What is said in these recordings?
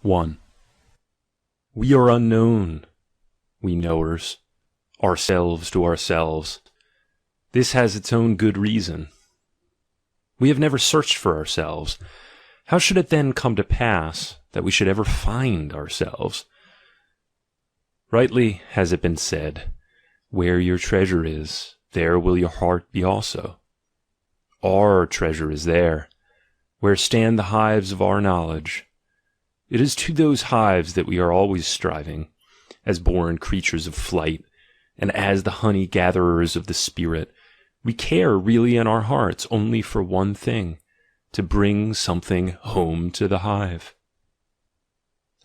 1. We are unknown, we knowers, ourselves to ourselves. This has its own good reason. We have never searched for ourselves. How should it then come to pass that we should ever find ourselves? Rightly has it been said, where your treasure is, there will your heart be also. Our treasure is there, where stand the hives of our knowledge. It is to those hives that we are always striving, as born creatures of flight, and as the honey-gatherers of the spirit. We care really in our hearts only for one thing, to bring something home to the hive.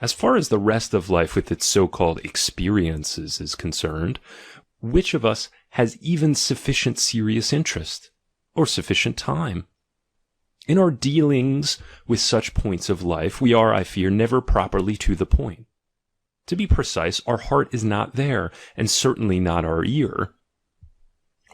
As far as the rest of life with its so-called experiences is concerned, which of us has even sufficient serious interest, or sufficient time? In our dealings with such points of life, we are, I fear, never properly to the point. To be precise, our heart is not there, and certainly not our ear.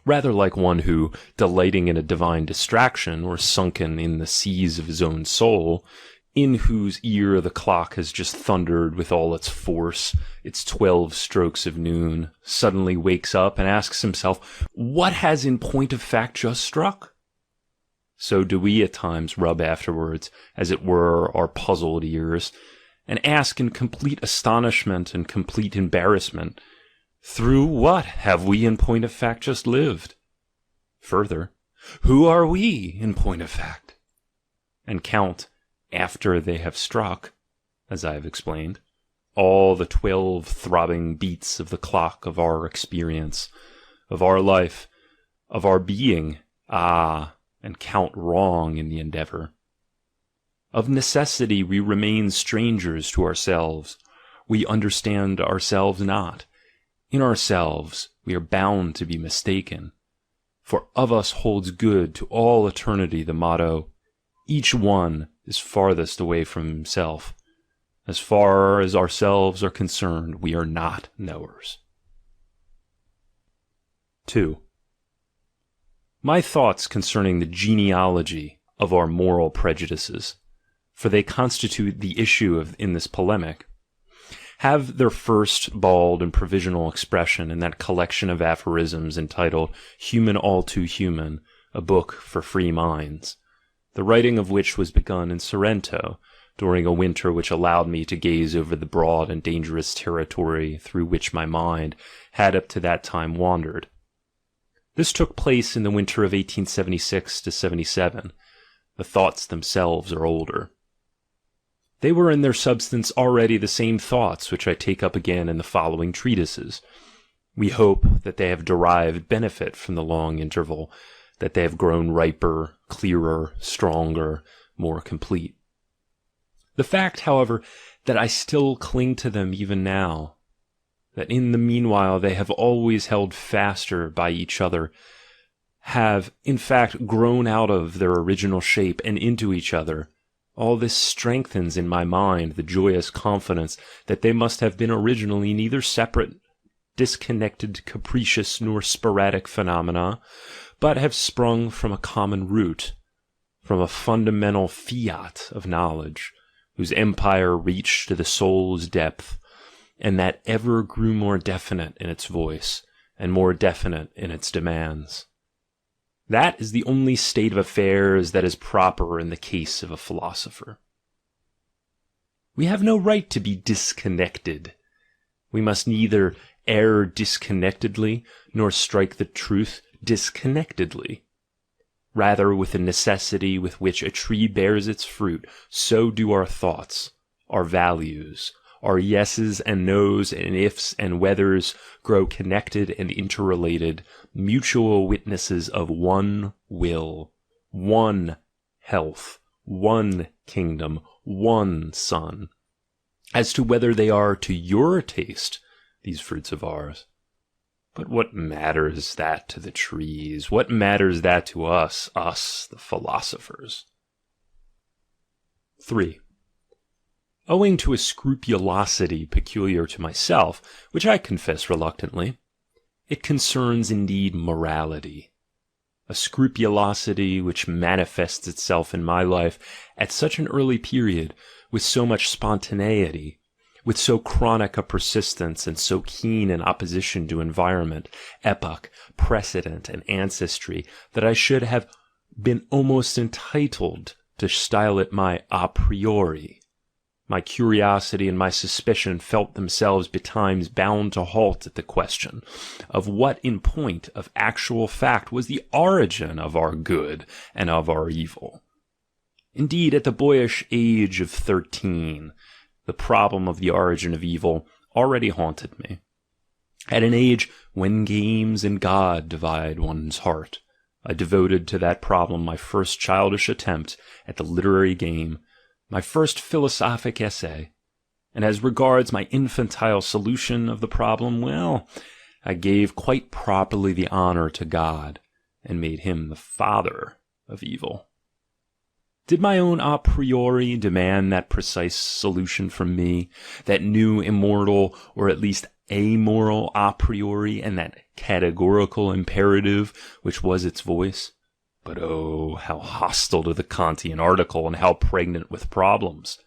Rather like one who, delighting in a divine distraction, or sunken in the seas of his own soul, in whose ear the clock has just thundered with all its force, its 12 strokes of noon, suddenly wakes up and asks himself, what has in point of fact just struck? So do we at times rub afterwards, as it were, our puzzled ears, and ask in complete astonishment and complete embarrassment, through what have we in point of fact just lived? Further, who are we in point of fact? And count, after they have struck, as I have explained, all the 12 throbbing beats of the clock of our experience, of our life, of our being, and count wrong in the endeavor. Of necessity we remain strangers to ourselves. We understand ourselves not. In ourselves we are bound to be mistaken. For of us holds good to all eternity the motto, each one is farthest away from himself. As far as ourselves are concerned, we are not knowers. 2. My thoughts concerning the genealogy of our moral prejudices, for they constitute the issue in this polemic, have their first bald and provisional expression in that collection of aphorisms entitled Human All Too Human, a Book for Free Minds, the writing of which was begun in Sorrento, during a winter which allowed me to gaze over the broad and dangerous territory through which my mind had up to that time wandered. This took place in the winter of 1876 to 77. The thoughts themselves are older. They were in their substance already the same thoughts which I take up again in the following treatises. We hope that they have derived benefit from the long interval, that they have grown riper, clearer, stronger, more complete. The fact, however, that I still cling to them even now, that in the meanwhile they have always held faster by each other, have, in fact, grown out of their original shape and into each other, all this strengthens in my mind the joyous confidence that they must have been originally neither separate, disconnected, capricious, nor sporadic phenomena, but have sprung from a common root, from a fundamental fiat of knowledge, whose empire reached to the soul's depth, and that ever grew more definite in its voice, and more definite in its demands. That is the only state of affairs that is proper in the case of a philosopher. We have no right to be disconnected. We must neither err disconnectedly, nor strike the truth disconnectedly. Rather, with the necessity with which a tree bears its fruit, so do our thoughts, our values, our yeses and nos and ifs and whethers grow connected and interrelated, mutual witnesses of one will, one health, one kingdom, one sun. As to whether they are to your taste, these fruits of ours, but what matters that to the trees? What matters that to us, the philosophers? 3. Owing to a scrupulosity peculiar to myself, which I confess reluctantly, it concerns indeed morality. a scrupulosity which manifests itself in my life at such an early period, with so much spontaneity, with so chronic a persistence and so keen an opposition to environment, epoch, precedent, and ancestry, that I should have been almost entitled to style it my a priori. My curiosity and my suspicion felt themselves betimes bound to halt at the question of what in point of actual fact was the origin of our good and of our evil. Indeed, at the boyish age of 13, the problem of the origin of evil already haunted me. At an age when games and God divide one's heart, I devoted to that problem my first childish attempt at the literary game, my first philosophic essay, and as regards my infantile solution of the problem, well, I gave quite properly the honor to God, and made him the father of evil. Did my own a priori demand that precise solution from me, that new immortal, or at least amoral a priori, and that categorical imperative which was its voice? But oh, how hostile to the Kantian article, and how pregnant with problems!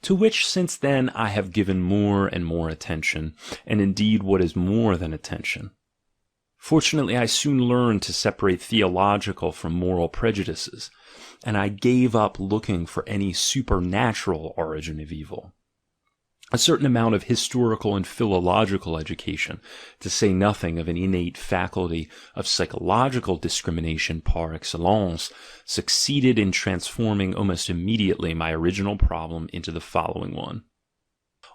To which since then I have given more and more attention, and indeed what is more than attention. Fortunately, I soon learned to separate theological from moral prejudices, and I gave up looking for any supernatural origin of evil. A certain amount of historical and philological education, to say nothing of an innate faculty of psychological discrimination par excellence, succeeded in transforming almost immediately my original problem into the following one.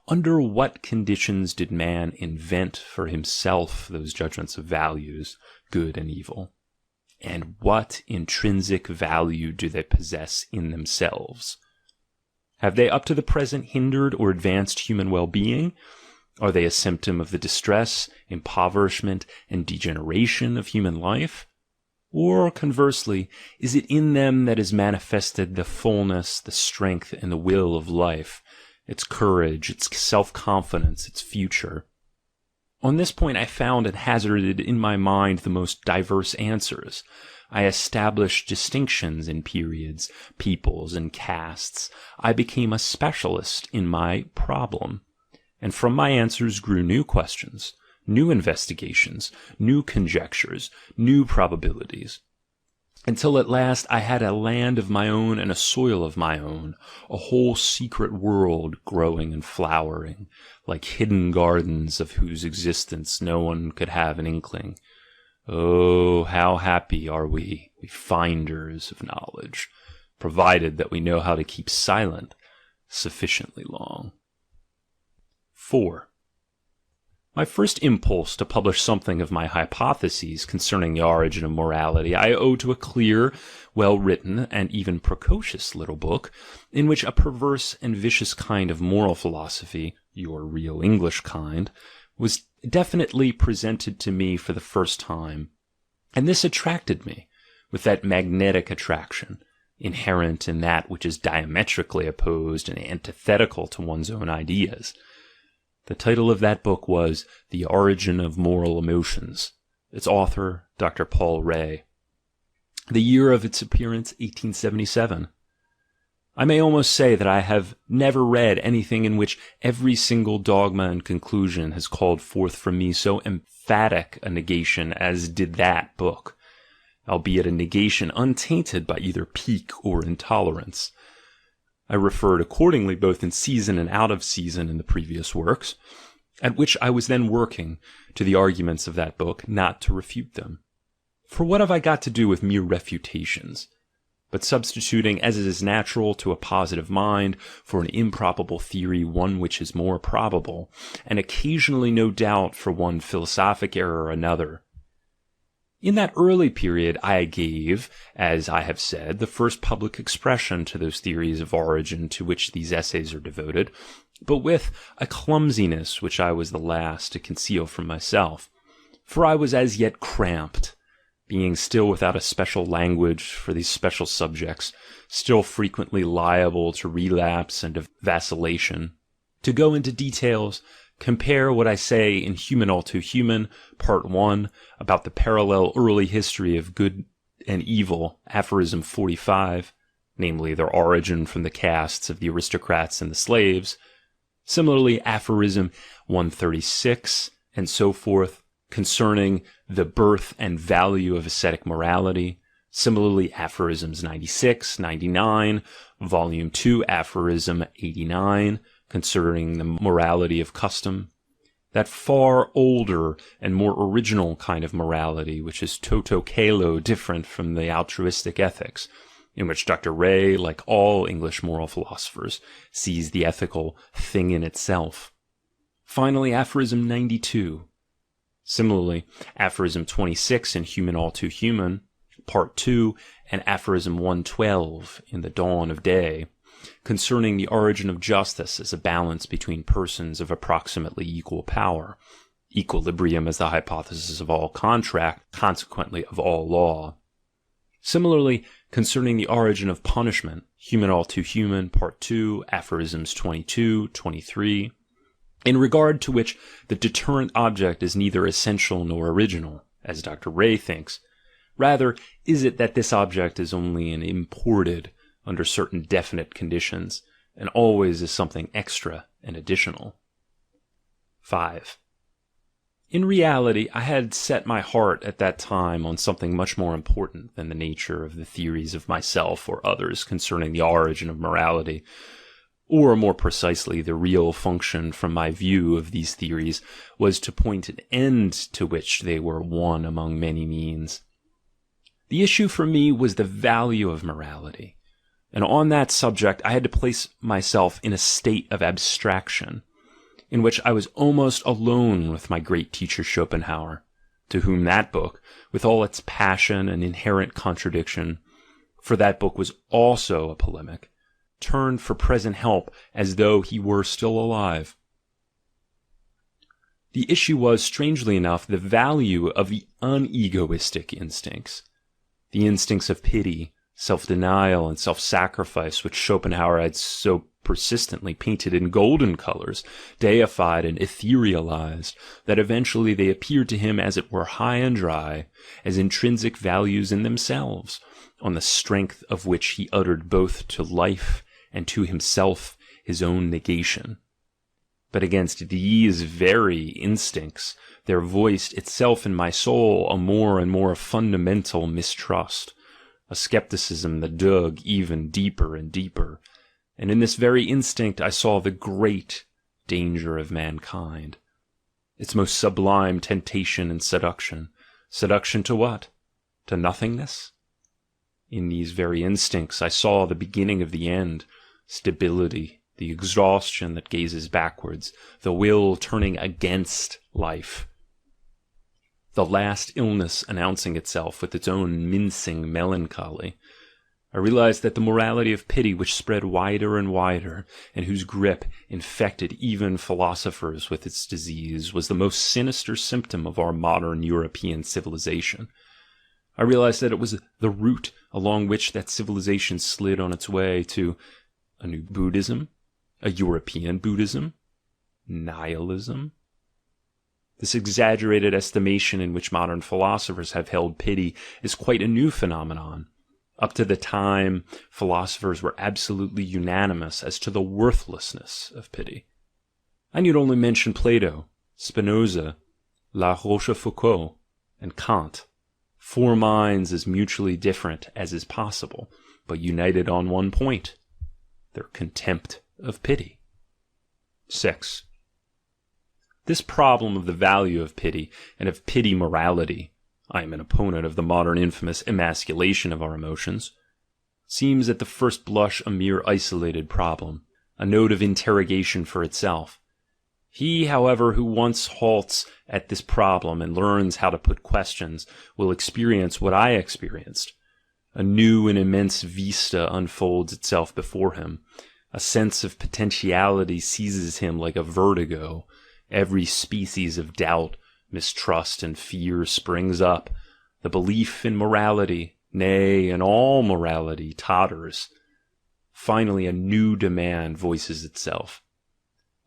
Under what conditions did man invent for himself those judgments of values, good and evil? And what intrinsic value do they possess in themselves? Have they up to the present hindered or advanced human well-being? Are they a symptom of the distress, impoverishment, and degeneration of human life? Or, conversely, is it in them that is manifested the fullness, the strength, and the will of life, its courage, its self-confidence, its future? On this point I found and hazarded in my mind the most diverse answers. I established distinctions in periods, peoples, and castes. I became a specialist in my problem. And from my answers grew new questions, new investigations, new conjectures, new probabilities. Until at last I had a land of my own and a soil of my own, a whole secret world growing and flowering, like hidden gardens of whose existence no one could have an inkling. Oh, how happy are we finders of knowledge, provided that we know how to keep silent sufficiently long. 4. My first impulse to publish something of my hypotheses concerning the origin of morality I owe to a clear, well-written, and even precocious little book, in which a perverse and vicious kind of moral philosophy, your real English kind, was definitely presented to me for the first time. And this attracted me, with that magnetic attraction, inherent in that which is diametrically opposed and antithetical to one's own ideas. The title of that book was The Origin of Moral Emotions. Its author, Dr. Paul Ray. The year of its appearance, 1877. I may almost say that I have never read anything in which every single dogma and conclusion has called forth from me so emphatic a negation as did that book, albeit a negation untainted by either pique or intolerance. I referred accordingly both in season and out of season in the previous works, at which I was then working, to the arguments of that book, not to refute them. For what have I got to do with mere refutations? But substituting, as is natural to a positive mind, for an improbable theory one which is more probable, and occasionally no doubt for one philosophic error or another. In that early period I gave, as I have said, the first public expression to those theories of origin to which these essays are devoted, but with a clumsiness which I was the last to conceal from myself, for I was as yet cramped, being still without a special language for these special subjects, still frequently liable to relapse and to vacillation. To go into details, compare what I say in Human All Too Human, Part 1, about the parallel early history of good and evil, aphorism 45, namely their origin from the castes of the aristocrats and the slaves. Similarly, aphorism 136, and so forth, concerning the birth and value of ascetic morality. Similarly, aphorisms 96, 99, volume 2, aphorism 89, concerning the morality of custom. That far older and more original kind of morality, which is toto kalo different from the altruistic ethics, in which Dr. Ray, like all English moral philosophers, sees the ethical thing in itself. Finally, aphorism 92. Similarly, aphorism 26 in Human All Too Human, Part 2, and aphorism 112 in The Dawn of Day, concerning the origin of justice as a balance between persons of approximately equal power, equilibrium as the hypothesis of all contract, consequently of all law. Similarly, concerning the origin of punishment, Human All Too Human, Part 2, aphorisms 22, 23, in regard to which the deterrent object is neither essential nor original, as Dr. Ray thinks. Rather, is it that this object is only an imported under certain definite conditions, and always is something extra and additional. 5. In reality, I had set my heart at that time on something much more important than the nature of the theories of myself or others concerning the origin of morality, or more precisely, the real function from my view of these theories was to point an end to which they were one among many means. The issue for me was the value of morality, and on that subject I had to place myself in a state of abstraction, in which I was almost alone with my great teacher Schopenhauer, to whom that book, with all its passion and inherent contradiction, for that book was also a polemic, turned for present help as though he were still alive. The issue was, strangely enough, the value of the unegoistic instincts, the instincts of pity, self-denial, and self-sacrifice, which Schopenhauer had so persistently painted in golden colors, deified and etherealized, that eventually they appeared to him as it were high and dry, as intrinsic values in themselves, on the strength of which he uttered both to life and to himself his own negation. But against these very instincts there voiced itself in my soul a more and more fundamental mistrust, a skepticism that dug even deeper and deeper, and in this very instinct I saw the great danger of mankind, its most sublime temptation and seduction. Seduction to what? To nothingness? In these very instincts I saw the beginning of the end, stability, the exhaustion that gazes backwards, the will turning against life, the last illness announcing itself with its own mincing melancholy. I realized that the morality of pity, which spread wider and wider, and whose grip infected even philosophers with its disease, was the most sinister symptom of our modern European civilization. I realized that it was the route along which that civilization slid on its way to a new Buddhism, a European Buddhism, nihilism. This exaggerated estimation in which modern philosophers have held pity is quite a new phenomenon. Up to the time, philosophers were absolutely unanimous as to the worthlessness of pity. I need only mention Plato, Spinoza, La Rochefoucauld, and Kant, four minds as mutually different as is possible, but united on one point: their contempt of pity. 6. This problem of the value of pity and of pity morality, I am an opponent of the modern infamous emasculation of our emotions, seems at the first blush a mere isolated problem, a note of interrogation for itself. He, however, who once halts at this problem and learns how to put questions will experience what I experienced. A new and immense vista unfolds itself before him. A sense of potentiality seizes him like a vertigo. Every species of doubt, mistrust, and fear springs up. The belief in morality, nay, in all morality, totters. Finally, a new demand voices itself.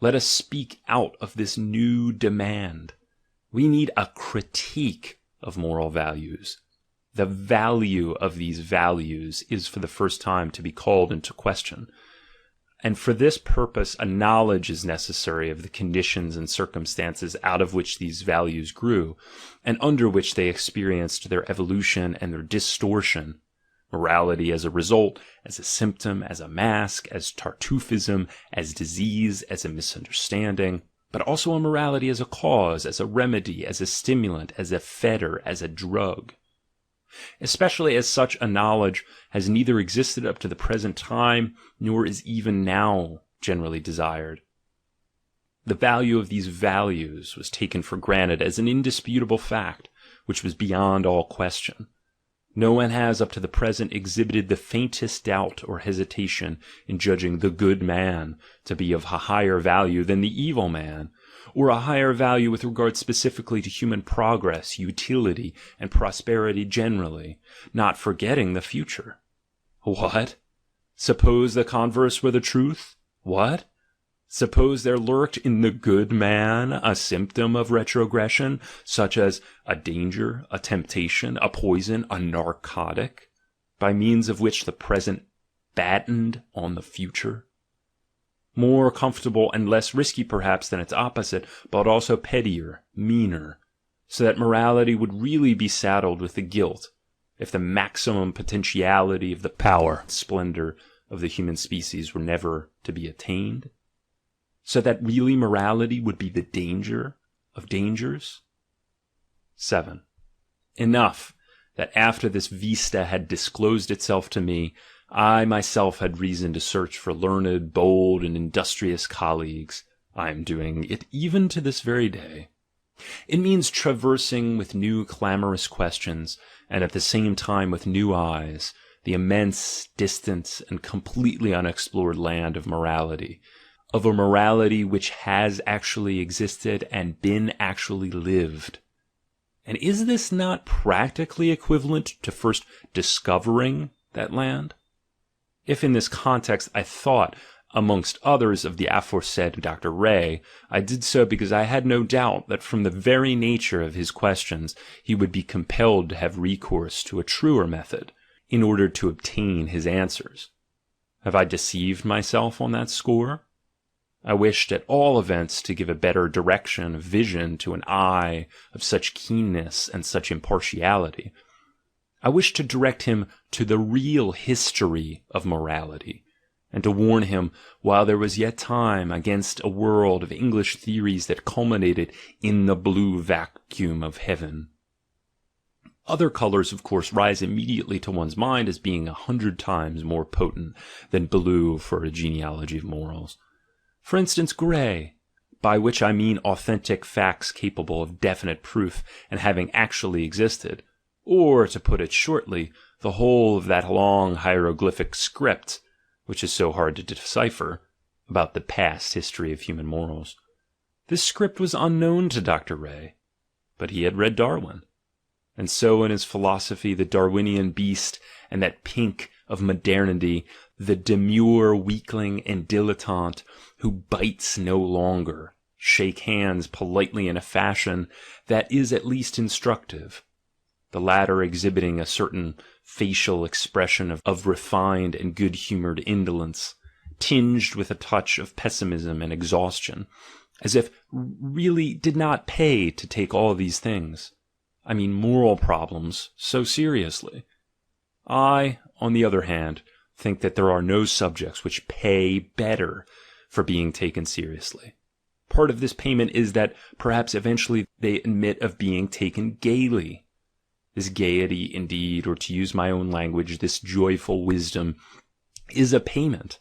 Let us speak out of this new demand. We need a critique of moral values. The value of these values is for the first time to be called into question. And for this purpose, a knowledge is necessary of the conditions and circumstances out of which these values grew, and under which they experienced their evolution and their distortion. Morality as a result, as a symptom, as a mask, as Tartuffism, as disease, as a misunderstanding, but also a morality as a cause, as a remedy, as a stimulant, as a fetter, as a drug. Especially as such a knowledge has neither existed up to the present time, nor is even now generally desired. The value of these values was taken for granted as an indisputable fact, which was beyond all question. No one has up to the present exhibited the faintest doubt or hesitation in judging the good man to be of a higher value than the evil man, or a higher value with regard specifically to human progress, utility, and prosperity generally, not forgetting the future. What? Suppose the converse were the truth? What? Suppose there lurked in the good man a symptom of retrogression, such as a danger, a temptation, a poison, a narcotic, by means of which the present battened on the future? More comfortable and less risky perhaps than its opposite, but also pettier, meaner, so that morality would really be saddled with the guilt, if the maximum potentiality of the power, splendor of the human species were never to be attained? So that really morality would be the danger of dangers? 7. Enough that after this vista had disclosed itself to me, I myself had reason to search for learned, bold, and industrious colleagues. I am doing it even to this very day. It means traversing with new clamorous questions, and at the same time with new eyes, the immense, distant, and completely unexplored land of morality, of a morality which has actually existed and been actually lived. And is this not practically equivalent to first discovering that land? If in this context I thought, amongst others, of the aforesaid Dr. Ray, I did so because I had no doubt that from the very nature of his questions he would be compelled to have recourse to a truer method in order to obtain his answers. Have I deceived myself on that score? I wished at all events to give a better direction of vision to an eye of such keenness and such impartiality. I wished to direct him to the real history of morality, and to warn him, while there was yet time, against a world of English theories that culminated in the blue vacuum of heaven. Other colors, of course, rise immediately to one's mind as being 100 times more potent than blue for a genealogy of morals. For instance, gray, by which I mean authentic facts capable of definite proof and having actually existed, or, to put it shortly, the whole of that long hieroglyphic script, which is so hard to decipher, about the past history of human morals. This script was unknown to Dr. Ray, but he had read Darwin. And so in his philosophy, the Darwinian beast and that pink of modernity, the demure weakling and dilettante who bites no longer, shake hands politely in a fashion that is at least instructive, the latter exhibiting a certain facial expression of refined and good-humored indolence, tinged with a touch of pessimism and exhaustion, as if really did not pay to take all these things, I mean moral problems, so seriously. I, on the other hand, think that there are no subjects which pay better for being taken seriously. Part of this payment is that perhaps eventually they admit of being taken gaily. This gaiety, indeed, or to use my own language, this joyful wisdom, is a payment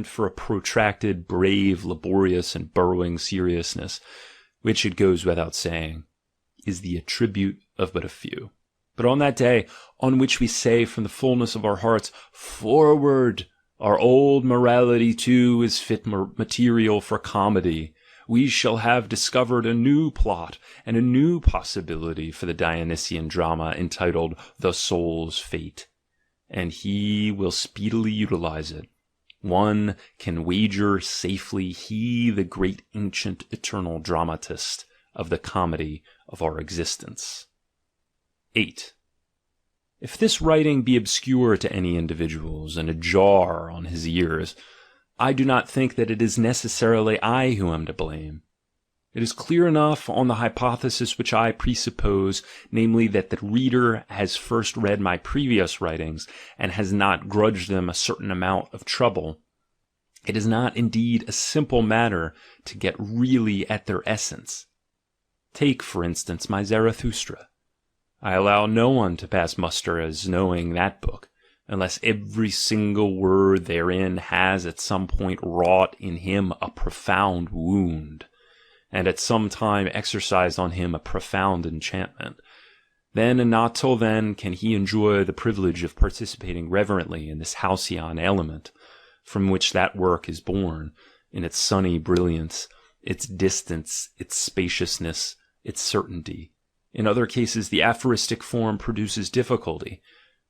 for a protracted, brave, laborious, and burrowing seriousness, which, it goes without saying, is the attribute of but a few. But on that day, on which we say from the fullness of our hearts, "Forward! Our old morality too is fit material for comedy," we shall have discovered a new plot and a new possibility for the Dionysian drama entitled The Soul's Fate, and he will speedily utilize it One can wager safely he the great ancient eternal dramatist of the comedy of our existence. 8. If this writing be obscure to any individuals and a jar on his ears, I do not think that it is necessarily I who am to blame. It is clear enough on the hypothesis which I presuppose, namely that the reader has first read my previous writings and has not grudged them a certain amount of trouble. It is not indeed a simple matter to get really at their essence. Take, for instance, my Zarathustra. I allow no one to pass muster as knowing that book, unless every single word therein has at some point wrought in him a profound wound, and at some time exercised on him a profound enchantment. Then and not till then can he enjoy the privilege of participating reverently in this halcyon element, from which that work is born, in its sunny brilliance, its distance, its spaciousness, its certainty. In other cases the aphoristic form produces difficulty,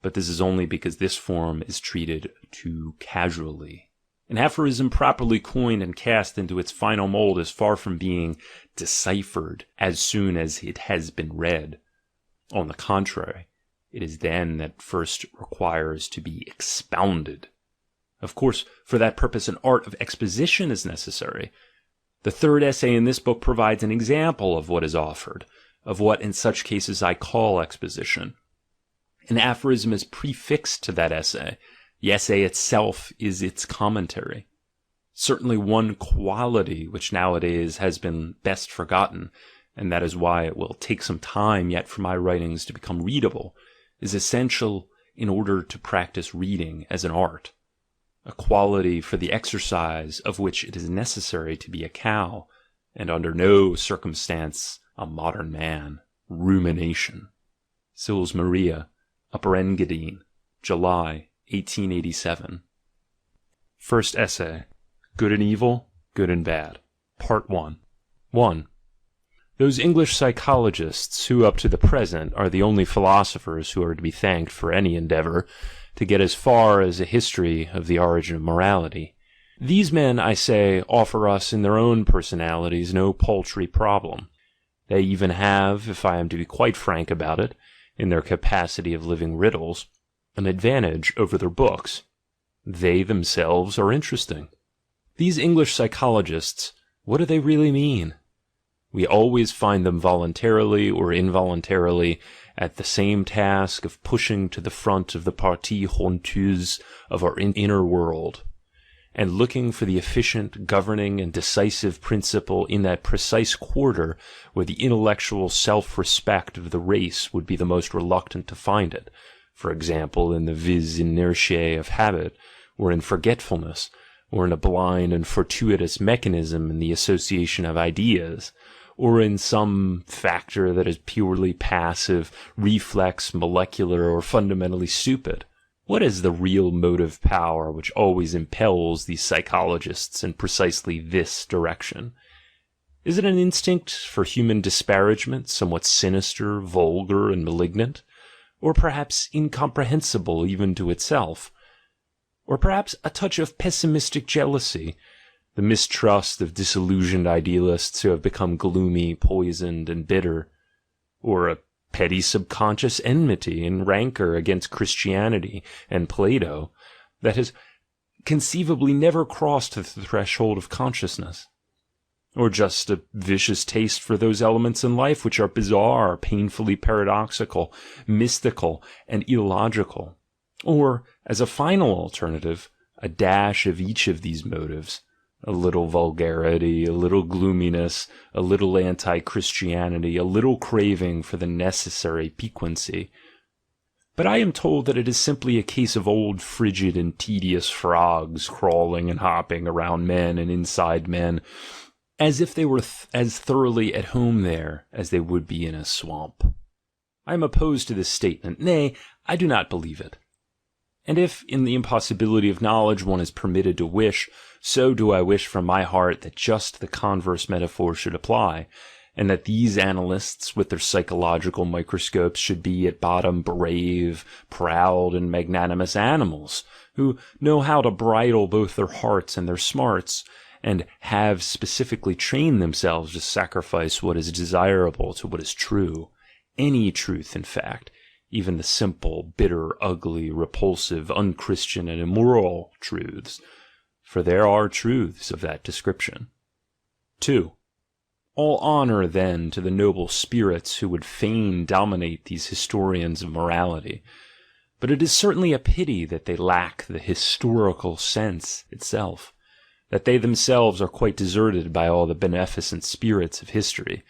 but this is only because this form is treated too casually. An aphorism properly coined and cast into its final mold is far from being deciphered as soon as it has been read. On the contrary, it is then that first requires to be expounded. Of course, for that purpose an art of exposition is necessary. The third essay in this book provides an example of what is offered, of what in such cases I call exposition. An aphorism is prefixed to that essay. The essay itself is its commentary. Certainly one quality which nowadays has been best forgotten, and that is why it will take some time yet for my writings to become readable, is essential in order to practice reading as an art, a quality for the exercise of which it is necessary to be a cow, and under no circumstance a modern man. Rumination. Sils Maria, Upper Engadine, July 1887. First essay, Good and Evil, Good and Bad. Part 1. 1. Those English psychologists who up to the present are the only philosophers who are to be thanked for any endeavor to get as far as a history of the origin of morality. These men, I say, offer us in their own personalities no paltry problem. They even have, if I am to be quite frank about it, in their capacity of living riddles, an advantage over their books. They themselves are interesting. These English psychologists, what do they really mean? We always find them voluntarily or involuntarily at the same task of pushing to the front of the partie honteuse of our inner world, and looking for the efficient, governing, and decisive principle in that precise quarter where the intellectual self-respect of the race would be the most reluctant to find it. For example, in the vis inertiae of habit, or in forgetfulness, or in a blind and fortuitous mechanism in the association of ideas, or in some factor that is purely passive, reflex, molecular, or fundamentally stupid. What is the real motive power which always impels these psychologists in precisely this direction? Is it an instinct for human disparagement, somewhat sinister, vulgar, and malignant? Or perhaps incomprehensible even to itself? Or perhaps a touch of pessimistic jealousy, the mistrust of disillusioned idealists who have become gloomy, poisoned, and bitter? Or a petty subconscious enmity and rancor against Christianity and Plato that has conceivably never crossed the threshold of consciousness? Or just a vicious taste for those elements in life which are bizarre, painfully paradoxical, mystical, and illogical? Or, as a final alternative, a dash of each of these motives, a little vulgarity, a little gloominess, a little anti-Christianity, a little craving for the necessary piquancy. But I am told that it is simply a case of old frigid and tedious frogs crawling and hopping around men and inside men, as if they were as thoroughly at home there as they would be in a swamp. I am opposed to this statement, nay, I do not believe it. And if, in the impossibility of knowledge, one is permitted to wish, so do I wish from my heart that just the converse metaphor should apply, and that these analysts with their psychological microscopes should be at bottom brave, proud, and magnanimous animals, who know how to bridle both their hearts and their smarts, and have specifically trained themselves to sacrifice what is desirable to what is true. Any truth, in fact, even the simple, bitter, ugly, repulsive, unchristian, and immoral truths, for there are truths of that description. 2. All honor, then, to the noble spirits who would fain dominate these historians of morality, but it is certainly a pity that they lack the historical sense itself, that they themselves are quite deserted by all the beneficent spirits of history.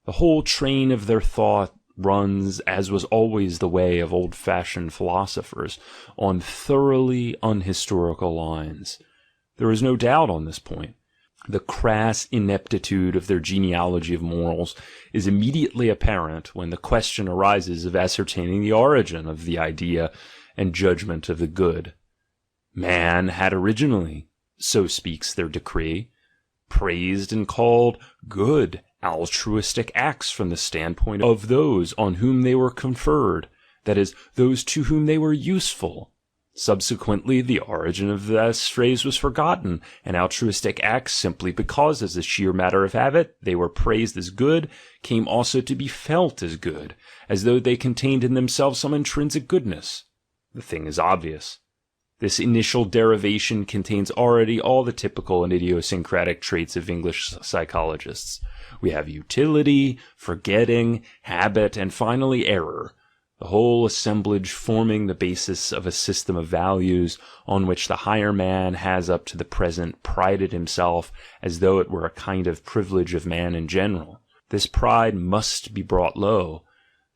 The whole train of their thought runs, as was always the way of old-fashioned philosophers, on thoroughly unhistorical lines. There is no doubt on this point. The crass ineptitude of their genealogy of morals is immediately apparent when the question arises of ascertaining the origin of the idea and judgment of the good. Man had originally, so speaks their decree, praised and called good altruistic acts from the standpoint of those on whom they were conferred, that is, those to whom they were useful. Subsequently, the origin of this phrase was forgotten, and altruistic acts, simply because, as a sheer matter of habit, they were praised as good, came also to be felt as good, as though they contained in themselves some intrinsic goodness. The thing is obvious. This initial derivation contains already all the typical and idiosyncratic traits of English psychologists. We have utility, forgetting, habit, and finally error, the whole assemblage forming the basis of a system of values on which the higher man has up to the present prided himself as though it were a kind of privilege of man in general. This pride must be brought low.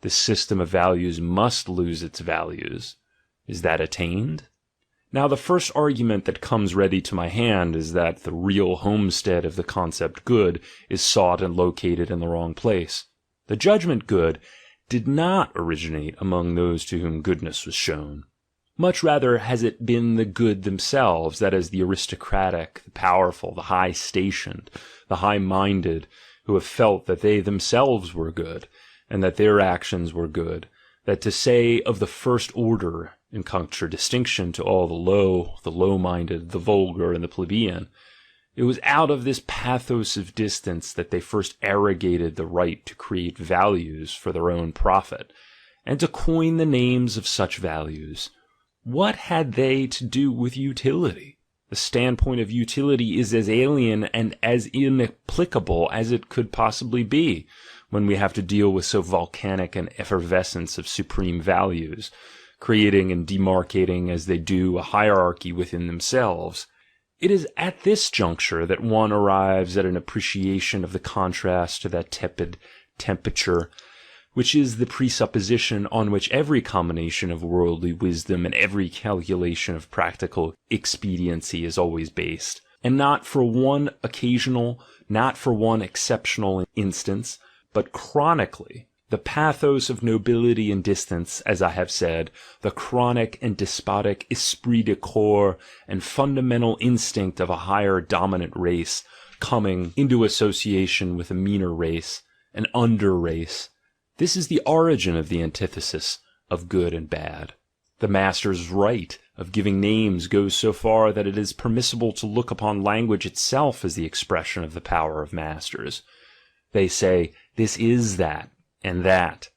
This system of values must lose its values. Is that attained? Now, the first argument that comes ready to my hand is that the real homestead of the concept good is sought and located in the wrong place. The judgment good did not originate among those to whom goodness was shown. Much rather has it been the good themselves, that is, the aristocratic, the powerful, the high-stationed, the high-minded, who have felt that they themselves were good, and that their actions were good, that to say of the first order, in contradistinction to all the low-minded, the vulgar, and the plebeian, it was out of this pathos of distance that they first arrogated the right to create values for their own profit, and to coin the names of such values. What had they to do with utility? The standpoint of utility is as alien and as inapplicable as it could possibly be, when we have to deal with so volcanic an effervescence of supreme values, creating and demarcating as they do a hierarchy within themselves. It is at this juncture that one arrives at an appreciation of the contrast to that tepid temperature, which is the presupposition on which every combination of worldly wisdom and every calculation of practical expediency is always based. And not for one occasional, not for one exceptional instance, but chronically. The pathos of nobility and distance, as I have said, the chronic and despotic esprit de corps and fundamental instinct of a higher dominant race coming into association with a meaner race, an under race. This is the origin of the antithesis of good and bad. The master's right of giving names goes so far that it is permissible to look upon language itself as the expression of the power of masters. They say, this is that, and that.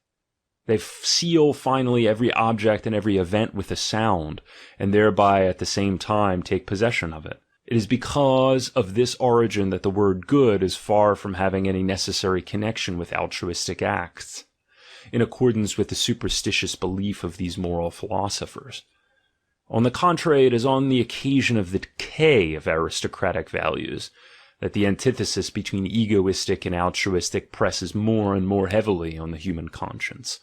They seal finally every object and every event with a sound, and thereby at the same time take possession of it. It is because of this origin that the word good is far from having any necessary connection with altruistic acts, in accordance with the superstitious belief of these moral philosophers. On the contrary, it is on the occasion of the decay of aristocratic values that the antithesis between egoistic and altruistic presses more and more heavily on the human conscience.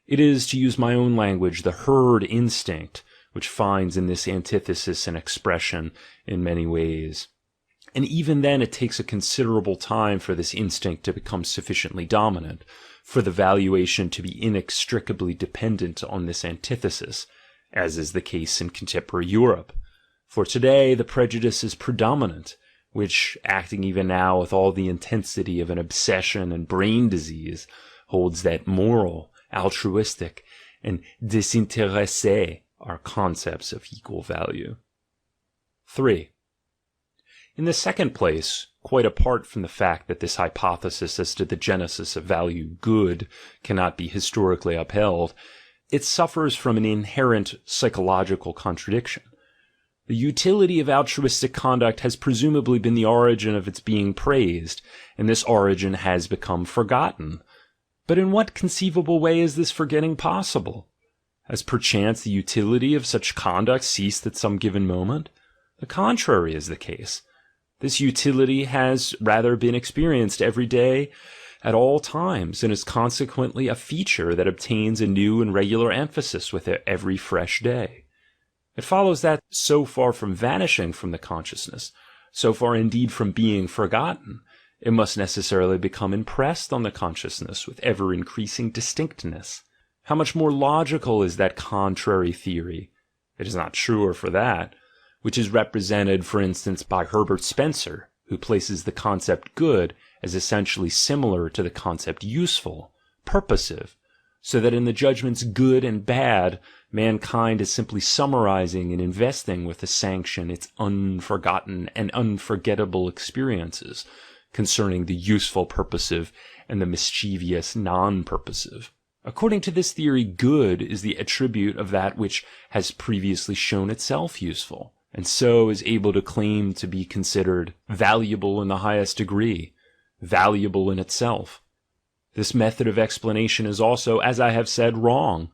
It is, to use my own language, the herd instinct which finds in this antithesis an expression in many ways. And even then it takes a considerable time for this instinct to become sufficiently dominant, for the valuation to be inextricably dependent on this antithesis, as is the case in contemporary Europe. For today the prejudice is predominant, which, acting even now with all the intensity of an obsession and brain disease, holds that moral, altruistic, and désintéressé are concepts of equal value. 3. In the second place, quite apart from the fact that this hypothesis as to the genesis of value good cannot be historically upheld, it suffers from an inherent psychological contradiction. The utility of altruistic conduct has presumably been the origin of its being praised, and this origin has become forgotten. But in what conceivable way is this forgetting possible? Has perchance the utility of such conduct ceased at some given moment? The contrary is the case. This utility has rather been experienced every day at all times, and is consequently a feature that obtains a new and regular emphasis with every fresh day. It follows that, so far from vanishing from the consciousness, so far indeed from being forgotten, it must necessarily become impressed on the consciousness with ever-increasing distinctness. How much more logical is that contrary theory? It is not truer for that, which is represented, for instance, by Herbert Spencer, who places the concept good as essentially similar to the concept useful, purposive, so that in the judgments good and bad, mankind is simply summarizing and investing with a sanction its unforgotten and unforgettable experiences concerning the useful purposive and the mischievous non-purposive. According to this theory, good is the attribute of that which has previously shown itself useful, and so is able to claim to be considered valuable in the highest degree, valuable in itself. This method of explanation is also, as I have said, wrong,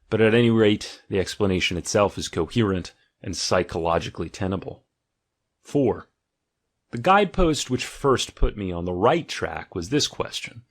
but at any rate, the explanation itself is coherent and psychologically tenable. 4. The guidepost which first put me on the right track was this question: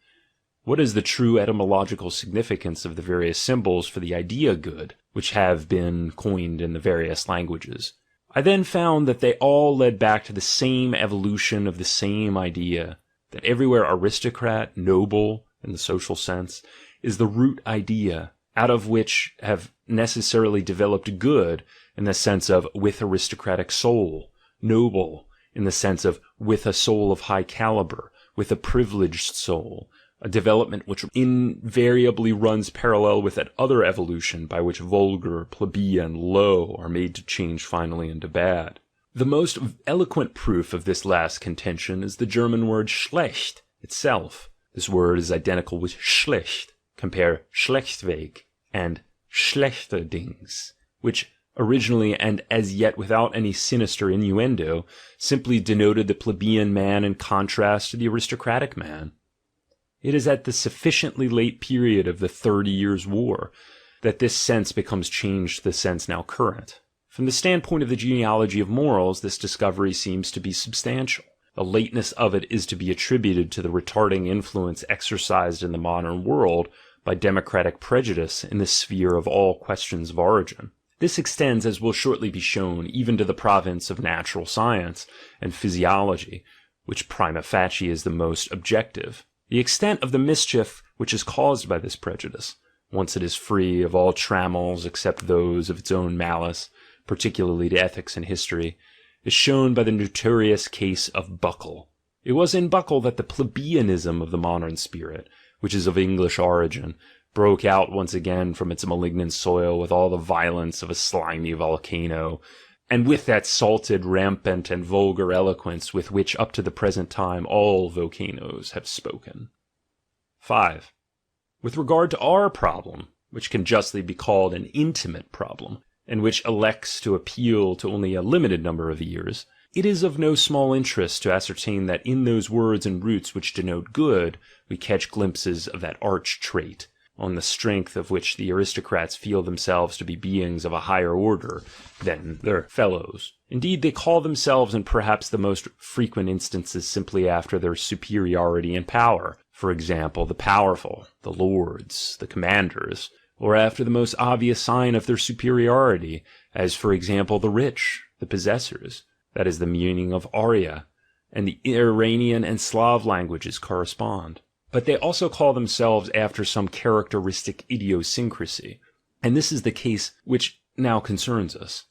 what is the true etymological significance of the various symbols for the idea good, which have been coined in the various languages? I then found that they all led back to the same evolution of the same idea, that everywhere aristocrat, noble, in the social sense, is the root idea, out of which have necessarily developed good in the sense of with aristocratic soul, noble in the sense of with a soul of high caliber, with a privileged soul, a development which invariably runs parallel with that other evolution by which vulgar, plebeian, low are made to change finally into bad. The most eloquent proof of this last contention is the German word schlecht itself. This word is identical with schlecht. Compare schlechtweg and schlechterdings, which originally and as yet without any sinister innuendo simply denoted the plebeian man in contrast to the aristocratic man. It is at the sufficiently late period of the 30 Years' War that this sense becomes changed to the sense now current. From the standpoint of the genealogy of morals, this discovery seems to be substantial. The lateness of it is to be attributed to the retarding influence exercised in the modern world by democratic prejudice in the sphere of all questions of origin. This extends, as will shortly be shown, even to the province of natural science and physiology, which prima facie is the most objective. The extent of the mischief which is caused by this prejudice, once it is free of all trammels except those of its own malice, particularly to ethics and history, is shown by the notorious case of Buckle. It was in Buckle that the plebeianism of the modern spirit, which is of English origin, broke out once again from its malignant soil with all the violence of a slimy volcano, and with that salted, rampant, and vulgar eloquence with which up to the present time all volcanoes have spoken. 5. With regard to our problem, which can justly be called an intimate problem, and which elects to appeal to only a limited number of ears, it is of no small interest to ascertain that in those words and roots which denote good, we catch glimpses of that arch trait, on the strength of which the aristocrats feel themselves to be beings of a higher order than their fellows. Indeed, they call themselves in perhaps the most frequent instances simply after their superiority in power, for example, the powerful, the lords, the commanders, or after the most obvious sign of their superiority, as for example the rich, the possessors. That is the meaning of aria, and the Iranian and Slav languages correspond. But they also call themselves after some characteristic idiosyncrasy, and this is the case which now concerns us.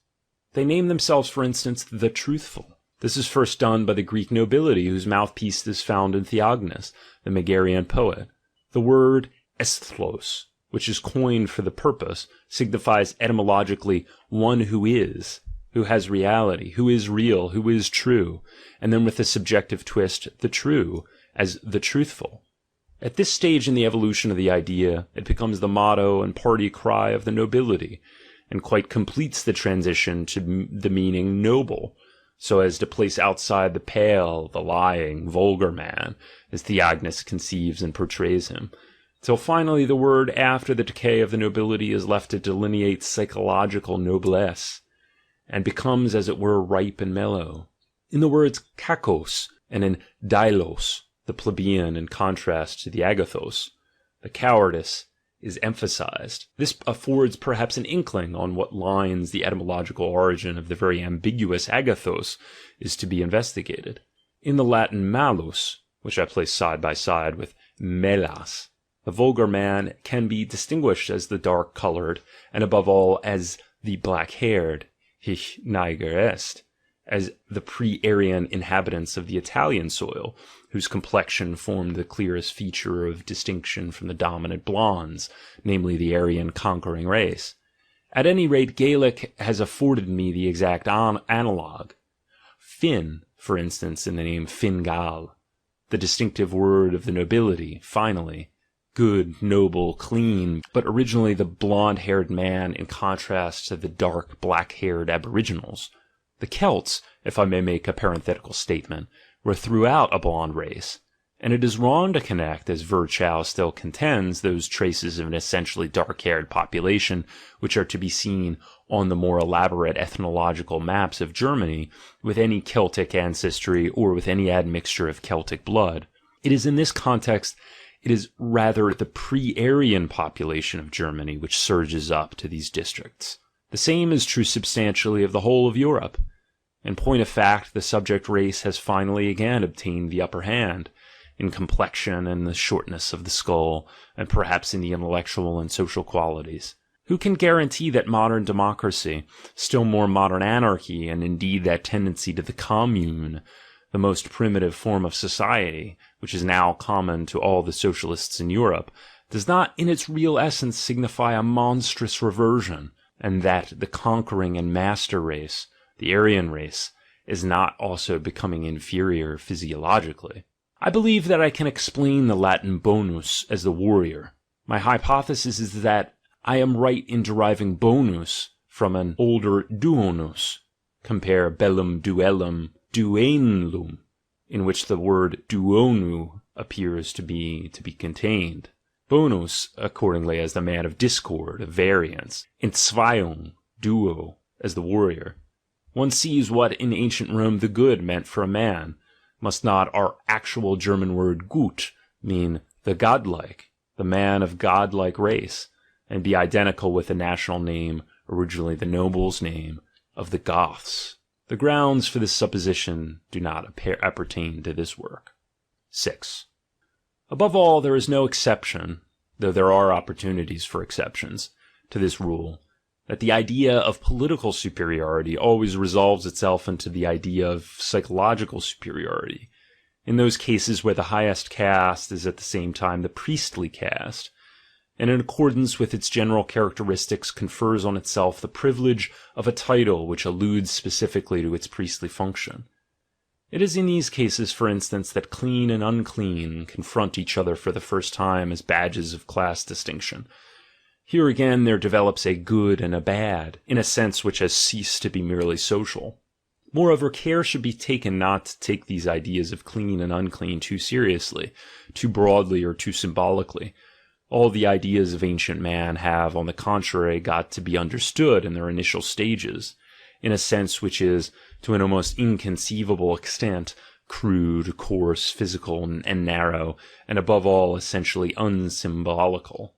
They name themselves, for instance, the truthful. This is first done by the Greek nobility, whose mouthpiece is found in Theognis, the Megarian poet. The word esthlos, which is coined for the purpose, signifies etymologically one who has reality, who is real, who is true, and then with a subjective twist, the true, as the truthful. At this stage in the evolution of the idea, it becomes the motto and party cry of the nobility, and quite completes the transition to the meaning noble, so as to place outside the pale, the lying, vulgar man, as Theognis conceives and portrays him, till finally the word after the decay of the nobility is left to delineate psychological noblesse, and becomes, as it were, ripe and mellow. In the words kakos and in dailos, the plebeian in contrast to the agathos, the cowardice is emphasized. This affords perhaps an inkling on what lines the etymological origin of the very ambiguous agathos is to be investigated. In the Latin malus, which I place side by side with melas, the vulgar man can be distinguished as the dark-colored, and above all as the black-haired, hic niger est, as the pre-Aryan inhabitants of the Italian soil, whose complexion formed the clearest feature of distinction from the dominant blondes, namely the Aryan conquering race. At any rate, Gaelic has afforded me the exact analogue. Finn, for instance, in the name Fingal, the distinctive word of the nobility, finally, good, noble, clean, but originally the blonde-haired man in contrast to the dark, black-haired aboriginals. The Celts, if I may make a parenthetical statement, were throughout a blonde race, and it is wrong to connect, as Virchow still contends, those traces of an essentially dark-haired population which are to be seen on the more elaborate ethnological maps of Germany with any Celtic ancestry or with any admixture of Celtic blood. It is in this context, it is rather the pre-Aryan population of Germany which surges up to these districts. The same is true substantially of the whole of Europe. In point of fact, the subject race has finally again obtained the upper hand, in complexion and the shortness of the skull, and perhaps in the intellectual and social qualities. Who can guarantee that modern democracy, still more modern anarchy, and indeed that tendency to the commune, the most primitive form of society, which is now common to all the socialists in Europe, does not in its real essence signify a monstrous reversion, and that the conquering and master race, the Aryan race, is not also becoming inferior physiologically? I believe that I can explain the Latin bonus as the warrior. My hypothesis is that I am right in deriving bonus from an older duonus. Compare bellum duellum duenlum, in which the word duonu appears to be contained. Bonus, accordingly, as the man of discord, of variance. Entzweiung, duo, as the warrior. One sees what in ancient Rome the good meant for a man. Must not our actual German word gut mean the godlike, the man of godlike race, and be identical with the national name, originally the noble's name, of the Goths? The grounds for this supposition do not appertain to this work. 6. Above all, there is no exception, though there are opportunities for exceptions, to this rule, that the idea of political superiority always resolves itself into the idea of psychological superiority, in those cases where the highest caste is at the same time the priestly caste, and in accordance with its general characteristics confers on itself the privilege of a title which alludes specifically to its priestly function. It is in these cases, for instance, that clean and unclean confront each other for the first time as badges of class distinction. Here again there develops a good and a bad, in a sense which has ceased to be merely social. Moreover, care should be taken not to take these ideas of clean and unclean too seriously, too broadly, or too symbolically. All the ideas of ancient man have, on the contrary, got to be understood in their initial stages, in a sense which is, to an almost inconceivable extent, crude, coarse, physical, and narrow, and above all, essentially unsymbolical.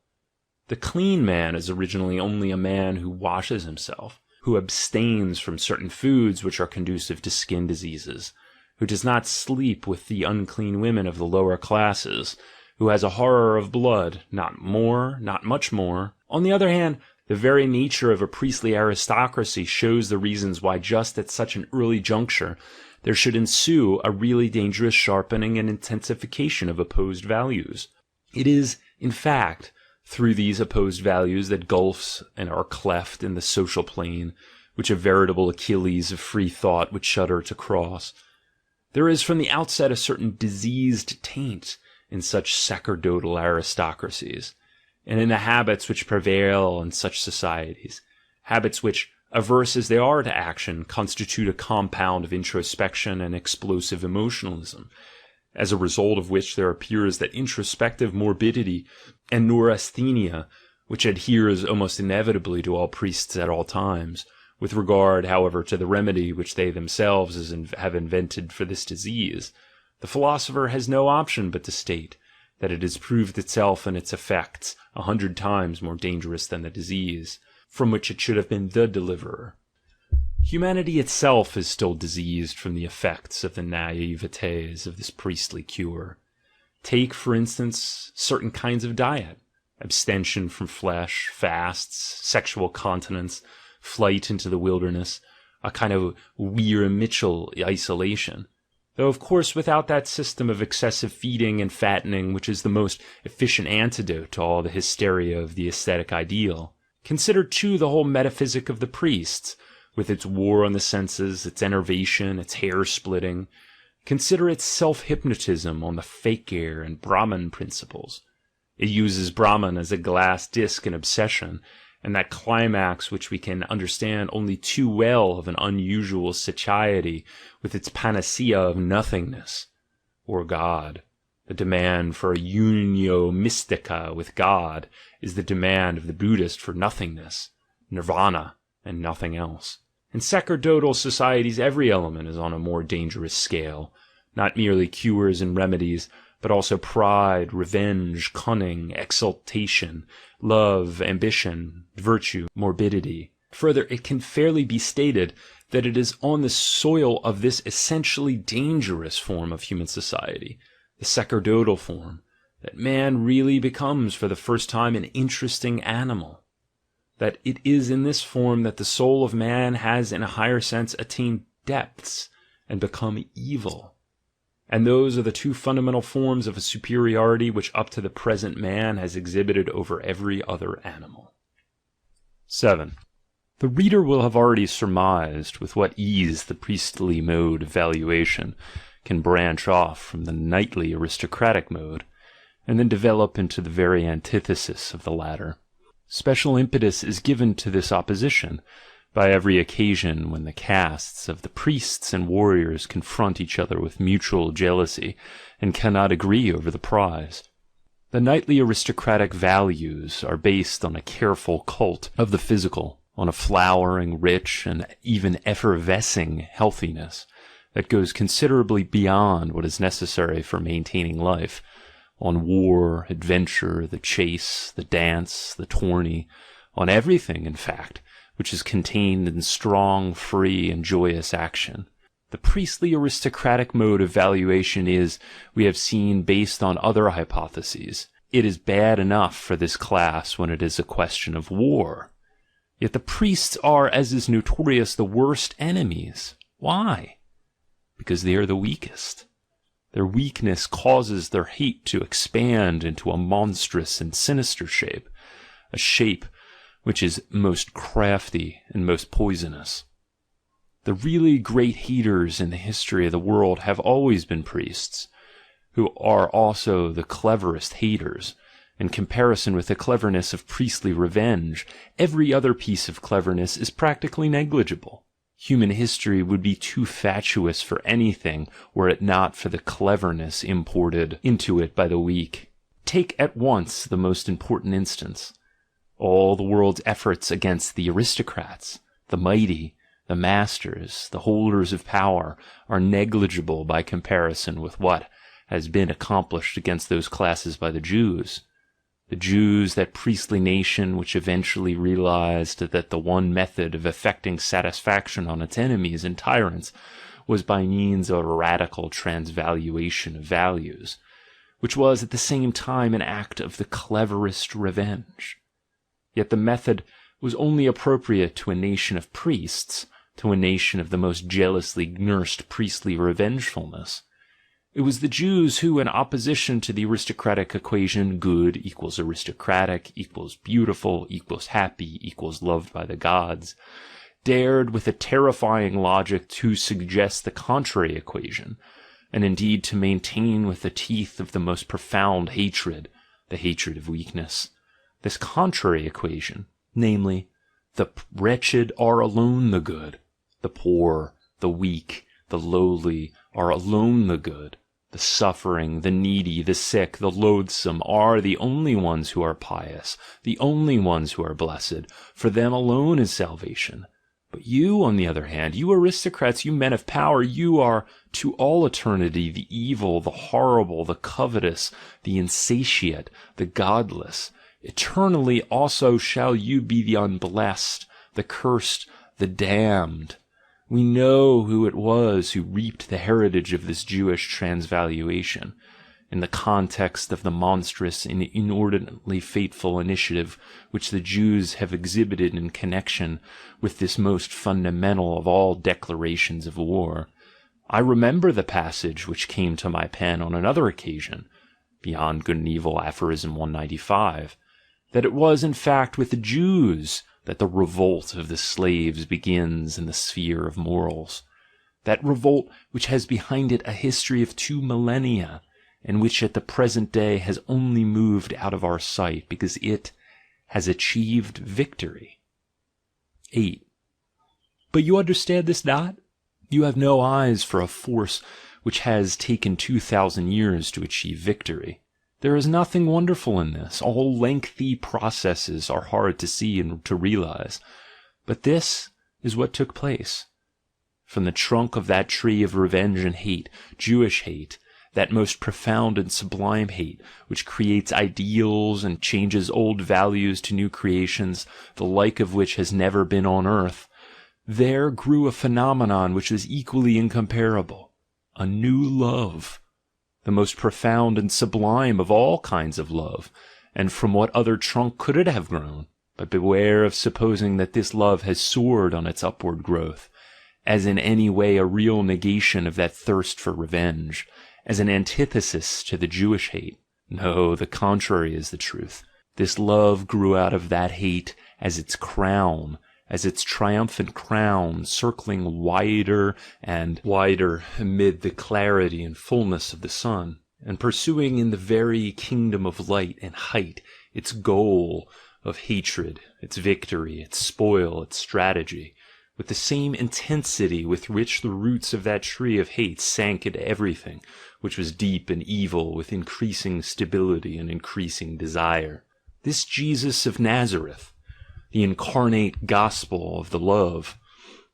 The clean man is originally only a man who washes himself, who abstains from certain foods which are conducive to skin diseases, who does not sleep with the unclean women of the lower classes, who has a horror of blood, not more, not much more. On the other hand, the very nature of a priestly aristocracy shows the reasons why just at such an early juncture there should ensue a really dangerous sharpening and intensification of opposed values. It is, in fact, through these opposed values that gulfs and are cleft in the social plane, which a veritable Achilles of free thought would shudder to cross. There is from the outset a certain diseased taint in such sacerdotal aristocracies, and in the habits which prevail in such societies, habits which, averse as they are to action, constitute a compound of introspection and explosive emotionalism, as a result of which there appears that introspective morbidity and neurasthenia which adheres almost inevitably to all priests at all times, with regard, however, to the remedy which they themselves have invented for this disease. The philosopher has no option but to state that it has proved itself and its effects 100 times more dangerous than the disease, from which it should have been the deliverer. Humanity itself is still diseased from the effects of the naïvetés of this priestly cure. Take, for instance, certain kinds of diet, abstention from flesh, fasts, sexual continence, flight into the wilderness, a kind of Weir-Mitchell isolation. Though of course without that system of excessive feeding and fattening which is the most efficient antidote to all the hysteria of the aesthetic ideal. Consider too the whole metaphysic of the priests, with its war on the senses, its enervation, its hair-splitting. Consider its self-hypnotism on the fakir and Brahman principles. It uses Brahman as a glass disc in obsession, and that climax which we can understand only too well of an unusual satiety with its panacea of nothingness, or God. The demand for a unio mystica with God is the demand of the Buddhist for nothingness, nirvana, and nothing else. In sacerdotal societies every element is on a more dangerous scale, not merely cures and remedies, but also pride, revenge, cunning, exultation, love, ambition, virtue, morbidity. Further, it can fairly be stated that it is on the soil of this essentially dangerous form of human society, the sacerdotal form, that man really becomes for the first time an interesting animal. That it is in this form that the soul of man has in a higher sense attained depths and become evil. And those are the two fundamental forms of a superiority which up to the present man has exhibited over every other animal. 7. The reader will have already surmised with what ease the priestly mode of valuation can branch off from the knightly aristocratic mode, and then develop into the very antithesis of the latter. Special impetus is given to this opposition by every occasion when the castes of the priests and warriors confront each other with mutual jealousy and cannot agree over the prize. The knightly aristocratic values are based on a careful cult of the physical, on a flowering, rich, and even effervescing healthiness that goes considerably beyond what is necessary for maintaining life, on war, adventure, the chase, the dance, the tourney, on everything, in fact, which is contained in strong, free, and joyous action. The priestly aristocratic mode of valuation is, we have seen, based on other hypotheses. It is bad enough for this class when it is a question of war. Yet the priests are, as is notorious, the worst enemies. Why? Because they are the weakest. Their weakness causes their hate to expand into a monstrous and sinister shape, a shape which is most crafty and most poisonous. The really great haters in the history of the world have always been priests, who are also the cleverest haters. In comparison with the cleverness of priestly revenge, every other piece of cleverness is practically negligible. Human history would be too fatuous for anything were it not for the cleverness imported into it by the weak. Take at once the most important instance. All the world's efforts against the aristocrats, the mighty, the masters, the holders of power, are negligible by comparison with what has been accomplished against those classes by the Jews. The Jews, that priestly nation which eventually realized that the one method of effecting satisfaction on its enemies and tyrants was by means of a radical transvaluation of values, which was at the same time an act of the cleverest revenge. Yet the method was only appropriate to a nation of priests, to a nation of the most jealously nursed priestly revengefulness. It was the Jews who, in opposition to the aristocratic equation good equals aristocratic equals beautiful equals happy equals loved by the gods, dared with a terrifying logic to suggest the contrary equation, and indeed to maintain with the teeth of the most profound hatred, the hatred of weakness, this contrary equation, namely, the wretched are alone the good, the poor, the weak, the lowly are alone the good, the suffering, the needy, the sick, the loathsome are the only ones who are pious, the only ones who are blessed, for them alone is salvation. But you, on the other hand, you aristocrats, you men of power, you are to all eternity the evil, the horrible, the covetous, the insatiate, the godless. Eternally also shall you be the unblessed, the cursed, the damned. We know who it was who reaped the heritage of this Jewish transvaluation, in the context of the monstrous and inordinately fateful initiative which the Jews have exhibited in connection with this most fundamental of all declarations of war. I remember the passage which came to my pen on another occasion, Beyond Good and Evil, aphorism 195, that it was in fact with the Jews that the revolt of the slaves begins in the sphere of morals. That revolt which has behind it a history of 2 millennia, and which at the present day has only moved out of our sight because it has achieved victory. 8. But you understand this not? You have no eyes for a force which has taken 2,000 years to achieve victory. There is nothing wonderful in this. All lengthy processes are hard to see and to realize. But this is what took place. From the trunk of that tree of revenge and hate, Jewish hate, that most profound and sublime hate, which creates ideals and changes old values to new creations, the like of which has never been on earth, there grew a phenomenon which was equally incomparable, a new love, the most profound and sublime of all kinds of love, and from what other trunk could it have grown? But beware of supposing that this love has soared on its upward growth, as in any way a real negation of that thirst for revenge, as an antithesis to the Jewish hate. No, the contrary is the truth. This love grew out of that hate as its crown, as its triumphant crown, circling wider and wider amid the clarity and fullness of the sun, and pursuing in the very kingdom of light and height its goal of hatred, its victory, its spoil, its strategy, with the same intensity with which the roots of that tree of hate sank into everything which was deep and evil, with increasing stability and increasing desire. This Jesus of Nazareth, the incarnate gospel of the love,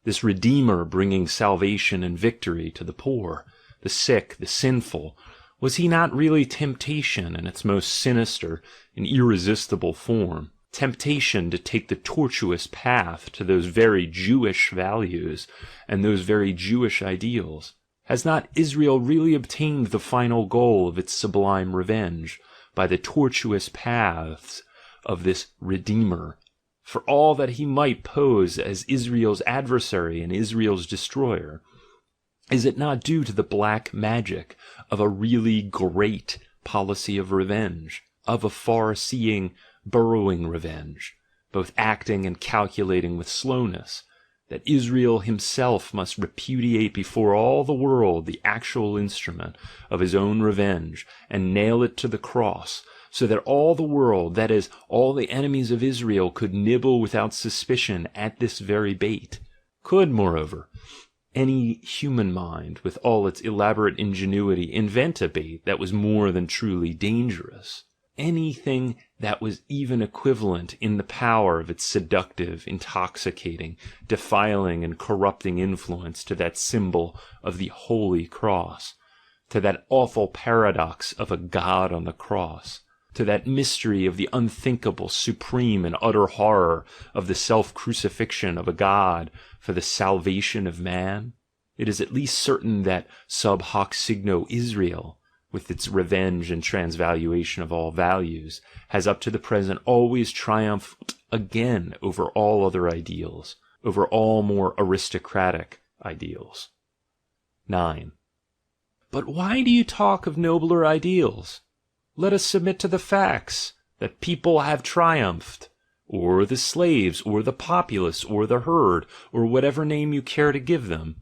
this Redeemer bringing salvation and victory to the poor, the sick, the sinful, was he not really temptation in its most sinister and irresistible form? Temptation to take the tortuous path to those very Jewish values and those very Jewish ideals? Has not Israel really obtained the final goal of its sublime revenge by the tortuous paths of this Redeemer, for all that he might pose as Israel's adversary and Israel's destroyer? Is it not due to the black magic of a really great policy of revenge, of a far-seeing, burrowing revenge, both acting and calculating with slowness, that Israel himself must repudiate before all the world the actual instrument of his own revenge, and nail it to the cross, so that all the world, that is, all the enemies of Israel, could nibble without suspicion at this very bait? Could, moreover, any human mind, with all its elaborate ingenuity, invent a bait that was more than truly dangerous? Anything that was even equivalent in the power of its seductive, intoxicating, defiling, and corrupting influence to that symbol of the Holy Cross, to that awful paradox of a God on the cross, to that mystery of the unthinkable, supreme, and utter horror of the self-crucifixion of a God for the salvation of man? It is at least certain that sub hoc signo Israel, with its revenge and transvaluation of all values, has up to the present always triumphed again over all other ideals, over all more aristocratic ideals. 9. But why do you talk of nobler ideals? Let us submit to the facts, that people have triumphed, or the slaves, or the populace, or the herd, or whatever name you care to give them.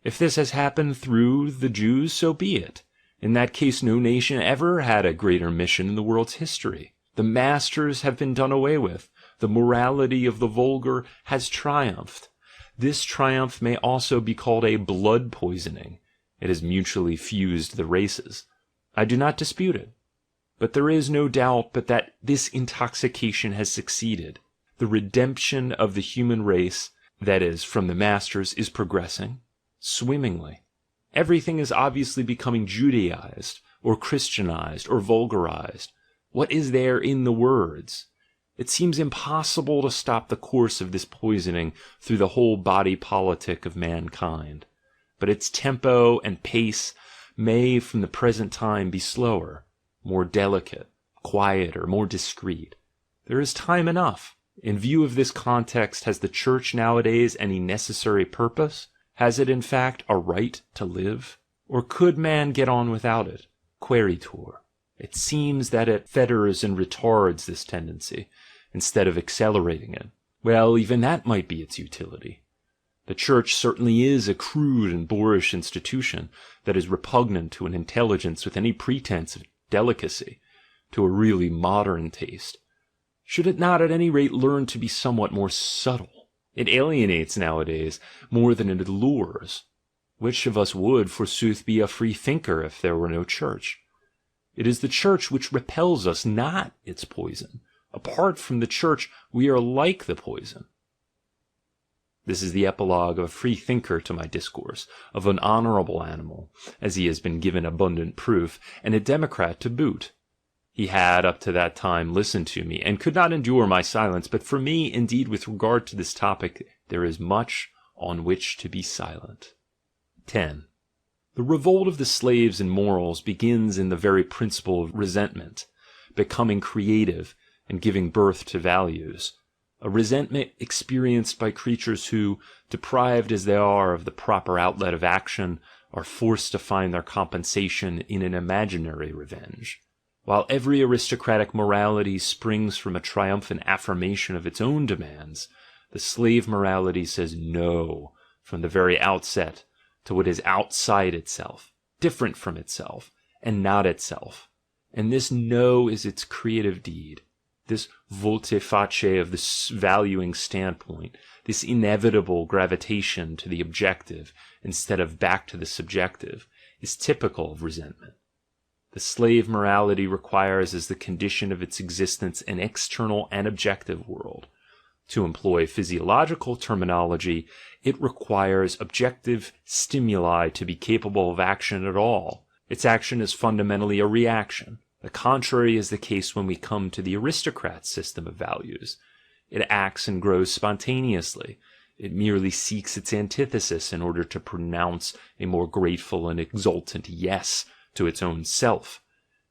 If this has happened through the Jews, so be it. In that case, no nation ever had a greater mission in the world's history. The masters have been done away with. The morality of the vulgar has triumphed. This triumph may also be called a blood poisoning. It has mutually fused the races. I do not dispute it. But there is no doubt but that this intoxication has succeeded. The redemption of the human race, that is, from the masters, is progressing swimmingly. Everything is obviously becoming Judaized, or Christianized, or vulgarized. What is there in the words? It seems impossible to stop the course of this poisoning through the whole body politic of mankind. But its tempo and pace may from the present time be slower, more delicate, quieter, more discreet. There is time enough. In view of this context, has the Church nowadays any necessary purpose? Has it in fact a right to live? Or could man get on without it? Queritur. It seems that it fetters and retards this tendency, instead of accelerating it. Well, even that might be its utility. The Church certainly is a crude and boorish institution that is repugnant to an intelligence with any pretense of delicacy, to a really modern taste. Should it not at any rate learn to be somewhat more subtle? It alienates nowadays more than it allures. Which of us would, forsooth, be a free thinker if there were no Church? It is the Church which repels us, not its poison. Apart from the Church, we are like the poison. This is the epilogue of a free thinker to my discourse, of an honorable animal, as he has been given abundant proof, and a democrat to boot. He had, up to that time, listened to me, and could not endure my silence, but for me, indeed, with regard to this topic, there is much on which to be silent. 10. The revolt of the slaves in morals begins in the very principle of resentment, becoming creative, and giving birth to values. A resentment experienced by creatures who, deprived as they are of the proper outlet of action, are forced to find their compensation in an imaginary revenge. While every aristocratic morality springs from a triumphant affirmation of its own demands, the slave morality says no from the very outset to what is outside itself, different from itself, and not itself. And this no is its creative deed. This volte face of this valuing standpoint, this inevitable gravitation to the objective instead of back to the subjective, is typical of resentment. The slave morality requires as the condition of its existence an external and objective world. To employ physiological terminology, it requires objective stimuli to be capable of action at all. Its action is fundamentally a reaction. The contrary is the case when we come to the aristocrat's system of values. It acts and grows spontaneously. It merely seeks its antithesis in order to pronounce a more grateful and exultant yes to its own self.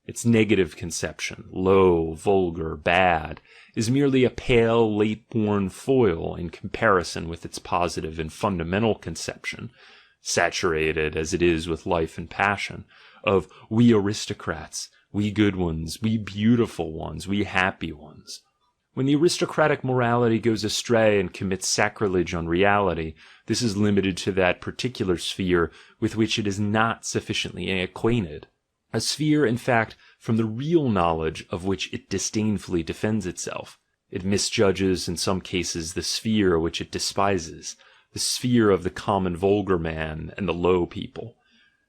Its negative conception, low, vulgar, bad, is merely a pale, late-born foil in comparison with its positive and fundamental conception, saturated as it is with life and passion, of we aristocrats, we good ones, we beautiful ones, we happy ones. When the aristocratic morality goes astray and commits sacrilege on reality, this is limited to that particular sphere with which it is not sufficiently acquainted. A sphere, in fact, from the real knowledge of which it disdainfully defends itself. It misjudges, in some cases, the sphere which it despises, the sphere of the common vulgar man and the low people.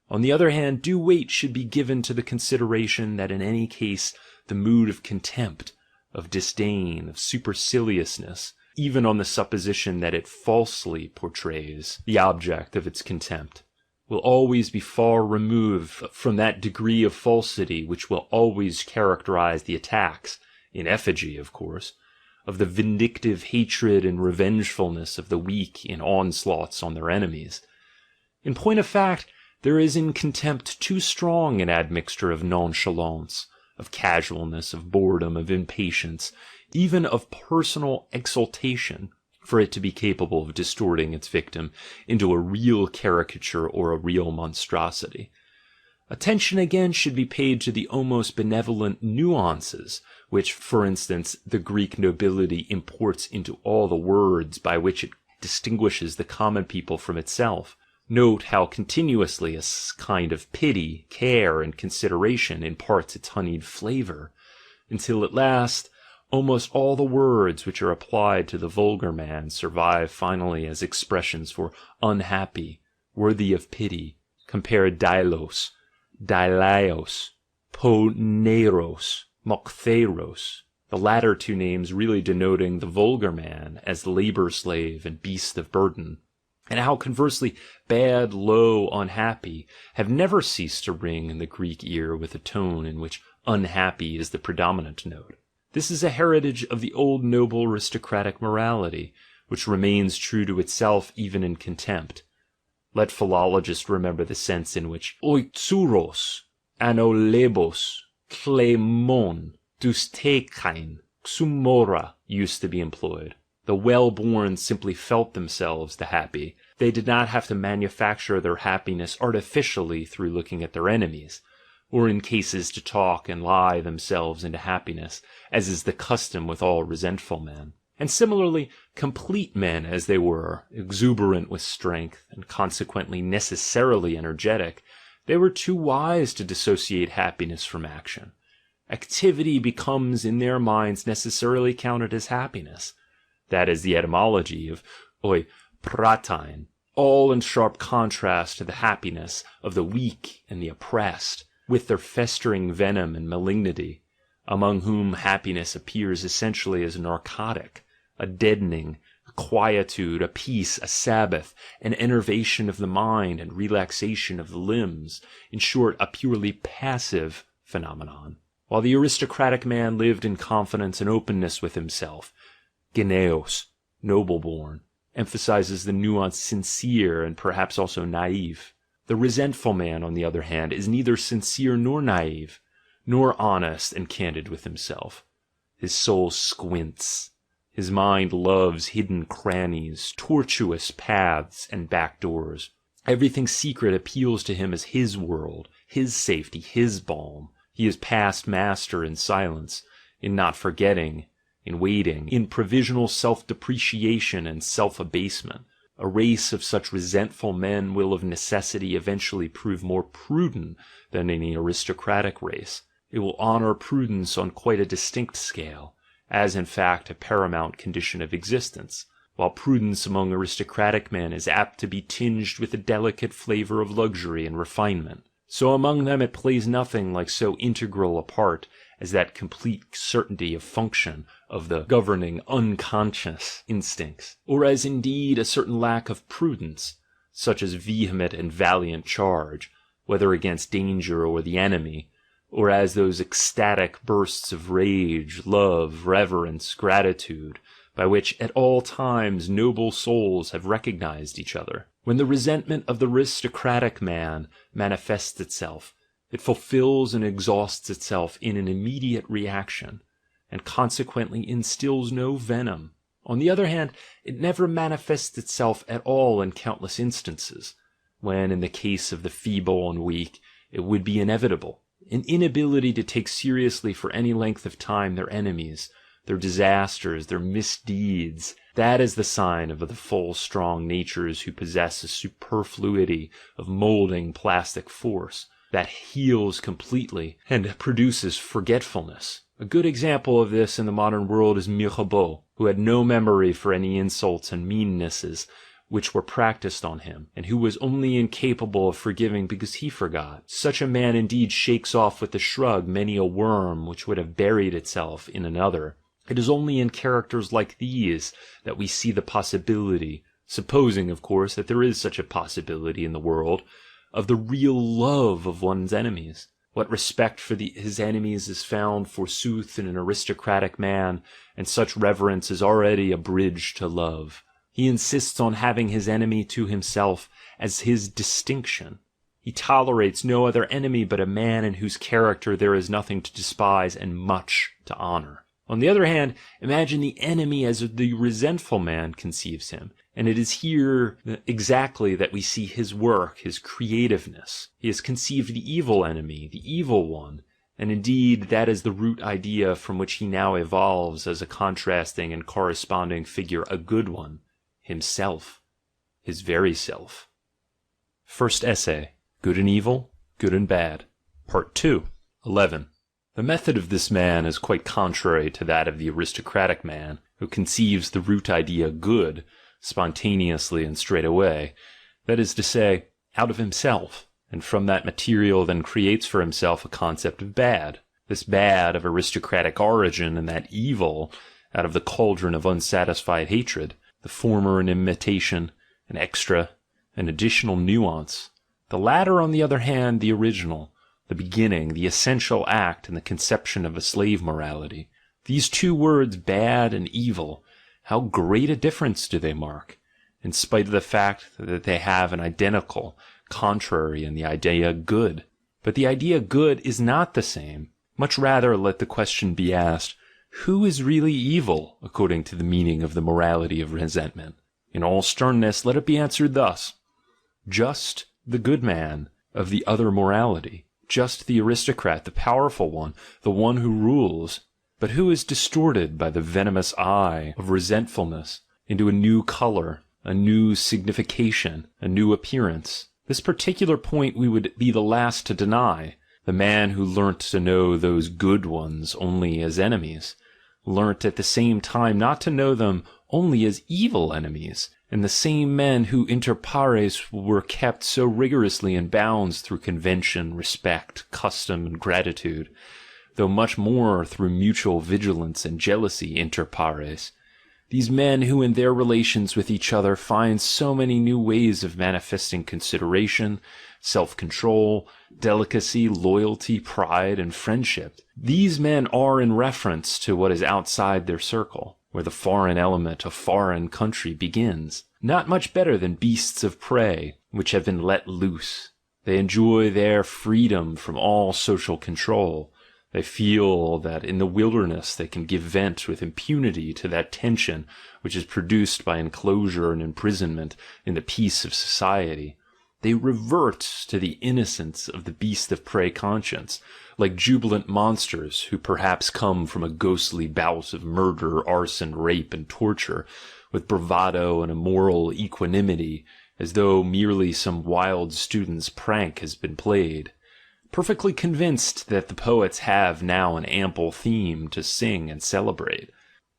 On the other hand, due weight should be given to the consideration that in any case the mood of contempt, of disdain, of superciliousness, even on the supposition that it falsely portrays the object of its contempt, will always be far removed from that degree of falsity which will always characterize the attacks, in effigy of course, of the vindictive hatred and revengefulness of the weak in onslaughts on their enemies. In point of fact, there is in contempt too strong an admixture of nonchalance, of casualness, of boredom, of impatience, even of personal exultation, for it to be capable of distorting its victim into a real caricature or a real monstrosity. Attention again should be paid to the almost benevolent nuances, which, for instance, the Greek nobility imports into all the words by which it distinguishes the common people from itself. Note how continuously a kind of pity, care, and consideration imparts its honeyed flavor, until at last almost all the words which are applied to the vulgar man survive finally as expressions for unhappy, worthy of pity. Compare dailos, dailaios, poneros, moktheros, the latter two names really denoting the vulgar man as labor slave and beast of burden. And how conversely bad, low, unhappy have never ceased to ring in the Greek ear with a tone in which unhappy is the predominant note. This is a heritage of the old noble aristocratic morality, which remains true to itself even in contempt. Let philologists remember the sense in which oitsuros, anolebos, klemon, dousteikain, xumora used to be employed. The well-born simply felt themselves the happy. They did not have to manufacture their happiness artificially through looking at their enemies, or in cases to talk and lie themselves into happiness, as is the custom with all resentful men. And similarly, complete men as they were, exuberant with strength, and consequently necessarily energetic, they were too wise to dissociate happiness from action. Activity becomes in their minds necessarily counted as happiness. That is the etymology of oi pratein, all in sharp contrast to the happiness of the weak and the oppressed, with their festering venom and malignity, among whom happiness appears essentially as a narcotic, a deadening, a quietude, a peace, a sabbath, an enervation of the mind and relaxation of the limbs, in short, a purely passive phenomenon. While the aristocratic man lived in confidence and openness with himself, Geneos, noble-born, emphasizes the nuance sincere and perhaps also naive. The resentful man, on the other hand, is neither sincere nor naive, nor honest and candid with himself. His soul squints. His mind loves hidden crannies, tortuous paths, and back doors. Everything secret appeals to him as his world, his safety, his balm. He is past master in silence, in not forgetting, in waiting, in provisional self-depreciation and self-abasement. A race of such resentful men will of necessity eventually prove more prudent than any aristocratic race. It will honor prudence on quite a distinct scale, as in fact a paramount condition of existence, while prudence among aristocratic men is apt to be tinged with a delicate flavor of luxury and refinement. So among them it plays nothing like so integral a part as that complete certainty of function of the governing unconscious instincts, or as indeed a certain lack of prudence, such as vehement and valiant charge, whether against danger or the enemy, or as those ecstatic bursts of rage, love, reverence, gratitude, by which at all times noble souls have recognized each other. When the resentment of the aristocratic man manifests itself, it fulfills and exhausts itself in an immediate reaction, and consequently instills no venom. On the other hand, it never manifests itself at all in countless instances, when in the case of the feeble and weak, it would be inevitable. An inability to take seriously for any length of time their enemies, their disasters, their misdeeds, that is the sign of the full, strong natures who possess a superfluity of moulding plastic force that heals completely and produces forgetfulness. A good example of this in the modern world is Mirabeau, who had no memory for any insults and meannesses which were practiced on him, and who was only incapable of forgiving because he forgot. Such a man indeed shakes off with a shrug many a worm which would have buried itself in another. It is only in characters like these that we see the possibility, supposing, of course, that there is such a possibility in the world, of the real love of one's enemies. What respect for his enemies is found, forsooth, in an aristocratic man, and such reverence is already a bridge to love. He insists on having his enemy to himself as his distinction. He tolerates no other enemy but a man in whose character there is nothing to despise and much to honor. On the other hand, imagine the enemy as the resentful man conceives him. And it is here exactly that we see his work, his creativeness. He has conceived the evil enemy, the evil one. And indeed, that is the root idea from which he now evolves as a contrasting and corresponding figure, a good one. Himself. His very self. First essay. Good and Evil, Good and Bad. Part 2. 11. The method of this man is quite contrary to that of the aristocratic man, who conceives the root idea good, spontaneously and straight away, that is to say, out of himself, and from that material then creates for himself a concept of bad. This bad of aristocratic origin, and that evil out of the cauldron of unsatisfied hatred, the former an imitation, an extra, an additional nuance, the latter on the other hand the original, the beginning, the essential act in the conception of a slave morality. These two words, bad and evil, how great a difference do they mark, in spite of the fact that they have an identical, contrary in the idea good. But the idea good is not the same. Much rather let the question be asked, who is really evil, according to the meaning of the morality of resentment? In all sternness, let it be answered thus: just the good man of the other morality, just the aristocrat, the powerful one, the one who rules, but who is distorted by the venomous eye of resentfulness into a new color, a new signification, a new appearance. This particular point we would be the last to deny. The man who learnt to know those good ones only as enemies, learnt at the same time not to know them only as evil enemies, and the same men who inter pares were kept so rigorously in bounds through convention, respect, custom, and gratitude, though much more through mutual vigilance and jealousy inter pares. These men who in their relations with each other find so many new ways of manifesting consideration, self-control, delicacy, loyalty, pride, and friendship. These men are in reference to what is outside their circle, where the foreign element of foreign country begins, not much better than beasts of prey, which have been let loose. They enjoy their freedom from all social control. They feel that in the wilderness they can give vent with impunity to that tension which is produced by enclosure and imprisonment in the peace of society. They revert to the innocence of the beast of prey conscience, like jubilant monsters who perhaps come from a ghostly bout of murder, arson, rape, and torture, with bravado and a moral equanimity, as though merely some wild student's prank has been played, perfectly convinced that the poets have now an ample theme to sing and celebrate.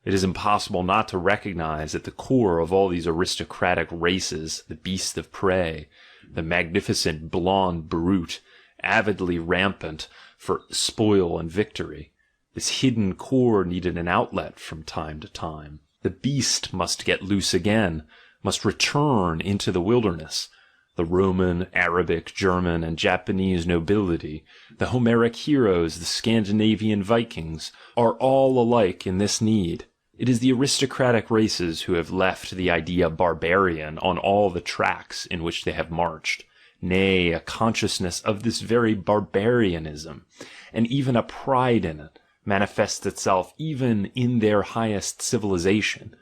It is impossible not to recognize at the core of all these aristocratic races the beast of prey, the magnificent blonde brute, avidly rampant for spoil and victory. This hidden core needed an outlet from time to time. The beast must get loose again, must return into the wilderness. The Roman, Arabic, German, and Japanese nobility, the Homeric heroes, the Scandinavian Vikings, are all alike in this need. It is the aristocratic races who have left the idea barbarian on all the tracks in which they have marched. Nay, a consciousness of this very barbarianism, and even a pride in it, manifests itself even in their highest civilization.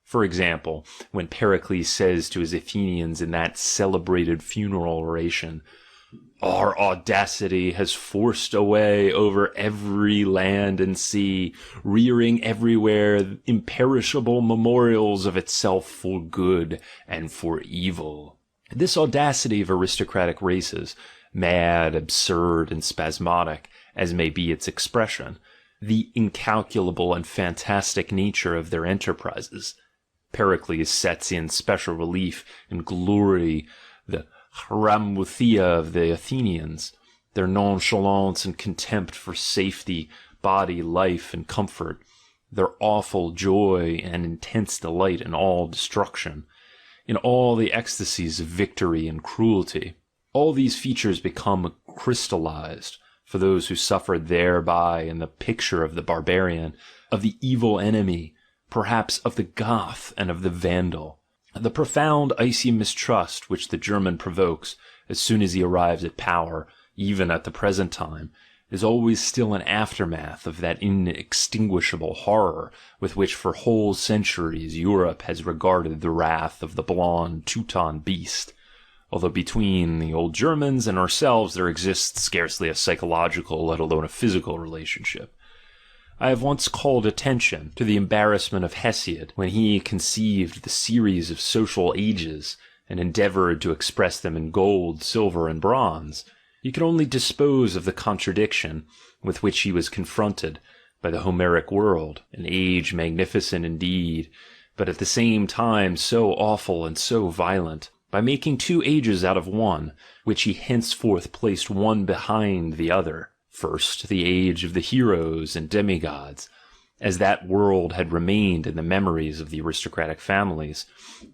For example, when Pericles says to his Athenians in that celebrated funeral oration, "Our audacity has forced a way over every land and sea, rearing everywhere imperishable memorials of itself for good and for evil." This audacity of aristocratic races, mad, absurd, and spasmodic, as may be its expression, the incalculable and fantastic nature of their enterprises, Pericles sets in special relief and glory the haramuthia of the Athenians, their nonchalance and contempt for safety, body, life, and comfort, their awful joy and intense delight in all destruction, in all the ecstasies of victory and cruelty. All these features become crystallized for those who suffered thereby in the picture of the barbarian, of the evil enemy, perhaps of the Goth and of the Vandal. The profound icy mistrust which the German provokes as soon as he arrives at power, even at the present time, is always still an aftermath of that inextinguishable horror with which for whole centuries Europe has regarded the wrath of the blonde Teuton beast, although between the old Germans and ourselves there exists scarcely a psychological, let alone a physical relationship. I have once called attention to the embarrassment of Hesiod when he conceived the series of social ages and endeavored to express them in gold, silver, and bronze. He could only dispose of the contradiction with which he was confronted by the Homeric world, an age magnificent indeed, but at the same time so awful and so violent, by making two ages out of one, which he henceforth placed one behind the other. First, the age of the heroes and demigods, as that world had remained in the memories of the aristocratic families,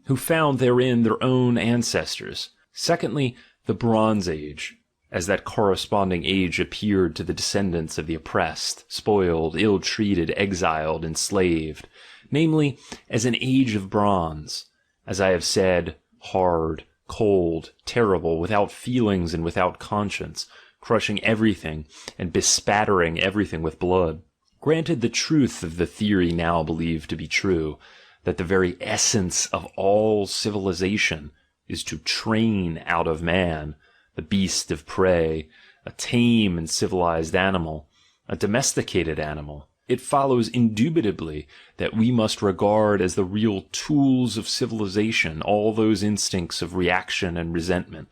who found therein their own ancestors. Secondly, the Bronze Age, as that corresponding age appeared to the descendants of the oppressed, spoiled, ill-treated, exiled, enslaved, namely, as an age of bronze, as I have said, hard, cold, terrible, without feelings and without conscience, crushing everything and bespattering everything with blood. Granted the truth of the theory now believed to be true, that the very essence of all civilization is to train out of man the beast of prey, a tame and civilized animal, a domesticated animal, it follows indubitably that we must regard as the real tools of civilization all those instincts of reaction and resentment,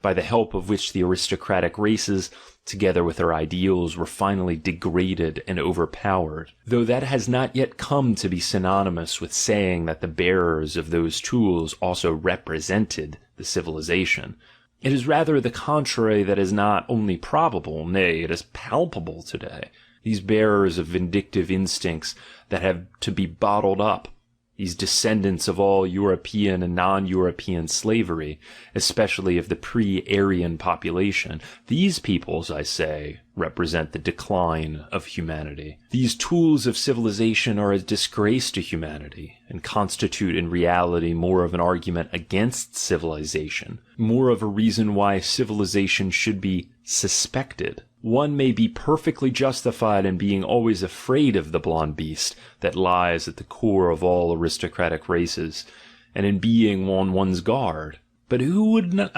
by the help of which the aristocratic races, together with their ideals, were finally degraded and overpowered, though that has not yet come to be synonymous with saying that the bearers of those tools also represented the civilization. It is rather the contrary that is not only probable, nay, it is palpable today. These bearers of vindictive instincts that have to be bottled up, these descendants of all European and non-European slavery, especially of the pre-Aryan population, these peoples, I say, represent the decline of humanity. These tools of civilization are a disgrace to humanity, and constitute in reality more of an argument against civilization, more of a reason why civilization should be suspected. One may be perfectly justified in being always afraid of the blonde beast that lies at the core of all aristocratic races, and in being on one's guard. But who would not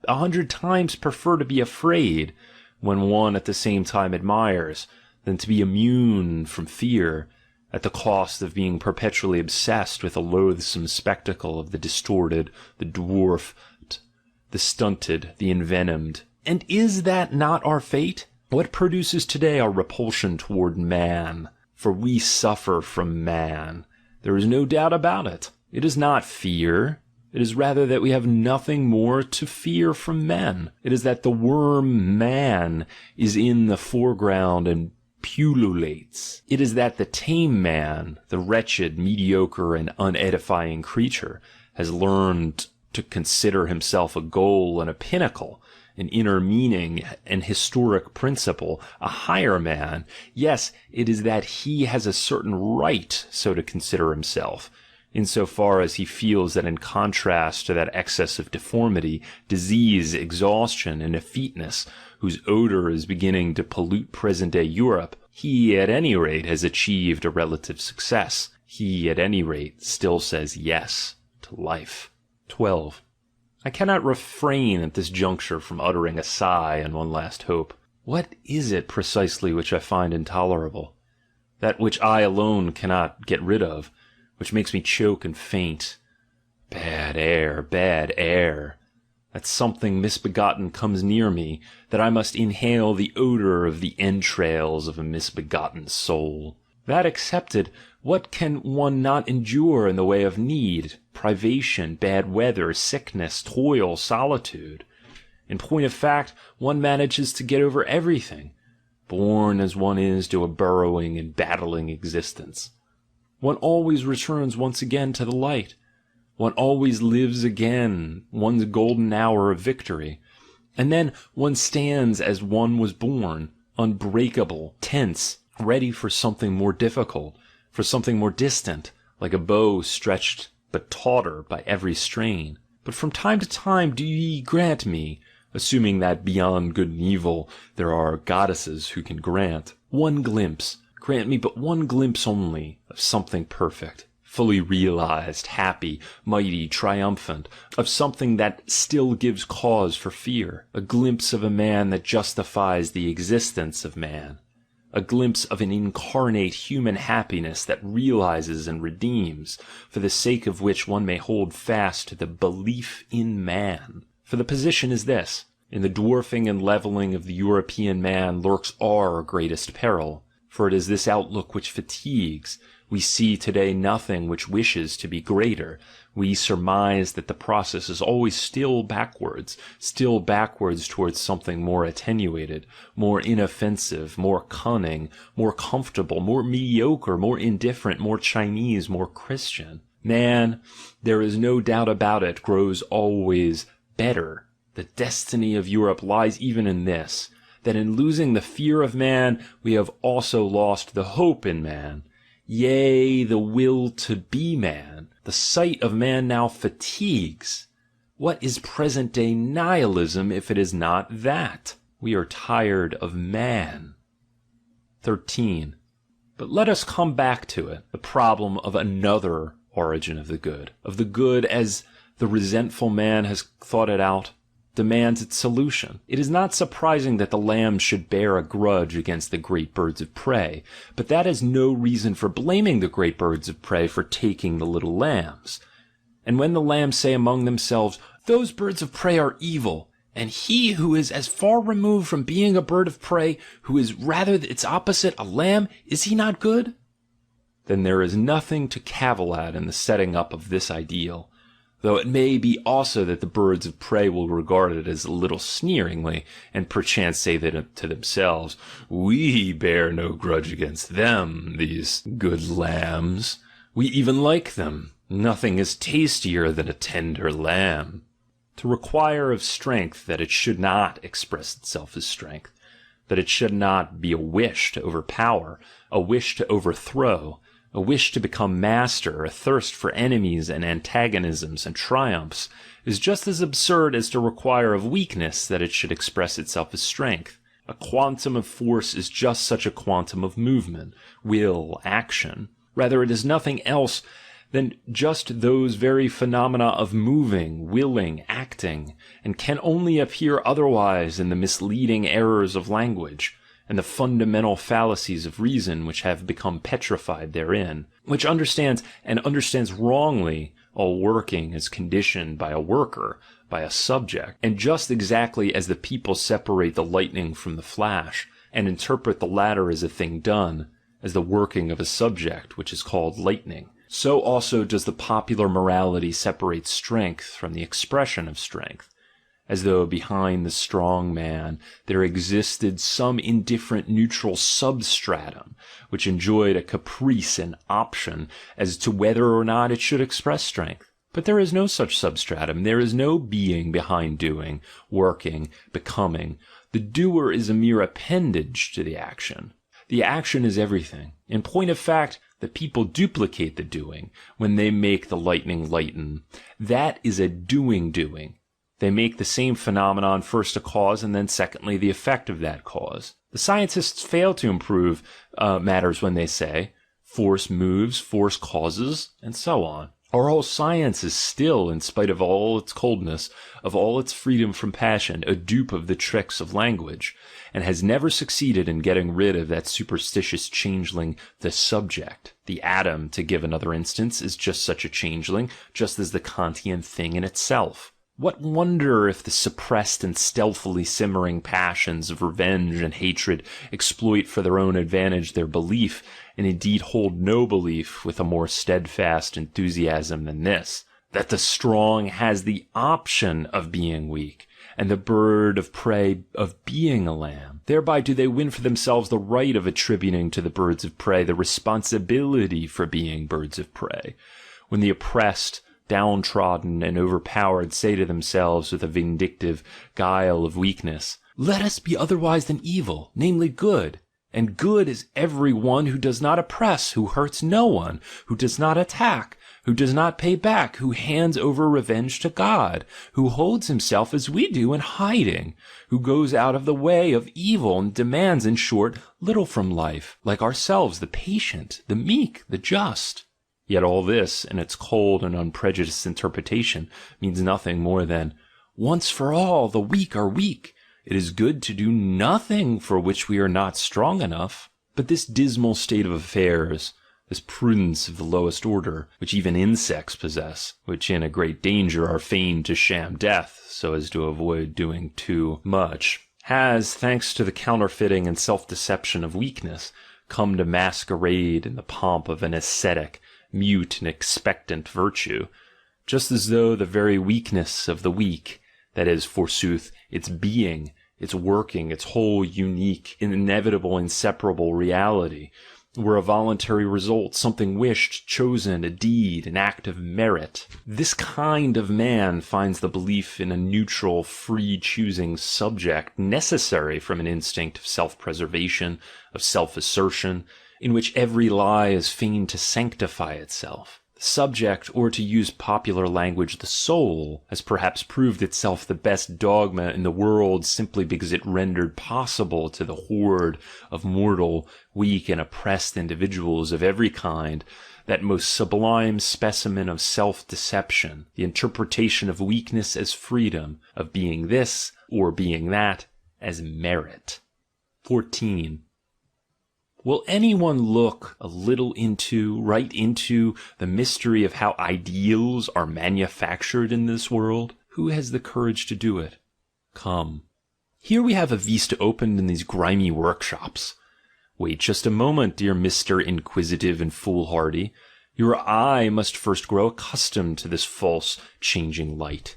100 times prefer to be afraid, when one at the same time admires, than to be immune from fear, at the cost of being perpetually obsessed with a loathsome spectacle of the distorted, the dwarfed, the stunted, the envenomed? And is that not our fate? What produces today our repulsion toward man? For we suffer from man. There is no doubt about it. It is not fear. It is rather that we have nothing more to fear from men. It is that the worm man is in the foreground and pullulates. It is that the tame man, the wretched, mediocre, and unedifying creature, has learned to consider himself a goal and a pinnacle, an inner meaning, an historic principle, a higher man. Yes, it is that he has a certain right so to consider himself, insofar as he feels that in contrast to that excess of deformity, disease, exhaustion, and effeteness, whose odor is beginning to pollute present-day Europe, he at any rate has achieved a relative success. He at any rate still says yes to life. 12. I cannot refrain at this juncture from uttering a sigh and one last hope. What is it precisely which I find intolerable? That which I alone cannot get rid of, which makes me choke and faint. Bad air, bad air. That something misbegotten comes near me, that I must inhale the odor of the entrails of a misbegotten soul. That accepted, what can one not endure in the way of need, privation, bad weather, sickness, toil, solitude? In point of fact, one manages to get over everything, born as one is to a burrowing and battling existence. One always returns once again to the light. One always lives again one's golden hour of victory. And then one stands as one was born, unbreakable, tense, ready for something more difficult, for something more distant, like a bow stretched but tauter by every strain. But from time to time do ye grant me, assuming that beyond good and evil there are goddesses who can grant one glimpse, grant me but one glimpse only, of something perfect, fully realized, happy, mighty, triumphant, of something that still gives cause for fear, a glimpse of a man that justifies the existence of man, a glimpse of an incarnate human happiness that realizes and redeems, for the sake of which one may hold fast to the belief in man. For the position is this: in the dwarfing and levelling of the European man lurks our greatest peril, for it is this outlook which fatigues. We see today nothing which wishes to be greater. We surmise that the process is always still backwards towards something more attenuated, more inoffensive, more cunning, more comfortable, more mediocre, more indifferent, more Chinese, more Christian. Man, there is no doubt about it, grows always better. The destiny of Europe lies even in this, that in losing the fear of man, we have also lost the hope in man. Yea, the will to be man. The sight of man now fatigues. What is present-day nihilism if it is not that? We are tired of man. 13. But let us come back to it, the problem of another origin of the good as the resentful man has thought it out, demands its solution. It is not surprising that the lambs should bear a grudge against the great birds of prey, but that is no reason for blaming the great birds of prey for taking the little lambs. And when the lambs say among themselves, "Those birds of prey are evil, and he who is as far removed from being a bird of prey, who is rather its opposite, a lamb, is he not good?" then there is nothing to cavil at in the setting up of this ideal, though it may be also that the birds of prey will regard it as a little sneeringly, and perchance say that to themselves, "We bear no grudge against them, these good lambs. We even like them. Nothing is tastier than a tender lamb." To require of strength that it should not express itself as strength, that it should not be a wish to overpower, a wish to overthrow, a wish to become master, a thirst for enemies and antagonisms and triumphs, is just as absurd as to require of weakness that it should express itself as strength. A quantum of force is just such a quantum of movement, will, action. Rather, it is nothing else than just those very phenomena of moving, willing, acting, and can only appear otherwise in the misleading errors of language, and the fundamental fallacies of reason which have become petrified therein, which understands, and understands wrongly, all working is conditioned by a worker, by a subject, and just exactly as the people separate the lightning from the flash, and interpret the latter as a thing done, as the working of a subject which is called lightning, so also does the popular morality separate strength from the expression of strength, as though behind the strong man there existed some indifferent neutral substratum, which enjoyed a caprice and option as to whether or not it should express strength. But there is no such substratum, there is no being behind doing, working, becoming. The doer is a mere appendage to the action. The action is everything. In point of fact, the people duplicate the doing when they make the lightning lighten. That is a doing. They make the same phenomenon first a cause and then secondly the effect of that cause. The scientists fail to improve matters when they say, force moves, force causes, and so on. Our whole science is still, in spite of all its coldness, of all its freedom from passion, a dupe of the tricks of language, and has never succeeded in getting rid of that superstitious changeling, the subject. The atom, to give another instance, is just such a changeling, just as the Kantian thing in itself. What wonder if the suppressed and stealthily simmering passions of revenge and hatred exploit for their own advantage their belief, and indeed hold no belief with a more steadfast enthusiasm than this, that the strong has the option of being weak, and the bird of prey of being a lamb. Thereby do they win for themselves the right of attributing to the birds of prey the responsibility for being birds of prey, when the oppressed, downtrodden, and overpowered say to themselves with a vindictive guile of weakness, "Let us be otherwise than evil, namely good. And good is every one who does not oppress, who hurts no one, who does not attack, who does not pay back, who hands over revenge to God, who holds himself as we do in hiding, who goes out of the way of evil and demands, in short, little from life, like ourselves, the patient, the meek, the just. Yet all this, in its cold and unprejudiced interpretation, means nothing more than, once for all, the weak are weak. It is good to do nothing for which we are not strong enough. But this dismal state of affairs, this prudence of the lowest order, which even insects possess, which in a great danger are fain to sham death so as to avoid doing too much, has, thanks to the counterfeiting and self-deception of weakness, come to masquerade in the pomp of an ascetic, mute and expectant virtue, just as though the very weakness of the weak, that is, forsooth, its being, its working, its whole unique, inevitable, inseparable reality, were a voluntary result, something wished, chosen, a deed, an act of merit. This kind of man finds the belief in a neutral, free-choosing subject necessary from an instinct of self-preservation, of self-assertion, in which every lie is fain to sanctify itself. The subject, or to use popular language, the soul, has perhaps proved itself the best dogma in the world simply because it rendered possible to the horde of mortal, weak and oppressed individuals of every kind that most sublime specimen of self-deception, the interpretation of weakness as freedom, of being this or being that as merit. 14. Will anyone look a little right into the mystery of how ideals are manufactured in this world? Who has the courage to do it? Come. Here we have a vista opened in these grimy workshops. Wait just a moment, dear Mr. Inquisitive and Foolhardy. Your eye must first grow accustomed to this false, changing light.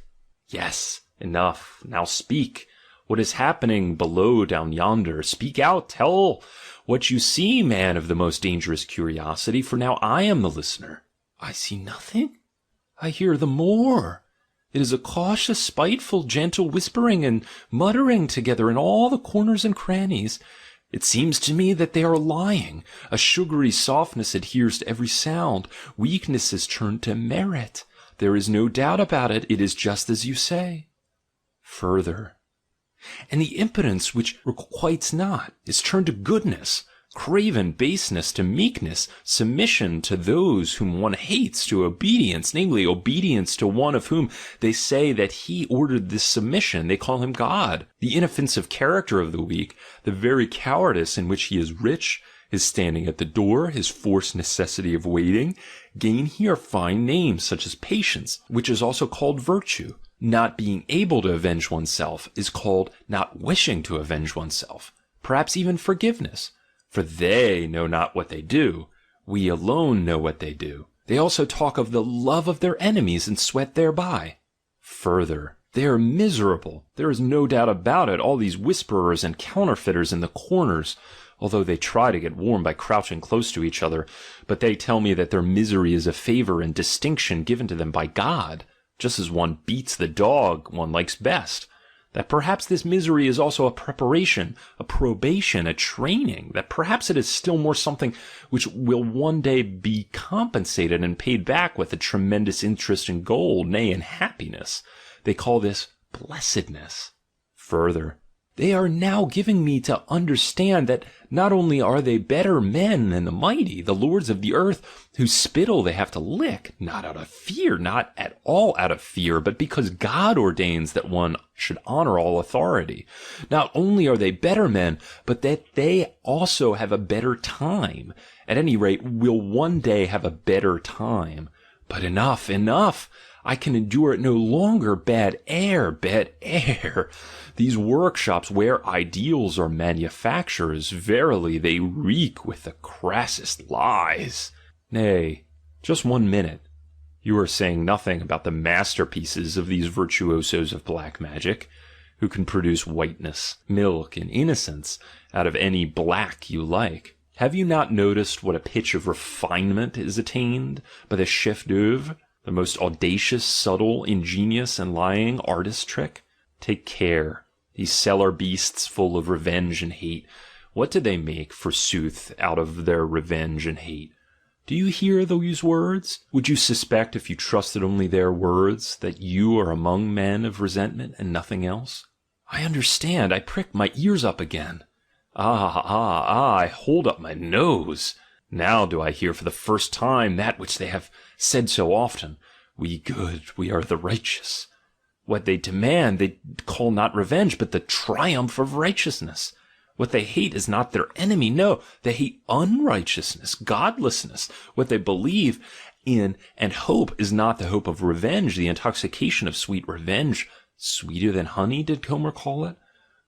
Yes, enough. Now speak. What is happening below down yonder? Speak out, tell what you see, man of the most dangerous curiosity, for now I am the listener. I see nothing. I hear the more. It is a cautious, spiteful, gentle whispering and muttering together in all the corners and crannies. It seems to me that they are lying. A sugary softness adheres to every sound. Weakness is turned to merit. There is no doubt about it. It is just as you say. Further. And the impotence which requites not is turned to goodness, craven baseness to meekness, submission to those whom one hates to obedience, namely obedience to one of whom they say that he ordered this submission. They call him God. The inoffensive character of the weak, the very cowardice in which he is rich, his standing at the door, his forced necessity of waiting, gain here fine names such as patience, which is also called virtue. Not being able to avenge oneself is called not wishing to avenge oneself, perhaps even forgiveness. For they know not what they do. We alone know what they do. They also talk of the love of their enemies and sweat thereby. Further, they are miserable. There is no doubt about it, all these whisperers and counterfeiters in the corners, although they try to get warm by crouching close to each other, but they tell me that their misery is a favor and distinction given to them by God, just as one beats the dog one likes best, that perhaps this misery is also a preparation, a probation, a training, that perhaps it is still more something which will one day be compensated and paid back with a tremendous interest in gold, nay, in happiness. They call this blessedness. Further, they are now giving me to understand that not only are they better men than the mighty, the lords of the earth, whose spittle they have to lick, not out of fear, not at all out of fear, but because God ordains that one should honor all authority. Not only are they better men, but that they also have a better time. At any rate, will one day have a better time. But enough, enough! I can endure it no longer. Bad air, bad air. These workshops where ideals are manufacturers, verily they reek with the crassest lies. Nay, just 1 minute. You are saying nothing about the masterpieces of these virtuosos of black magic, who can produce whiteness, milk, and innocence out of any black you like. Have you not noticed what a pitch of refinement is attained by the chef d'oeuvre? The most audacious, subtle, ingenious, and lying artist trick? Take care. These cellar beasts full of revenge and hate, what do they make, forsooth, out of their revenge and hate? Do you hear those words? Would you suspect, if you trusted only their words, that you are among men of resentment and nothing else? I understand. I prick my ears up again. I hold up my nose. Now do I hear for the first time that which they have said so often. We good, we are the righteous. What they demand they call not revenge, but the triumph of righteousness. What they hate is not their enemy, no, they hate unrighteousness, godlessness. What they believe in and hope is not the hope of revenge, the intoxication of sweet revenge, sweeter than honey, did Homer call it?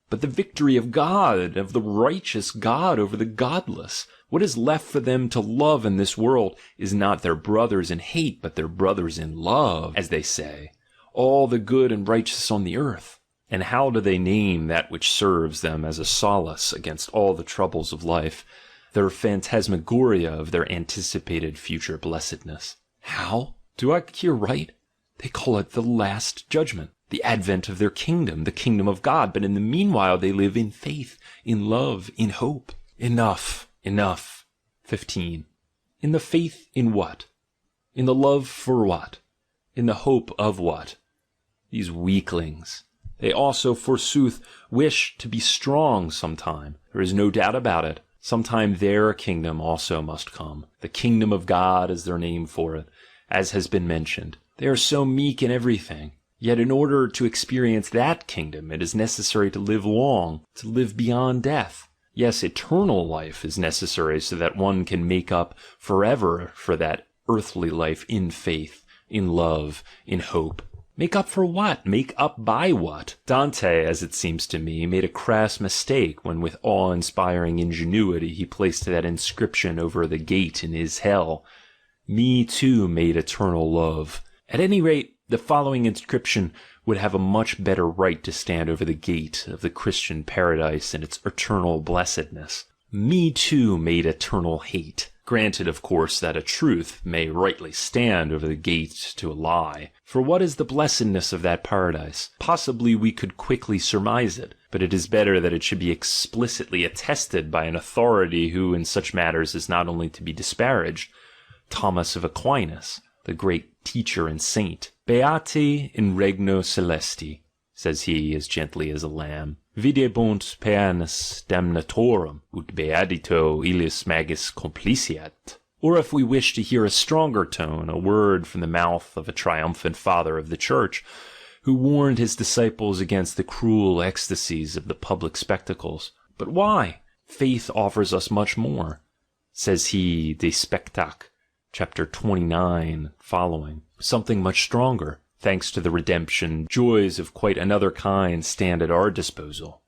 But the victory of God, of the righteous God over the godless. What is left for them to love in this world is not their brothers in hate, but their brothers in love, as they say. All the good and righteous on the earth. And how do they name that which serves them as a solace against all the troubles of life, their phantasmagoria of their anticipated future blessedness? How? Do I hear right? They call it the last judgment, the advent of their kingdom, the kingdom of God, but in the meanwhile they live in faith, in love, in hope. Enough. 15. In the faith in what? In the love for what? In the hope of what? These weaklings. They also, forsooth, wish to be strong sometime. There is no doubt about it. Sometime their kingdom also must come. The kingdom of God is their name for it, as has been mentioned. They are so meek in everything. Yet in order to experience that kingdom, it is necessary to live long, to live beyond death. Yes, eternal life is necessary so that one can make up forever for that earthly life in faith, in love, in hope. Make up for what? Make up by what? Dante, as it seems to me, made a crass mistake when with awe-inspiring ingenuity he placed that inscription over the gate in his hell. Me too made eternal love. At any rate, the following inscription would have a much better right to stand over the gate of the Christian paradise and its eternal blessedness. Me too made eternal hate. Granted, of course, that a truth may rightly stand over the gate to a lie. For what is the blessedness of that paradise? Possibly we could quickly surmise it, but it is better that it should be explicitly attested by an authority who in such matters is not only to be disparaged, Thomas of Aquinas, the great teacher and saint. Beati in regno celesti, says he as gently as a lamb. Videbunt peanis damnatorum, ut beatito illis magis compliciat. Or if we wish to hear a stronger tone, a word from the mouth of a triumphant father of the church, who warned his disciples against the cruel ecstasies of the public spectacles. But why? Faith offers us much more, says he de Spectac, chapter 29 following. Something much stronger. Thanks to the redemption, joys of quite another kind stand at our disposal.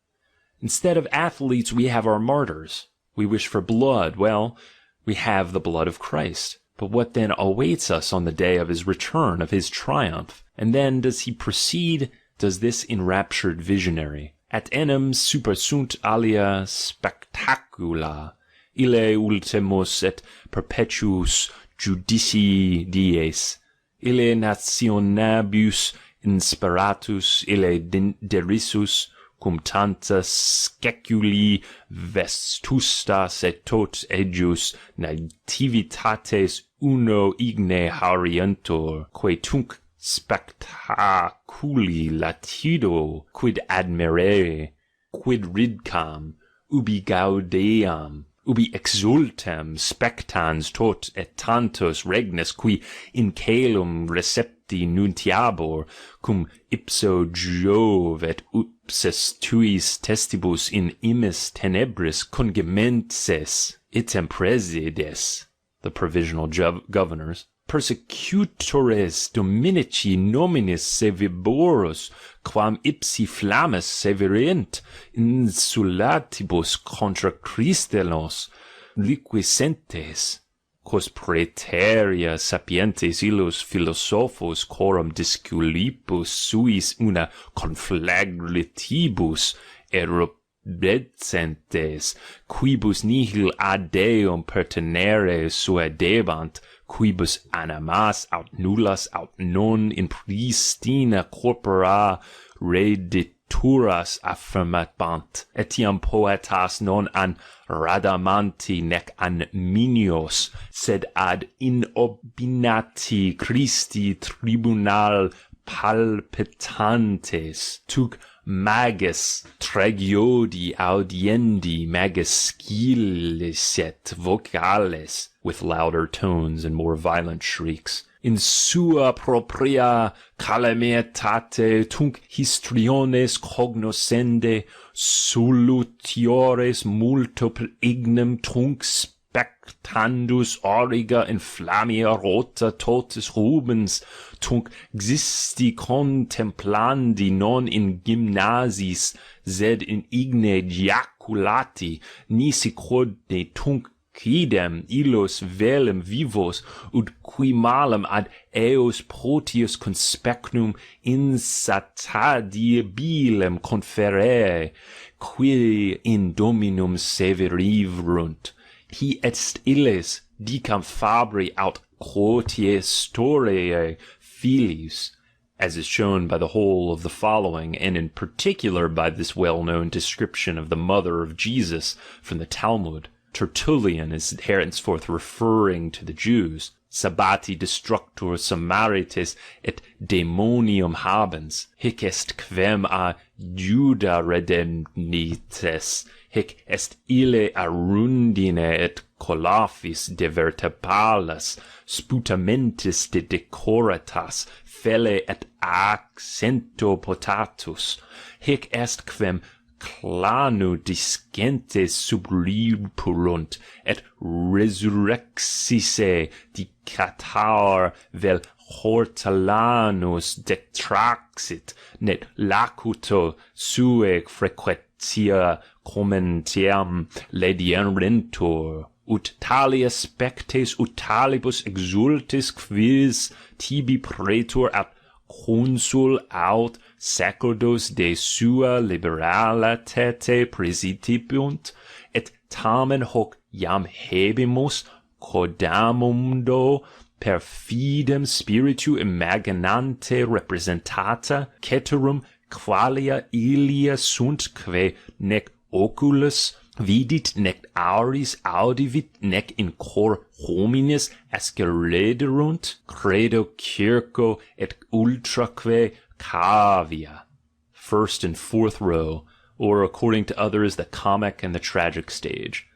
Instead of athletes, we have our martyrs. We wish for blood. Well, we have the blood of Christ. But what then awaits us on the day of his return, of his triumph? And then does he proceed, does this enraptured visionary, at enim supersunt alia spectacula, ille ultimus et perpetuus judici dies, ille nationibus inspiratus, ille derisus, cum tanta sceculi vestustas et tot ejus nativitates uno igne harientur, quae tunc spectaculi latido, quid admirere, quid ridcam, ubi gaudeam, ubi exultem spectans tot et tantos regnes qui in caelum recepti nuntiabor, cum ipso Jove et ipsis tuis testibus in immis tenebris congemenses item presides, the provisional governors, persecutores dominici nominis seviborus, quam ipsi flammes severent insulatibus contra Christenos liquescentes, quos praeterea sapientes illus philosophos coram disculipus suis una conflagratibus erubescentes, quibus nihil ad Deum pertenere suadebant, quibus animas aut nullas aut non in pristina corpora reditunt scripturas affirmabant, etiam poetas non an radamanti nec an minios, sed ad inobinati Christi tribunal palpitantes, tuc magis tragiodi audiendi magiscilicet vocales, with louder tones and more violent shrieks, in sua propria calamietate tunc histriones cognoscende solutiores multipl ignem tunc spectandus origa inflammia rota totis rubens tunc existi contemplandi non in gymnasis sed in igne giaculati nisi quodne tunc quidem illos velum vivos ut qui malum ad eos protius conspecnum insatiabilem conferere qui in dominum severirunt hi est illes dicam fabri aut quotie historiae filius, as is shown by the whole of the following, and in particular by this well-known description of the mother of Jesus from the Talmud. Tertullian is henceforth referring to the Jews. Sabbati destructor Samarites et demonium habens, hic est quem a Juda redemnites, hic est ille arundine et colafis de vertepalas, sputamentis de decoritas, fele et accento potatus, hic est quem clanu discentes sublipurunt, et resurrexisse dicatar vel hortalanus detraxit, net lacuto sue frequentia commentiam ledierentur, ut talia spectes ut talibus exultis quis tibi pretur at consul aut sacerdos de sua liberalitate praesitibunt, et tamen hoc iam habemus codamundo per fidem spiritu imaginante representata, ceterum qualia ilia sunt quae nec oculus vidit nec auris audivit nec in cor hominis ascerederunt, credo circo et ultraque cavia. First and fourth row, or according to others the comic and the tragic stage.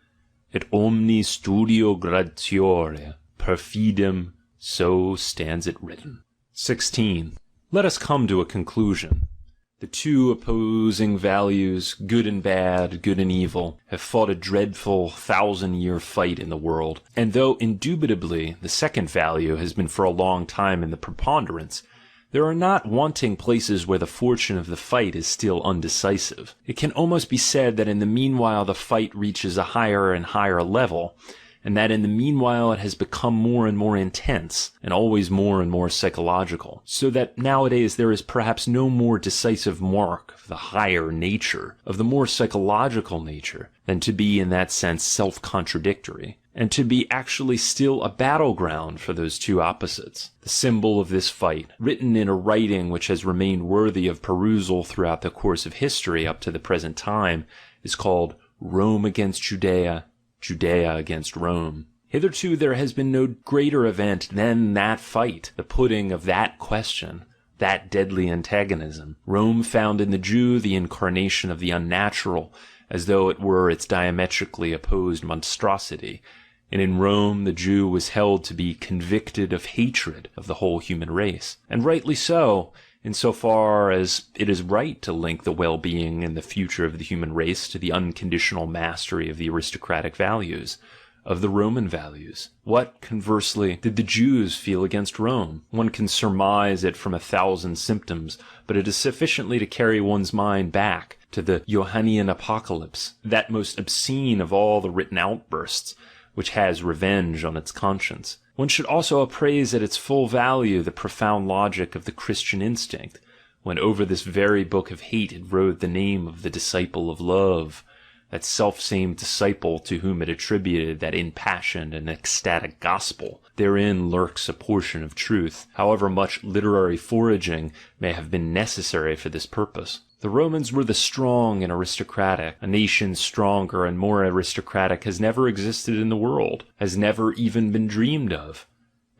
Et omni studio gratiore, per fidem, so stands it written. 16. Let us come to a conclusion. The two opposing values, good and bad, good and evil, have fought a dreadful 1,000-year fight in the world. And though indubitably the second value has been for a long time in the preponderance, there are not wanting places where the fortune of the fight is still undecisive. It can almost be said that in the meanwhile the fight reaches a higher and higher level, and that in the meanwhile it has become more and more intense, and always more and more psychological, so that nowadays there is perhaps no more decisive mark of the higher nature, of the more psychological nature, than to be in that sense self-contradictory, and to be actually still a battleground for those two opposites. The symbol of this fight, written in a writing which has remained worthy of perusal throughout the course of history up to the present time, is called Rome against Judea, Judea against Rome. Hitherto there has been no greater event than that fight, the putting of that question, that deadly antagonism. Rome found in the Jew the incarnation of the unnatural, as though it were its diametrically opposed monstrosity, and in Rome the Jew was held to be convicted of hatred of the whole human race, and rightly so, in so far as it is right to link the well-being and the future of the human race to the unconditional mastery of the aristocratic values, of the Roman values. What, conversely, did the Jews feel against Rome? One can surmise it from 1,000 symptoms, but it is sufficiently to carry one's mind back to the Johannian Apocalypse, that most obscene of all the written outbursts, which has revenge on its conscience. One should also appraise at its full value the profound logic of the Christian instinct, when over this very book of hate it wrote the name of the disciple of love, that self-same disciple to whom it attributed that impassioned and ecstatic gospel. Therein lurks a portion of truth, however much literary foraging may have been necessary for this purpose. The Romans were the strong and aristocratic. A nation stronger and more aristocratic has never existed in the world, has never even been dreamed of.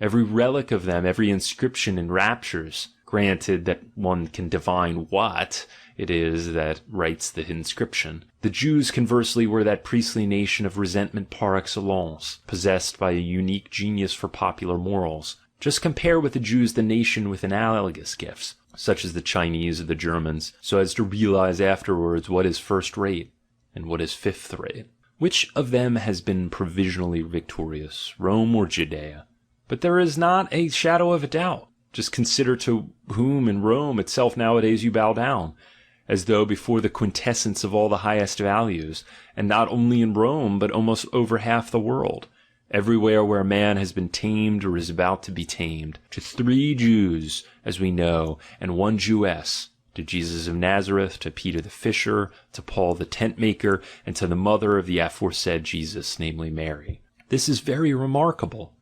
Every relic of them, every inscription enraptures, granted that one can divine what it is that writes the inscription. The Jews, conversely, were that priestly nation of resentment par excellence, possessed by a unique genius for popular morals. Just compare with the Jews the nation with analogous gifts, such as the Chinese or the Germans, so as to realize afterwards what is first-rate and what is fifth-rate. Which of them has been provisionally victorious, Rome or Judea? But there is not a shadow of a doubt. Just consider to whom in Rome itself nowadays you bow down, as though before the quintessence of all the highest values, and not only in Rome, but almost over half the world. Everywhere where man has been tamed or is about to be tamed, to 3 Jews, as we know, and 1 Jewess, to Jesus of Nazareth, to Peter the fisher, to Paul the tent maker, and to the mother of the aforesaid Jesus, namely Mary. This is very remarkable.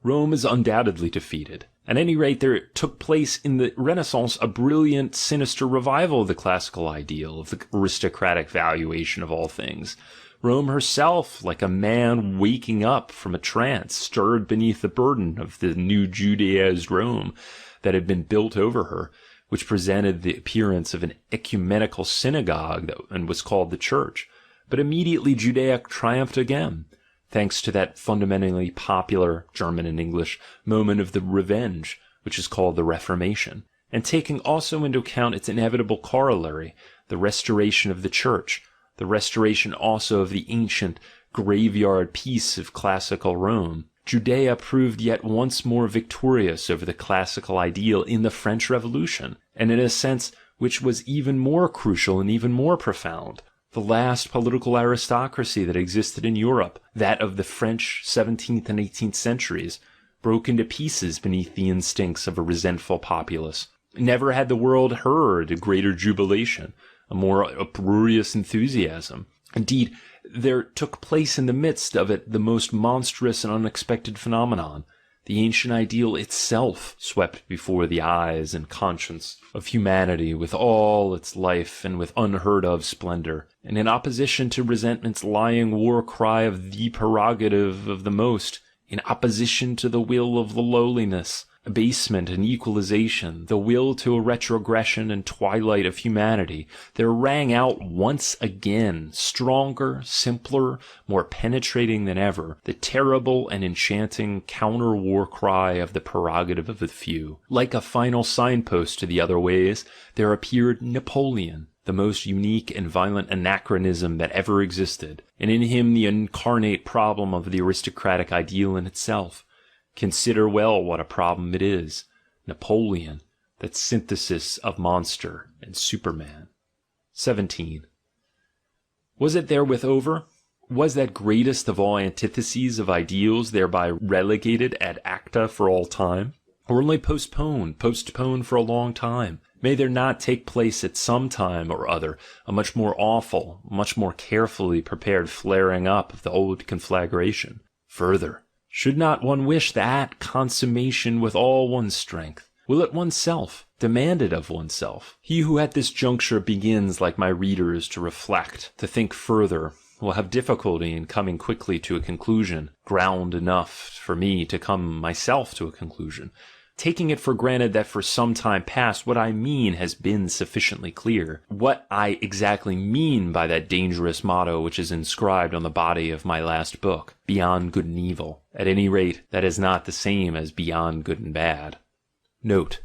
Rome is undoubtedly defeated. At any rate, there took place in the Renaissance a brilliant, sinister revival of the classical ideal, of the aristocratic valuation of all things. Rome herself, like a man waking up from a trance, stirred beneath the burden of the new Judaized Rome that had been built over her, which presented the appearance of an ecumenical synagogue and was called the Church. But immediately Judea triumphed again, thanks to that fundamentally popular, German and English, moment of the revenge, which is called the Reformation, and taking also into account its inevitable corollary, the restoration of the Church, the restoration also of the ancient graveyard peace of classical Rome, Judea proved yet once more victorious over the classical ideal in the French Revolution, and in a sense which was even more crucial and even more profound. The last political aristocracy that existed in Europe, that of the French 17th and 18th centuries, broke into pieces beneath the instincts of a resentful populace. Never had the world heard a greater jubilation, a more uproarious enthusiasm. Indeed, there took place in the midst of it the most monstrous and unexpected phenomenon. The ancient ideal itself swept before the eyes and conscience of humanity with all its life and with unheard-of splendor, and in opposition to resentment's lying war cry of the prerogative of the most, in opposition to the will of the lowliness, abasement and equalization, the will to a retrogression and twilight of humanity, there rang out once again, stronger, simpler, more penetrating than ever, the terrible and enchanting counter-war cry of the prerogative of the few. Like a final signpost to the other ways, there appeared Napoleon, the most unique and violent anachronism that ever existed, and in him the incarnate problem of the aristocratic ideal in itself. Consider well what a problem it is. Napoleon, that synthesis of monster and Superman. 17. Was it therewith over? Was that greatest of all antitheses of ideals thereby relegated ad acta for all time? Or only postponed for a long time? May there not take place at some time or other a much more awful, much more carefully prepared flaring up of the old conflagration? Further, should not one wish that consummation with all one's strength? Will it oneself? Demand it of oneself? He who at this juncture begins, like my readers, to reflect, to think further, will have difficulty in coming quickly to a conclusion, ground enough for me to come myself to a conclusion. Taking it for granted that for some time past what I mean has been sufficiently clear, what I exactly mean by that dangerous motto which is inscribed on the body of my last book, beyond good and evil. At any rate, that is not the same as beyond good and bad. Note: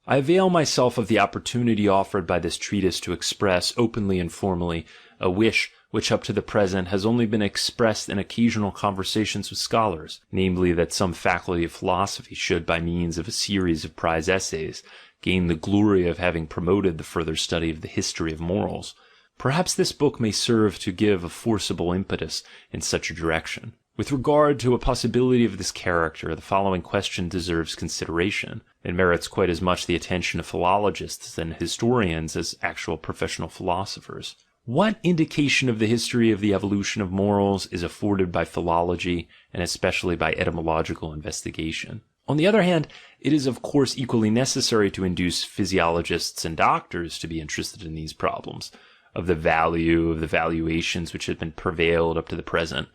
I avail myself of the opportunity offered by this treatise to express, openly and formally, a wish which up to the present has only been expressed in occasional conversations with scholars, namely that some faculty of philosophy should, by means of a series of prize essays, gain the glory of having promoted the further study of the history of morals. Perhaps this book may serve to give a forcible impetus in such a direction. With regard to a possibility of this character, the following question deserves consideration. It merits quite as much the attention of philologists and historians as actual professional philosophers. What indication of the history of the evolution of morals is afforded by philology, and especially by etymological investigation? On the other hand, it is of course equally necessary to induce physiologists and doctors to be interested in these problems, of the value of the valuations which have been prevailed up to the present.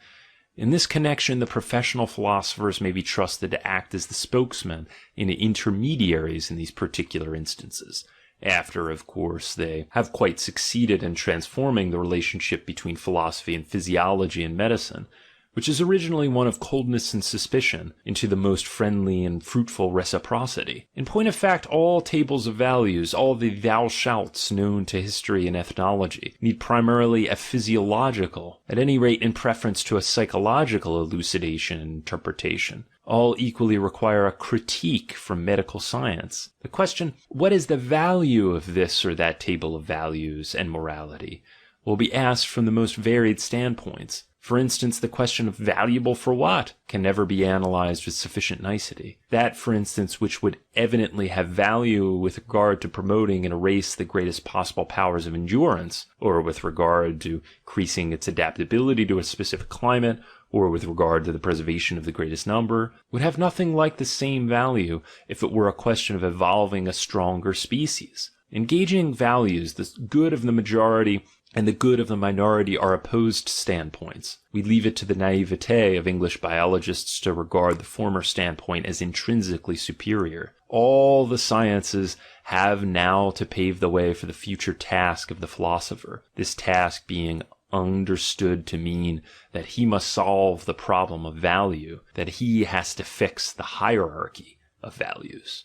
In this connection, the professional philosophers may be trusted to act as the spokesmen and intermediaries in these particular instances, after, of course, they have quite succeeded in transforming the relationship between philosophy and physiology and medicine, which is originally one of coldness and suspicion, into the most friendly and fruitful reciprocity. In point of fact, all tables of values, all the thou shalts known to history and ethnology, need primarily a physiological, at any rate in preference to a psychological elucidation and interpretation. All equally require a critique from medical science. The question, what is the value of this or that table of values and morality, will be asked from the most varied standpoints. For instance, the question of valuable for what can never be analyzed with sufficient nicety. That, for instance, which would evidently have value with regard to promoting in a race the greatest possible powers of endurance, or with regard to increasing its adaptability to a specific climate, or with regard to the preservation of the greatest number, would have nothing like the same value if it were a question of evolving a stronger species. Engaging values, the good of the majority and the good of the minority are opposed standpoints. We leave it to the naivete of English biologists to regard the former standpoint as intrinsically superior. All the sciences have now to pave the way for the future task of the philosopher, this task being understood to mean that he must solve the problem of value, that he has to fix the hierarchy of values.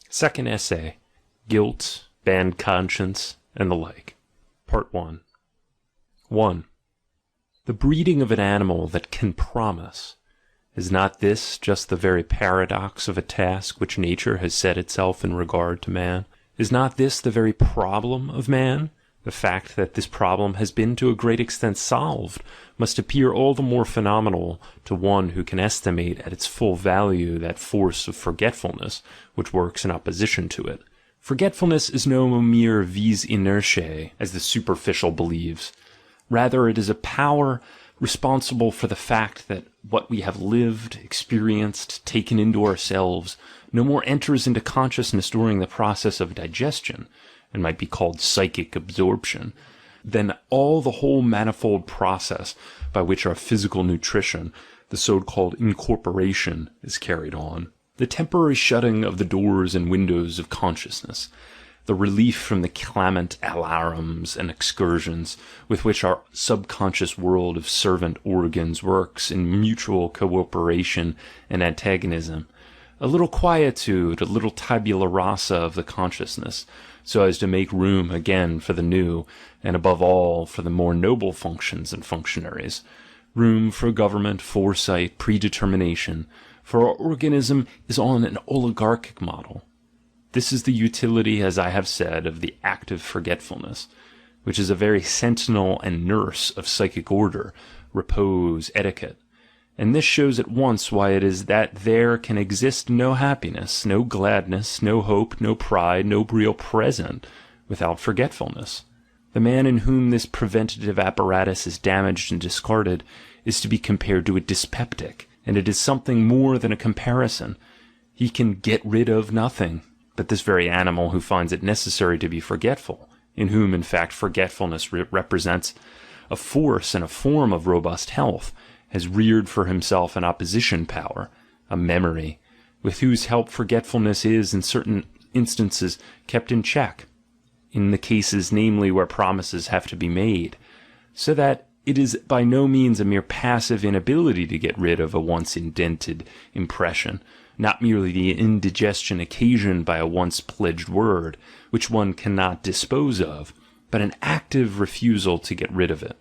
Second essay, Guilt, Bad Conscience, and the like. Part 1. 1. The breeding of an animal that can promise. Is not this just the very paradox of a task which nature has set itself in regard to man? Is not this the very problem of man? The fact that this problem has been to a great extent solved must appear all the more phenomenal to one who can estimate at its full value that force of forgetfulness which works in opposition to it. Forgetfulness is no mere vis inertiae, as the superficial believes. Rather, it is a power responsible for the fact that what we have lived, experienced, taken into ourselves, no more enters into consciousness during the process of digestion, and might be called psychic absorption, than all the whole manifold process by which our physical nutrition, the so-called incorporation, is carried on. The temporary shutting of the doors and windows of consciousness, the relief from the clamant alarums and excursions with which our subconscious world of servant organs works in mutual cooperation and antagonism, a little quietude, a little tabula rasa of the consciousness, so as to make room again for the new, and above all for the more noble functions and functionaries, room for government, foresight, predetermination, for our organism is on an oligarchic model. This is the utility, as I have said, of the active forgetfulness, which is a very sentinel and nurse of psychic order, repose, etiquette. And this shows at once why it is that there can exist no happiness, no gladness, no hope, no pride, no real present, without forgetfulness. The man in whom this preventative apparatus is damaged and discarded is to be compared to a dyspeptic, and it is something more than a comparison. He can get rid of nothing, but this very animal who finds it necessary to be forgetful, in whom in fact forgetfulness represents a force and a form of robust health, has reared for himself an opposition power, a memory, with whose help forgetfulness is in certain instances kept in check, in the cases namely where promises have to be made, so that it is by no means a mere passive inability to get rid of a once indented impression, not merely the indigestion occasioned by a once pledged word, which one cannot dispose of, but an active refusal to get rid of it,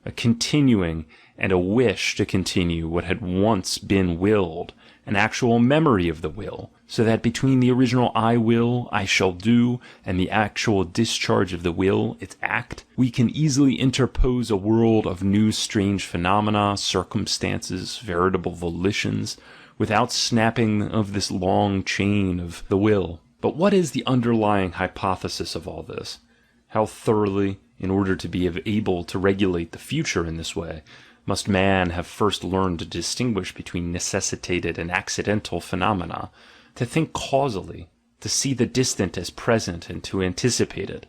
a continuing and a wish to continue what had once been willed, an actual memory of the will, so that between the original I will, I shall do, and the actual discharge of the will, its act, we can easily interpose a world of new strange phenomena, circumstances, veritable volitions, without snapping of this long chain of the will. But what is the underlying hypothesis of all this? How thoroughly, In order to be able to regulate the future in this way, must man have first learned to distinguish between necessitated and accidental phenomena, to think causally, to see the distant as present and to anticipate it,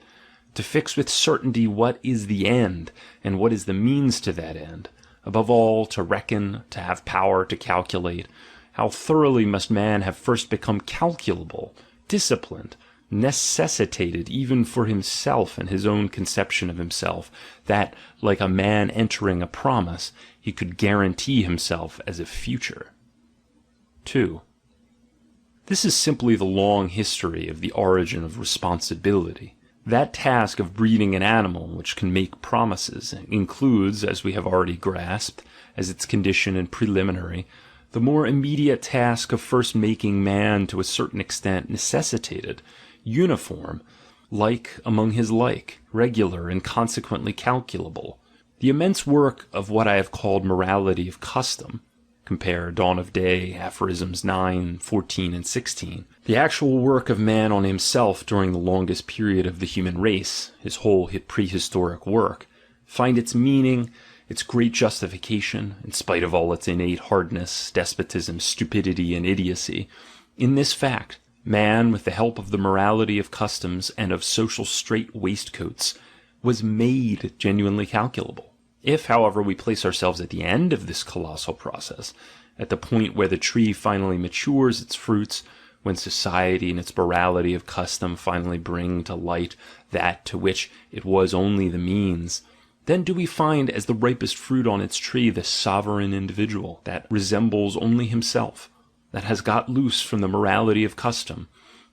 to fix with certainty what is the end and what is the means to that end, above all to reckon, to have power to calculate. How thoroughly must man have first become calculable, disciplined, necessitated even for himself and his own conception of himself, that, like a man entering a promise, he could guarantee himself as a future. 2. This is simply the long history of the origin of responsibility. That task of breeding an animal which can make promises includes, as we have already grasped, as its condition and preliminary, the more immediate task of first making man to a certain extent necessitated, uniform, like among his like, regular and consequently calculable. The immense work of what I have called morality of custom, compare Dawn of Day, Aphorisms 9, 14, and 16, the actual work of man on himself during the longest period of the human race, his whole prehistoric work, find its meaning, its great justification, in spite of all its innate hardness, despotism, stupidity, and idiocy, in this fact: man, with the help of the morality of customs and of social strait waistcoats, was made genuinely calculable. If, however, we place ourselves at the end of this colossal process, at the point where the tree finally matures its fruits, when society and its morality of custom finally bring to light that to which it was only the means, then do we find as the ripest fruit on its tree the sovereign individual that resembles only himself, that has got loose from the morality of custom,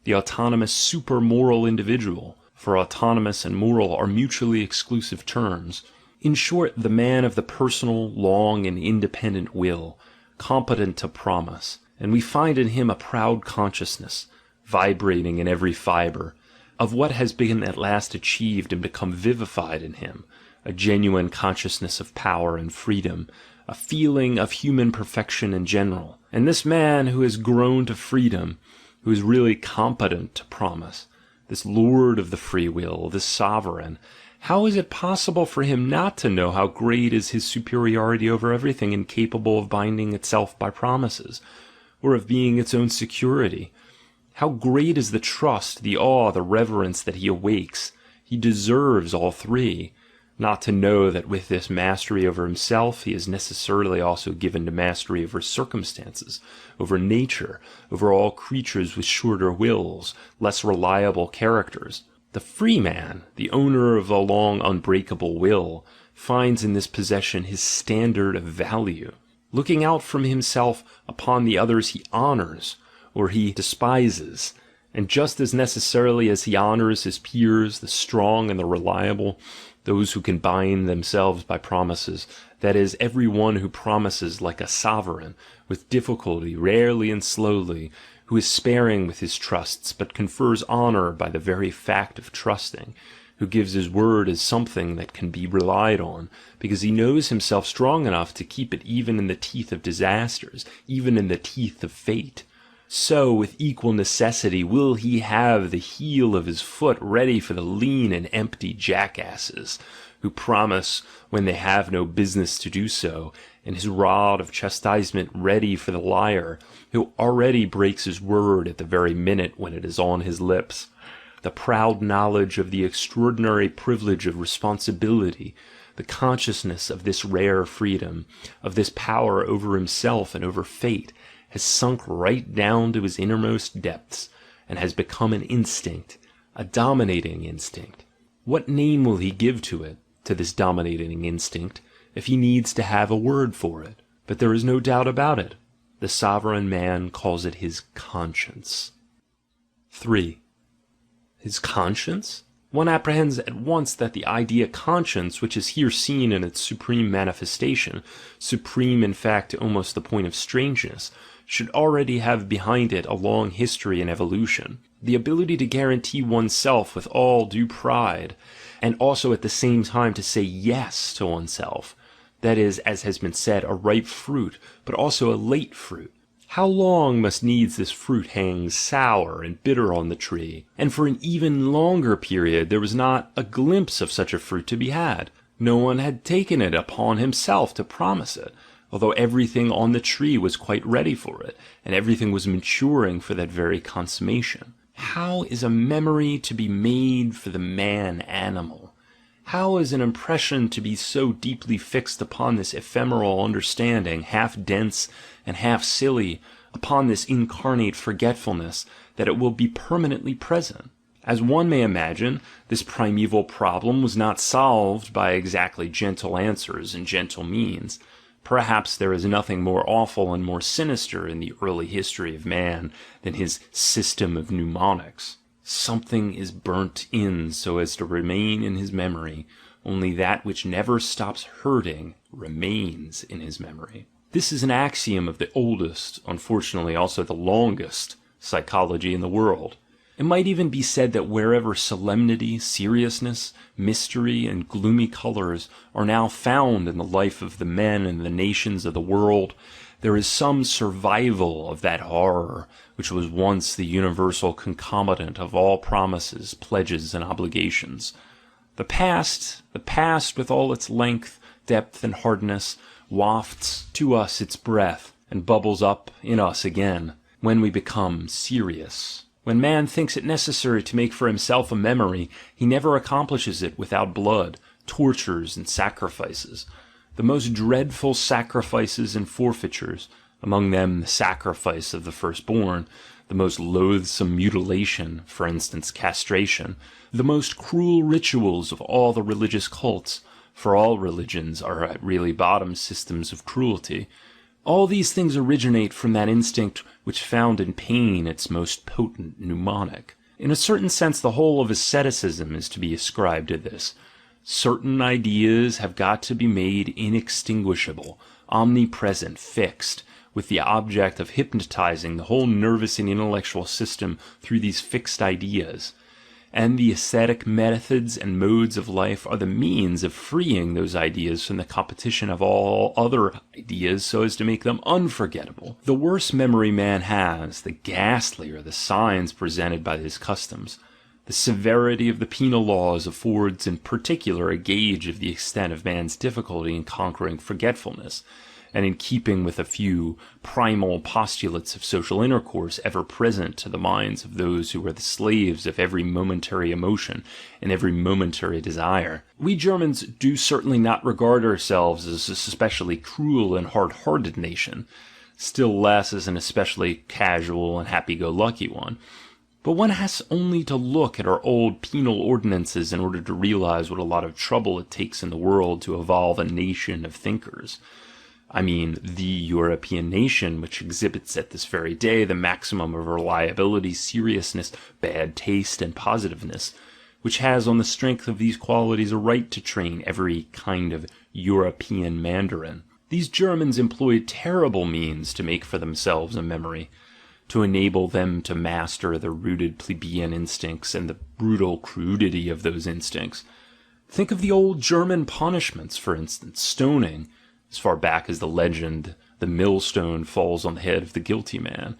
the autonomous super-moral individual, for autonomous and moral are mutually exclusive terms. In short, the man of the personal, long, and independent will, competent to promise, and we find in him a proud consciousness, vibrating in every fibre, of what has been at last achieved and become vivified in him, a genuine consciousness of power and freedom, a feeling of human perfection in general. And this man who has grown to freedom, who is really competent to promise, this lord of the free will, this sovereign, how is it possible for him not to know how great is his superiority over everything incapable of binding itself by promises, or of being its own security? How great is the trust, the awe, the reverence that he awakes? He deserves all three. Not to know that with this mastery over himself he is necessarily also given to mastery over circumstances, over nature, over all creatures with shorter wills, less reliable characters. The free man, the owner of a long unbreakable will, finds in this possession his standard of value. Looking out from himself upon the others he honors, or he despises, and just as necessarily as he honors his peers, the strong and the reliable, those who can bind themselves by promises, that is, every one who promises like a sovereign, with difficulty, rarely and slowly, who is sparing with his trusts, but confers honor by the very fact of trusting, who gives his word as something that can be relied on, because he knows himself strong enough to keep it even in the teeth of disasters, even in the teeth of fate. So, with equal necessity, will he have the heel of his foot ready for the lean and empty jackasses, who promise when they have no business to do so, and his rod of chastisement ready for the liar, who already breaks his word at the very minute when it is on his lips. The proud knowledge of the extraordinary privilege of responsibility, the consciousness of this rare freedom, of this power over himself and over fate, has sunk right down to his innermost depths, and has become an instinct, a dominating instinct. What name will he give to it, to this dominating instinct, if he needs to have a word for it? But there is no doubt about it. The sovereign man calls it his conscience. 3. His conscience? One apprehends at once that the idea conscience, which is here seen in its supreme manifestation, supreme in fact to almost the point of strangeness, should already have behind it a long history and evolution. The ability to guarantee oneself with all due pride, and also at the same time to say yes to oneself, that is, as has been said, a ripe fruit, but also a late fruit. How long must needs this fruit hang sour and bitter on the tree? And for an even longer period there was not a glimpse of such a fruit to be had. No one had taken it upon himself to promise it, although everything on the tree was quite ready for it, and everything was maturing for that very consummation. How is a memory to be made for the man-animal? How is an impression to be so deeply fixed upon this ephemeral understanding, half dense and half silly, upon this incarnate forgetfulness, that it will be permanently present? As one may imagine, this primeval problem was not solved by exactly gentle answers and gentle means. Perhaps there is nothing more awful and more sinister in the early history of man than his system of mnemonics. Something is burnt in so as to remain in his memory. Only that which never stops hurting remains in his memory. This is an axiom of the oldest, unfortunately also the longest, psychology in the world. It might even be said that wherever solemnity, seriousness, mystery, and gloomy colors are now found in the life of the men and the nations of the world, there is some survival of that horror which was once the universal concomitant of all promises, pledges, and obligations. The past with all its length, depth, and hardness, wafts to us its breath, and bubbles up in us again, when we become serious. When man thinks it necessary to make for himself a memory, he never accomplishes it without blood, tortures, and sacrifices. The most dreadful sacrifices and forfeitures, among them the sacrifice of the firstborn, the most loathsome mutilation, for instance castration, the most cruel rituals of all the religious cults, for all religions are at really bottom systems of cruelty. All these things originate from that instinct which found in pain its most potent mnemonic. In a certain sense the whole of asceticism is to be ascribed to this. Certain ideas have got to be made inextinguishable, omnipresent, fixed, with the object of hypnotizing the whole nervous and intellectual system through these fixed ideas. And the ascetic methods and modes of life are the means of freeing those ideas from the competition of all other ideas so as to make them unforgettable. The worse memory man has, the ghastlier the signs presented by his customs. The severity of the penal laws affords in particular a gauge of the extent of man's difficulty in conquering forgetfulness, and in keeping with a few primal postulates of social intercourse ever present to the minds of those who are the slaves of every momentary emotion and every momentary desire. We Germans do certainly not regard ourselves as a especially cruel and hard-hearted nation, still less as an especially casual and happy-go-lucky one. But one has only to look at our old penal ordinances in order to realize what a lot of trouble it takes in the world to evolve a nation of thinkers. I mean, the European nation, which exhibits at this very day the maximum of reliability, seriousness, bad taste, and positiveness, which has on the strength of these qualities a right to train every kind of European Mandarin. These Germans employed terrible means to make for themselves a memory, to enable them to master the rooted plebeian instincts and the brutal crudity of those instincts. Think of the old German punishments, for instance, stoning. As far back as the legend, the millstone falls on the head of the guilty man.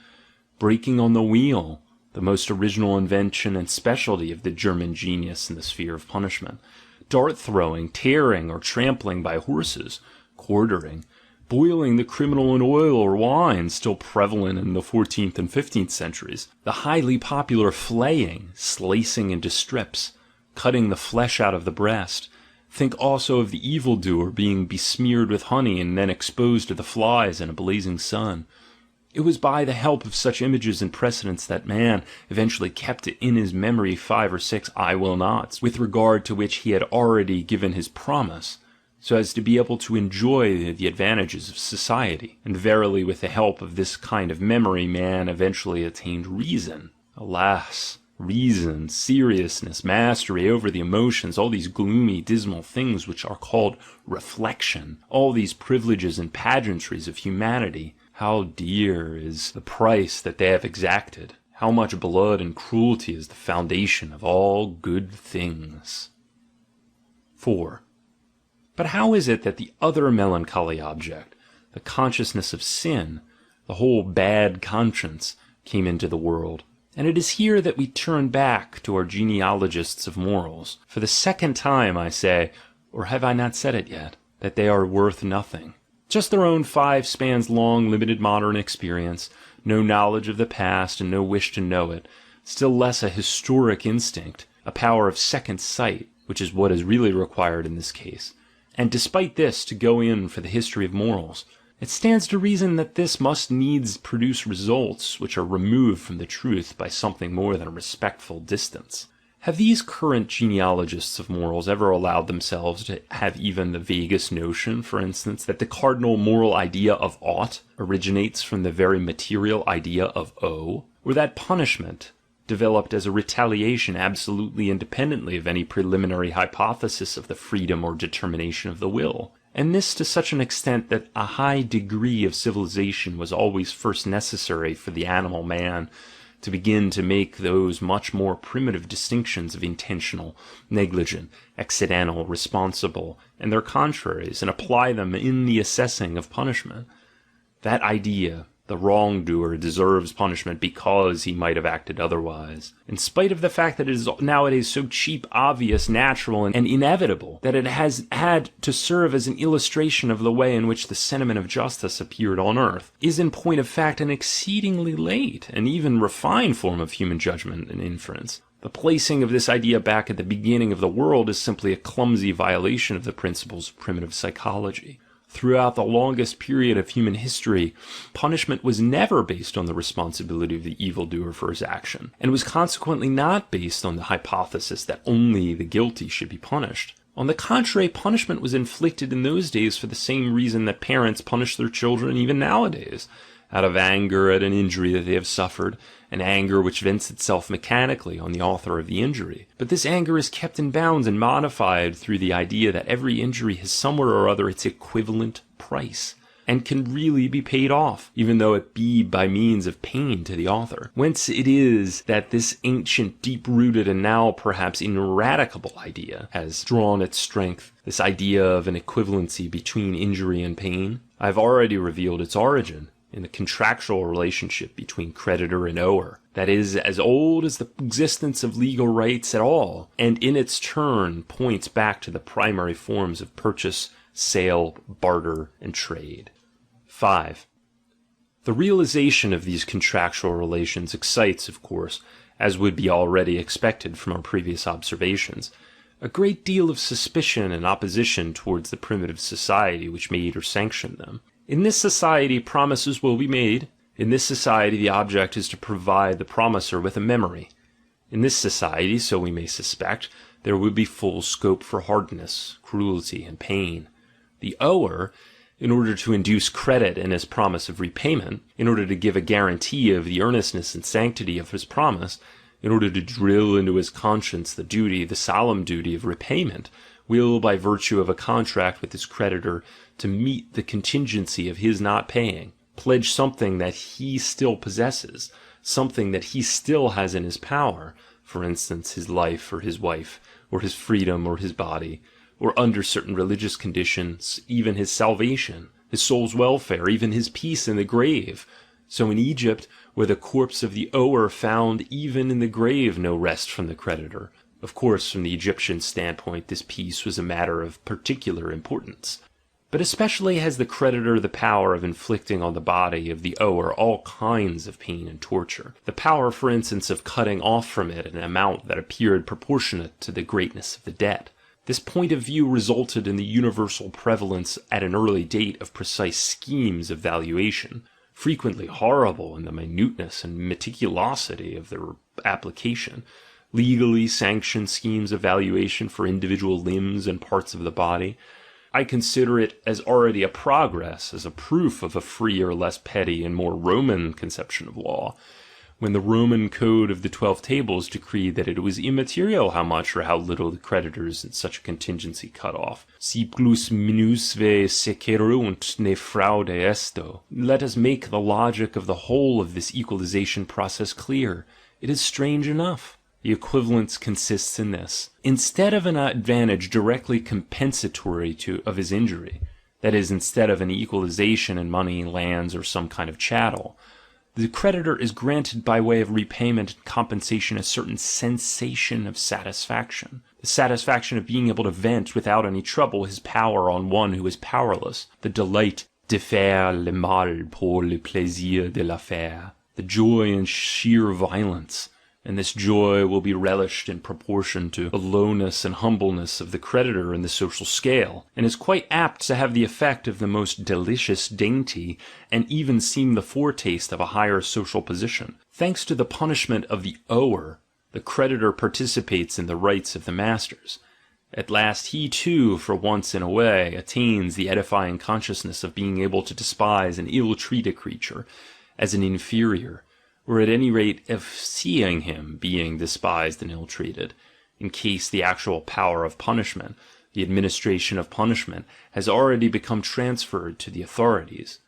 Breaking on the wheel, the most original invention and specialty of the German genius in the sphere of punishment. Dart throwing, tearing or trampling by horses, quartering, boiling the criminal in oil or wine, still prevalent in the 14th and 15th centuries. The highly popular flaying, slicing into strips, cutting the flesh out of the breast. Think also of the evildoer being besmeared with honey and then exposed to the flies in a blazing sun. It was by the help of such images and precedents that man eventually kept it in his memory 5 or 6 "I will nots," with regard to which he had already given his promise, so as to be able to enjoy the advantages of society. And verily with the help of this kind of memory man eventually attained reason. Alas! Reason, seriousness, mastery over the emotions, all these gloomy, dismal things which are called reflection, all these privileges and pageantries of humanity, how dear is the price that they have exacted, how much blood and cruelty is the foundation of all good things. 4. But how is it that the other melancholy object, the consciousness of sin, The whole bad conscience came into the world. And it is here that we turn back to our genealogists of morals. For the second time I say, or have I not said it yet, that they are worth nothing. Just their own 5 spans long limited modern experience, no knowledge of the past and no wish to know it, still less a historic instinct, a power of second sight, which is what is really required in this case. And despite this, to go in for the history of morals, it stands to reason that this must needs produce results which are removed from the truth by something more than a respectful distance. Have these current genealogists of morals ever allowed themselves to have even the vaguest notion, for instance, that the cardinal moral idea of ought originates from the very material idea of owe? Or that punishment, developed as a retaliation absolutely independently of any preliminary hypothesis of the freedom or determination of the will? And this to such an extent that a high degree of civilization was always first necessary for the animal man to begin to make those much more primitive distinctions of intentional, negligent, accidental, responsible, and their contraries, and apply them in the assessing of punishment. That idea, the wrongdoer deserves punishment because he might have acted otherwise, in spite of the fact that it is nowadays so cheap, obvious, natural, and inevitable, that it has had to serve as an illustration of the way in which the sentiment of justice appeared on earth, is in point of fact an exceedingly late and even refined form of human judgment and inference. The placing of this idea back at the beginning of the world is simply a clumsy violation of the principles of primitive psychology. Throughout the longest period of human history, punishment was never based on the responsibility of the evildoer for his action, and was consequently not based on the hypothesis that only the guilty should be punished. On the contrary, punishment was inflicted in those days for the same reason that parents punish their children even nowadays, out of anger at an injury that they have suffered, an anger which vents itself mechanically on the author of the injury. But this anger is kept in bounds and modified through the idea that every injury has somewhere or other its equivalent price, and can really be paid off, even though it be by means of pain to the author. Whence it is that this ancient, deep-rooted, and now perhaps ineradicable idea has drawn its strength, this idea of an equivalency between injury and pain. I have already revealed its origin in the contractual relationship between creditor and ower, that is as old as the existence of legal rights at all, and in its turn points back to the primary forms of purchase, sale, barter, and trade. 5. The realization of these contractual relations excites, of course, as would be already expected from our previous observations, a great deal of suspicion and opposition towards the primitive society which made or sanctioned them. In this society, promises will be made. In this society, the object is to provide the promiser with a memory. In this society, so we may suspect, there would be full scope for hardness, cruelty, and pain. The ower, in order to induce credit in his promise of repayment, in order to give a guarantee of the earnestness and sanctity of his promise, in order to drill into his conscience the duty, the solemn duty of repayment, will, by virtue of a contract with his creditor, to meet the contingency of his not paying, pledge something that he still possesses, something that he still has in his power, for instance, his life or his wife, or his freedom or his body, or under certain religious conditions, even his salvation, his soul's welfare, even his peace in the grave. So in Egypt, where the corpse of the ower found even in the grave no rest from the creditor. Of course, from the Egyptian standpoint, this peace was a matter of particular importance. But especially has the creditor the power of inflicting on the body of the ower all kinds of pain and torture. The power, for instance, of cutting off from it an amount that appeared proportionate to the greatness of the debt. This point of view resulted in the universal prevalence at an early date of precise schemes of valuation, frequently horrible in the minuteness and meticulosity of their application, legally sanctioned schemes of valuation for individual limbs and parts of the body. I consider it as already a progress, as a proof of a freer, less petty, and more Roman conception of law, when the Roman Code of the 12 Tables decreed that it was immaterial how much or how little the creditors in such a contingency cut off. Si plus minusve secerunt ne fraude esto. Let us make the logic of the whole of this equalization process clear. It is strange enough. The equivalence consists in this. Instead of an advantage directly compensatory of his injury, That is, instead of an equalization in money, lands, or some kind of chattel, the creditor is granted by way of repayment and compensation a certain sensation of satisfaction. The satisfaction of being able to vent without any trouble his power on one who is powerless. The delight de faire le mal pour le plaisir de la faire. The joy in sheer violence. And this joy will be relished in proportion to the lowness and humbleness of the creditor in the social scale, and is quite apt to have the effect of the most delicious dainty, and even seem the foretaste of a higher social position. Thanks to the punishment of the ower, the creditor participates in the rights of the masters. At last he too, for once in a way, attains the edifying consciousness of being able to despise and ill-treat a creature as an inferior, or at any rate of seeing him being despised and ill-treated, in case the actual power of punishment, the administration of punishment, has already become transferred to the authorities.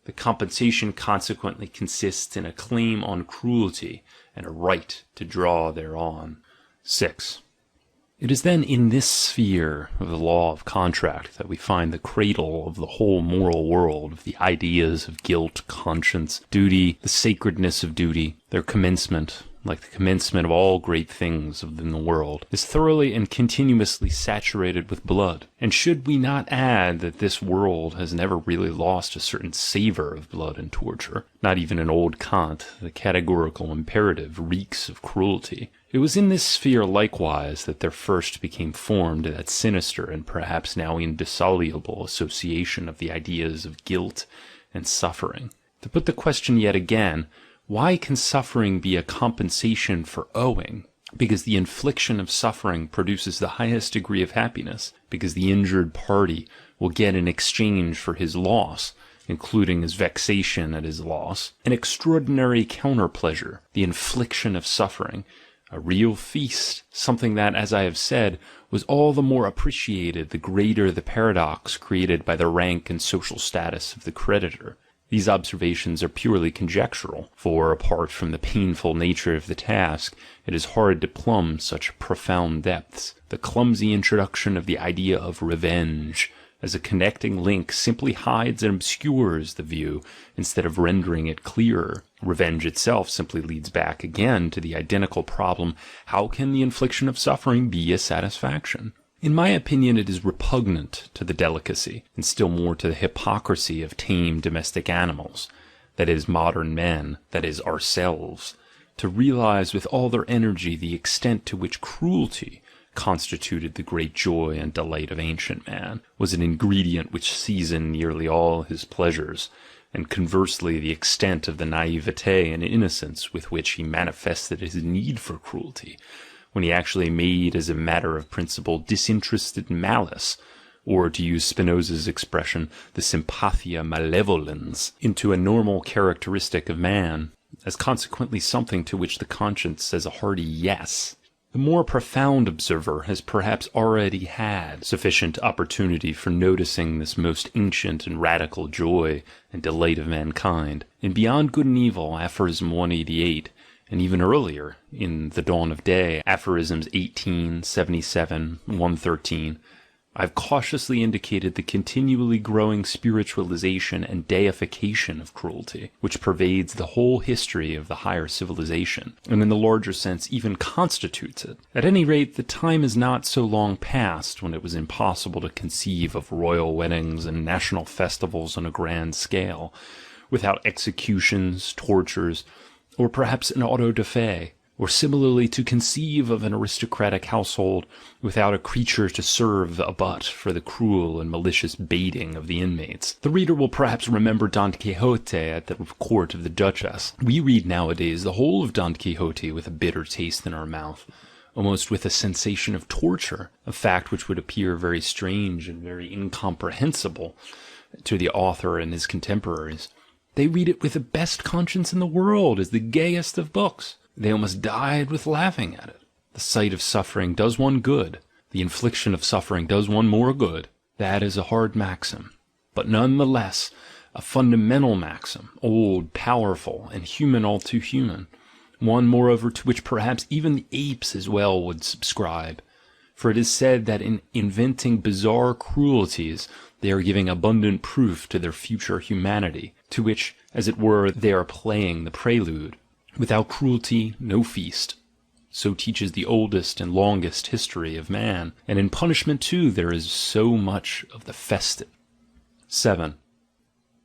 The compensation consequently consists in a claim on cruelty, and a right to draw thereon. 6. It is then in this sphere of the law of contract that we find the cradle of the whole moral world, of the ideas of guilt, conscience, duty, the sacredness of duty. Their commencement, like the commencement of all great things within the world, is thoroughly and continuously saturated with blood. And should we not add that this world has never really lost a certain savour of blood and torture? Not even in old Kant, the categorical imperative reeks of cruelty. It was in this sphere likewise that there first became formed that sinister and perhaps now indissoluble association of the ideas of guilt and suffering. To put the question yet again, why can suffering be a compensation for owing? Because the infliction of suffering produces the highest degree of happiness, because the injured party will get in exchange for his loss, including his vexation at his loss, an extraordinary counter-pleasure, the infliction of suffering, a real feast, something that, as I have said, was all the more appreciated the greater the paradox created by the rank and social status of the creditor. These observations are purely conjectural, for, apart from the painful nature of the task, it is hard to plumb such profound depths. The clumsy introduction of the idea of revenge as a connecting link simply hides and obscures the view, instead of rendering it clearer. Revenge itself simply leads back again to the identical problem: how can the infliction of suffering be a satisfaction? In my opinion, it is repugnant to the delicacy, and still more to the hypocrisy of tame domestic animals, that is, modern men, that is, ourselves, to realize with all their energy the extent to which cruelty constituted the great joy and delight of ancient man, was an ingredient which seasoned nearly all his pleasures, and conversely the extent of the naivete and innocence with which he manifested his need for cruelty, when he actually made as a matter of principle disinterested malice, or, to use Spinoza's expression, the sympathia malevolens, into a normal characteristic of man, as consequently something to which the conscience says a hearty yes. The more profound observer has perhaps already had sufficient opportunity for noticing this most ancient and radical joy and delight of mankind. In Beyond Good and Evil, aphorism 188, and even earlier, in The Dawn of Day, aphorisms 18, 77, 113, I've cautiously indicated the continually growing spiritualization and deification of cruelty, which pervades the whole history of the higher civilization, and in the larger sense even constitutes it. At any rate, the time is not so long past when it was impossible to conceive of royal weddings and national festivals on a grand scale, without executions, tortures, or perhaps an auto-da-fe, or similarly to conceive of an aristocratic household without a creature to serve a butt for the cruel and malicious baiting of the inmates. The reader will perhaps remember Don Quixote at the court of the Duchess. We read nowadays the whole of Don Quixote with a bitter taste in our mouth, almost with a sensation of torture, a fact which would appear very strange and very incomprehensible to the author and his contemporaries. They read it with the best conscience in the world, as the gayest of books. They almost died with laughing at it. The sight of suffering does one good. The infliction of suffering does one more good. That is a hard maxim, but none the less a fundamental maxim, old, powerful, and human all too human. One, moreover, to which perhaps even the apes as well would subscribe. For it is said that in inventing bizarre cruelties, they are giving abundant proof to their future humanity, to which, as it were, they are playing the prelude. Without cruelty, no feast. So teaches the oldest and longest history of man, and in punishment too there is so much of the festive. 7.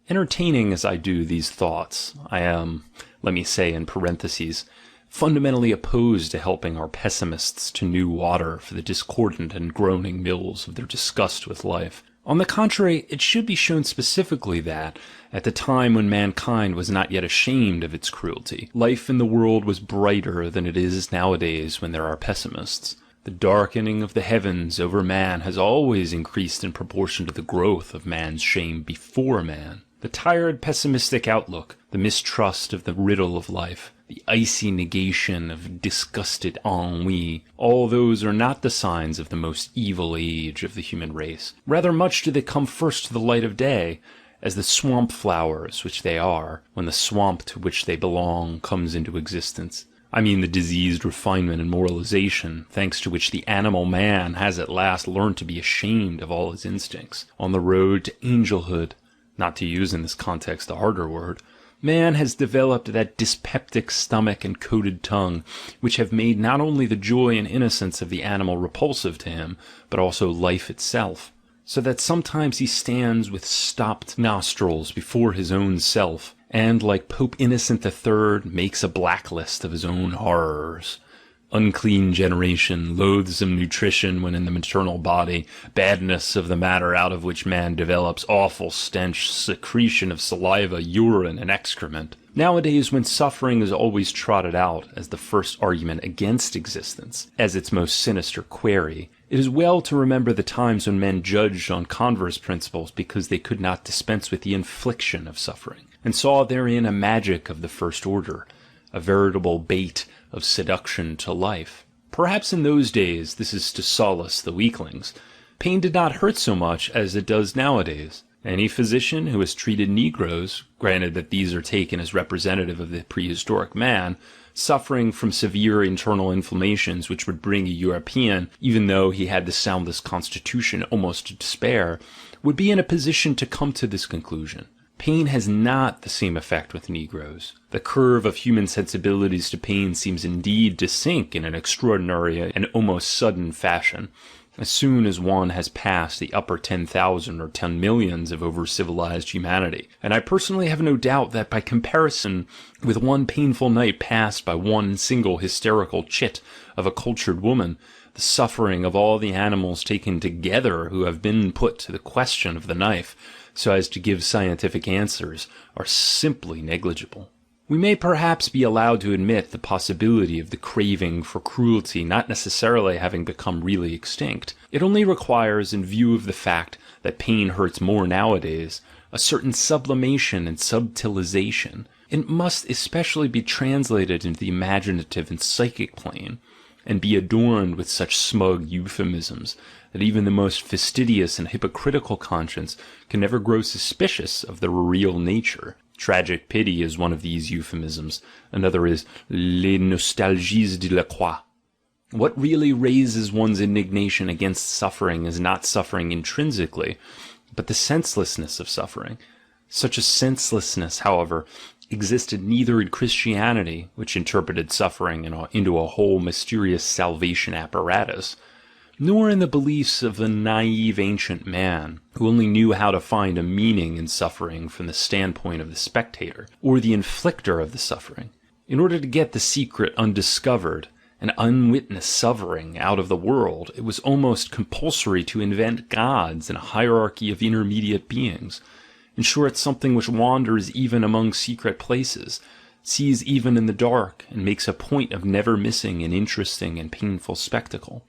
Entertaining as I do these thoughts, I am, let me say in parentheses, fundamentally opposed to helping our pessimists to new water for the discordant and groaning mills of their disgust with life. On the contrary, it should be shown specifically that, at the time when mankind was not yet ashamed of its cruelty, life in the world was brighter than it is nowadays when there are pessimists. The darkening of the heavens over man has always increased in proportion to the growth of man's shame before man. The tired pessimistic outlook, the mistrust of the riddle of life, the icy negation of disgusted ennui, all those are not the signs of the most evil age of the human race. Rather much do they come first to the light of day, as the swamp flowers which they are, when the swamp to which they belong comes into existence. I mean the diseased refinement and moralization, thanks to which the animal man has at last learned to be ashamed of all his instincts. On the road to angelhood, not to use in this context a harder word, man has developed that dyspeptic stomach and coated tongue, which have made not only the joy and innocence of the animal repulsive to him, but also life itself, so that sometimes he stands with stopped nostrils before his own self, and, like Pope Innocent III, makes a blacklist of his own horrors. Unclean generation, loathsome nutrition when in the maternal body, badness of the matter out of which man develops, awful stench, secretion of saliva, urine, and excrement. Nowadays, when suffering is always trotted out as the first argument against existence, as its most sinister query, it is well to remember the times when men judged on converse principles because they could not dispense with the infliction of suffering, and saw therein a magic of the first order, a veritable bait of seduction to life. Perhaps in those days this is to solace the weaklings. Pain did not hurt so much as it does nowadays. Any physician who has treated Negroes, granted that these are taken as representative of the prehistoric man, suffering from severe internal inflammations which would bring a European, even though he had the soundest constitution, almost to despair, would be in a position to come to this conclusion. Pain has not the same effect with Negroes. The curve of human sensibilities to pain seems indeed to sink in an extraordinary and almost sudden fashion, as soon as one has passed the upper 10,000 or 10 millions of over-civilized humanity. And I personally have no doubt that by comparison with one painful night passed by one single hysterical chit of a cultured woman, the suffering of all the animals taken together who have been put to the question of the knife, so as to give scientific answers, are simply negligible. We may perhaps be allowed to admit the possibility of the craving for cruelty not necessarily having become really extinct. It only requires, in view of the fact that pain hurts more nowadays, a certain sublimation and subtilization. It must especially be translated into the imaginative and psychic plane, and be adorned with such smug euphemisms that even the most fastidious and hypocritical conscience can never grow suspicious of their real nature. Tragic pity is one of these euphemisms. Another is les nostalgies de la croix. What really raises one's indignation against suffering is not suffering intrinsically, but the senselessness of suffering. Such a senselessness, however, existed neither in Christianity, which interpreted suffering into a whole mysterious salvation apparatus, nor in the beliefs of the naive ancient man, who only knew how to find a meaning in suffering from the standpoint of the spectator, or the inflictor of the suffering. In order to get the secret undiscovered and unwitnessed suffering out of the world, it was almost compulsory to invent gods and a hierarchy of intermediate beings. In short, something which wanders even among secret places, sees even in the dark, and makes a point of never missing an interesting and painful spectacle.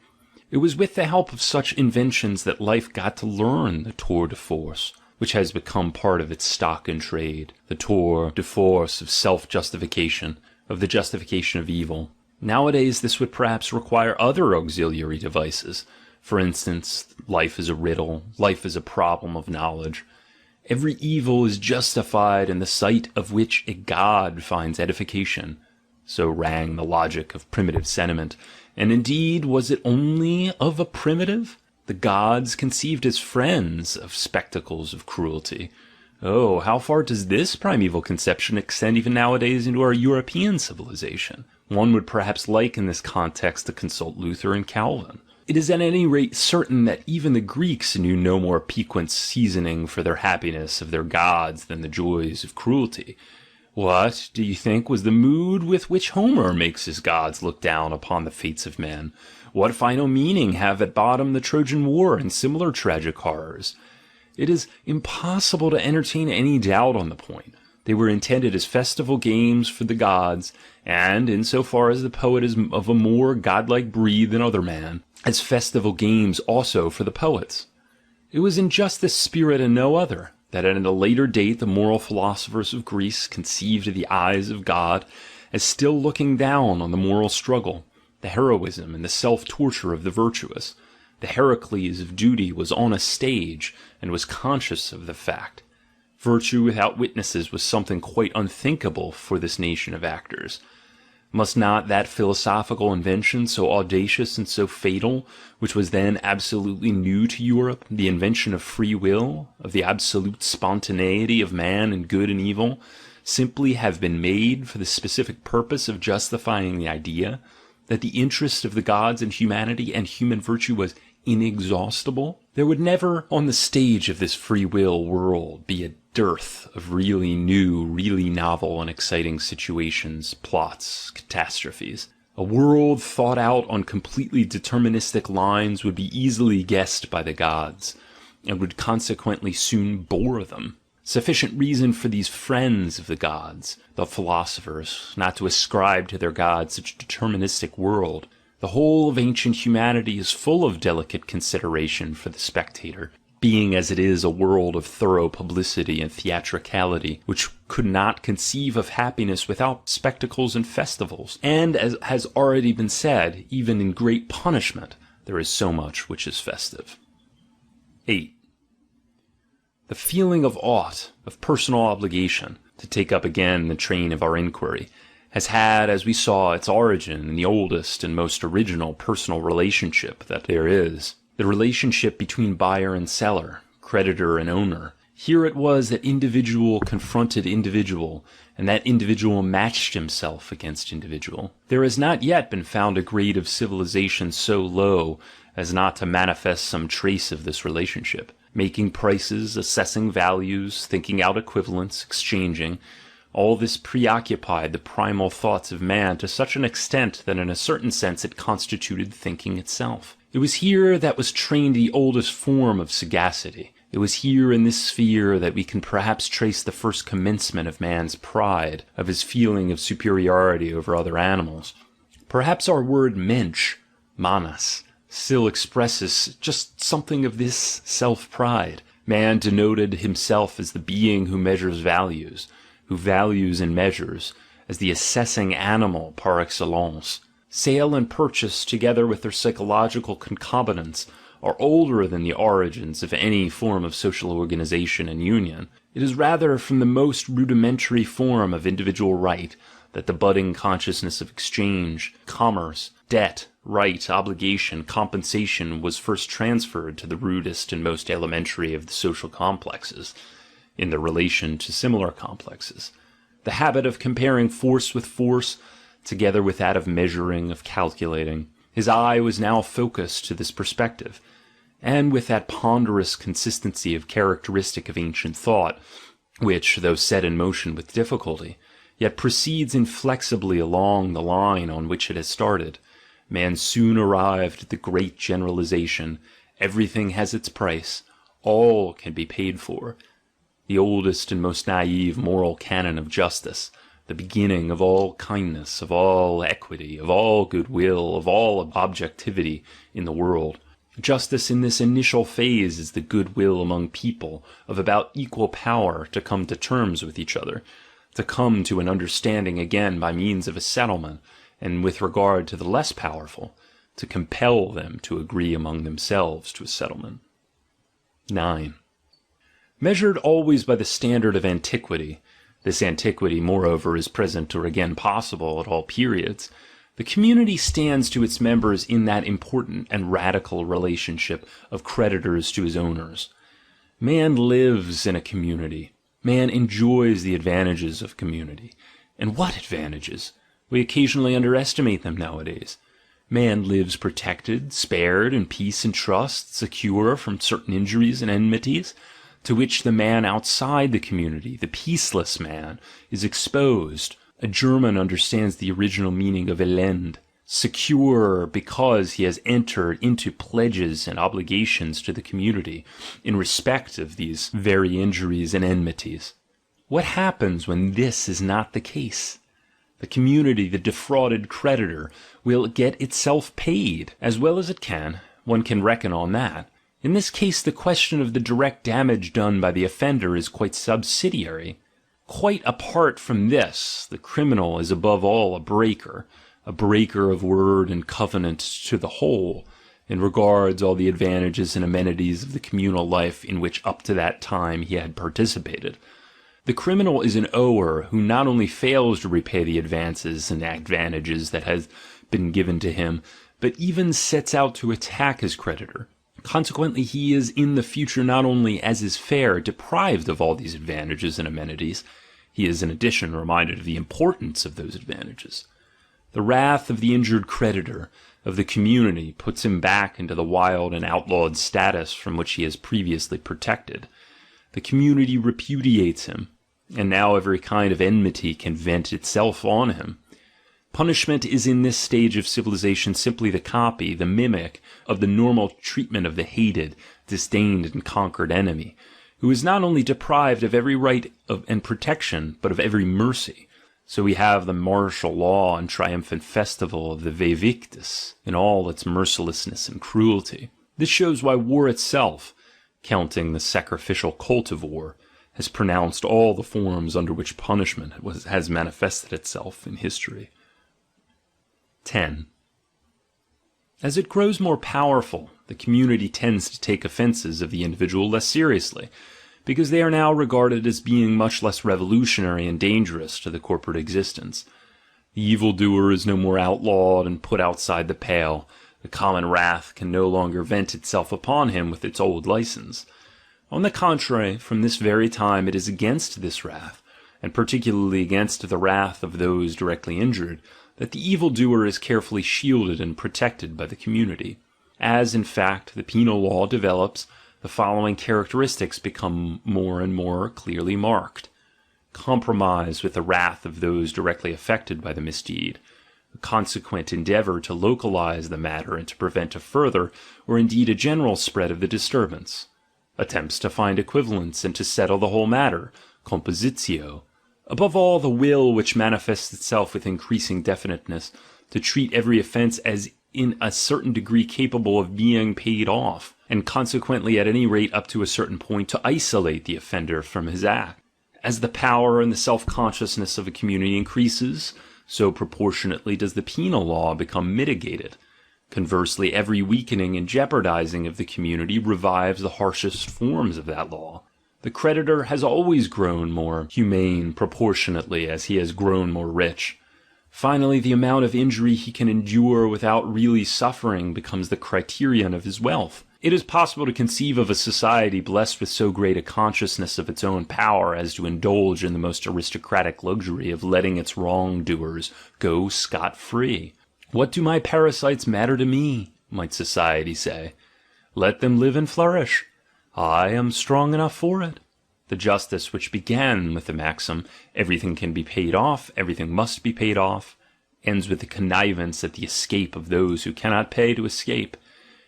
It was with the help of such inventions that life got to learn the tour de force, which has become part of its stock in trade, the tour de force of self-justification, of the justification of evil. Nowadays this would perhaps require other auxiliary devices. For instance, life is a riddle, life is a problem of knowledge. Every evil is justified in the sight of which a god finds edification. So rang the logic of primitive sentiment. And indeed, was it only of a primitive? The gods conceived as friends of spectacles of cruelty. Oh, how far does this primeval conception extend even nowadays into our European civilization? One would perhaps like in this context to consult Luther and Calvin. It is at any rate certain that even the Greeks knew no more piquant seasoning for their happiness of their gods than the joys of cruelty. What, do you think, was the mood with which Homer makes his gods look down upon the fates of men? What final meaning have at bottom the Trojan War and similar tragic horrors? It is impossible to entertain any doubt on the point. They were intended as festival games for the gods, and, in so far as the poet is of a more godlike breed than other man, as festival games also for the poets. It was in just this spirit and no other, that at a later date the moral philosophers of Greece conceived the eyes of God as still looking down on the moral struggle, the heroism and the self-torture of the virtuous. The Heracles of duty was on a stage, and was conscious of the fact. Virtue without witnesses was something quite unthinkable for this nation of actors. Must not that philosophical invention, so audacious and so fatal, which was then absolutely new to Europe, the invention of free will, of the absolute spontaneity of man in good and evil, simply have been made for the specific purpose of justifying the idea that the interest of the gods in humanity and human virtue was inexhaustible? There would never, on the stage of this free will world, be a dearth of really new, really novel and exciting situations, plots, catastrophes. A world thought out on completely deterministic lines would be easily guessed by the gods, and would consequently soon bore them. Sufficient reason for these friends of the gods, the philosophers, not to ascribe to their gods such a deterministic world. The whole of ancient humanity is full of delicate consideration for the spectator, being as it is a world of thorough publicity and theatricality, which could not conceive of happiness without spectacles and festivals. And, as has already been said, even in great punishment there is so much which is festive. 8. The feeling of ought, of personal obligation, to take up again the train of our inquiry, has had, as we saw, its origin in the oldest and most original personal relationship that there is, the relationship between buyer and seller, creditor and owner. Here it was that individual confronted individual, and that individual matched himself against individual. There has not yet been found a grade of civilization so low as not to manifest some trace of this relationship. Making prices, assessing values, thinking out equivalents, exchanging, all this preoccupied the primal thoughts of man to such an extent that in a certain sense it constituted thinking itself. It was here that was trained the oldest form of sagacity. It was here in this sphere that we can perhaps trace the first commencement of man's pride, of his feeling of superiority over other animals. Perhaps our word mensch, manas, still expresses just something of this self-pride. Man denoted himself as the being who measures values, who values and measures, as the assessing animal par excellence. Sale and purchase, together with their psychological concomitants, are older than the origins of any form of social organization and union. It is rather from the most rudimentary form of individual right that the budding consciousness of exchange, commerce, debt, right, obligation, compensation was first transferred to the rudest and most elementary of the social complexes, in their relation to similar complexes. The habit of comparing force with force, together with that of measuring, of calculating. His eye was now focused to this perspective, and with that ponderous consistency of characteristic of ancient thought, which, though set in motion with difficulty, yet proceeds inflexibly along the line on which it has started, man soon arrived at the great generalization: everything has its price, all can be paid for. The oldest and most naive moral canon of justice, the beginning of all kindness, of all equity, of all goodwill, of all objectivity in the world. Justice in this initial phase is the goodwill among people of about equal power to come to terms with each other, to come to an understanding again by means of a settlement, and with regard to the less powerful, to compel them to agree among themselves to a settlement. 9. Measured always by the standard of antiquity, This antiquity, moreover, is present or again possible at all periods. The community stands to its members in that important and radical relationship of creditors to his owners. Man lives in a community. Man enjoys the advantages of community. And what advantages? We occasionally underestimate them nowadays. Man lives protected, spared in peace and trust, secure from certain injuries and enmities, to which the man outside the community, the peaceless man, is exposed. A German understands the original meaning of Elend, secure because he has entered into pledges and obligations to the community in respect of these very injuries and enmities. What happens when this is not the case? The community, the defrauded creditor, will get itself paid, as well as it can. One can reckon on that. In this case, the question of the direct damage done by the offender is quite subsidiary. Quite apart from this, the criminal is above all a breaker of word and covenant to the whole, and regards all the advantages and amenities of the communal life in which up to that time he had participated. The criminal is an ower who not only fails to repay the advances and advantages that has been given to him, but even sets out to attack his creditor. Consequently, he is in the future not only, as is fair, deprived of all these advantages and amenities, he is in addition reminded of the importance of those advantages. The wrath of the injured creditor, of the community, puts him back into the wild and outlawed status from which he is previously protected. The community repudiates him, and now every kind of enmity can vent itself on him. Punishment is in this stage of civilization simply the copy, the mimic, of the normal treatment of the hated, disdained, and conquered enemy, who is not only deprived of every right and protection, but of every mercy. So we have the martial law and triumphant festival of the Vevictus in all its mercilessness and cruelty. This shows why war itself, counting the sacrificial cult of war, has pronounced all the forms under which punishment has manifested itself in history. 10. As it grows more powerful, the community tends to take offenses of the individual less seriously, because they are now regarded as being much less revolutionary and dangerous to the corporate existence. The evildoer is no more outlawed and put outside the pale. The common wrath can no longer vent itself upon him with its old license. On the contrary, from this very time it is against this wrath, and particularly against the wrath of those directly injured, that the evildoer is carefully shielded and protected by the community. As, in fact, the penal law develops, the following characteristics become more and more clearly marked. Compromise with the wrath of those directly affected by the misdeed, a consequent endeavor to localize the matter and to prevent a further, or indeed a general spread of the disturbance. Attempts to find equivalents and to settle the whole matter, compositio. Above all, the will which manifests itself with increasing definiteness, to treat every offence as in a certain degree capable of being paid off, and consequently at any rate up to a certain point to isolate the offender from his act. As the power and the self-consciousness of a community increases, so proportionately does the penal law become mitigated. Conversely, every weakening and jeopardizing of the community revives the harshest forms of that law. The creditor has always grown more humane proportionately as he has grown more rich. Finally, the amount of injury he can endure without really suffering becomes the criterion of his wealth. It is possible to conceive of a society blessed with so great a consciousness of its own power as to indulge in the most aristocratic luxury of letting its wrongdoers go scot-free. What do my parasites matter to me, might society say. Let them live and flourish. I am strong enough for it. The justice which began with the maxim, everything can be paid off, everything must be paid off, ends with the connivance at the escape of those who cannot pay to escape.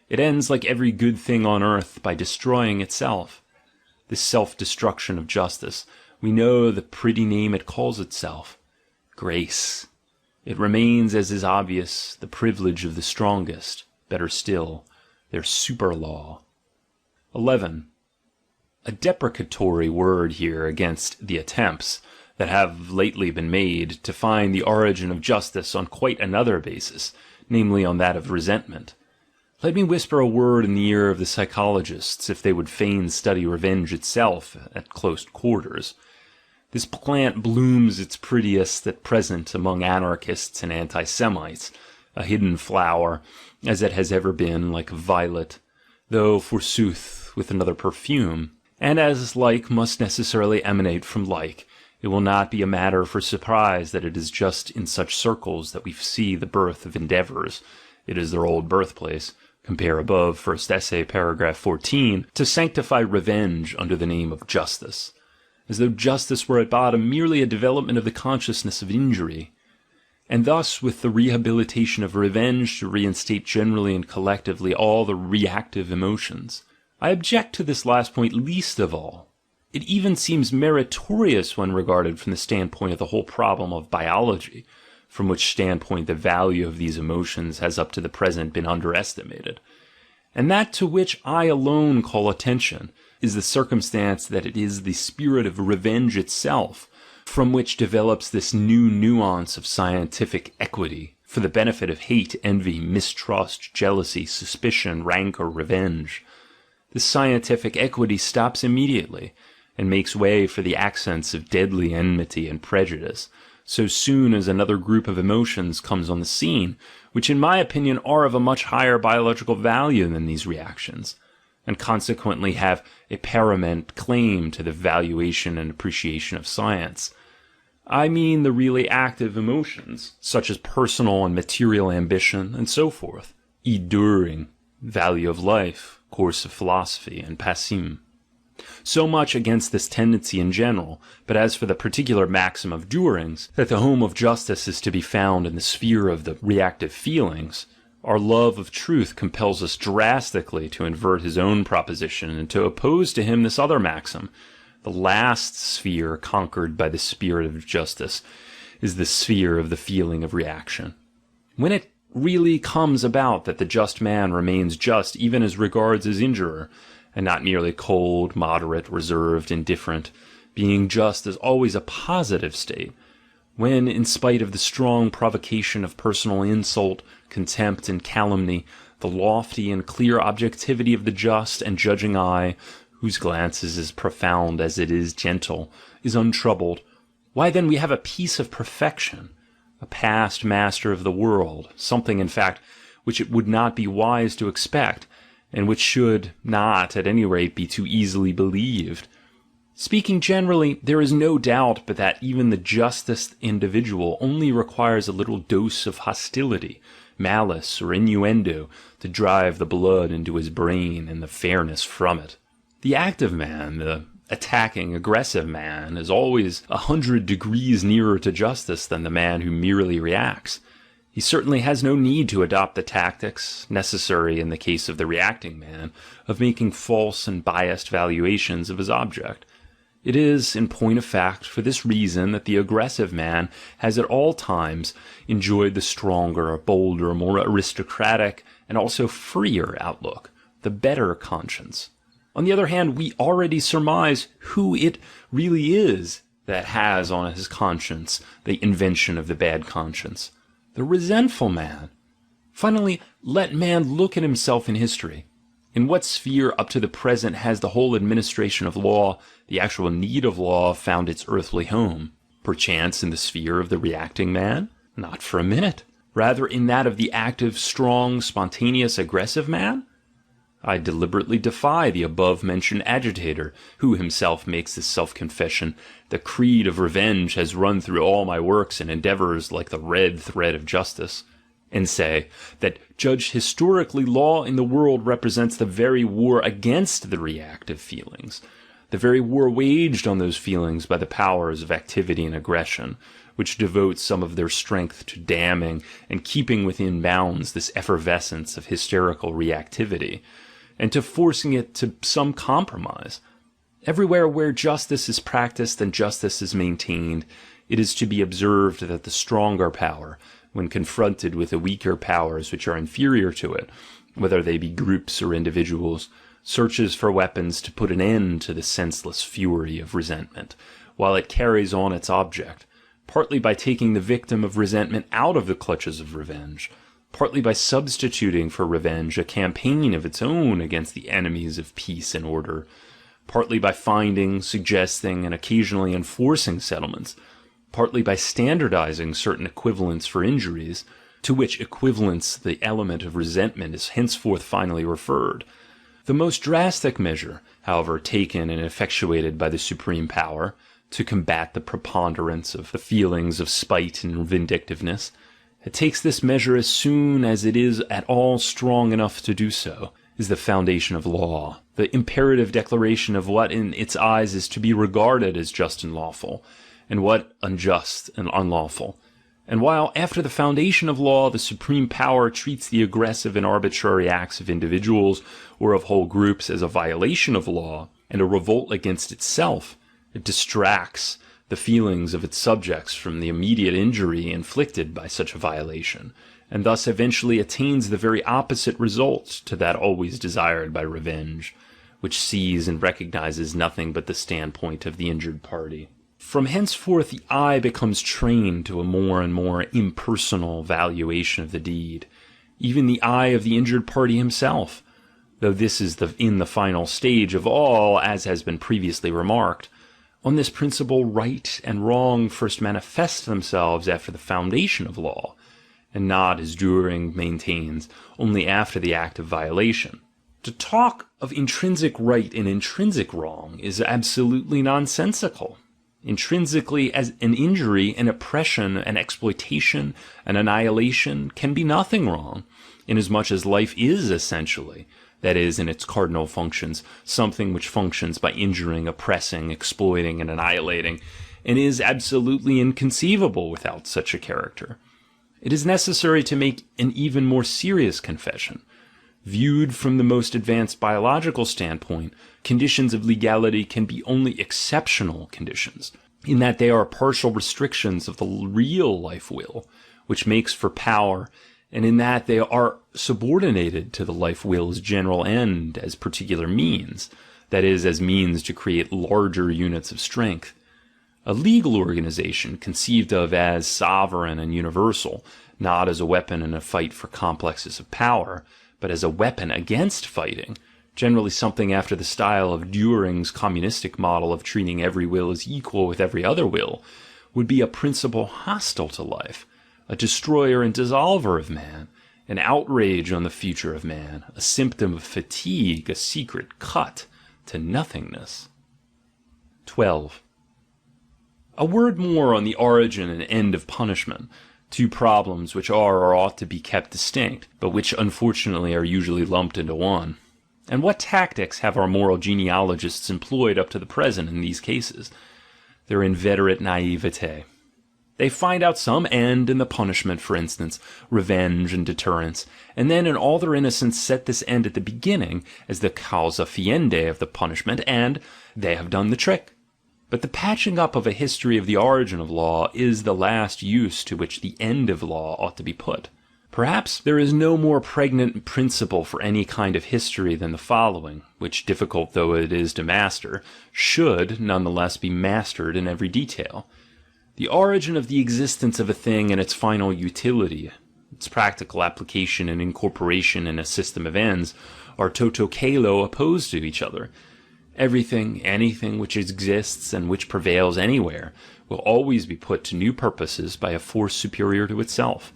It ends like every good thing on earth by destroying itself. This self-destruction of justice, we know the pretty name it calls itself, grace. It remains, as is obvious, the privilege of the strongest, better still, their super-law. 11. A deprecatory word here against the attempts that have lately been made to find the origin of justice on quite another basis, namely on that of resentment. Let me whisper a word in the ear of the psychologists, if they would fain study revenge itself at close quarters. This plant blooms its prettiest at present among anarchists and anti-Semites, a hidden flower, as it has ever been, like a violet, though, forsooth, with another perfume. And as like must necessarily emanate from like, it will not be a matter for surprise that it is just in such circles that we see the birth of endeavours. It is their old birthplace. Compare above, first essay, paragraph 14, to sanctify revenge under the name of justice, as though justice were at bottom merely a development of the consciousness of injury, and thus with the rehabilitation of revenge to reinstate generally and collectively all the reactive emotions. I object to this last point least of all. It even seems meritorious when regarded from the standpoint of the whole problem of biology, from which standpoint the value of these emotions has up to the present been underestimated. And that to which I alone call attention is the circumstance that it is the spirit of revenge itself from which develops this new nuance of scientific equity for the benefit of hate, envy, mistrust, jealousy, suspicion, rancor, revenge. This scientific equity stops immediately and makes way for the accents of deadly enmity and prejudice, so soon as another group of emotions comes on the scene, which in my opinion are of a much higher biological value than these reactions, and consequently have a paramount claim to the valuation and appreciation of science. I mean the really active emotions, such as personal and material ambition, and so forth, enduring, value of life, course of philosophy, and passim. So much against this tendency in general, but as for the particular maxim of Düring's, that the home of justice is to be found in the sphere of the reactive feelings, our love of truth compels us drastically to invert his own proposition and to oppose to him this other maxim. The last sphere conquered by the spirit of justice is the sphere of the feeling of reaction. When it really comes about that the just man remains just even as regards his injurer, and not merely cold, moderate, reserved, indifferent, being just is always a positive state, when, in spite of the strong provocation of personal insult, contempt, and calumny, the lofty and clear objectivity of the just and judging eye, whose glance is as profound as it is gentle, is untroubled, why then we have a piece of perfection, a past master of the world, something, in fact, which it would not be wise to expect, and which should not, at any rate, be too easily believed. Speaking generally, there is no doubt but that even the justest individual only requires a little dose of hostility, malice, or innuendo to drive the blood into his brain and the fairness from it. The active man, the attacking, aggressive man, is always 100 degrees nearer to justice than the man who merely reacts. He certainly has no need to adopt the tactics, necessary in the case of the reacting man, of making false and biased valuations of his object. It is, in point of fact, for this reason that the aggressive man has at all times enjoyed the stronger, bolder, more aristocratic, and also freer outlook, the better conscience. On the other hand, we already surmise who it really is that has on his conscience the invention of the bad conscience. The resentful man. Finally, let man look at himself in history. In what sphere up to the present has the whole administration of law, the actual need of law, found its earthly home? Perchance in the sphere of the reacting man? Not for a minute. Rather in that of the active, strong, spontaneous, aggressive man? I deliberately defy the above-mentioned agitator, who himself makes this self-confession: the creed of revenge has run through all my works and endeavours like the red thread of justice, and say that judged historically law in the world represents the very war against the reactive feelings, the very war waged on those feelings by the powers of activity and aggression, which devote some of their strength to damming and keeping within bounds this effervescence of hysterical reactivity, and to forcing it to some compromise. Everywhere where justice is practiced and justice is maintained, it is to be observed that the stronger power, when confronted with the weaker powers which are inferior to it, whether they be groups or individuals, searches for weapons to put an end to the senseless fury of resentment, while it carries on its object, partly by taking the victim of resentment out of the clutches of revenge, partly by substituting for revenge a campaign of its own against the enemies of peace and order, partly by finding, suggesting, and occasionally enforcing settlements, partly by standardizing certain equivalents for injuries, to which equivalence the element of resentment is henceforth finally referred. The most drastic measure, however, taken and effectuated by the supreme power, to combat the preponderance of the feelings of spite and vindictiveness, it takes this measure as soon as it is at all strong enough to do so, is the foundation of law, the imperative declaration of what in its eyes is to be regarded as just and lawful, and what unjust and unlawful. And while after the foundation of law the supreme power treats the aggressive and arbitrary acts of individuals or of whole groups as a violation of law and a revolt against itself, it distracts the feelings of its subjects from the immediate injury inflicted by such a violation, and thus eventually attains the very opposite result to that always desired by revenge, which sees and recognizes nothing but the standpoint of the injured party. From henceforth the eye becomes trained to a more and more impersonal valuation of the deed, even the eye of the injured party himself, though this is in the final stage of all, as has been previously remarked. On this principle, right and wrong first manifest themselves after the foundation of law, and not, as Dühring maintains, only after the act of violation. To talk of intrinsic right and intrinsic wrong is absolutely nonsensical. Intrinsically, as an injury, an oppression, an exploitation, an annihilation can be nothing wrong, inasmuch as life is essentially, that is, in its cardinal functions, something which functions by injuring, oppressing, exploiting, and annihilating, and is absolutely inconceivable without such a character. It is necessary to make an even more serious confession. Viewed from the most advanced biological standpoint, conditions of legality can be only exceptional conditions, in that they are partial restrictions of the real life will, which makes for power, and in that they are subordinated to the life will's general end as particular means, that is, as means to create larger units of strength. A legal organization, conceived of as sovereign and universal, not as a weapon in a fight for complexes of power, but as a weapon against fighting, generally something after the style of Dühring's communistic model of treating every will as equal with every other will, would be a principle hostile to life, a destroyer and dissolver of man, an outrage on the future of man, a symptom of fatigue, a secret cut to nothingness. 12. A word more on the origin and end of punishment, two problems which are or ought to be kept distinct, but which unfortunately are usually lumped into one. And what tactics have our moral genealogists employed up to the present in these cases? Their inveterate naivete. They find out some end in the punishment, for instance, revenge and deterrence, and then in all their innocence set this end at the beginning as the causa fiendi of the punishment, and they have done the trick. But the patching up of a history of the origin of law is the last use to which the end of law ought to be put. Perhaps there is no more pregnant principle for any kind of history than the following, which, difficult though it is to master, should nonetheless be mastered in every detail. The origin of the existence of a thing and its final utility, its practical application and incorporation in a system of ends, are toto kalo opposed to each other. Everything, anything which exists and which prevails anywhere, will always be put to new purposes by a force superior to itself,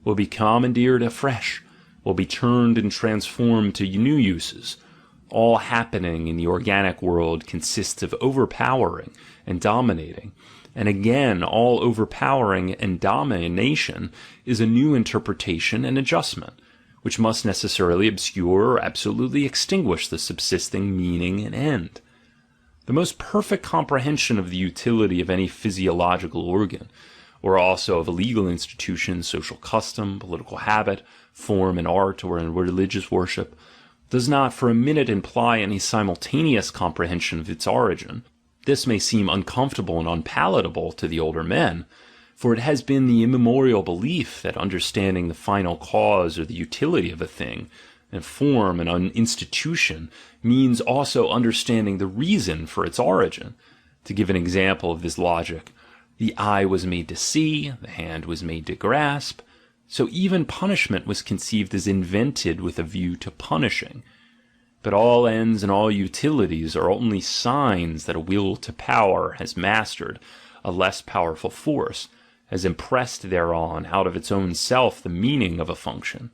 will be commandeered afresh, will be turned and transformed to new uses. All happening in the organic world consists of overpowering and dominating, and again all overpowering and domination is a new interpretation and adjustment, which must necessarily obscure or absolutely extinguish the subsisting meaning and end. The most perfect comprehension of the utility of any physiological organ, or also of a legal institution, social custom, political habit, form in art or in religious worship, does not for a minute imply any simultaneous comprehension of its origin. This may seem uncomfortable and unpalatable to the older men, for it has been the immemorial belief that understanding the final cause or the utility of a thing, and form and an institution, means also understanding the reason for its origin. To give an example of this logic, the eye was made to see, the hand was made to grasp, so even punishment was conceived as invented with a view to punishing. but all ends and all utilities are only signs that a will to power has mastered a less powerful force, has impressed thereon out of its own self the meaning of a function,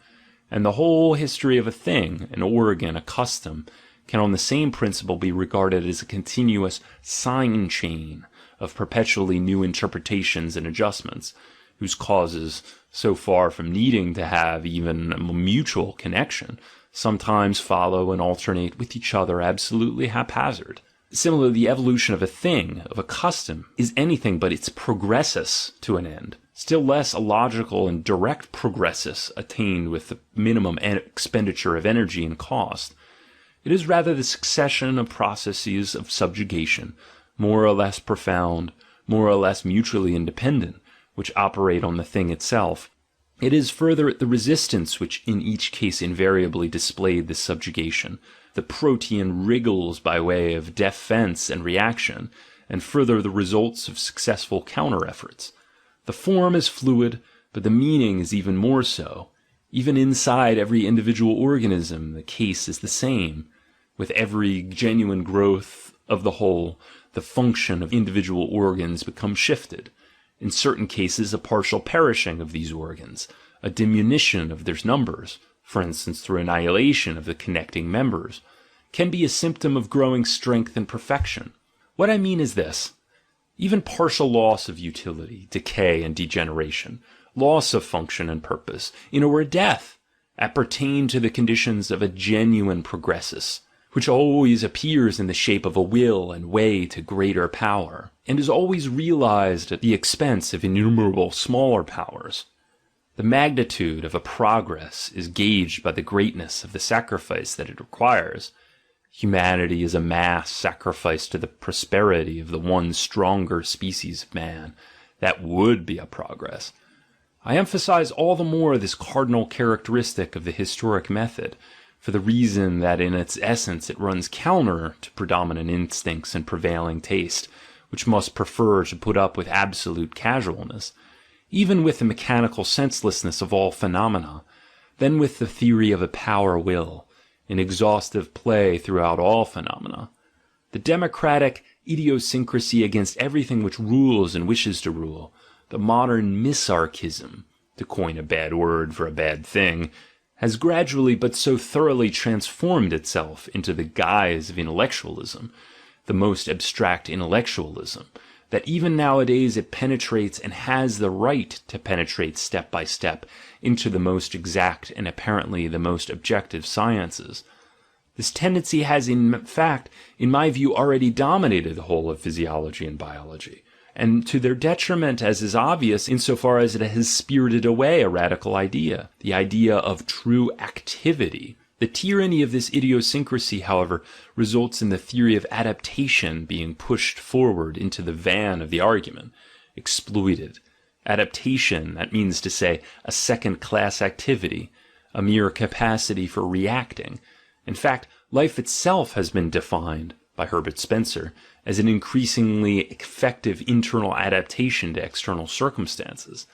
and the whole history of a thing, an organ, a custom, can on the same principle be regarded as a continuous sign chain of perpetually new interpretations and adjustments, whose causes, so far from needing to have even a mutual connection, sometimes follow and alternate with each other absolutely haphazard. Similarly, the evolution of a thing, of a custom, is anything but its progressus to an end, still less a logical and direct progressus attained with the minimum expenditure of energy and cost. It is rather the succession of processes of subjugation, more or less profound, more or less mutually independent, which operate on the thing itself. It is further the resistance which in each case invariably displayed this subjugation, the protean wriggles by way of defense and reaction, and further the results of successful counter-efforts. The form is fluid, but the meaning is even more so. Even inside every individual organism, the case is the same. With every genuine growth of the whole, the function of individual organs becomes shifted. In certain cases, a partial perishing of these organs, a diminution of their numbers, for instance through annihilation of the connecting members, can be a symptom of growing strength and perfection. What I mean is this: even partial loss of utility, decay and degeneration, loss of function and purpose, in a word death, appertain to the conditions of a genuine progressus, which always appears in the shape of a will and way to greater power, and is always realized at the expense of innumerable smaller powers. The magnitude of a progress is gauged by the greatness of the sacrifice that it requires. Humanity is a mass sacrificed to the prosperity of the one stronger species of man. That would be a progress. I emphasize all the more this cardinal characteristic of the historic method, for the reason that in its essence it runs counter to predominant instincts and prevailing taste, which must prefer to put up with absolute casualness, even with the mechanical senselessness of all phenomena, than with the theory of a power will, in exhaustive play throughout all phenomena. The democratic idiosyncrasy against everything which rules and wishes to rule, the modern misarchism, to coin a bad word for a bad thing, has gradually but so thoroughly transformed itself into the guise of intellectualism, the most abstract intellectualism, that even nowadays it penetrates and has the right to penetrate step by step into the most exact and apparently the most objective sciences. This tendency has in fact, in my view, already dominated the whole of physiology and biology, and to their detriment, as is obvious, insofar as it has spirited away a radical idea, the idea of true activity. The tyranny of this idiosyncrasy, however, results in the theory of adaptation being pushed forward into the van of the argument, exploited. Adaptation, that means to say, a second-class activity, a mere capacity for reacting. In fact, life itself has been defined, by Herbert Spencer, as an increasingly effective internal adaptation to external circumstances.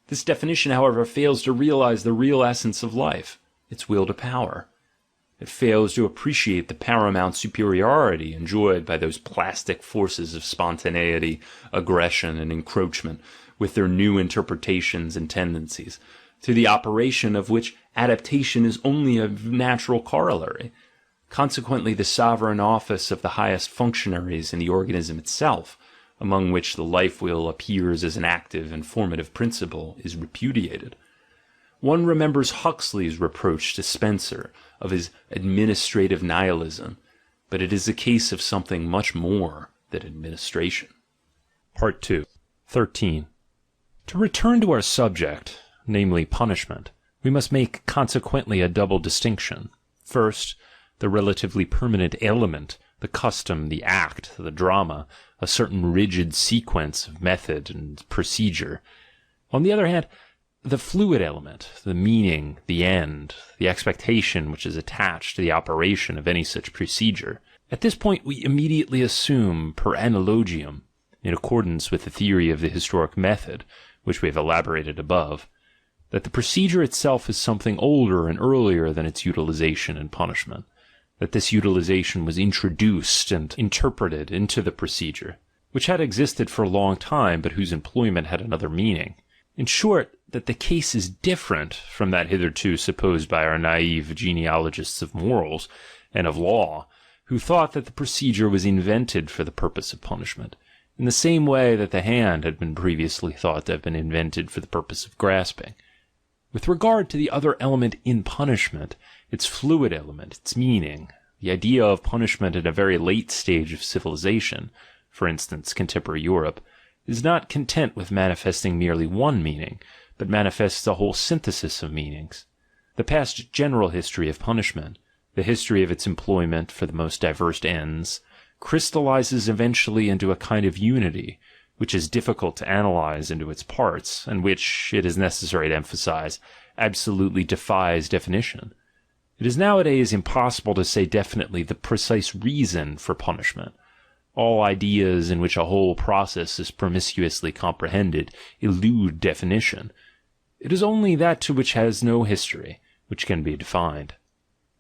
This definition, however, fails to realize the real essence of life, its will to power. It fails to appreciate the paramount superiority enjoyed by those plastic forces of spontaneity, aggression, and encroachment, with their new interpretations and tendencies, to the operation of which adaptation is only a natural corollary. Consequently, the sovereign office of the highest functionaries in the organism itself, among which the life will appears as an active and formative principle, is repudiated. One remembers Huxley's reproach to Spencer of his administrative nihilism, but it is a case of something much more than administration. Part 2. 13. To return to our subject, namely punishment, we must make consequently a double distinction. First, the relatively permanent element, the custom, the act, the drama, a certain rigid sequence of method and procedure. On the other hand, the fluid element, the meaning, the end, the expectation which is attached to the operation of any such procedure. At this point we immediately assume, per analogium, in accordance with the theory of the historic method, which we have elaborated above, that the procedure itself is something older and earlier than its utilization and punishment, that this utilization was introduced and interpreted into the procedure, which had existed for a long time but whose employment had another meaning. In short, that the case is different from that hitherto supposed by our naive genealogists of morals and of law, who thought that the procedure was invented for the purpose of punishment, in the same way that the hand had been previously thought to have been invented for the purpose of grasping. With regard to the other element in punishment, its fluid element, its meaning, the idea of punishment at a very late stage of civilization, for instance contemporary Europe, is not content with manifesting merely one meaning, but manifests a whole synthesis of meanings. The past general history of punishment, the history of its employment for the most diverse ends, crystallizes eventually into a kind of unity, which is difficult to analyze into its parts, and which, it is necessary to emphasize, absolutely defies definition. It is nowadays impossible to say definitely the precise reason for punishment. All ideas in which a whole process is promiscuously comprehended elude definition. It is only that to which has no history, which can be defined.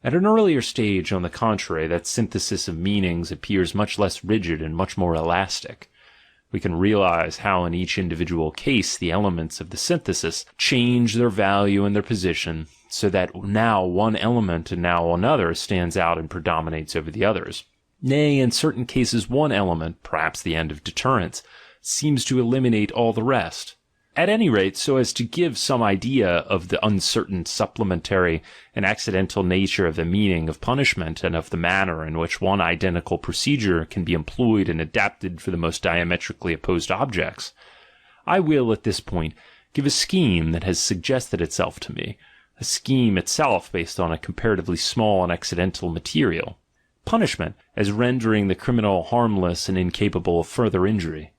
At an earlier stage, on the contrary, that synthesis of meanings appears much less rigid and much more elastic. We can realize how in each individual case the elements of the synthesis change their value and their position, so that now one element and now another stands out and predominates over the others. Nay, in certain cases one element, perhaps the end of deterrence, seems to eliminate all the rest. At any rate, so as to give some idea of the uncertain, supplementary, and accidental nature of the meaning of punishment, and of the manner in which one identical procedure can be employed and adapted for the most diametrically opposed objects, I will, at this point, give a scheme that has suggested itself to me, a scheme itself based on a comparatively small and accidental material. Punishment, as rendering the criminal harmless and incapable of further injury.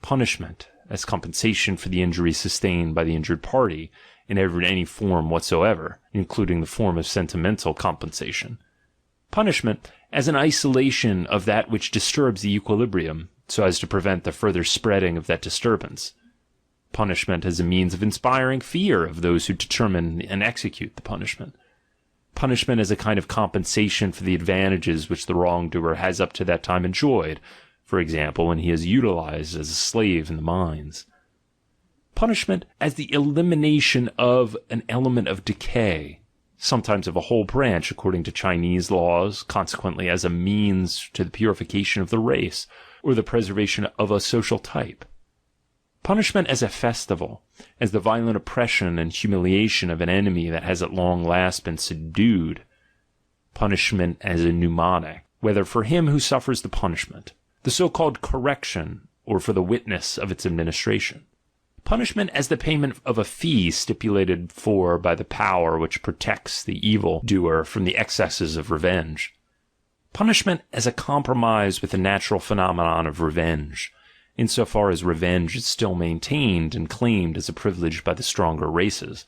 Punishment, as compensation for the injury sustained by the injured party, in any form whatsoever, including the form of sentimental compensation. Punishment, as an isolation of that which disturbs the equilibrium, so as to prevent the further spreading of that disturbance. Punishment as a means of inspiring fear of those who determine and execute the punishment. Punishment as a kind of compensation for the advantages which the wrongdoer has up to that time enjoyed, for example, when he is utilized as a slave in the mines. Punishment as the elimination of an element of decay, sometimes of a whole branch according to Chinese laws, consequently as a means to the purification of the race, or the preservation of a social type. Punishment as a festival, as the violent oppression and humiliation of an enemy that has at long last been subdued. Punishment as a mnemonic, whether for him who suffers the punishment, the so-called correction, or for the witness of its administration. Punishment as the payment of a fee stipulated for by the power which protects the evil doer from the excesses of revenge. Punishment as a compromise with the natural phenomenon of revenge, insofar as revenge is still maintained and claimed as a privilege by the stronger races.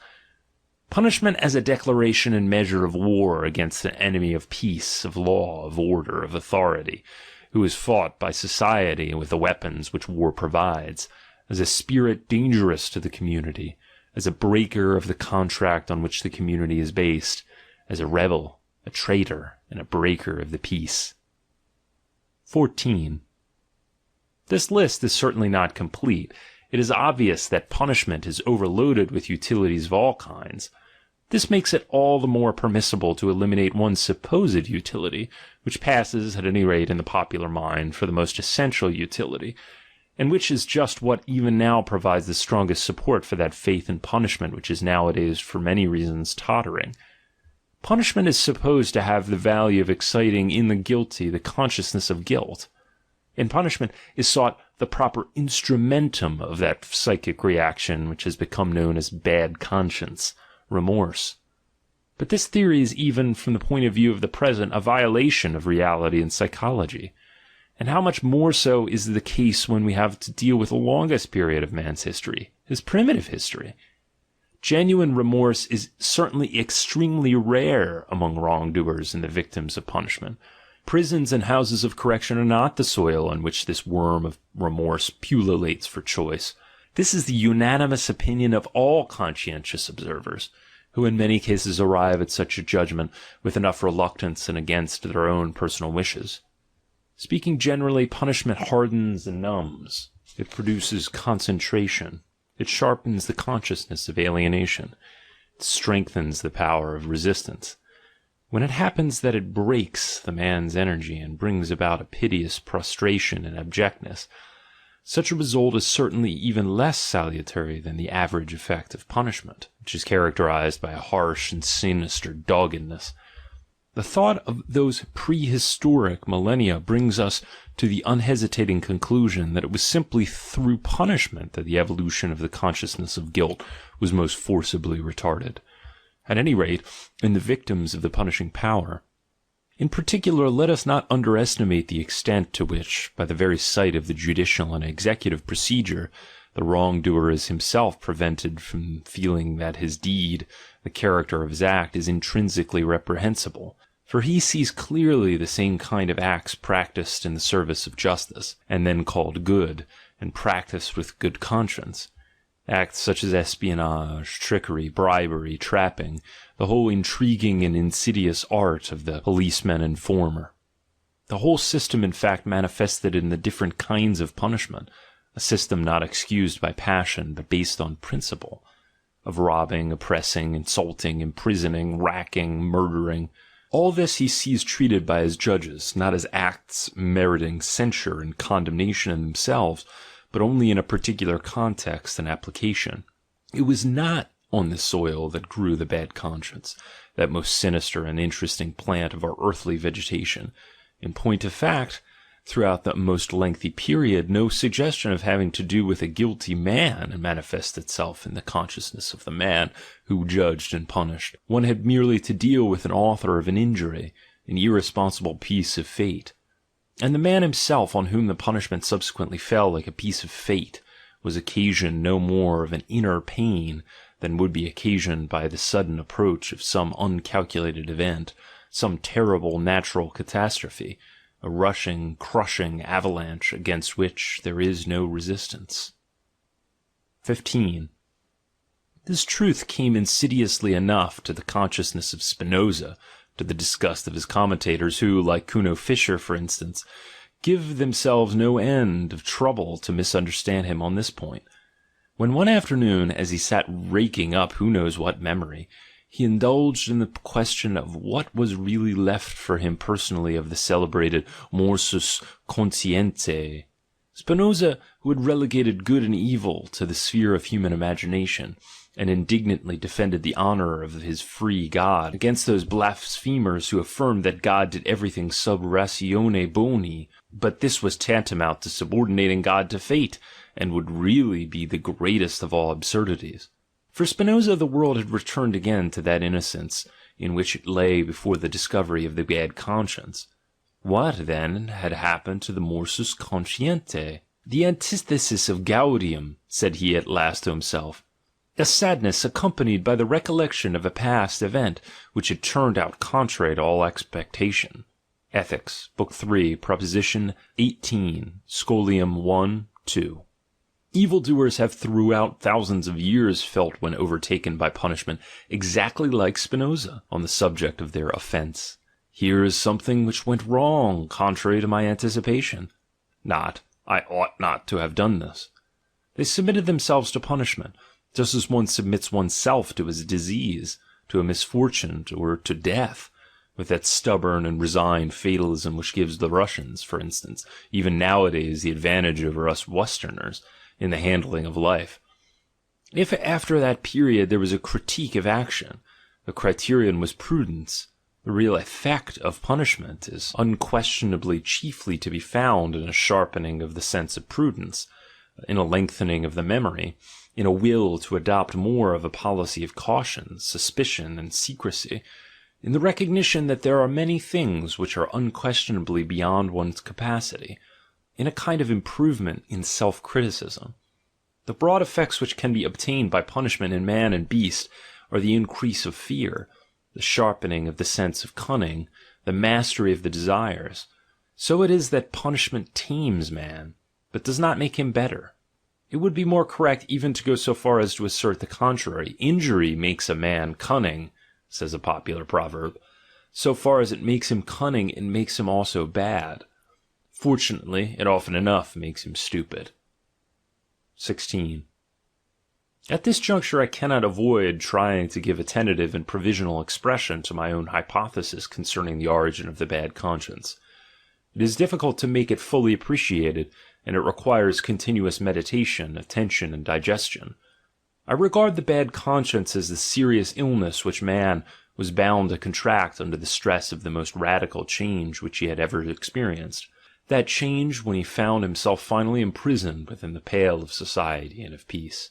Punishment as a declaration and measure of war against an enemy of peace, of law, of order, of authority, who is fought by society with the weapons which war provides, as a spirit dangerous to the community, as a breaker of the contract on which the community is based, as a rebel, a traitor, and a breaker of the peace. 14. This list is certainly not complete. It is obvious that punishment is overloaded with utilities of all kinds. This makes it all the more permissible to eliminate one supposed utility, which passes, at any rate in the popular mind, for the most essential utility, and which is just what even now provides the strongest support for that faith in punishment which is nowadays for many reasons tottering. Punishment is supposed to have the value of exciting in the guilty the consciousness of guilt. In punishment is sought the proper instrumentum of that psychic reaction which has become known as bad conscience, remorse. But this theory is even, from the point of view of the present, a violation of reality and psychology. And how much more so is the case when we have to deal with the longest period of man's history, his primitive history. Genuine remorse is certainly extremely rare among wrongdoers and the victims of punishment. Prisons and houses of correction are not the soil on which this worm of remorse pullulates for choice. This is the unanimous opinion of all conscientious observers, who in many cases arrive at such a judgment with enough reluctance and against their own personal wishes. Speaking generally, punishment hardens and numbs. It produces concentration. It sharpens the consciousness of alienation. It strengthens the power of resistance. When it happens that it breaks the man's energy and brings about a piteous prostration and abjectness, such a result is certainly even less salutary than the average effect of punishment, which is characterized by a harsh and sinister doggedness. The thought of those prehistoric millennia brings us to the unhesitating conclusion that it was simply through punishment that the evolution of the consciousness of guilt was most forcibly retarded. At any rate, in the victims of the punishing power. In particular, let us not underestimate the extent to which, by the very sight of the judicial and executive procedure, the wrongdoer is himself prevented from feeling that his deed, the character of his act, is intrinsically reprehensible. For he sees clearly the same kind of acts practiced in the service of justice, and then called good, and practiced with good conscience. Acts such as espionage, trickery, bribery, trapping, the whole intriguing and insidious art of the policeman informer. The whole system, in fact, manifested in the different kinds of punishment, a system not excused by passion, but based on principle, of robbing, oppressing, insulting, imprisoning, racking, murdering. All this he sees treated by his judges, not as acts meriting censure and condemnation in themselves, but only in a particular context and application. It was not on this soil that grew the bad conscience, that most sinister and interesting plant of our earthly vegetation. In point of fact, throughout the most lengthy period, no suggestion of having to do with a guilty man manifested itself in the consciousness of the man who judged and punished. One had merely to deal with an author of an injury, an irresponsible piece of fate. And the man himself, on whom the punishment subsequently fell like a piece of fate, was occasioned no more of an inner pain than would be occasioned by the sudden approach of some uncalculated event, some terrible natural catastrophe, a rushing, crushing avalanche against which there is no resistance. 15. This truth came insidiously enough to the consciousness of Spinoza, to the disgust of his commentators who, like Kuno Fischer for instance, give themselves no end of trouble to misunderstand him on this point. When one afternoon, as he sat raking up who knows what memory, he indulged in the question of what was really left for him personally of the celebrated morsus conscientiae, Spinoza, who had relegated good and evil to the sphere of human imagination, and indignantly defended the honor of his free God against those blasphemers who affirmed that God did everything sub ratione boni, but this was tantamount to subordinating God to fate, and would really be the greatest of all absurdities. For Spinoza, the world had returned again to that innocence in which it lay before the discovery of the bad conscience. What, then, had happened to the morsus conscientiae? The antithesis of gaudium, said he at last to himself. A sadness accompanied by the recollection of a past event which had turned out contrary to all expectation. Ethics, Book 3, Proposition 18, Scholium 1, 2. Evildoers have throughout thousands of years felt when overtaken by punishment exactly like Spinoza on the subject of their offence. Here is something which went wrong, contrary to my anticipation. Not, I ought not to have done this. They submitted themselves to punishment, just as one submits oneself to a disease, to a misfortune, or to death, with that stubborn and resigned fatalism which gives the Russians, for instance, even nowadays the advantage over us Westerners, in the handling of life. If after that period there was a critique of action, the criterion was prudence, the real effect of punishment is unquestionably chiefly to be found in a sharpening of the sense of prudence, in a lengthening of the memory, in a will to adopt more of a policy of caution, suspicion, and secrecy, in the recognition that there are many things which are unquestionably beyond one's capacity, in a kind of improvement in self-criticism. The broad effects which can be obtained by punishment in man and beast are the increase of fear, the sharpening of the sense of cunning, the mastery of the desires. So it is that punishment tames man, but does not make him better. It would be more correct even to go so far as to assert the contrary. Injury makes a man cunning, says a popular proverb. So far as it makes him cunning, it makes him also bad. Fortunately, it often enough makes him stupid. 16. At this juncture I cannot avoid trying to give a tentative and provisional expression to my own hypothesis concerning the origin of the bad conscience. It is difficult to make it fully appreciated, and it requires continuous meditation, attention, and digestion. I regard the bad conscience as the serious illness which man was bound to contract under the stress of the most radical change which he had ever experienced. That change when he found himself finally imprisoned within the pale of society and of peace.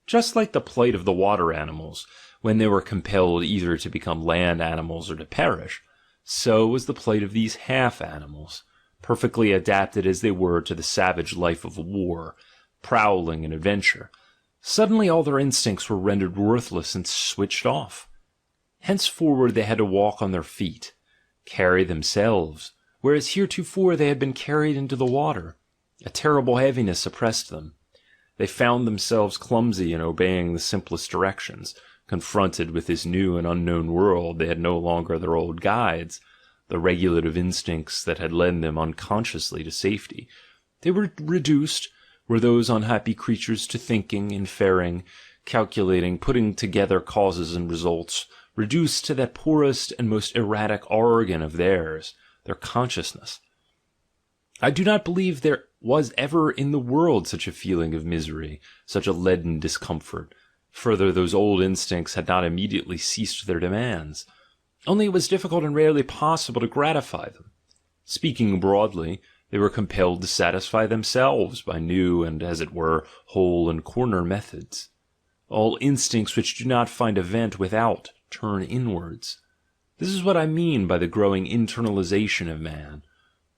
Just like the plight of the water animals, when they were compelled either to become land animals or to perish, so was the plight of these half-animals, perfectly adapted as they were to the savage life of war, prowling and adventure. Suddenly all their instincts were rendered worthless and switched off. Henceforward they had to walk on their feet, carry themselves, whereas heretofore they had been carried into the water. A terrible heaviness oppressed them. They found themselves clumsy in obeying the simplest directions. Confronted with this new and unknown world, they had no longer their old guides, the regulative instincts that had led them unconsciously to safety. They were reduced, were those unhappy creatures, to thinking, inferring, calculating, putting together causes and results, reduced to that poorest and most erratic organ of theirs, their consciousness. I do not believe there was ever in the world such a feeling of misery, such a leaden discomfort. Further, those old instincts had not immediately ceased their demands. Only it was difficult and rarely possible to gratify them. Speaking broadly, they were compelled to satisfy themselves by new and, as it were, hole and corner methods. All instincts which do not find a vent without turn inwards. This is what I mean by the growing internalization of man.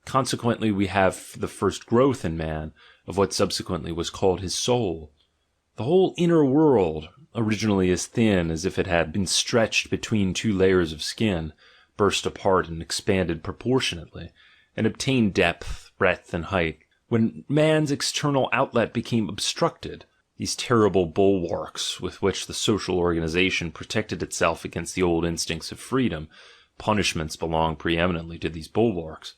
Consequently, we have the first growth in man of what subsequently was called his soul. The whole inner world, originally as thin as if it had been stretched between two layers of skin, burst apart and expanded proportionately, and obtained depth, breadth, and height. When man's external outlet became obstructed, these terrible bulwarks with which the social organization protected itself against the old instincts of freedom, punishments belong preeminently to these bulwarks,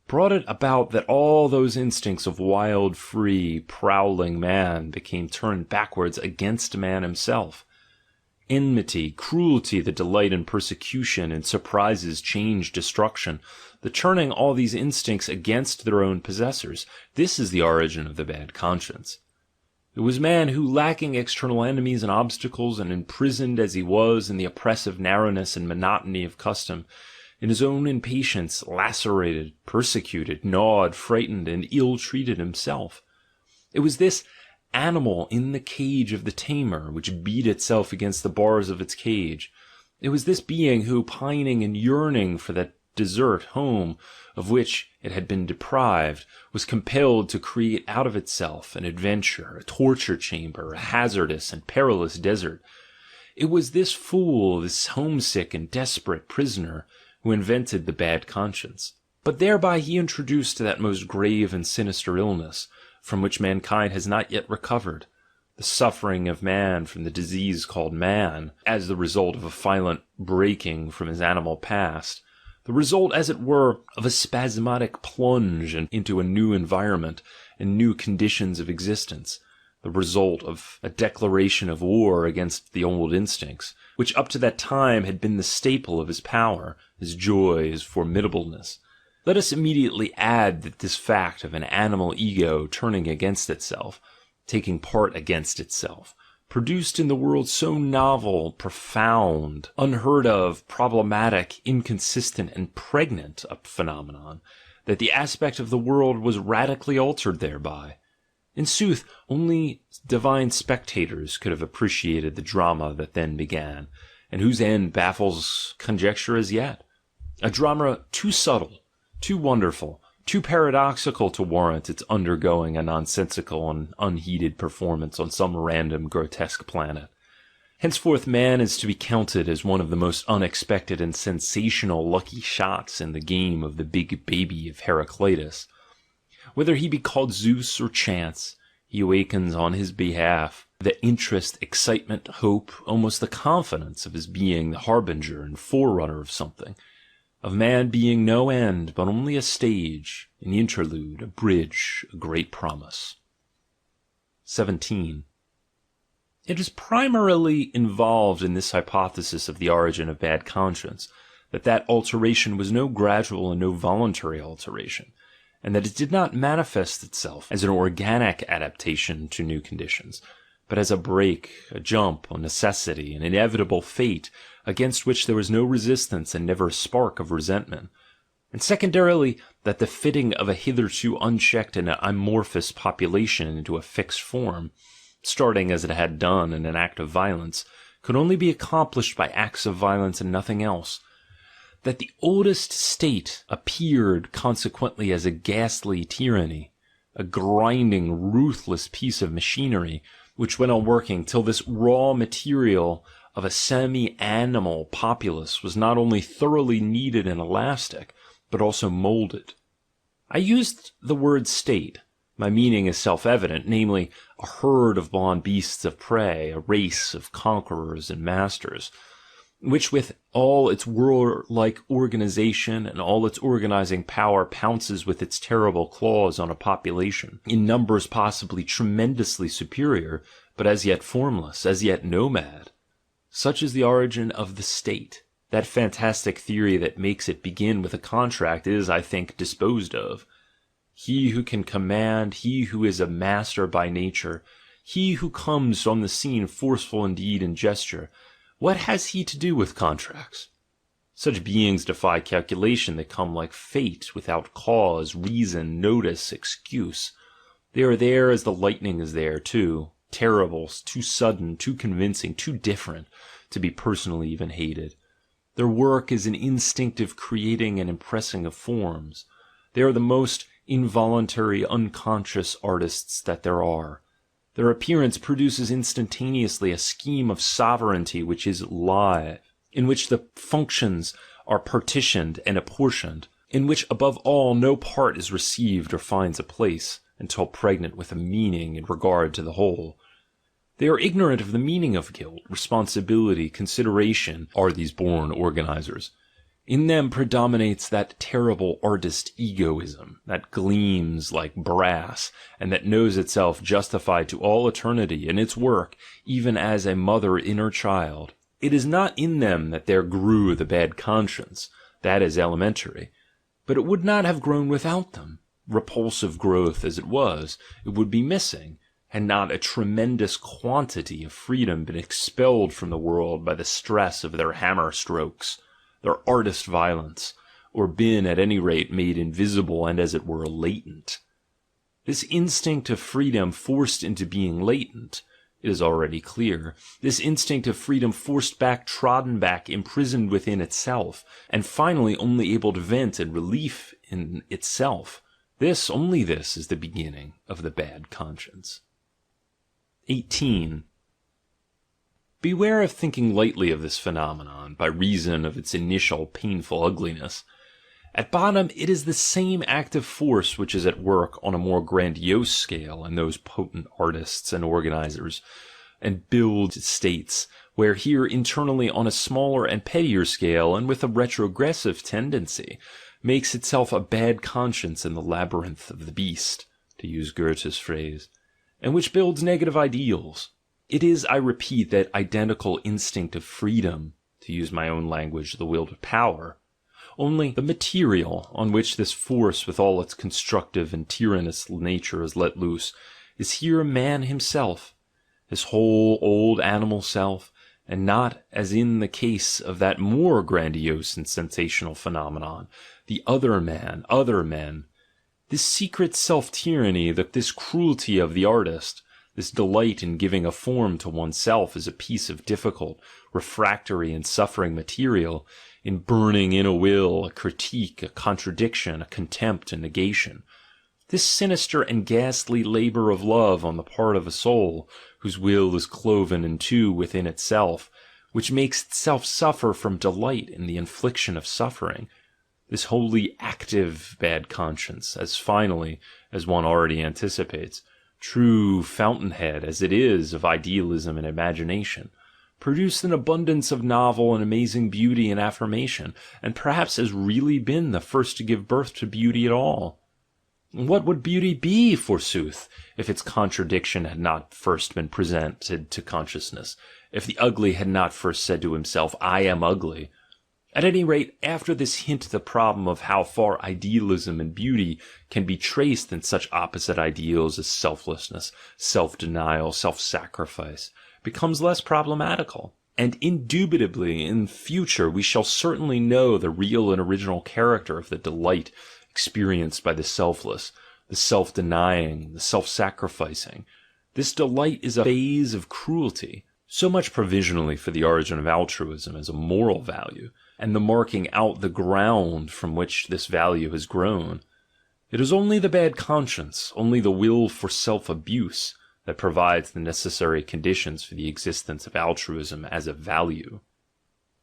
brought it about that all those instincts of wild, free, prowling man became turned backwards against man himself. Enmity, cruelty, the delight in persecution, in surprises, change, destruction, the turning all these instincts against their own possessors, this is the origin of the bad conscience. It was man who, lacking external enemies and obstacles, and imprisoned as he was in the oppressive narrowness and monotony of custom, in his own impatience, lacerated, persecuted, gnawed, frightened, and ill-treated himself. It was this animal in the cage of the tamer, which beat itself against the bars of its cage. It was this being who, pining and yearning for that desert home of which it had been deprived, was compelled to create out of itself an adventure, a torture chamber, a hazardous and perilous desert. It was this fool, this homesick and desperate prisoner, who invented the bad conscience. But thereby he introduced that most grave and sinister illness, from which mankind has not yet recovered, the suffering of man from the disease called man, as the result of a violent breaking from his animal past, the result, as it were, of a spasmodic plunge into a new environment and new conditions of existence, the result of a declaration of war against the old instincts, which up to that time had been the staple of his power, his joy, his formidableness. Let us immediately add that this fact of an animal ego turning against itself, taking part against itself, produced in the world so novel, profound, unheard of, problematic, inconsistent, and pregnant a phenomenon, that the aspect of the world was radically altered thereby. In sooth, only divine spectators could have appreciated the drama that then began, and whose end baffles conjecture as yet. A drama too subtle, too wonderful, too paradoxical to warrant its undergoing a nonsensical and unheeded performance on some random grotesque planet. Henceforth man is to be counted as one of the most unexpected and sensational lucky shots in the game of the big baby of Heraclitus. Whether he be called Zeus or Chance, He awakens on his behalf the interest, excitement, hope, almost the confidence of his being the harbinger and forerunner of something, of man being no end, but only a stage, an interlude, a bridge, a great promise. 17. It is primarily involved in this hypothesis of the origin of bad conscience, that alteration was no gradual and no voluntary alteration, and that it did not manifest itself as an organic adaptation to new conditions, but as a break, a jump, a necessity, an inevitable fate, against which there was no resistance and never a spark of resentment. And secondarily, that the fitting of a hitherto unchecked and amorphous population into a fixed form, starting as it had done in an act of violence, could only be accomplished by acts of violence and nothing else. That the oldest state appeared consequently as a ghastly tyranny, a grinding, ruthless piece of machinery, which went on working till this raw material of a semi-animal populace was not only thoroughly kneaded and elastic, but also molded. I used the word state. My meaning is self-evident, namely, a herd of blond beasts of prey, a race of conquerors and masters, which with all its warlike organization and all its organizing power pounces with its terrible claws on a population, in numbers possibly tremendously superior, but as yet formless, as yet nomad. Such is the origin of the state. That fantastic theory that makes it begin with a contract is, I think, disposed of. He who can command, he who is a master by nature, he who comes on the scene forceful in deed and gesture, what has he to do with contracts? Such beings defy calculation. They come like fate, without cause, reason, notice, excuse. They are there as the lightning is there, too, terrible, too sudden, too convincing, too different, to be personally even hated. Their work is an instinctive creating and impressing of forms. They are the most involuntary, unconscious artists that there are. Their appearance produces instantaneously a scheme of sovereignty which is live, in which the functions are partitioned and apportioned, in which above all no part is received or finds a place, until pregnant with a meaning in regard to the whole. They are ignorant of the meaning of guilt, responsibility, consideration, are these born organizers. In them predominates that terrible artist egoism, that gleams like brass, and that knows itself justified to all eternity in its work, even as a mother in her child. It is not in them that there grew the bad conscience, that is elementary, but it would not have grown without them. Repulsive growth as it was, it would be missing, had not a tremendous quantity of freedom been expelled from the world by the stress of their hammer strokes, their artist violence, or been at any rate made invisible and as it were latent. This instinct of freedom forced into being latent, it is already clear, this instinct of freedom forced back, trodden back, imprisoned within itself, and finally only able to vent and relief in itself, this, only this, is the beginning of the bad conscience. 18. Beware of thinking lightly of this phenomenon by reason of its initial painful ugliness. At bottom, it is the same active force which is at work on a more grandiose scale in those potent artists and organizers, and builds states, where here internally on a smaller and pettier scale, and with a retrogressive tendency, makes itself a bad conscience in the labyrinth of the beast, to use Goethe's phrase, and which builds negative ideals. It is, I repeat, that identical instinct of freedom, to use my own language, the will to power, only the material on which this force with all its constructive and tyrannous nature is let loose, is here man himself, his whole old animal self, and not, as in the case of that more grandiose and sensational phenomenon, the other man, other men. This secret self-tyranny, this cruelty of the artist, this delight in giving a form to oneself as a piece of difficult, refractory and suffering material, in burning in a will, a critique, a contradiction, a contempt, a negation. This sinister and ghastly labour of love on the part of a soul, whose will is cloven in two within itself, which makes itself suffer from delight in the infliction of suffering. This wholly active bad conscience, as finally, as one already anticipates, true fountainhead as it is of idealism and imagination, produced an abundance of novel and amazing beauty and affirmation, and perhaps has really been the first to give birth to beauty at all. What would beauty be, forsooth, if its contradiction had not first been presented to consciousness, if the ugly had not first said to himself, I am ugly? At any rate, after this hint the problem of how far idealism and beauty can be traced in such opposite ideals as selflessness, self-denial, self-sacrifice, becomes less problematical. And indubitably, in future, we shall certainly know the real and original character of the delight experienced by the selfless, the self-denying, the self-sacrificing. This delight is a phase of cruelty, so much provisionally for the origin of altruism as a moral value, and the marking out the ground from which this value has grown. It is only the bad conscience, only the will for self-abuse, that provides the necessary conditions for the existence of altruism as a value.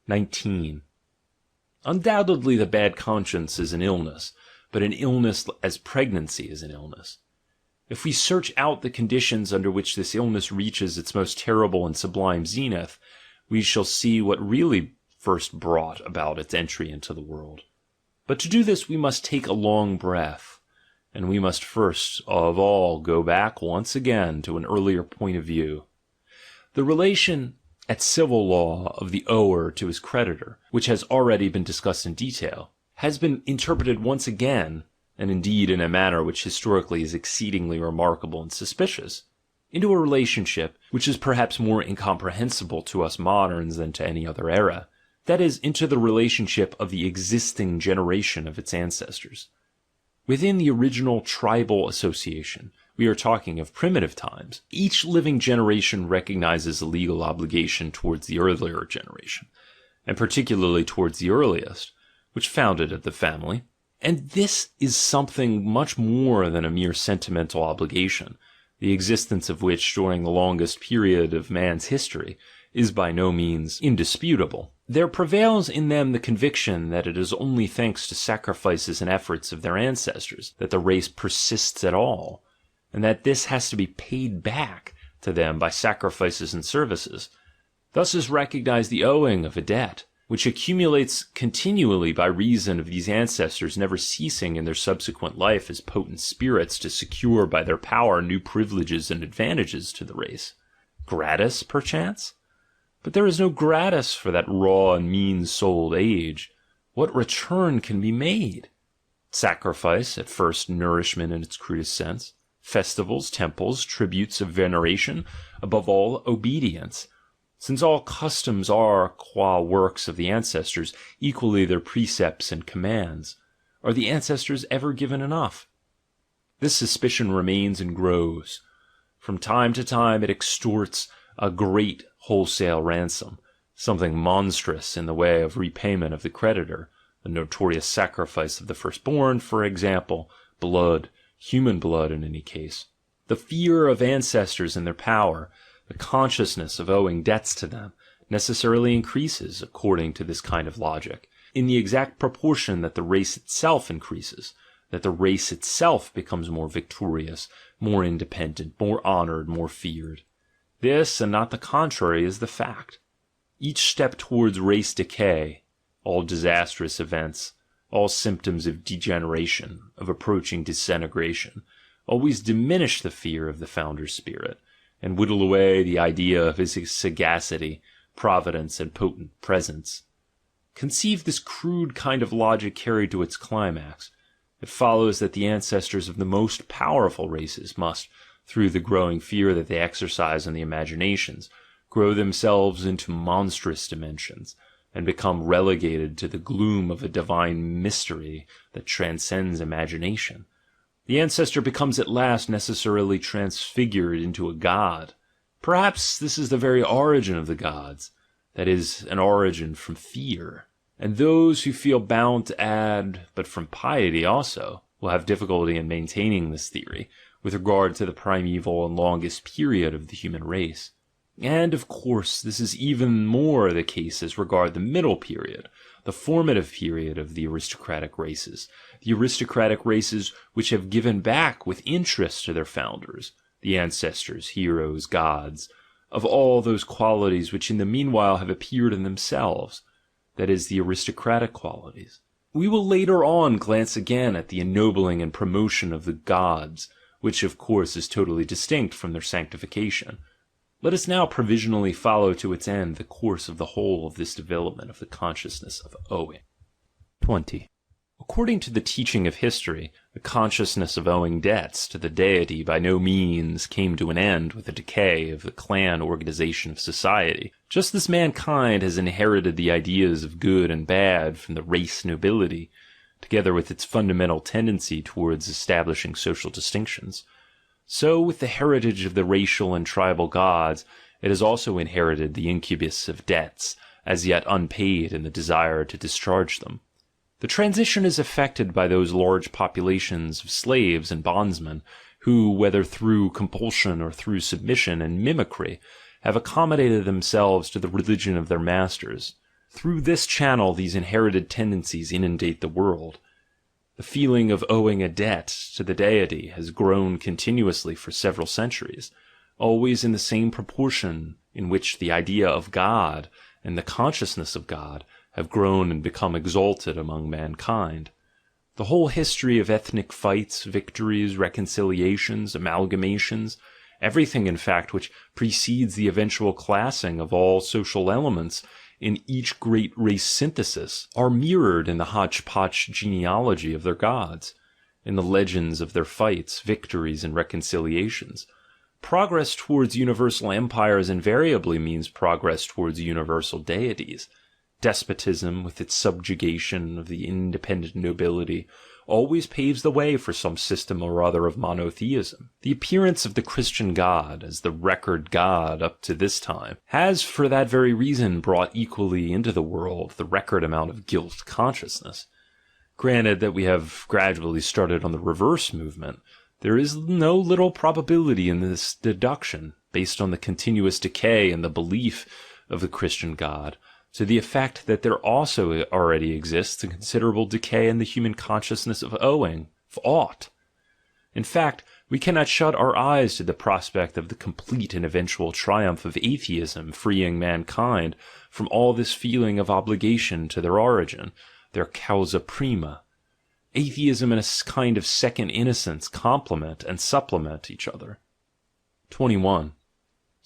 19. Undoubtedly the bad conscience is an illness, but an illness as pregnancy is an illness. If we search out the conditions under which this illness reaches its most terrible and sublime zenith, we shall see what really first brought about its entry into the world. But to do this we must take a long breath, and we must first of all go back once again to an earlier point of view. The relation at civil law of the ower to his creditor, which has already been discussed in detail, has been interpreted once again, and indeed in a manner which historically is exceedingly remarkable and suspicious, into a relationship which is perhaps more incomprehensible to us moderns than to any other era, that is, into the relationship of the existing generation of its ancestors. Within the original tribal association, we are talking of primitive times, each living generation recognizes a legal obligation towards the earlier generation, and particularly towards the earliest, which founded the family, and this is something much more than a mere sentimental obligation, the existence of which during the longest period of man's history is by no means indisputable. There prevails in them the conviction that it is only thanks to sacrifices and efforts of their ancestors that the race persists at all, and that this has to be paid back to them by sacrifices and services. Thus is recognized the owing of a debt, which accumulates continually by reason of these ancestors never ceasing in their subsequent life as potent spirits to secure by their power new privileges and advantages to the race. Gratis, perchance? But there is no gratis for that raw and mean-souled age. What return can be made? Sacrifice, at first nourishment in its crudest sense, festivals, temples, tributes of veneration, above all, obedience, since all customs are, qua works of the ancestors, equally their precepts and commands. Are the ancestors ever given enough? This suspicion remains and grows. From time to time it extorts a great wholesale ransom, something monstrous in the way of repayment of the creditor, the notorious sacrifice of the firstborn, for example, blood, human blood in any case. The fear of ancestors and their power, the consciousness of owing debts to them, necessarily increases, according to this kind of logic, in the exact proportion that the race itself increases, that the race itself becomes more victorious, more independent, more honored, more feared. This, and not the contrary, is the fact. Each step towards race decay, all disastrous events, all symptoms of degeneration, of approaching disintegration, always diminish the fear of the founder's spirit, and whittle away the idea of his sagacity, providence, and potent presence. Conceive this crude kind of logic carried to its climax. It follows that the ancestors of the most powerful races must, through the growing fear that they exercise on the imaginations, grow themselves into monstrous dimensions, and become relegated to the gloom of a divine mystery that transcends imagination. The ancestor becomes at last necessarily transfigured into a god. Perhaps this is the very origin of the gods, that is, an origin from fear. And those who feel bound to add, but from piety also, will have difficulty in maintaining this theory, with regard to the primeval and longest period of the human race. And, of course, this is even more the case as regard the middle period, the formative period of the aristocratic races which have given back with interest to their founders, the ancestors, heroes, gods, of all those qualities which in the meanwhile have appeared in themselves, that is, the aristocratic qualities. We will later on glance again at the ennobling and promotion of the gods, which of course is totally distinct from their sanctification. Let us now provisionally follow to its end the course of the whole of this development of the consciousness of owing. 20. According to the teaching of history, the consciousness of owing debts to the deity by no means came to an end with the decay of the clan organization of society, just as mankind has inherited the ideas of good and bad from the race nobility, together with its fundamental tendency towards establishing social distinctions. So, with the heritage of the racial and tribal gods, it has also inherited the incubus of debts, as yet unpaid, and the desire to discharge them. The transition is effected by those large populations of slaves and bondsmen, who, whether through compulsion or through submission and mimicry, have accommodated themselves to the religion of their masters. Through this channel these inherited tendencies inundate the world. The feeling of owing a debt to the deity has grown continuously for several centuries, always in the same proportion in which the idea of God and the consciousness of God have grown and become exalted among mankind. The whole history of ethnic fights, victories, reconciliations, amalgamations, everything in fact which precedes the eventual classing of all social elements in each great race synthesis, are mirrored in the hodgepodge genealogy of their gods, in the legends of their fights, victories, and reconciliations. Progress towards universal empires invariably means progress towards universal deities. Despotism, with its subjugation of the independent nobility, always paves the way for some system or other of monotheism. The appearance of the Christian God, as the record God up to this time, has for that very reason brought equally into the world the record amount of guilt consciousness. Granted that we have gradually started on the reverse movement, there is no little probability in this deduction, based on the continuous decay in the belief of the Christian God, to the effect that there also already exists a considerable decay in the human consciousness of owing, of ought. In fact, we cannot shut our eyes to the prospect of the complete and eventual triumph of atheism freeing mankind from all this feeling of obligation to their origin, their causa prima. Atheism and a kind of second innocence complement and supplement each other. 21.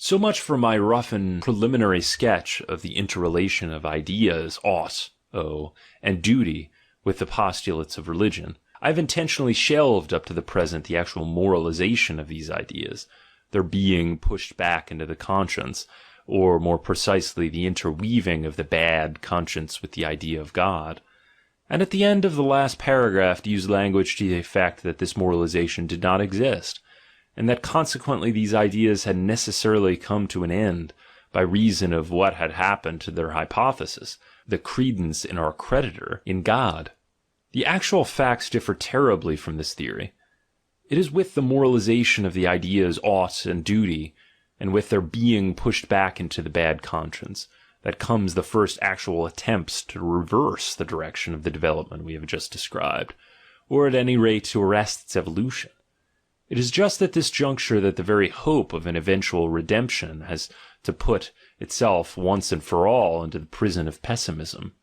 So much for my rough and preliminary sketch of the interrelation of ideas ought, and duty with the postulates of religion. I have intentionally shelved up to the present the actual moralization of these ideas, their being pushed back into the conscience, or more precisely the interweaving of the bad conscience with the idea of God. And at the end of the last paragraph use language to the effect that this moralization did not exist, and that consequently these ideas had necessarily come to an end by reason of what had happened to their hypothesis, the credence in our creditor in God. The actual facts differ terribly from this theory. It is with the moralization of the ideas ought and duty, and with their being pushed back into the bad conscience, that comes the first actual attempts to reverse the direction of the development we have just described, or at any rate to arrest its evolution. It is just at this juncture that the very hope of an eventual redemption has to put itself once and for all into the prison of pessimism.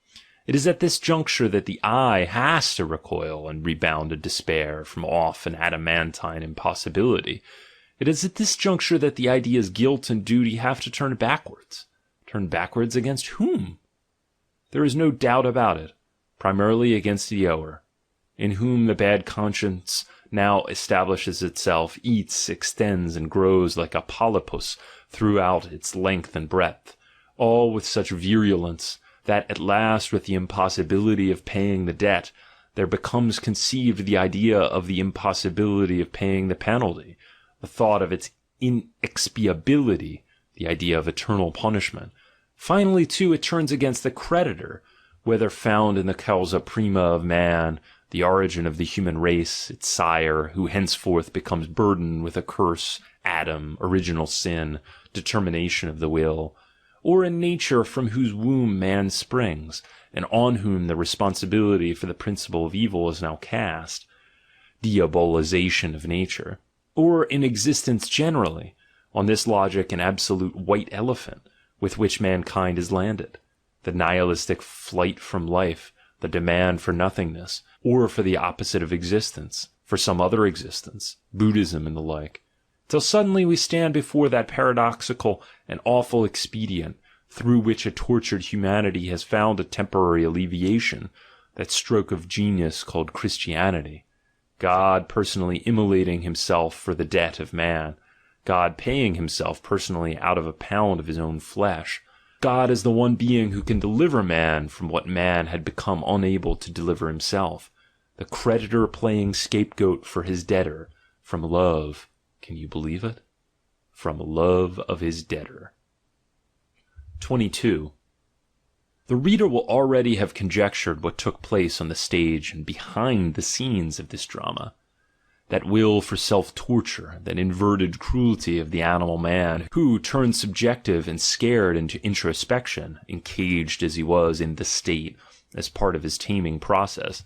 It is at this juncture that the eye has to recoil and rebound in despair from off an adamantine impossibility. It is at this juncture that the ideas guilt and duty have to turn backwards. Turn backwards against whom? There is no doubt about it, primarily against the ower, in whom the bad conscience now establishes itself, eats, extends, and grows like a polypus throughout its length and breadth, all with such virulence that at last, with the impossibility of paying the debt, there becomes conceived the idea of the impossibility of paying the penalty, the thought of its inexpiability, the idea of eternal punishment. Finally, too, it turns against the creditor, whether found in the causa prima of man, the origin of the human race, its sire, who henceforth becomes burdened with a curse, Adam, original sin, determination of the will, or in nature from whose womb man springs, and on whom the responsibility for the principle of evil is now cast, diabolization of nature, or in existence generally, on this logic an absolute white elephant with which mankind has landed, the nihilistic flight from life, the demand for nothingness, or for the opposite of existence, for some other existence, Buddhism and the like, till suddenly we stand before that paradoxical and awful expedient through which a tortured humanity has found a temporary alleviation, that stroke of genius called Christianity, God personally immolating himself for the debt of man, God paying himself personally out of a pound of his own flesh, God as the one being who can deliver man from what man had become unable to deliver himself, the creditor playing scapegoat for his debtor, from love, can you believe it? From love of his debtor. 22. The reader will already have conjectured what took place on the stage and behind the scenes of this drama. That will for self-torture, that inverted cruelty of the animal man, who, turned subjective and scared into introspection, encaged as he was in the state, as part of his taming process,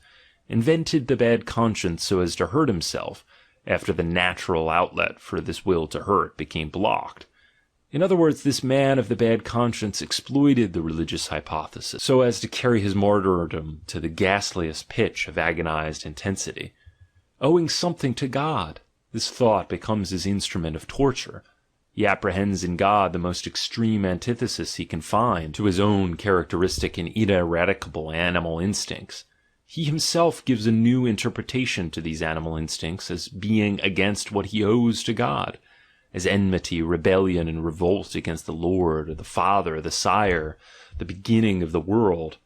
invented the bad conscience so as to hurt himself, after the natural outlet for this will to hurt became blocked. In other words, this man of the bad conscience exploited the religious hypothesis so as to carry his martyrdom to the ghastliest pitch of agonized intensity. Owing something to God, this thought becomes his instrument of torture. He apprehends in God the most extreme antithesis he can find to his own characteristic and ineradicable animal instincts. He himself gives a new interpretation to these animal instincts as being against what he owes to God, as enmity, rebellion, and revolt against the Lord, or the Father, the Sire, the beginning of the world.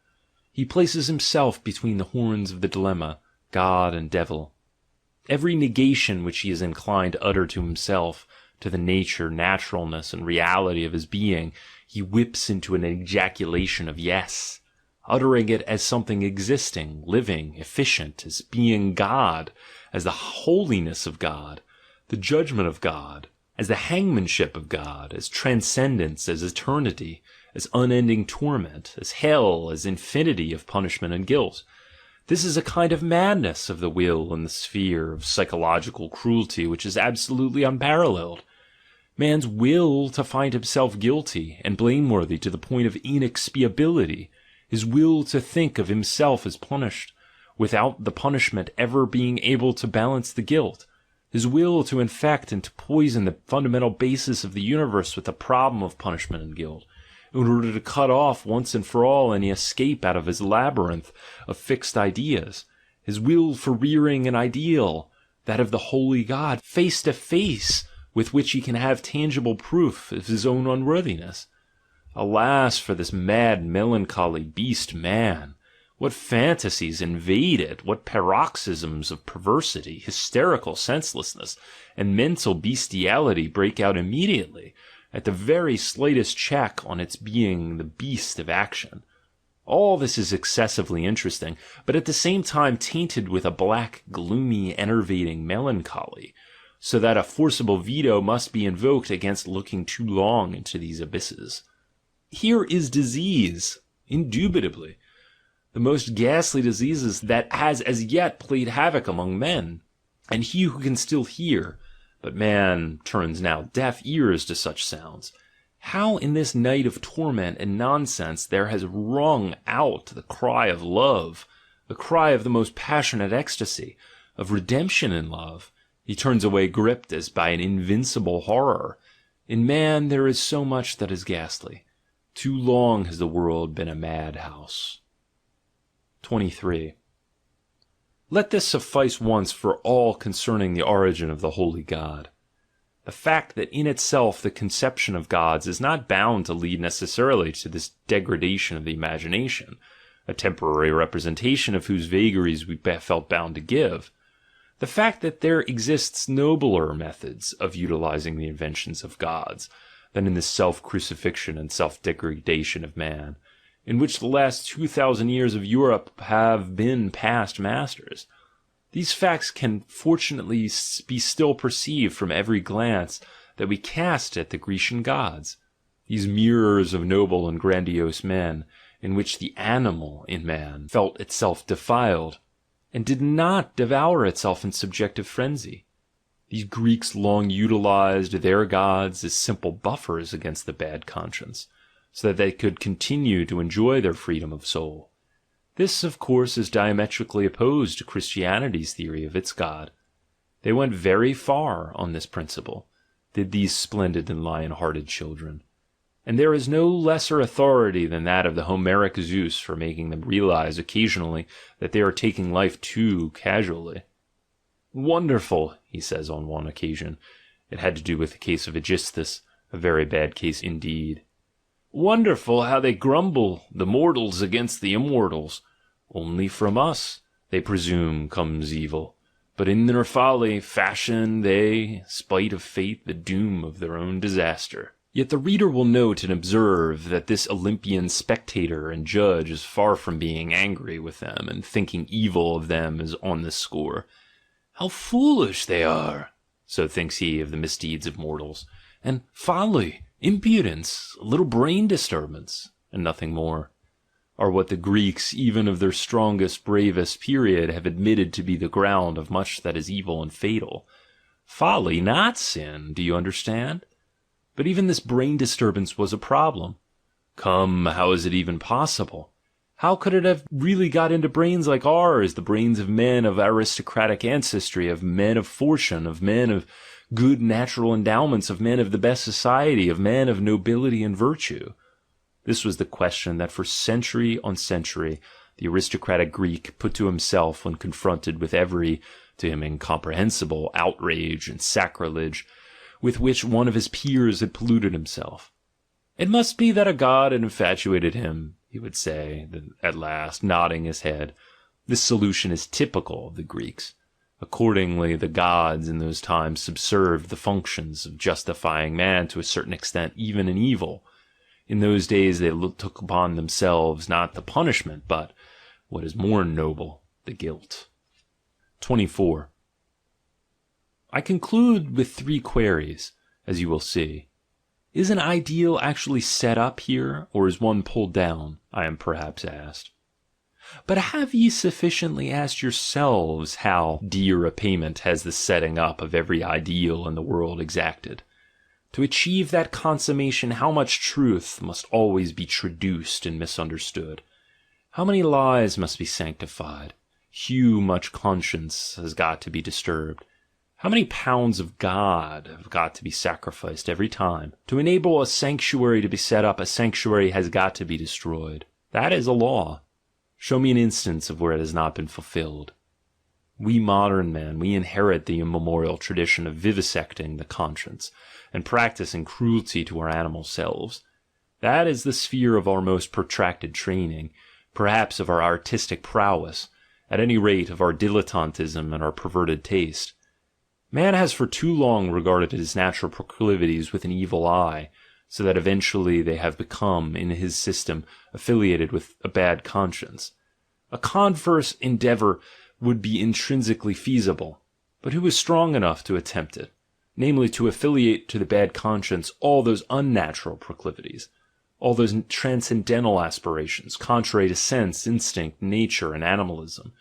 He places himself between the horns of the dilemma, God and devil. Every negation which he is inclined to utter to himself, to the nature, naturalness, and reality of his being, he whips into an ejaculation of yes, uttering it as something existing, living, efficient, as being God, as the holiness of God, the judgment of God, as the hangmanship of God, as transcendence, as eternity, as unending torment, as hell, as infinity of punishment and guilt. This is a kind of madness of the will in the sphere of psychological cruelty which is absolutely unparalleled. Man's will to find himself guilty and blameworthy to the point of inexpiability, his will to think of himself as punished, without the punishment ever being able to balance the guilt, his will to infect and to poison the fundamental basis of the universe with the problem of punishment and guilt, in order to cut off once and for all any escape out of his labyrinth of fixed ideas, his will for rearing an ideal, that of the holy God, face to face, with which he can have tangible proof of his own unworthiness. Alas for this mad, melancholy beast man! What fantasies invade it, what paroxysms of perversity, hysterical senselessness, and mental bestiality break out immediately, at the very slightest check on its being the beast of action. All this is excessively interesting, but at the same time tainted with a black, gloomy, enervating melancholy, so that a forcible veto must be invoked against looking too long into these abysses. Here is disease, indubitably, the most ghastly diseases that has as yet played havoc among men, and he who can still hear, but man turns now deaf ears to such sounds, how in this night of torment and nonsense there has rung out the cry of love, the cry of the most passionate ecstasy, of redemption in love, he turns away gripped as by an invincible horror. In man there is so much that is ghastly. Too long has the world been a madhouse. 23. Let this suffice once for all concerning the origin of the holy God. The fact that in itself the conception of gods is not bound to lead necessarily to this degradation of the imagination, a temporary representation of whose vagaries we felt bound to give. The fact that there exists nobler methods of utilizing the inventions of gods than in the self-crucifixion and self-degradation of man, in which the last 2,000 years of Europe have been past masters. These facts can fortunately be still perceived from every glance that we cast at the Grecian gods, these mirrors of noble and grandiose men, in which the animal in man felt itself defiled, and did not devour itself in subjective frenzy. These Greeks long utilized their gods as simple buffers against the bad conscience, so that they could continue to enjoy their freedom of soul. This, of course, is diametrically opposed to Christianity's theory of its God. They went very far on this principle, did these splendid and lion-hearted children. And there is no lesser authority than that of the Homeric Zeus for making them realize occasionally that they are taking life too casually. "Wonderful," he says on one occasion. It had to do with the case of Aegisthus, a very bad case indeed. "Wonderful how they grumble, the mortals against the immortals. Only from us, they presume, comes evil. But in their folly fashion they, spite of fate, the doom of their own disaster." Yet the reader will note and observe that this Olympian spectator and judge is far from being angry with them and thinking evil of them as on this score. "How foolish they are," so thinks he of the misdeeds of mortals, and folly, impudence, a little brain disturbance, and nothing more, are what the Greeks, even of their strongest, bravest period, have admitted to be the ground of much that is evil and fatal. Folly, not sin, do you understand? But even this brain disturbance was a problem. Come, how is it even possible? How could it have really got into brains like ours, the brains of men of aristocratic ancestry, of men of fortune, of men of good natural endowments, of men of the best society, of men of nobility and virtue? This was the question that for century on century the aristocratic Greek put to himself when confronted with every, to him incomprehensible, outrage and sacrilege with which one of his peers had polluted himself. "It must be that a god had infatuated him," he would say, at last, nodding his head. This solution is typical of the Greeks. Accordingly, the gods in those times subserved the functions of justifying man to a certain extent even in evil. In those days they took upon themselves not the punishment, but, what is more noble, the guilt. 24. I conclude with 3 queries, as you will see. Is an ideal actually set up here, or is one pulled down? I am perhaps asked. But have ye sufficiently asked yourselves how dear a payment has the setting up of every ideal in the world exacted? To achieve that consummation, how much truth must always be traduced and misunderstood? How many lies must be sanctified? How much conscience has got to be disturbed? How many pounds of God have got to be sacrificed every time? To enable a sanctuary to be set up, a sanctuary has got to be destroyed. That is a law. Show me an instance of where it has not been fulfilled. We modern men, we inherit the immemorial tradition of vivisecting the conscience, and practicing cruelty to our animal selves. That is the sphere of our most protracted training, perhaps of our artistic prowess, at any rate of our dilettantism and our perverted taste. Man has for too long regarded his natural proclivities with an evil eye, so that eventually they have become, in his system, affiliated with a bad conscience. A converse endeavour would be intrinsically feasible, but who is strong enough to attempt it? Namely, to affiliate to the bad conscience all those unnatural proclivities, all those transcendental aspirations, contrary to sense, instinct, nature, and animalism.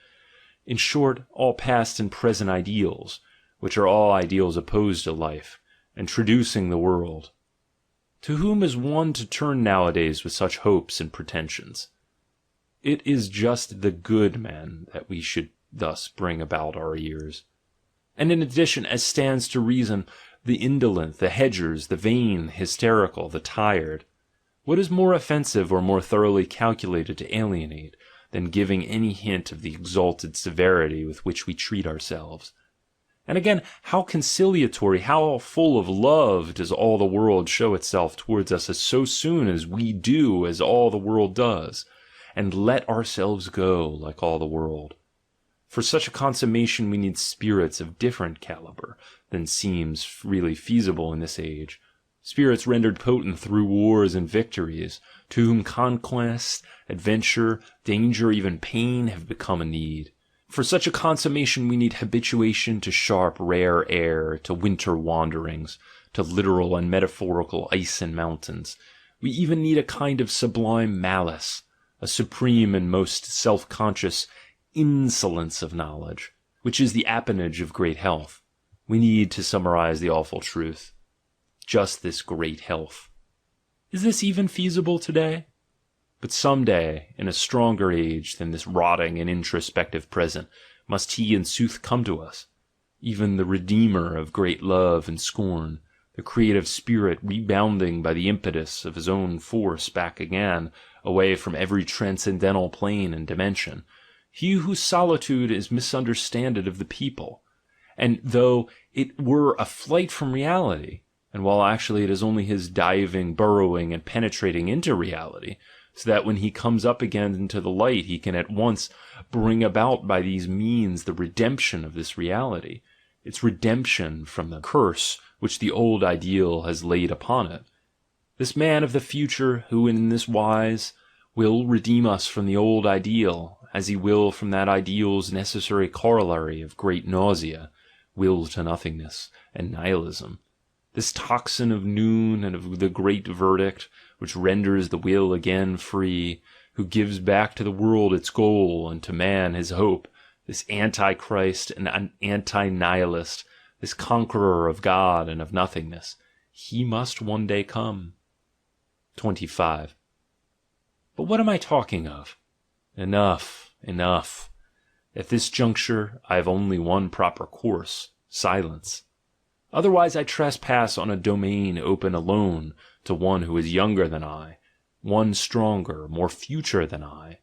In short, all past and present ideals, which are all ideals opposed to life, and traducing the world. To whom is one to turn nowadays with such hopes and pretensions? It is just the good men that we should thus bring about our ears. And in addition, as stands to reason, the indolent, the hedgers, the vain, hysterical, the tired. What is more offensive or more thoroughly calculated to alienate than giving any hint of the exalted severity with which we treat ourselves? And again, how conciliatory, how full of love does all the world show itself towards us as so soon as we do as all the world does, and let ourselves go like all the world. For such a consummation we need spirits of different caliber than seems really feasible in this age, spirits rendered potent through wars and victories, to whom conquest, adventure, danger, even pain have become a need. For such a consummation we need habituation to sharp, rare air, to winter wanderings, to literal and metaphorical ice and mountains. We even need a kind of sublime malice, a supreme and most self-conscious insolence of knowledge, which is the appanage of great health. We need to summarize the awful truth. Just this great health. Is this even feasible today? But someday, in a stronger age than this rotting and introspective present, must he in sooth come to us, even the Redeemer of great love and scorn, the creative spirit rebounding by the impetus of his own force back again, away from every transcendental plane and dimension, he whose solitude is misunderstanded of the people, and though it were a flight from reality, and while actually it is only his diving, burrowing, and penetrating into reality, so that when he comes up again into the light he can at once bring about by these means the redemption of this reality, its redemption from the curse which the old ideal has laid upon it. This man of the future, who in this wise will redeem us from the old ideal, as he will from that ideal's necessary corollary of great nausea, will to nothingness, and nihilism, this toxin of noon and of the great verdict, which renders the will again free, who gives back to the world its goal and to man his hope, this antichrist and anti-nihilist, this conqueror of God and of nothingness, he must one day come. 25. But what am I talking of? Enough, enough. At this juncture I have only one proper course, silence. Otherwise I trespass on a domain open alone to one who is younger than I, one stronger, more future than I,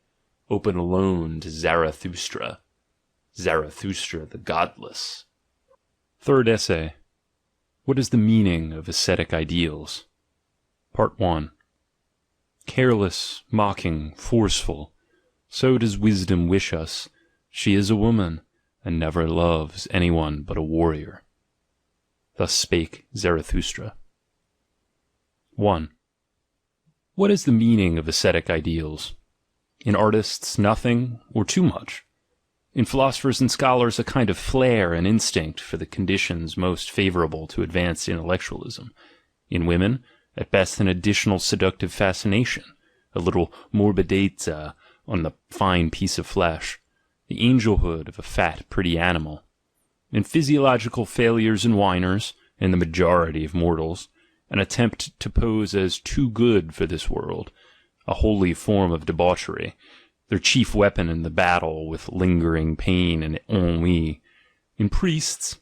open alone to Zarathustra. Zarathustra the godless. Third essay. What is the meaning of ascetic ideals? Part 1. Careless, mocking, forceful, so does wisdom wish us. She is a woman, and never loves anyone but a warrior. Thus spake Zarathustra. 1. What is the meaning of ascetic ideals? In artists, nothing, or too much. In philosophers and scholars, a kind of flair and instinct for the conditions most favorable to advanced intellectualism. In women, at best an additional seductive fascination, a little morbidezza on the fine piece of flesh, the angelhood of a fat, pretty animal. In physiological failures and whiners, in the majority of mortals, an attempt to pose as too good for this world, a holy form of debauchery, their chief weapon in the battle with lingering pain and ennui. In priests,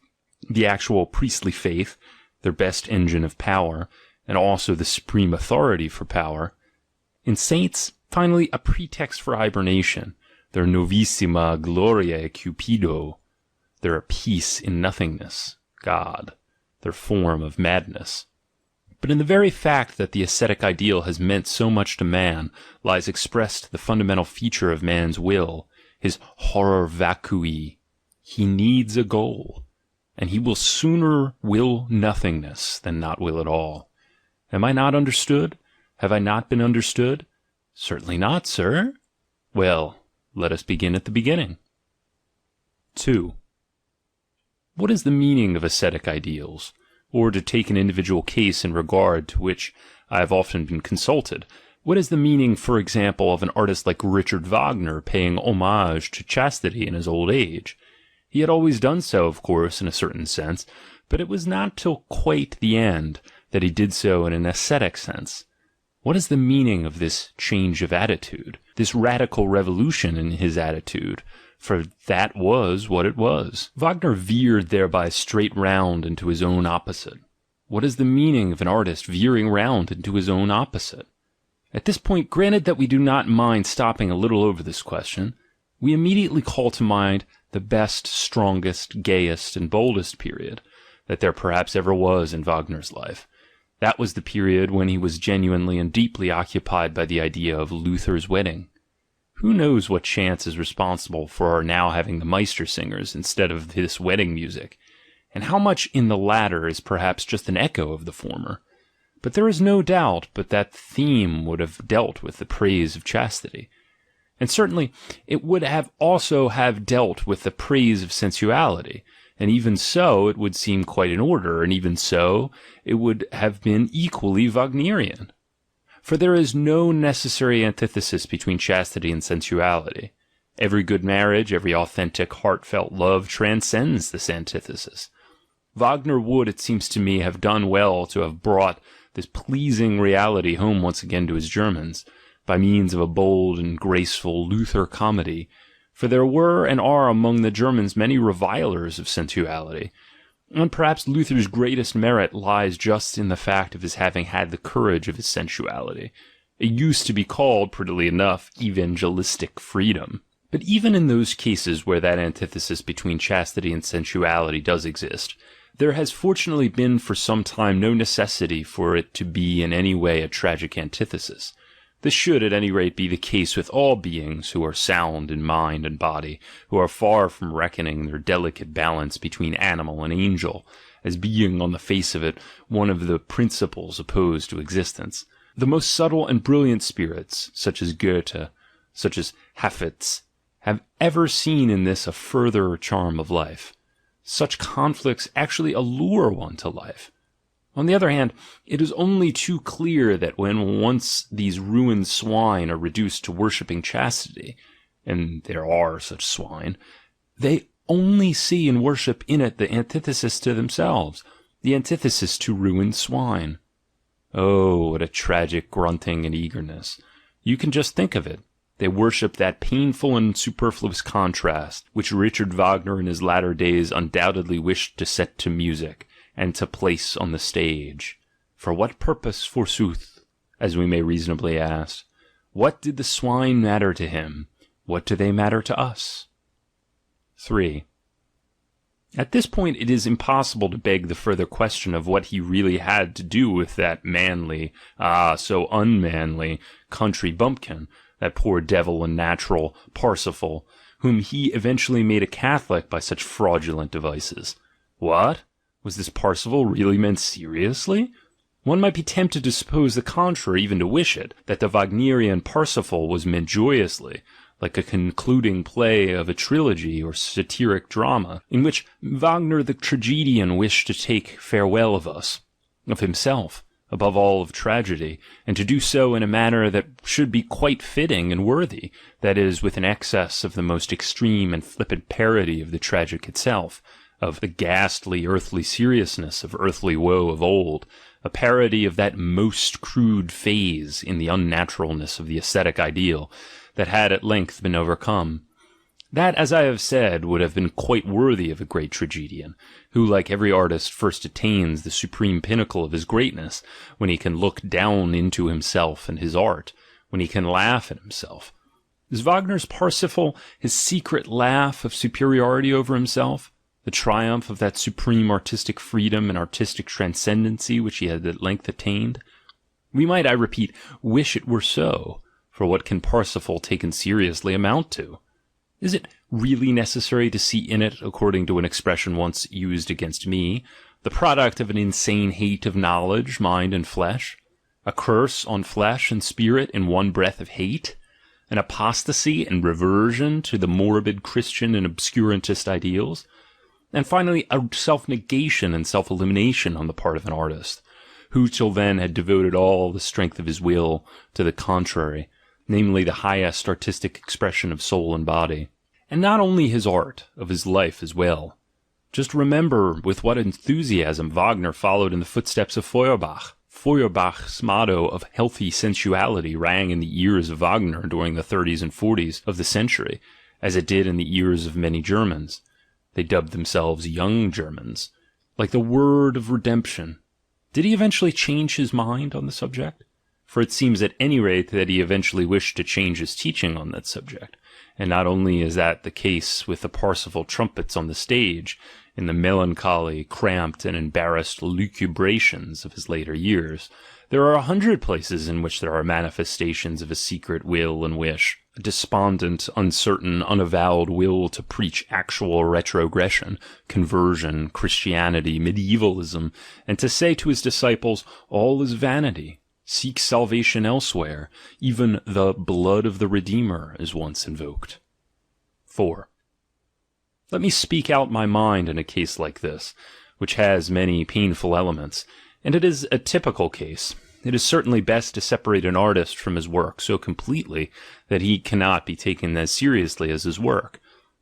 the actual priestly faith, their best engine of power, and also the supreme authority for power. In saints, finally, a pretext for hibernation, their novissima gloriae cupido, their peace in nothingness, God, their form of madness. But in the very fact that the ascetic ideal has meant so much to man lies expressed the fundamental feature of man's will, his horror vacui. He needs a goal, and he will sooner will nothingness than not will at all. Am I not understood? Have I not been understood? Certainly not, sir. Well, let us begin at the beginning. 2. What is the meaning of ascetic ideals? Or, to take an individual case in regard to which I have often been consulted, what is the meaning, for example, of an artist like Richard Wagner paying homage to chastity in his old age? He had always done so, of course, in a certain sense, but it was not till quite the end that he did so in an ascetic sense. What is the meaning of this change of attitude, this radical revolution in his attitude? For that was what it was. Wagner veered thereby straight round into his own opposite. What is the meaning of an artist veering round into his own opposite? At this point, granted that we do not mind stopping a little over this question, we immediately call to mind the best, strongest, gayest, and boldest period that there perhaps ever was in Wagner's life. That was the period when he was genuinely and deeply occupied by the idea of Luther's wedding. Who knows what chance is responsible for our now having the Meistersingers instead of this wedding music, and how much in the latter is perhaps just an echo of the former. But there is no doubt but that the theme would have dealt with the praise of chastity. And certainly it would have also have dealt with the praise of sensuality, and even so it would seem quite in order, and even so it would have been equally Wagnerian. For there is no necessary antithesis between chastity and sensuality. Every good marriage, every authentic, heartfelt love transcends this antithesis. Wagner would, it seems to me, have done well to have brought this pleasing reality home once again to his Germans, by means of a bold and graceful Luther comedy, for there were and are among the Germans many revilers of sensuality, and perhaps Luther's greatest merit lies just in the fact of his having had the courage of his sensuality. It used to be called, prettily enough, evangelistic freedom. But even in those cases where that antithesis between chastity and sensuality does exist, there has fortunately been for some time no necessity for it to be in any way a tragic antithesis. This should at any rate be the case with all beings who are sound in mind and body, who are far from reckoning their delicate balance between animal and angel, as being on the face of it one of the principles opposed to existence. The most subtle and brilliant spirits, such as Goethe, such as Hafitz, have ever seen in this a further charm of life. Such conflicts actually allure one to life. On the other hand, it is only too clear that when once these ruined swine are reduced to worshipping chastity, and there are such swine, they only see and worship in it the antithesis to themselves, the antithesis to ruined swine. Oh, what a tragic grunting and eagerness. You can just think of it. They worship that painful and superfluous contrast, which Richard Wagner in his latter days undoubtedly wished to set to music, and to place on the stage. For what purpose, forsooth, as we may reasonably ask? What did the swine matter to him? What do they matter to us? 3. At this point it is impossible to beg the further question of what he really had to do with that manly, so unmanly, country bumpkin, that poor devil and natural Parsifal, whom he eventually made a Catholic by such fraudulent devices. What? Was this Parsifal really meant seriously? One might be tempted to suppose the contrary, even to wish it, that the Wagnerian Parsifal was meant joyously, like a concluding play of a trilogy or satiric drama, in which Wagner the tragedian wished to take farewell of us, of himself, above all of tragedy, and to do so in a manner that should be quite fitting and worthy, that is, with an excess of the most extreme and flippant parody of the tragic itself, of the ghastly earthly seriousness of earthly woe of old, a parody of that most crude phase in the unnaturalness of the ascetic ideal that had at length been overcome. That, as I have said, would have been quite worthy of a great tragedian, who, like every artist, first attains the supreme pinnacle of his greatness, when he can look down into himself and his art, when he can laugh at himself. Is Wagner's Parsifal his secret laugh of superiority over himself? The triumph of that supreme artistic freedom and artistic transcendency which he had at length attained? We might, I repeat, wish it were so, for what can Parsifal taken seriously amount to? Is it really necessary to see in it, according to an expression once used against me, the product of an insane hate of knowledge, mind, and flesh? A curse on flesh and spirit in one breath of hate? An apostasy and reversion to the morbid Christian and obscurantist ideals? And finally, a self-negation and self-elimination on the part of an artist, who till then had devoted all the strength of his will to the contrary, namely the highest artistic expression of soul and body. And not only his art, of his life as well. Just remember with what enthusiasm Wagner followed in the footsteps of Feuerbach. Feuerbach's motto of healthy sensuality rang in the ears of Wagner during the 30s and 40s of the century, as it did in the ears of many Germans. They dubbed themselves young Germans, like the word of redemption. Did he eventually change his mind on the subject? For it seems at any rate that he eventually wished to change his teaching on that subject. And not only is that the case with the Parsifal trumpets on the stage, in the melancholy, cramped, and embarrassed lucubrations of his later years, there are 100 places in which there are manifestations of a secret will and wish, a despondent, uncertain, unavowed will to preach actual retrogression, conversion, Christianity, medievalism, and to say to his disciples, all is vanity. Seek salvation elsewhere. Even the blood of the Redeemer is once invoked. 4. Let me speak out my mind in a case like this, which has many painful elements, and it is a typical case. It is certainly best to separate an artist from his work so completely that he cannot be taken as seriously as his work.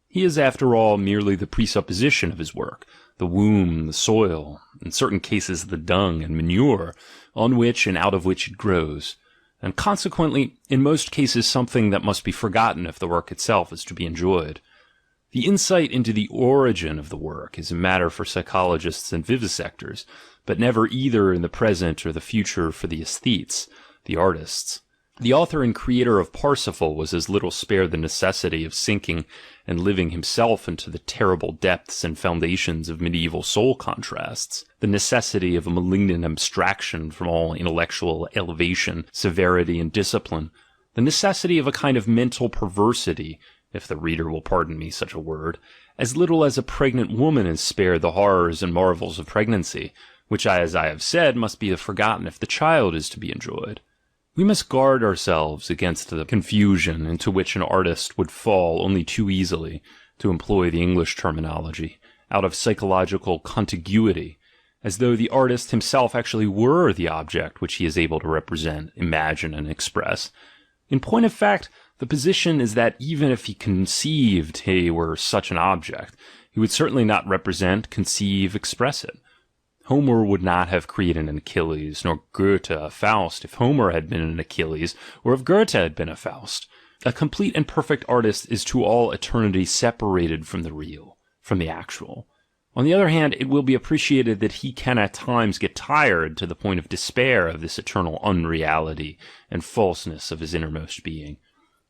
He is, after all, merely the presupposition of his work, the womb, the soil, in certain cases the dung and manure, on which and out of which it grows, and consequently, in most cases something that must be forgotten if the work itself is to be enjoyed. The insight into the origin of the work is a matter for psychologists and vivisectors, but never either in the present or the future for the aesthetes, the artists. The author and creator of Parsifal was as little spared the necessity of sinking and living himself into the terrible depths and foundations of medieval soul contrasts, the necessity of a malignant abstraction from all intellectual elevation, severity, and discipline, the necessity of a kind of mental perversity, if the reader will pardon me such a word, as little as a pregnant woman is spared the horrors and marvels of pregnancy, which, as I have said, must be forgotten if the child is to be enjoyed. We must guard ourselves against the confusion into which an artist would fall only too easily, to employ the English terminology, out of psychological contiguity, as though the artist himself actually were the object which he is able to represent, imagine, and express. In point of fact, the position is that even if he conceived he were such an object, he would certainly not represent, conceive, express it. Homer would not have created an Achilles, nor Goethe a Faust, if Homer had been an Achilles, or if Goethe had been a Faust. A complete and perfect artist is to all eternity separated from the real, from the actual. On the other hand, it will be appreciated that he can at times get tired to the point of despair of this eternal unreality and falseness of his innermost being,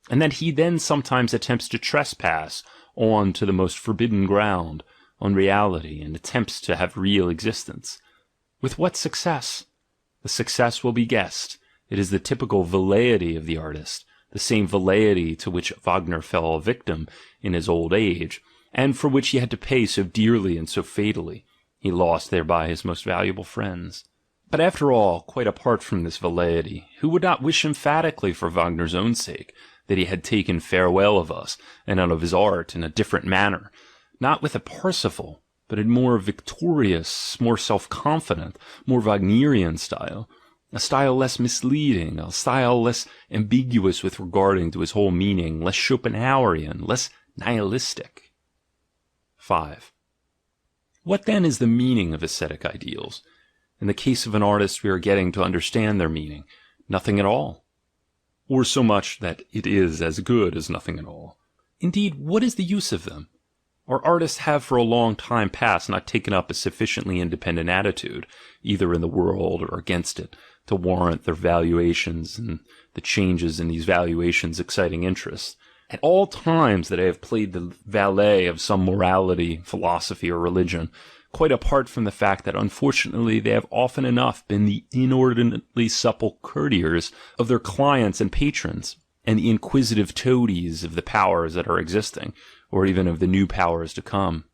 and that he then sometimes attempts to trespass on to the most forbidden ground, on reality, and attempts to have real existence. With what success? The success will be guessed. It is the typical velleity of the artist, the same velleity to which Wagner fell a victim in his old age, and for which he had to pay so dearly and so fatally. He lost thereby his most valuable friends. But after all, quite apart from this velleity, who would not wish emphatically for Wagner's own sake that he had taken farewell of us and of his art in a different manner, not with a Parsifal, but in more victorious, more self-confident, more Wagnerian style, a style less misleading, a style less ambiguous with regarding to his whole meaning, less Schopenhauerian, less nihilistic. 5. What then is the meaning of aesthetic ideals? In the case of an artist, we are getting to understand their meaning. Nothing at all. Or so much that it is as good as nothing at all. Indeed, what is the use of them? Our artists have for a long time past not taken up a sufficiently independent attitude, either in the world or against it, to warrant their valuations and the changes in these valuations exciting interest. At all times that they have played the valet of some morality, philosophy, or religion, quite apart from the fact that unfortunately they have often enough been the inordinately supple courtiers of their clients and patrons, and the inquisitive toadies of the powers that are existing, or even of the new powers to come.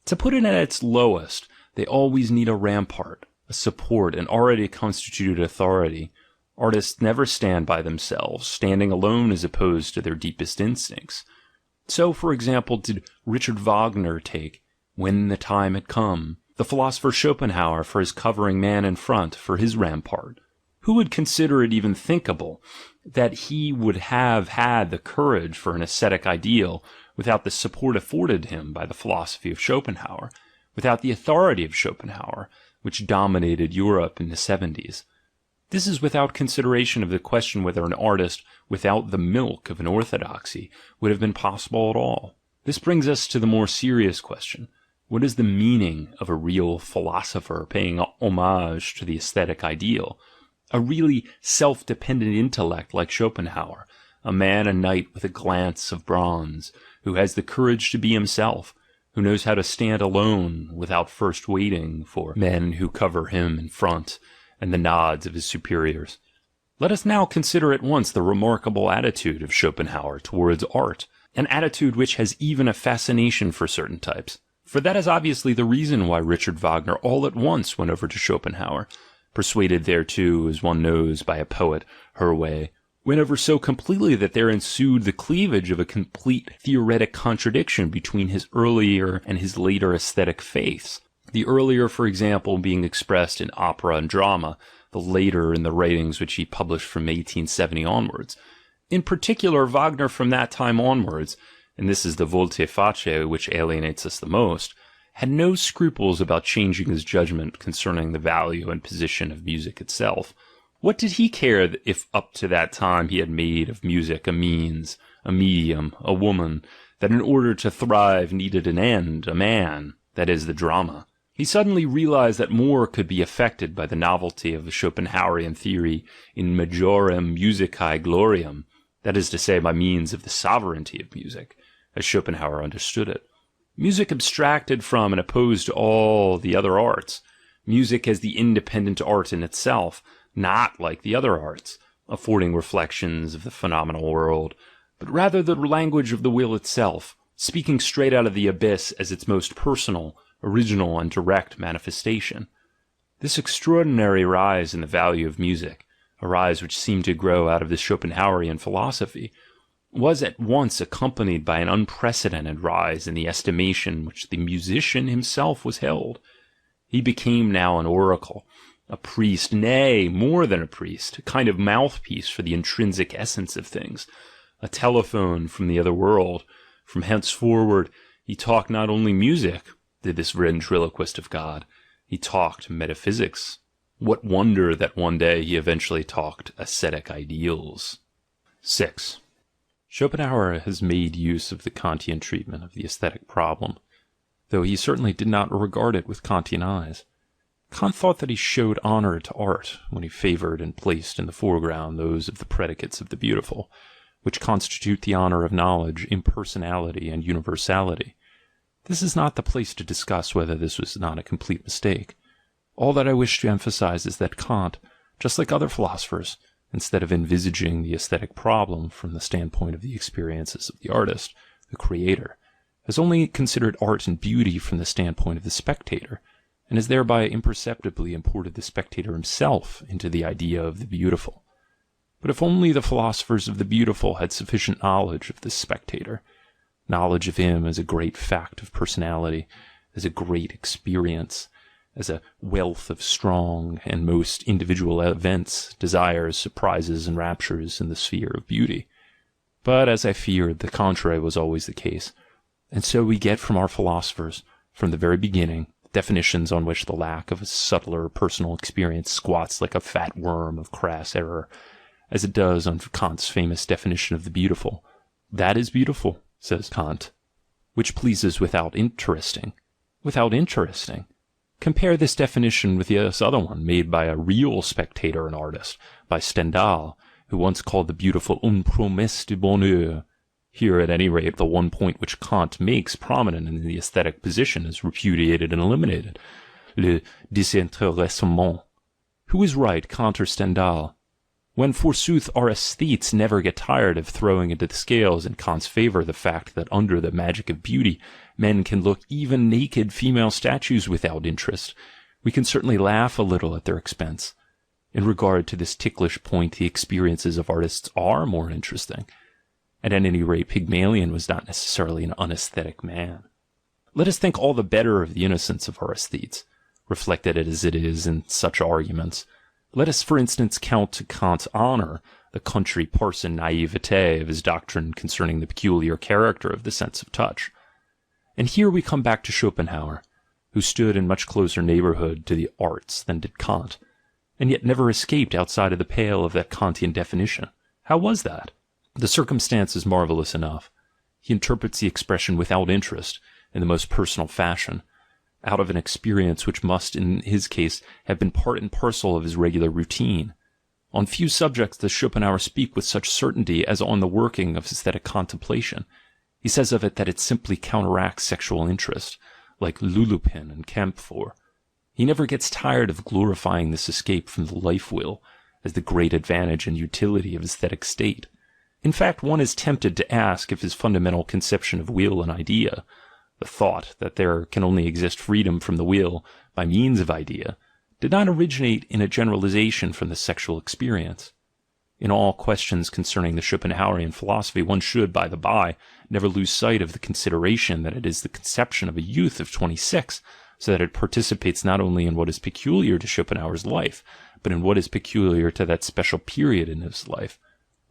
To put it at its lowest, they always need a rampart, a support, an already constituted authority. Artists never stand by themselves, standing alone as opposed to their deepest instincts. So, for example, did Richard Wagner take, when the time had come, the philosopher Schopenhauer for his covering man in front, for his rampart. Who would consider it even thinkable that he would have had the courage for an ascetic ideal without the support afforded him by the philosophy of Schopenhauer, without the authority of Schopenhauer, which dominated Europe in the 70s? This is without consideration of the question whether an artist without the milk of an orthodoxy would have been possible at all. This brings us to the more serious question. What is the meaning of a real philosopher paying homage to the aesthetic ideal? A really self-dependent intellect like Schopenhauer, a man and knight with a glance of bronze, who has the courage to be himself, who knows how to stand alone without first waiting for men who cover him in front and the nods of his superiors. Let us now consider at once the remarkable attitude of Schopenhauer towards art, an attitude which has even a fascination for certain types. For that is obviously the reason why Richard Wagner all at once went over to Schopenhauer, persuaded thereto, as one knows, by a poet, Herway, went over so completely that there ensued the cleavage of a complete theoretic contradiction between his earlier and his later aesthetic faiths. The earlier, for example, being expressed in opera and drama, the later in the writings which he published from 1870 onwards. In particular, Wagner from that time onwards and this is the volte-face which alienates us the most, had no scruples about changing his judgment concerning the value and position of music itself. What did he care if up to that time he had made of music a means, a medium, a woman, that in order to thrive needed an end, a man, that is, the drama? He suddenly realized that more could be effected by the novelty of the Schopenhauerian theory in majorem musicae gloriam, that is to say, by means of the sovereignty of music, as Schopenhauer understood it. Music abstracted from and opposed to all the other arts. Music as the independent art in itself, not like the other arts, affording reflections of the phenomenal world, but rather the language of the will itself, speaking straight out of the abyss as its most personal, original, and direct manifestation. This extraordinary rise in the value of music, a rise which seemed to grow out of the Schopenhauerian philosophy, was at once accompanied by an unprecedented rise in the estimation which the musician himself was held. He became now an oracle, a priest, nay, more than a priest, a kind of mouthpiece for the intrinsic essence of things, a telephone from the other world. From henceforward, he talked not only music, did this ventriloquist of God, he talked metaphysics. What wonder that one day he eventually talked ascetic ideals. 6. Schopenhauer has made use of the Kantian treatment of the aesthetic problem, though he certainly did not regard it with Kantian eyes. Kant thought that he showed honor to art when he favored and placed in the foreground those of the predicates of the beautiful, which constitute the honor of knowledge, impersonality, and universality. This is not the place to discuss whether this was not a complete mistake. All that I wish to emphasize is that Kant, just like other philosophers, instead of envisaging the aesthetic problem from the standpoint of the experiences of the artist, the creator, has only considered art and beauty from the standpoint of the spectator, and has thereby imperceptibly imported the spectator himself into the idea of the beautiful. But if only the philosophers of the beautiful had sufficient knowledge of this spectator, knowledge of him as a great fact of personality, as a great experience, as a wealth of strong and most individual events, desires, surprises, and raptures in the sphere of beauty. But, as I feared, the contrary was always the case, and so we get from our philosophers, from the very beginning, definitions on which the lack of a subtler personal experience squats like a fat worm of crass error, as it does on Kant's famous definition of the beautiful. That is beautiful, says Kant, which pleases without interesting. Without interesting. Compare this definition with this other one, made by a real spectator and artist, by Stendhal, who once called the beautiful une promesse de bonheur. Here, at any rate, the one point which Kant makes prominent in the aesthetic position is repudiated and eliminated, le désintéressement. Who is right, Kant or Stendhal? When, forsooth, our aesthetes never get tired of throwing into the scales in Kant's favor the fact that under the magic of beauty, men can look even naked female statues without interest, we can certainly laugh a little at their expense. In regard to this ticklish point, the experiences of artists are more interesting. At any rate, Pygmalion was not necessarily an unaesthetic man. Let us think all the better of the innocence of our aesthetes, reflected as it is in such arguments. Let us, for instance, count to Kant's honor the country parson naivete of his doctrine concerning the peculiar character of the sense of touch. And here we come back to Schopenhauer, who stood in much closer neighborhood to the arts than did Kant, and yet never escaped outside of the pale of that Kantian definition. How was that? The circumstance is marvelous enough. He interprets the expression without interest in the most personal fashion, out of an experience which must, in his case, have been part and parcel of his regular routine. On few subjects does Schopenhauer speak with such certainty as on the working of aesthetic contemplation. He says of it that it simply counteracts sexual interest, like Lulupin and Camphor. He never gets tired of glorifying this escape from the life-will as the great advantage and utility of aesthetic state. In fact, one is tempted to ask if his fundamental conception of will and idea, the thought that there can only exist freedom from the will by means of idea, did not originate in a generalization from the sexual experience. In all questions concerning the Schopenhauerian philosophy, one should, by the by, never lose sight of the consideration that it is the conception of a youth of 26, so that it participates not only in what is peculiar to Schopenhauer's life, but in what is peculiar to that special period in his life.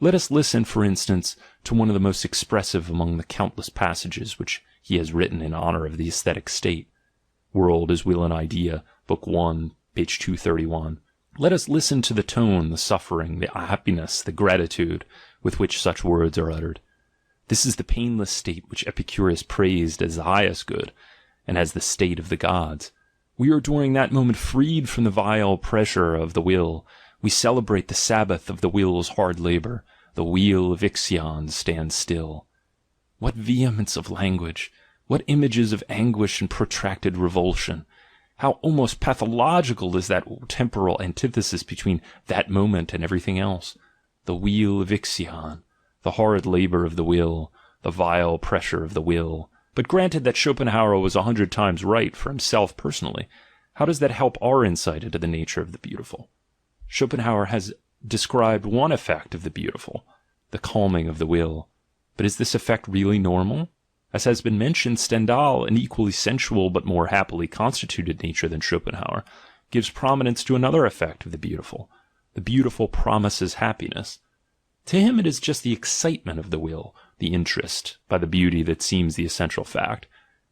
Let us listen, for instance, to one of the most expressive among the countless passages which he has written in honor of the aesthetic state. World as Will and Idea, Book 1, page 231. Let us listen to the tone, the suffering, the happiness, the gratitude with which such words are uttered. This is the painless state which Epicurus praised as the highest good, and as the state of the gods. We are during that moment freed from the vile pressure of the will. We celebrate the Sabbath of the will's hard labor. The wheel of Ixion stands still. What vehemence of language! What images of anguish and protracted revulsion! How almost pathological is that temporal antithesis between that moment and everything else. The wheel of Ixion, the horrid labor of the will, the vile pressure of the will. But granted that Schopenhauer was 100 times right for himself personally, how does that help our insight into the nature of the beautiful? Schopenhauer has described one effect of the beautiful, the calming of the will. But is this effect really normal? As has been mentioned, Stendhal, an equally sensual but more happily constituted nature than Schopenhauer, gives prominence to another effect of the beautiful. The beautiful promises happiness. To him it is just the excitement of the will, the interest, by the beauty that seems the essential fact.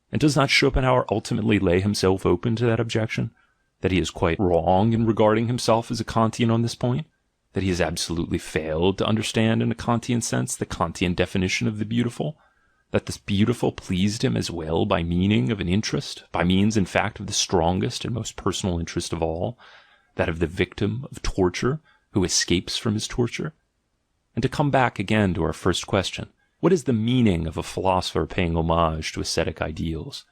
And does not Schopenhauer ultimately lay himself open to that objection? That he is quite wrong in regarding himself as a Kantian on this point? That he has absolutely failed to understand in a Kantian sense the Kantian definition of the beautiful? That this beautiful pleased him as well by meaning of an interest, by means in fact of the strongest and most personal interest of all, that of the victim of torture who escapes from his torture? And to come back again to our first question, what is the meaning of a philosopher paying homage to ascetic ideals?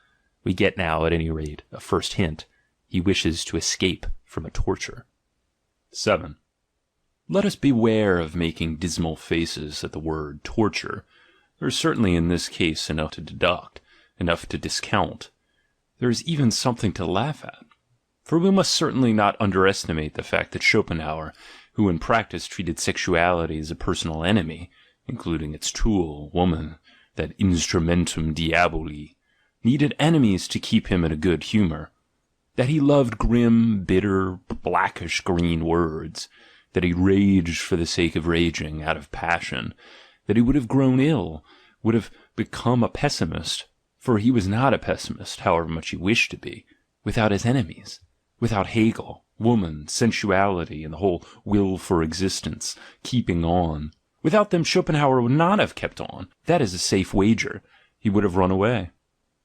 We get now, at any rate, a first hint. He wishes to escape from a torture. 7. Let us beware of making dismal faces at the word torture. There is certainly in this case enough to deduct, enough to discount. There is even something to laugh at. For we must certainly not underestimate the fact that Schopenhauer, who in practice treated sexuality as a personal enemy, including its tool, woman, that instrumentum diaboli, needed enemies to keep him in a good humor. That he loved grim, bitter, blackish-green words, that he raged for the sake of raging, out of passion, that he would have grown ill, would have become a pessimist, for he was not a pessimist, however much he wished to be, without his enemies, without Hegel, woman, sensuality, and the whole will for existence, keeping on. Without them Schopenhauer would not have kept on. That is a safe wager. He would have run away.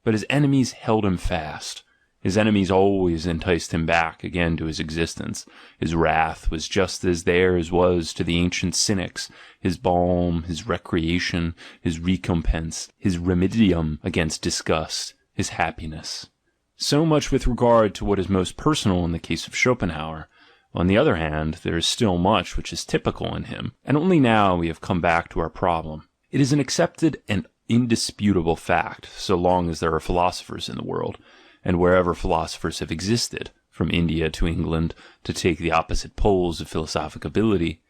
But his enemies held him fast. His enemies always enticed him back again to his existence. His wrath was just as theirs was to the ancient cynics, his balm, his recreation, his recompense, his remedium against disgust, his happiness. So much with regard to what is most personal in the case of Schopenhauer. On the other hand, there is still much which is typical in him, and only now we have come back to our problem. It is an accepted and indisputable fact, so long as there are philosophers in the world, and wherever philosophers have existed, from India to England, to take the opposite poles of philosophic ability,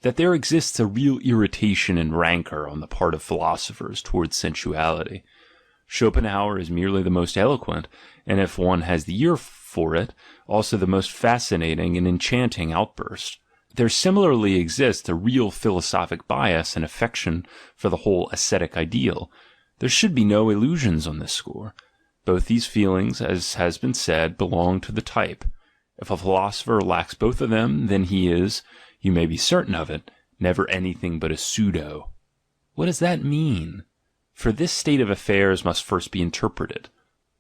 that there exists a real irritation and rancor on the part of philosophers towards sensuality. Schopenhauer is merely the most eloquent, and if one has the ear for it, also the most fascinating and enchanting outburst. There similarly exists a real philosophic bias and affection for the whole ascetic ideal. There should be no illusions on this score. Both these feelings, as has been said, belong to the type. If a philosopher lacks both of them, then he is, you may be certain of it, never anything but a pseudo. What does that mean? For this state of affairs must first be interpreted.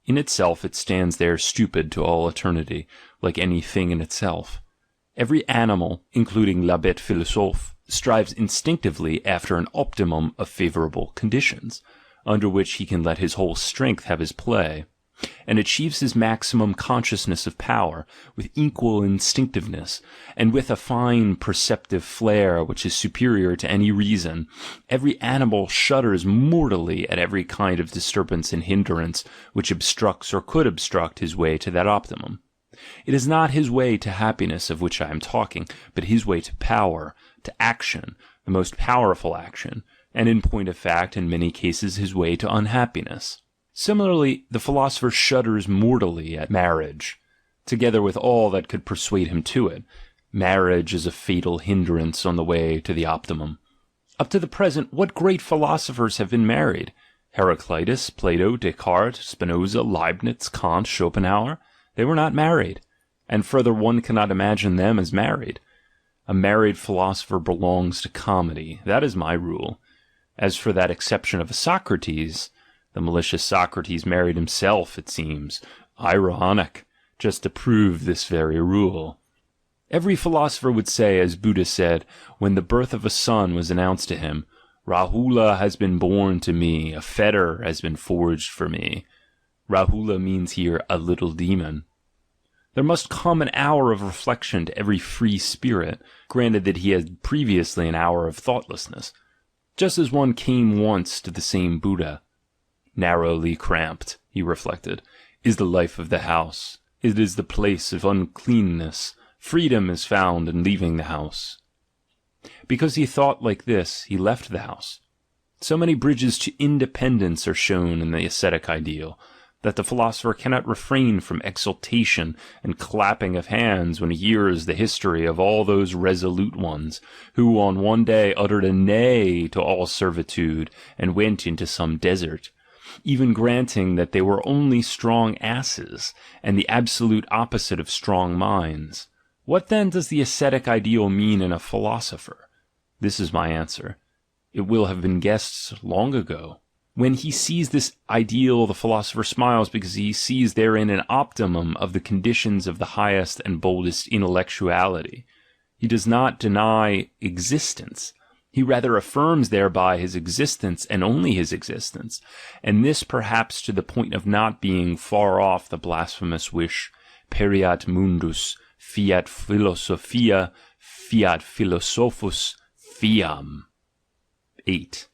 In itself it stands there stupid to all eternity, like any thing in itself. Every animal, including la bête philosophe, strives instinctively after an optimum of favorable conditions, under which he can let his whole strength have his play, and achieves his maximum consciousness of power with equal instinctiveness, and with a fine perceptive flair which is superior to any reason. Every animal shudders mortally at every kind of disturbance and hindrance which obstructs or could obstruct his way to that optimum. It is not his way to happiness of which I am talking, but his way to power, to action, the most powerful action, and in point of fact, in many cases, his way to unhappiness. Similarly, the philosopher shudders mortally at marriage, together with all that could persuade him to it. Marriage is a fatal hindrance on the way to the optimum. Up to the present, what great philosophers have been married? Heraclitus, Plato, Descartes, Spinoza, Leibniz, Kant, Schopenhauer? They were not married. And further, one cannot imagine them as married. A married philosopher belongs to comedy. That is my rule. As for that exception of a Socrates, the malicious Socrates married himself, it seems. Ironic, just to prove this very rule. Every philosopher would say, as Buddha said, when the birth of a son was announced to him, Rahula has been born to me, a fetter has been forged for me. Rahula means here a little demon. There must come an hour of reflection to every free spirit, granted that he had previously an hour of thoughtlessness. Just as one came once to the same Buddha. Narrowly cramped, he reflected, is the life of the house. It is the place of uncleanness. Freedom is found in leaving the house. Because he thought like this, he left the house. So many bridges to independence are shown in the ascetic ideal, that the philosopher cannot refrain from exultation and clapping of hands when he hears the history of all those resolute ones, who on one day uttered a nay to all servitude, and went into some desert, even granting that they were only strong asses, and the absolute opposite of strong minds. What then does the ascetic ideal mean in a philosopher? This is my answer. It will have been guessed long ago. When he sees this ideal, the philosopher smiles because he sees therein an optimum of the conditions of the highest and boldest intellectuality. He does not deny existence. He rather affirms thereby his existence and only his existence, and this perhaps to the point of not being far off the blasphemous wish, periat mundus, fiat philosophia, fiat philosophus, fiam. 8.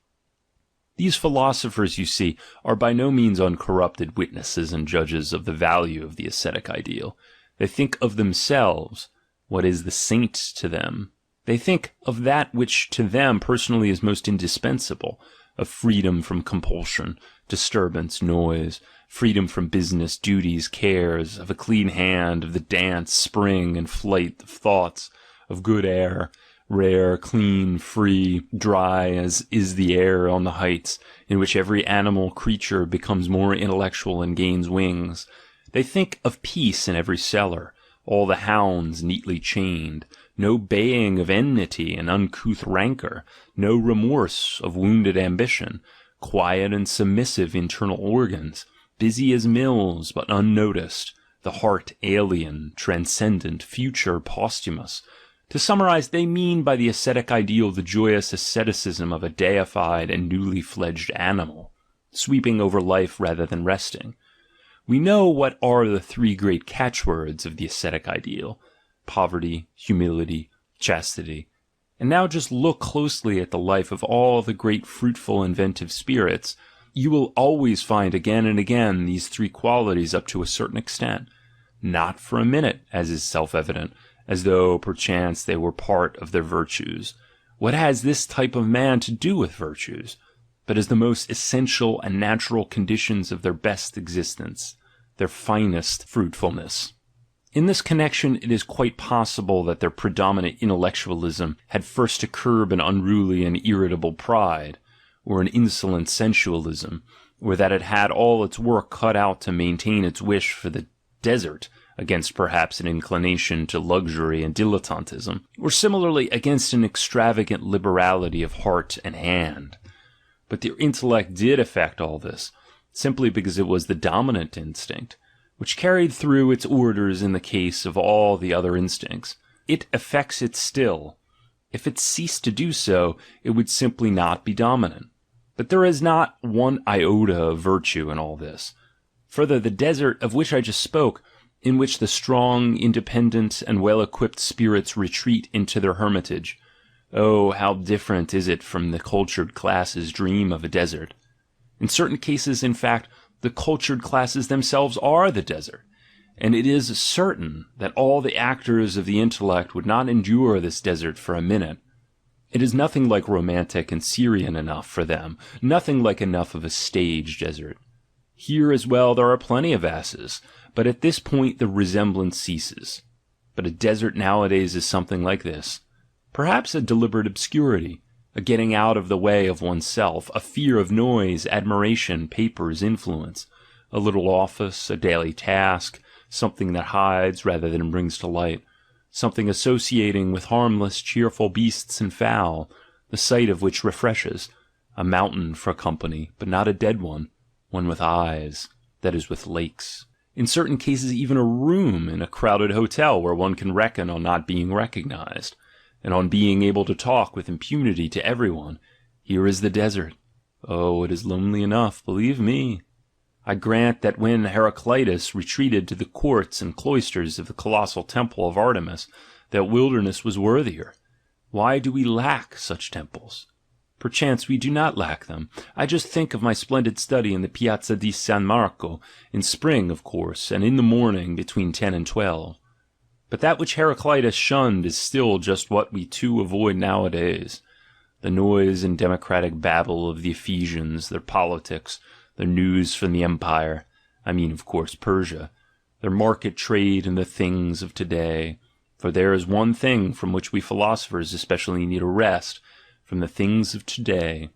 These philosophers, you see, are by no means uncorrupted witnesses and judges of the value of the ascetic ideal. They think of themselves, what is the saint to them. They think of that which to them personally is most indispensable, of freedom from compulsion, disturbance, noise, freedom from business, duties, cares, of a clean hand, of the dance, spring, and flight of thoughts, of good air, rare, clean, free, dry as is the air on the heights, in which every animal creature becomes more intellectual and gains wings. They think of peace in every cellar, all the hounds neatly chained, no baying of enmity and uncouth rancour, no remorse of wounded ambition, quiet and submissive internal organs, busy as mills but unnoticed, the heart alien, transcendent, future, posthumous. To summarize, they mean by the ascetic ideal the joyous asceticism of a deified and newly fledged animal, sweeping over life rather than resting. We know what are the three great catchwords of the ascetic ideal: poverty, humility, chastity. And now just look closely at the life of all the great fruitful inventive spirits. You will always find again and again these three qualities up to a certain extent. Not for a minute, as is self-evident, as though perchance they were part of their virtues. What has this type of man to do with virtues? But as the most essential and natural conditions of their best existence, their finest fruitfulness. In this connection, it is quite possible that their predominant intellectualism had first to curb an unruly and irritable pride, or an insolent sensualism, or that it had all its work cut out to maintain its wish for the desert, against perhaps an inclination to luxury and dilettantism, or similarly against an extravagant liberality of heart and hand. But their intellect did affect all this, simply because it was the dominant instinct, which carried through its orders in the case of all the other instincts. It affects it still. If it ceased to do so, it would simply not be dominant. But there is not one iota of virtue in all this. Further, the desert of which I just spoke, in which the strong, independent, and well-equipped spirits retreat into their hermitage, oh, how different is it from the cultured classes' dream of a desert. In certain cases, in fact, the cultured classes themselves are the desert, and it is certain that all the actors of the intellect would not endure this desert for a minute. It is nothing like romantic and Syrian enough for them, nothing like enough of a stage desert. Here as well there are plenty of asses, but at this point the resemblance ceases. But a desert nowadays is something like this. Perhaps a deliberate obscurity, a getting out of the way of oneself, a fear of noise, admiration, papers, influence, a little office, a daily task, something that hides rather than brings to light, something associating with harmless, cheerful beasts and fowl, the sight of which refreshes, a mountain for company, but not a dead one with eyes, that is, with lakes. In certain cases even a room in a crowded hotel where one can reckon on not being recognized, and on being able to talk with impunity to everyone. Here is the desert. Oh, it is lonely enough, believe me. I grant that when Heraclitus retreated to the courts and cloisters of the colossal temple of Artemis, that wilderness was worthier. Why do we lack such temples? Perchance we do not lack them. I just think of my splendid study in the Piazza di San Marco, in spring, of course, and in the morning between 10 and 12. But that which Heraclitus shunned is still just what we too avoid nowadays. The noise and democratic babble of the Ephesians, their politics, their news from the empire, I mean, of course, Persia, their market trade and the things of today. For there is one thing from which we philosophers especially need a rest, from the things of today.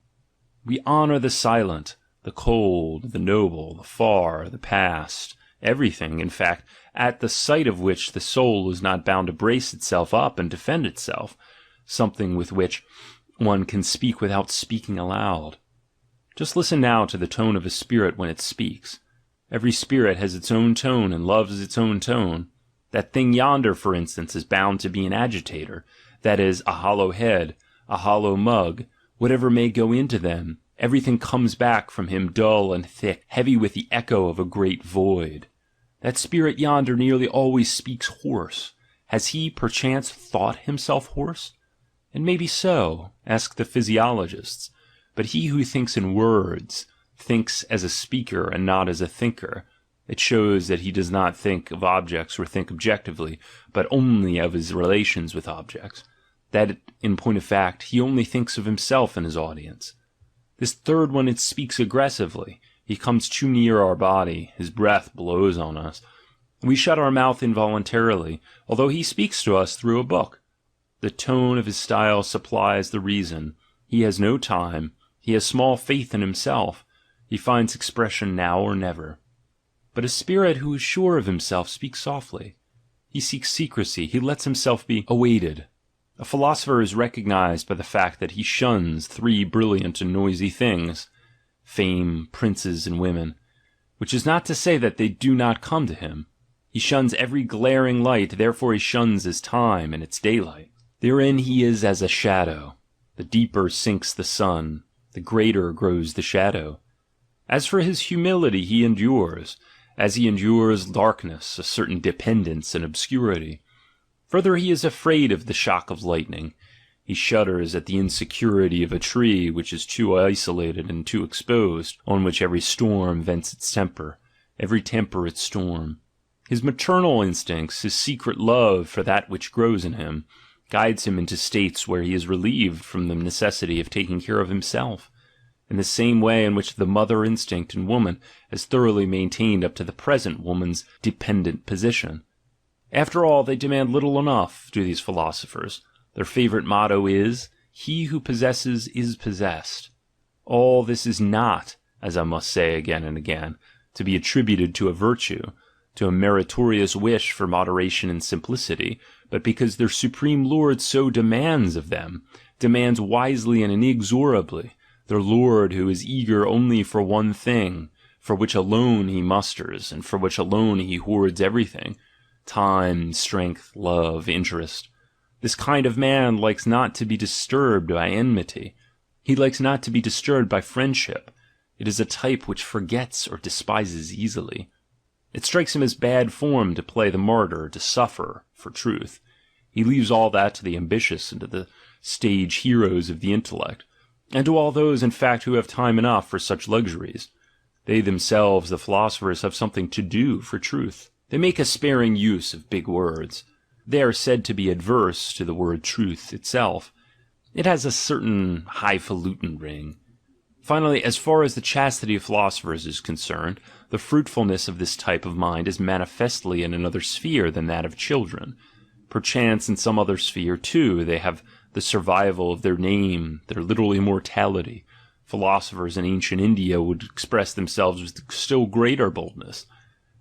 We honor the silent, the cold, the noble, the far, the past, everything, in fact, at the sight of which the soul is not bound to brace itself up and defend itself, something with which one can speak without speaking aloud. Just listen now to the tone of a spirit when it speaks. Every spirit has its own tone and loves its own tone. That thing yonder, for instance, is bound to be an agitator, that is, a hollow head, a hollow mug, whatever may go into them, everything comes back from him dull and thick, heavy with the echo of a great void. That spirit yonder nearly always speaks hoarse. Has he, perchance, thought himself hoarse? And maybe so, ask the physiologists. But he who thinks in words, thinks as a speaker and not as a thinker. It shows that he does not think of objects or think objectively, but only of his relations with objects. That, in point of fact, he only thinks of himself and his audience. This third one, it speaks aggressively. He comes too near our body, his breath blows on us. We shut our mouth involuntarily, although he speaks to us through a book. The tone of his style supplies the reason. He has no time, he has small faith in himself, he finds expression now or never. But a spirit who is sure of himself speaks softly. He seeks secrecy, he lets himself be awaited. A philosopher is recognized by the fact that he shuns three brilliant and noisy things: fame, princes, and women, which is not to say that they do not come to him. He shuns every glaring light, therefore he shuns his time and its daylight. Therein he is as a shadow. The deeper sinks the sun, the greater grows the shadow. As for his humility, he endures, as he endures darkness, a certain dependence and obscurity. Further, he is afraid of the shock of lightning. He shudders at the insecurity of a tree which is too isolated and too exposed, on which every storm vents its temper, every temper its storm. His maternal instincts, his secret love for that which grows in him, guides him into states where he is relieved from the necessity of taking care of himself, in the same way in which the mother instinct in woman has thoroughly maintained up to the present woman's dependent position. After all, they demand little enough, do these philosophers. Their favorite motto is, "He who possesses is possessed." All this is not, as I must say again and again, to be attributed to a virtue, to a meritorious wish for moderation and simplicity, but because their supreme lord so demands of them, demands wisely and inexorably, their lord who is eager only for one thing, for which alone he musters, and for which alone he hoards everything: time, strength, love, interest. This kind of man likes not to be disturbed by enmity. He likes not to be disturbed by friendship. It is a type which forgets or despises easily. It strikes him as bad form to play the martyr, to suffer for truth. He leaves all that to the ambitious and to the stage heroes of the intellect, and to all those, in fact, who have time enough for such luxuries. They themselves, the philosophers, have something to do for truth. They make a sparing use of big words. They are said to be adverse to the word truth itself. It has a certain highfalutin ring. Finally, as far as the chastity of philosophers is concerned, the fruitfulness of this type of mind is manifestly in another sphere than that of children. Perchance in some other sphere, too, they have the survival of their name, their literal immortality, philosophers in ancient India would express themselves with still greater boldness.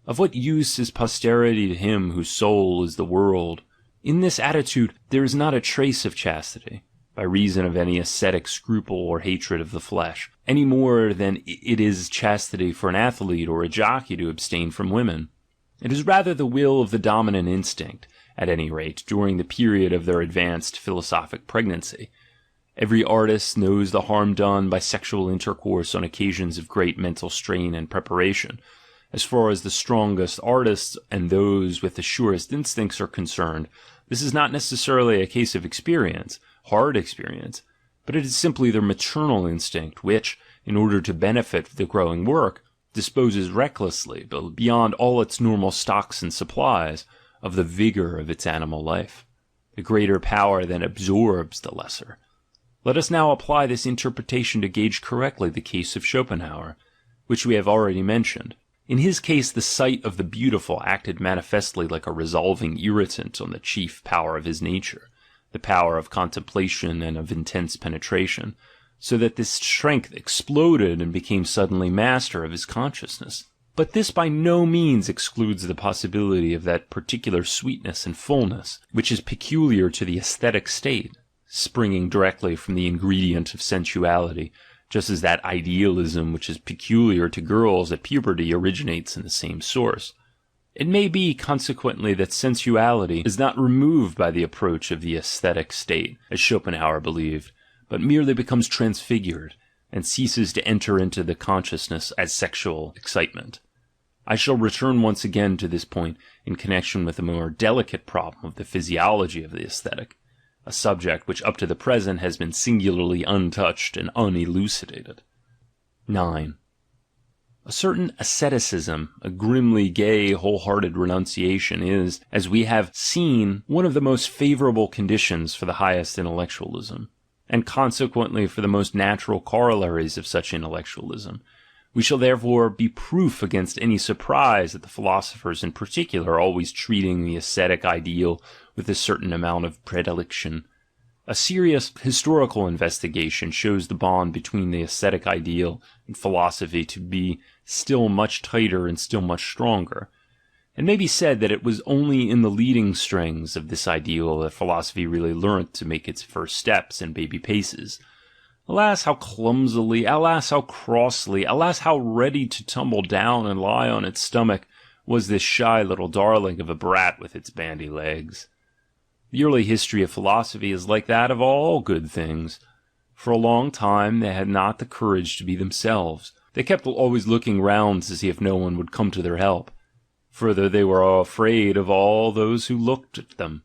Of what use is posterity to him whose soul is the world? In this attitude there is not a trace of chastity, by reason of any ascetic scruple or hatred of the flesh, any more than it is chastity for an athlete or a jockey to abstain from women. It is rather the will of the dominant instinct, at any rate, during the period of their advanced philosophic pregnancy. Every artist knows the harm done by sexual intercourse on occasions of great mental strain and preparation. As far as the strongest artists and those with the surest instincts are concerned, this is not necessarily a case of experience, hard experience, but it is simply their maternal instinct which, in order to benefit the growing work, disposes recklessly, but beyond all its normal stocks and supplies, of the vigor of its animal life. The greater power then absorbs the lesser. Let us now apply this interpretation to gauge correctly the case of Schopenhauer, which we have already mentioned. In his case, the sight of the beautiful acted manifestly like a resolving irritant on the chief power of his nature, the power of contemplation and of intense penetration, so that this strength exploded and became suddenly master of his consciousness. But this by no means excludes the possibility of that particular sweetness and fullness, which is peculiar to the aesthetic state, springing directly from the ingredient of sensuality, just as that idealism which is peculiar to girls at puberty originates in the same source. It may be, consequently, that sensuality is not removed by the approach of the aesthetic state, as Schopenhauer believed, but merely becomes transfigured, and ceases to enter into the consciousness as sexual excitement. I shall return once again to this point in connection with the more delicate problem of the physiology of the aesthetic, a subject which up to the present has been singularly untouched and unelucidated. 9. A certain asceticism, a grimly gay, wholehearted renunciation is, as we have seen, one of the most favourable conditions for the highest intellectualism, and consequently for the most natural corollaries of such intellectualism. We shall therefore be proof against any surprise at the philosophers in particular always treating the ascetic ideal with a certain amount of predilection. A serious historical investigation shows the bond between the ascetic ideal and philosophy to be still much tighter and still much stronger. It may be said that it was only in the leading strings of this ideal that philosophy really learnt to make its first steps in baby paces. Alas, how clumsily, alas, how crossly, alas, how ready to tumble down and lie on its stomach was this shy little darling of a brat with its bandy legs. The early history of philosophy is like that of all good things. For a long time they had not the courage to be themselves. They kept always looking round to see if no one would come to their help. Further, they were afraid of all those who looked at them.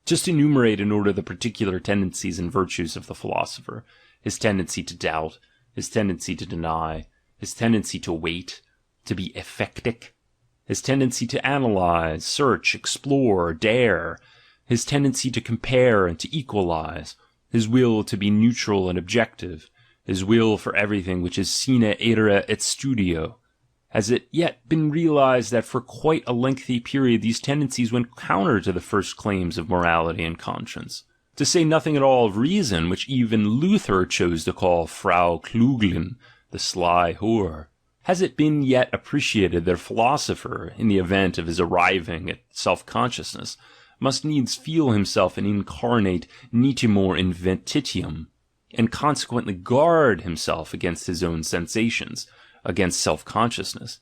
Just enumerate in order the particular tendencies and virtues of the philosopher: his tendency to doubt, his tendency to deny, his tendency to wait, to be ephectic, his tendency to analyze, search, explore, dare, his tendency to compare and to equalize, his will to be neutral and objective, his will for everything which is sine ira et studio. Has it yet been realized that for quite a lengthy period these tendencies went counter to the first claims of morality and conscience? To say nothing at all of reason, which even Luther chose to call Frau Kluglin, the sly whore. Has it been yet appreciated that a philosopher, in the event of his arriving at self-consciousness, must needs feel himself an incarnate nitimur inventitium, and consequently guard himself against his own sensations, against self-consciousness?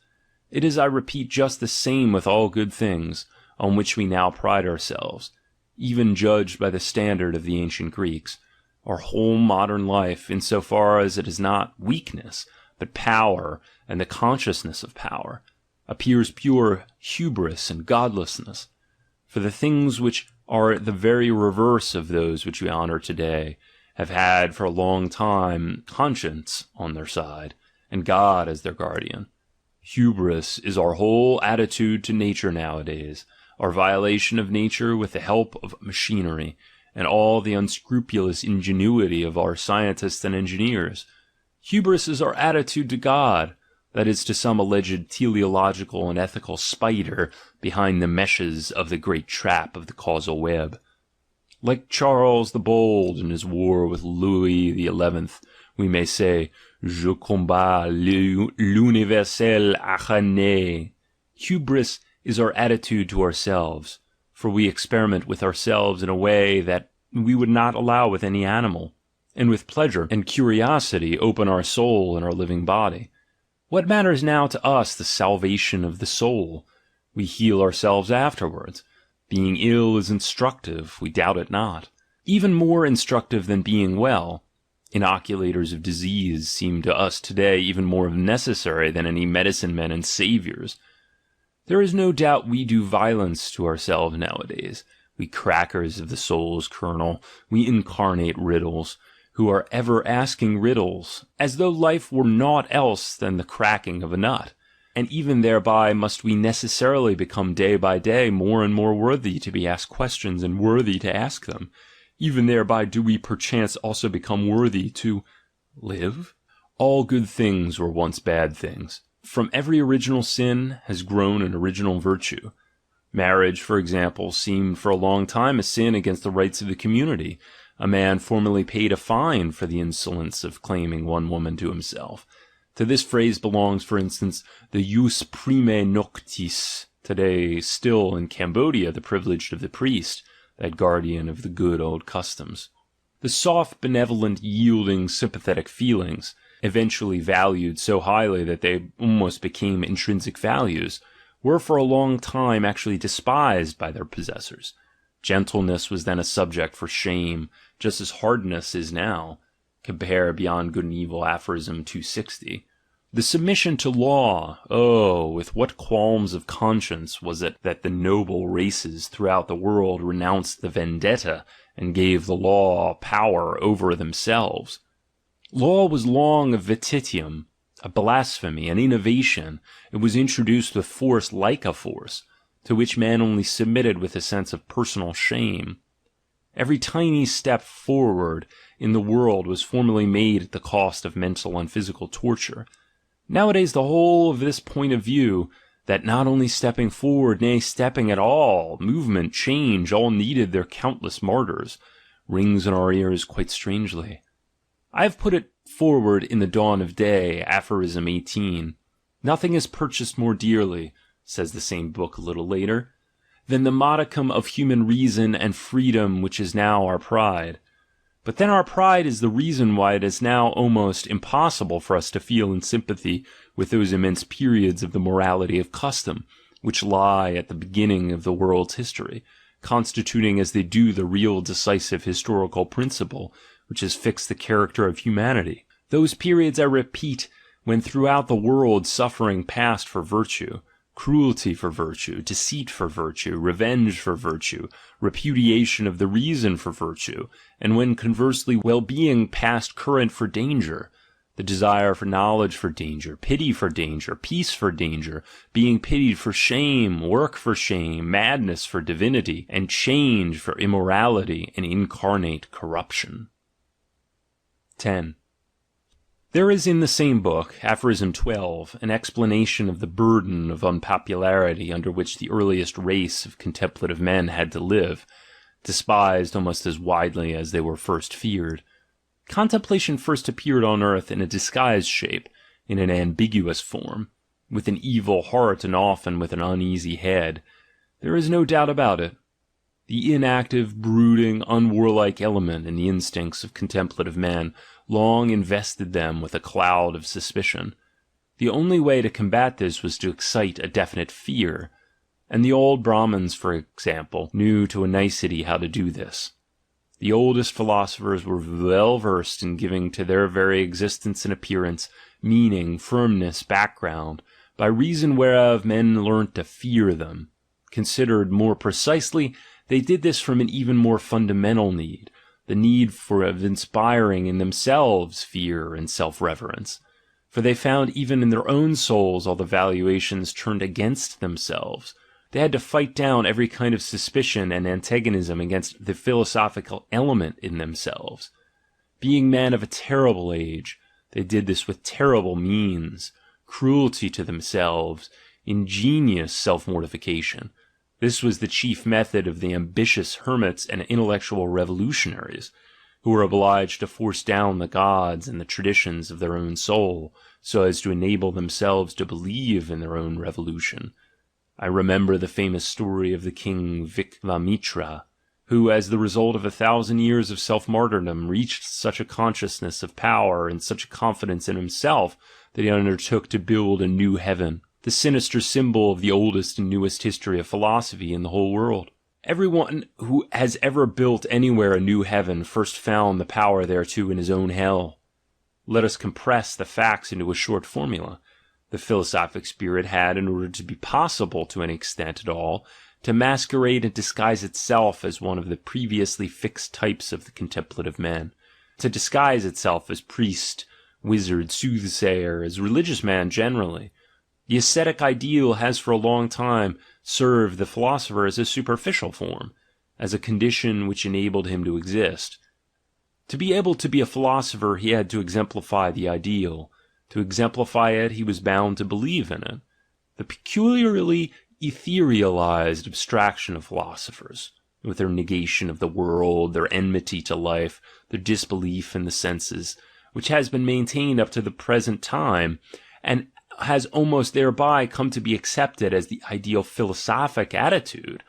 It is, I repeat, just the same with all good things, on which we now pride ourselves, even judged by the standard of the ancient Greeks. Our whole modern life, in so far as it is not weakness, but power and the consciousness of power, appears pure hubris and godlessness. For the things which are the very reverse of those which we honor today have had for a long time conscience on their side, and God as their guardian. Hubris is our whole attitude to nature nowadays, our violation of nature with the help of machinery, and all the unscrupulous ingenuity of our scientists and engineers. Hubris is our attitude to God, that is, to some alleged teleological and ethical spider behind the meshes of the great trap of the causal web. Like Charles the Bold in his war with Louis XI, we may say, Je combats l'universel acharné. Hubris is our attitude to ourselves, for we experiment with ourselves in a way that we would not allow with any animal, and with pleasure and curiosity open our soul and our living body. What matters now to us the salvation of the soul? We heal ourselves afterwards. Being ill is instructive, we doubt it not. Even more instructive than being well. Inoculators of disease seem to us today even more necessary than any medicine men and saviors. There is no doubt we do violence to ourselves nowadays. We crackers of the soul's kernel, we incarnate riddles, who are ever asking riddles, as though life were naught else than the cracking of a nut. And even thereby must we necessarily become day by day more and more worthy to be asked questions and worthy to ask them. Even thereby do we perchance also become worthy to live? All good things were once bad things. From every original sin has grown an original virtue. Marriage, for example, seemed for a long time a sin against the rights of the community. A man formerly paid a fine for the insolence of claiming one woman to himself. To this phrase belongs, for instance, the jus prime noctis, today still in Cambodia the privilege of the priest, that guardian of the good old customs. The soft, benevolent, yielding, sympathetic feelings, eventually valued so highly that they almost became intrinsic values, were for a long time actually despised by their possessors. Gentleness was then a subject for shame, just as hardness is now. Compare Beyond Good and Evil, aphorism 260. The submission to law, oh, with what qualms of conscience was it that the noble races throughout the world renounced the vendetta and gave the law power over themselves. Law was long a vetitium, a blasphemy, an innovation. It was introduced with force like a force, to which man only submitted with a sense of personal shame. Every tiny step forward in the world was formerly made at the cost of mental and physical torture. Nowadays the whole of this point of view, that not only stepping forward, nay, stepping at all, movement, change, all needed their countless martyrs, rings in our ears quite strangely. I have put it forward in the Dawn of Day, aphorism 18. Nothing is purchased more dearly, says the same book a little later, than the modicum of human reason and freedom which is now our pride. But then our pride is the reason why it is now almost impossible for us to feel in sympathy with those immense periods of the morality of custom, which lie at the beginning of the world's history, constituting as they do the real decisive historical principle, which has fixed the character of humanity. Those periods, I repeat, when throughout the world suffering passed for virtue, cruelty for virtue, deceit for virtue, revenge for virtue, repudiation of the reason for virtue, and when conversely well-being passed current for danger, the desire for knowledge for danger, pity for danger, peace for danger, being pitied for shame, work for shame, madness for divinity, and change for immorality and incarnate corruption. 10. There is in the same book, aphorism 12, an explanation of the burden of unpopularity under which the earliest race of contemplative men had to live, despised almost as widely as they were first feared. Contemplation first appeared on earth in a disguised shape, in an ambiguous form, with an evil heart and often with an uneasy head. There is no doubt about it. The inactive, brooding, unwarlike element in the instincts of contemplative men long invested them with a cloud of suspicion. The only way to combat this was to excite a definite fear, and the old Brahmins, for example, knew to a nicety how to do this. The oldest philosophers were well versed in giving to their very existence and appearance meaning, firmness, background, by reason whereof men learnt to fear them. Considered more precisely, they did this from an even more fundamental need, the need of inspiring in themselves fear and self-reverence. For they found even in their own souls all the valuations turned against themselves. They had to fight down every kind of suspicion and antagonism against the philosophical element in themselves. Being men of a terrible age, they did this with terrible means, cruelty to themselves, ingenious self-mortification. This was the chief method of the ambitious hermits and intellectual revolutionaries, who were obliged to force down the gods and the traditions of their own soul, so as to enable themselves to believe in their own revolution. I remember the famous story of the king Vikramaitra, who, as the result of 1,000 years of self-martyrdom, reached such a consciousness of power and such a confidence in himself that he undertook to build a new heaven, the sinister symbol of the oldest and newest history of philosophy in the whole world. Everyone who has ever built anywhere a new heaven first found the power thereto in his own hell. Let us compress the facts into a short formula. The philosophic spirit had, in order to be possible to any extent at all, to masquerade and disguise itself as one of the previously fixed types of the contemplative men, to disguise itself as priest, wizard, soothsayer, as religious man generally. The ascetic ideal has for a long time served the philosopher as a superficial form, as a condition which enabled him to exist. To be able to be a philosopher he had to exemplify the ideal. To exemplify it he was bound to believe in it. The peculiarly etherealized abstraction of philosophers, with their negation of the world, their enmity to life, their disbelief in the senses, which has been maintained up to the present time, and has almost thereby come to be accepted as the ideal philosophic attitude.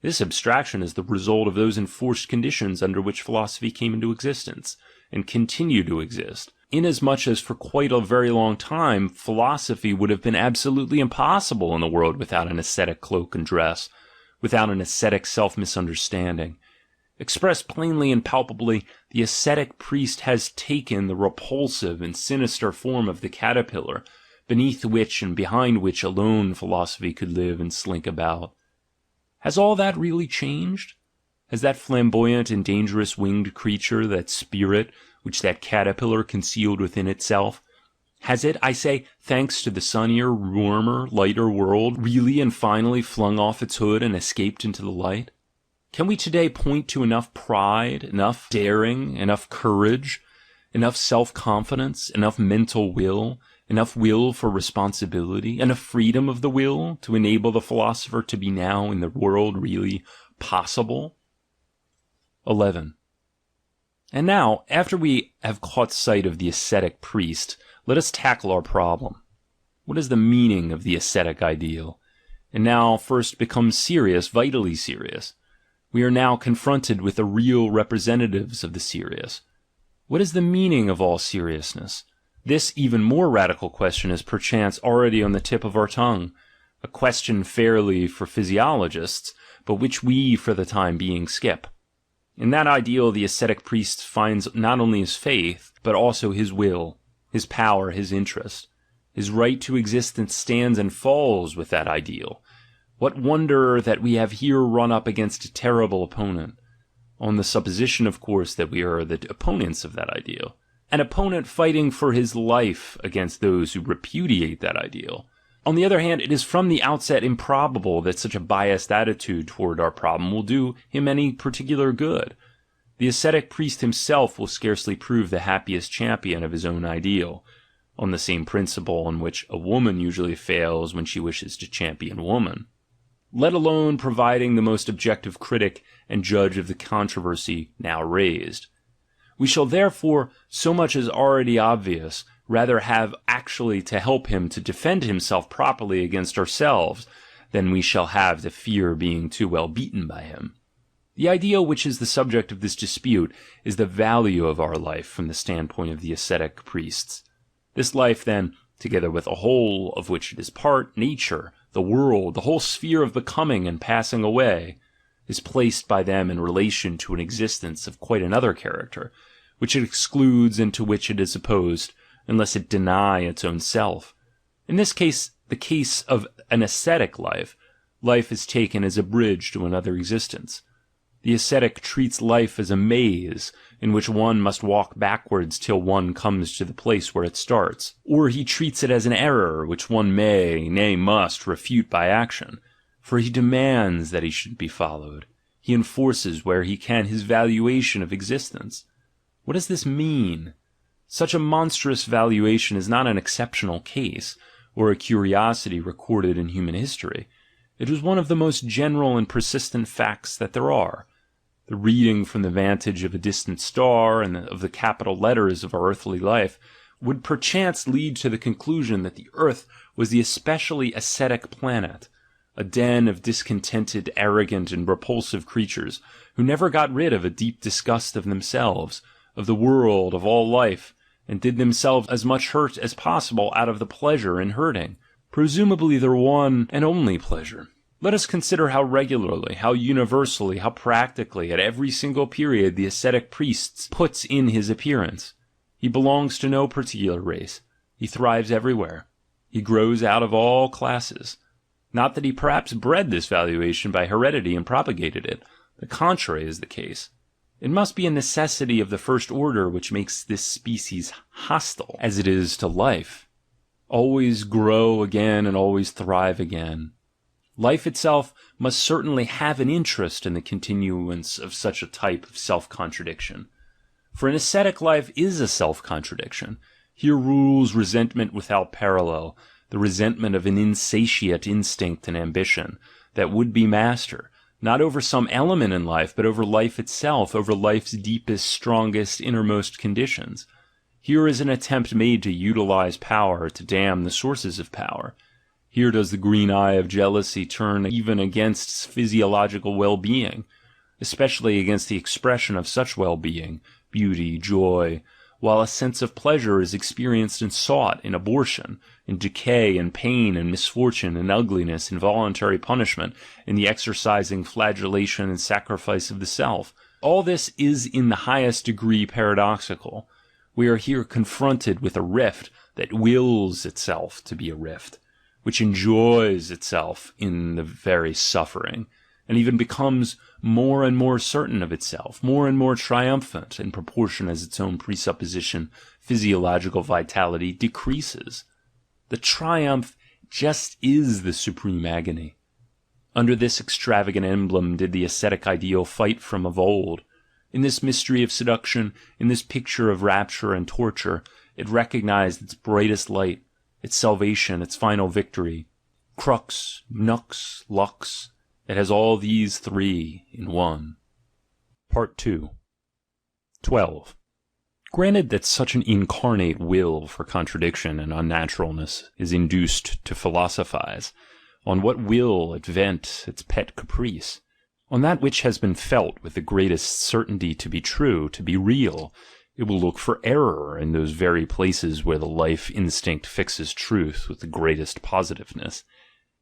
This abstraction is the result of those enforced conditions under which philosophy came into existence, and continue to exist, inasmuch as for quite a very long time philosophy would have been absolutely impossible in the world without an ascetic cloak and dress, without an ascetic self-misunderstanding. Expressed plainly and palpably, the ascetic priest has taken the repulsive and sinister form of the caterpillar, beneath which and behind which alone philosophy could live and slink about. Has all that really changed? Has that flamboyant and dangerous winged creature, that spirit, which that caterpillar concealed within itself, has it, I say, thanks to the sunnier, warmer, lighter world, really and finally flung off its hood and escaped into the light? Can we today point to enough pride, enough daring, enough courage, enough self-confidence, enough mental will, enough will for responsibility, enough freedom of the will to enable the philosopher to be now in the world really possible? 11. And now, after we have caught sight of the ascetic priest, let us tackle our problem. What is the meaning of the ascetic ideal? And now first becomes serious, vitally serious. We are now confronted with the real representatives of the serious. What is the meaning of all seriousness? This even more radical question is perchance already on the tip of our tongue, a question fairly for physiologists, but which we for the time being skip. In that ideal the ascetic priest finds not only his faith, but also his will, his power, his interest. His right to existence stands and falls with that ideal. What wonder that we have here run up against a terrible opponent, on the supposition, of course, that we are the opponents of that ideal. An opponent fighting for his life against those who repudiate that ideal. On the other hand, it is from the outset improbable that such a biased attitude toward our problem will do him any particular good. The ascetic priest himself will scarcely prove the happiest champion of his own ideal, on the same principle on which a woman usually fails when she wishes to champion woman. Let alone providing the most objective critic and judge of the controversy now raised. We shall therefore, so much as already obvious, rather have actually to help him to defend himself properly against ourselves, than we shall have to fear being too well beaten by him. The ideal which is the subject of this dispute is the value of our life from the standpoint of the ascetic priests. This life, then, together with a whole of which it is part, nature, the world, the whole sphere of becoming and passing away, is placed by them in relation to an existence of quite another character, which it excludes and to which it is opposed, unless it deny its own self. In this case, the case of an ascetic life, life is taken as a bridge to another existence. The ascetic treats life as a maze, in which one must walk backwards till one comes to the place where it starts. Or he treats it as an error, which one may, nay must, refute by action. For he demands that he should be followed. He enforces where he can his valuation of existence. What does this mean? Such a monstrous valuation is not an exceptional case, or a curiosity recorded in human history. It was one of the most general and persistent facts that there are. The reading from the vantage of a distant star and of the capital letters of our earthly life would perchance lead to the conclusion that the earth was the especially ascetic planet, a den of discontented, arrogant, and repulsive creatures who never got rid of a deep disgust of themselves, of the world, of all life, and did themselves as much hurt as possible out of the pleasure in hurting, presumably their one and only pleasure. Let us consider how regularly, how universally, how practically, at every single period the ascetic priest puts in his appearance. He belongs to no particular race. He thrives everywhere. He grows out of all classes. Not that he perhaps bred this valuation by heredity and propagated it. The contrary is the case. It must be a necessity of the first order which makes this species hostile, as it is to life. Always grow again and always thrive again. Life itself must certainly have an interest in the continuance of such a type of self-contradiction. For an ascetic life is a self-contradiction. Here rules resentment without parallel, the resentment of an insatiate instinct and ambition that would be master, not over some element in life, but over life itself, over life's deepest, strongest, innermost conditions. Here is an attempt made to utilize power, to damn the sources of power. Here does the green eye of jealousy turn even against physiological well-being, especially against the expression of such well-being, beauty, joy, while a sense of pleasure is experienced and sought in abortion, in decay and pain and misfortune and ugliness, in voluntary punishment, in the exercising flagellation and sacrifice of the self. All this is in the highest degree paradoxical. We are here confronted with a rift that wills itself to be a rift, which enjoys itself in the very suffering, and even becomes more and more certain of itself, more and more triumphant in proportion as its own presupposition, physiological vitality, decreases. The triumph just is the supreme agony. Under this extravagant emblem did the ascetic ideal fight from of old. In this mystery of seduction, in this picture of rapture and torture, it recognized its brightest light, its salvation, its final victory. Crux, nux, lux, it has all these three in one. Part 2. 12. Granted that such an incarnate will for contradiction and unnaturalness is induced to philosophize, on what will it vent its pet caprice? On that which has been felt with the greatest certainty to be true, to be real, it will look for error in those very places where the life instinct fixes truth with the greatest positiveness.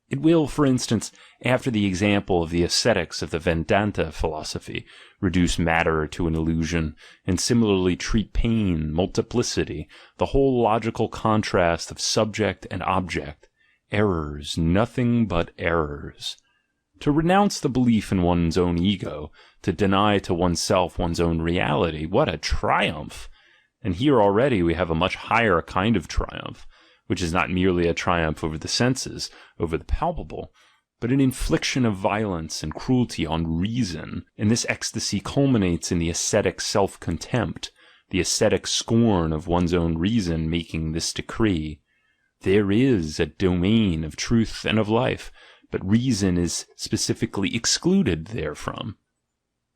It will, for instance, after the example of the ascetics of the Vedanta philosophy, reduce matter to an illusion, and similarly treat pain, multiplicity, the whole logical contrast of subject and object, errors, nothing but errors. To renounce the belief in one's own ego, to deny to oneself one's own reality, what a triumph! And here already we have a much higher kind of triumph, which is not merely a triumph over the senses, over the palpable, but an infliction of violence and cruelty on reason, and this ecstasy culminates in the ascetic self-contempt, the ascetic scorn of one's own reason making this decree. There is a domain of truth and of life, but reason is specifically excluded therefrom.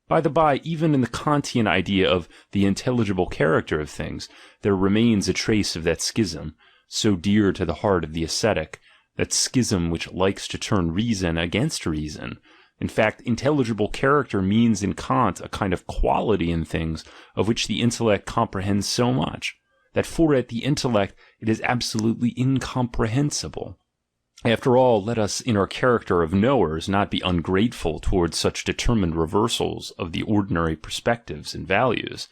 By the by, even in the Kantian idea of the intelligible character of things, there remains a trace of that schism, so dear to the heart of the ascetic, that schism which likes to turn reason against reason. In fact, intelligible character means in Kant a kind of quality in things of which the intellect comprehends so much, that for it, the intellect, it is absolutely incomprehensible. After all, let us, in our character of knowers, not be ungrateful towards such determined reversals of the ordinary perspectives and values,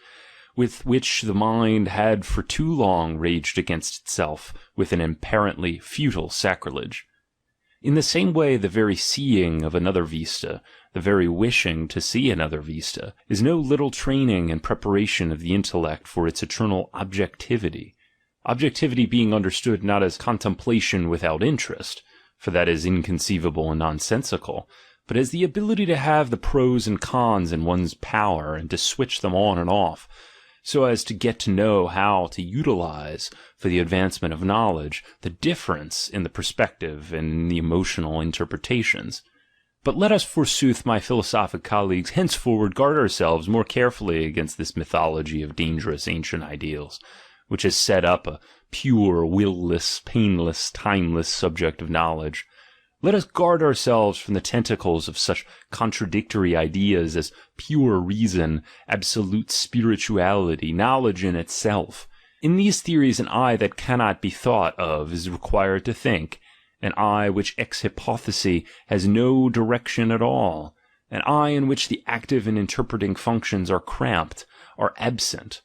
with which the mind had for too long raged against itself with an apparently futile sacrilege. In the same way, the very seeing of another vista, the very wishing to see another vista, is no little training and preparation of the intellect for its eternal objectivity. Objectivity being understood not as contemplation without interest, for that is inconceivable and nonsensical, but as the ability to have the pros and cons in one's power and to switch them on and off, so as to get to know how to utilize, for the advancement of knowledge, the difference in the perspective and in the emotional interpretations. But let us, forsooth, my philosophic colleagues, henceforward guard ourselves more carefully against this mythology of dangerous ancient ideals, which has set up a pure, will-less, painless, timeless subject of knowledge. Let us guard ourselves from the tentacles of such contradictory ideas as pure reason, absolute spirituality, knowledge in itself. In these theories, an eye that cannot be thought of is required to think, an eye which ex hypothesi has no direction at all, an eye in which the active and interpreting functions are cramped, are absent.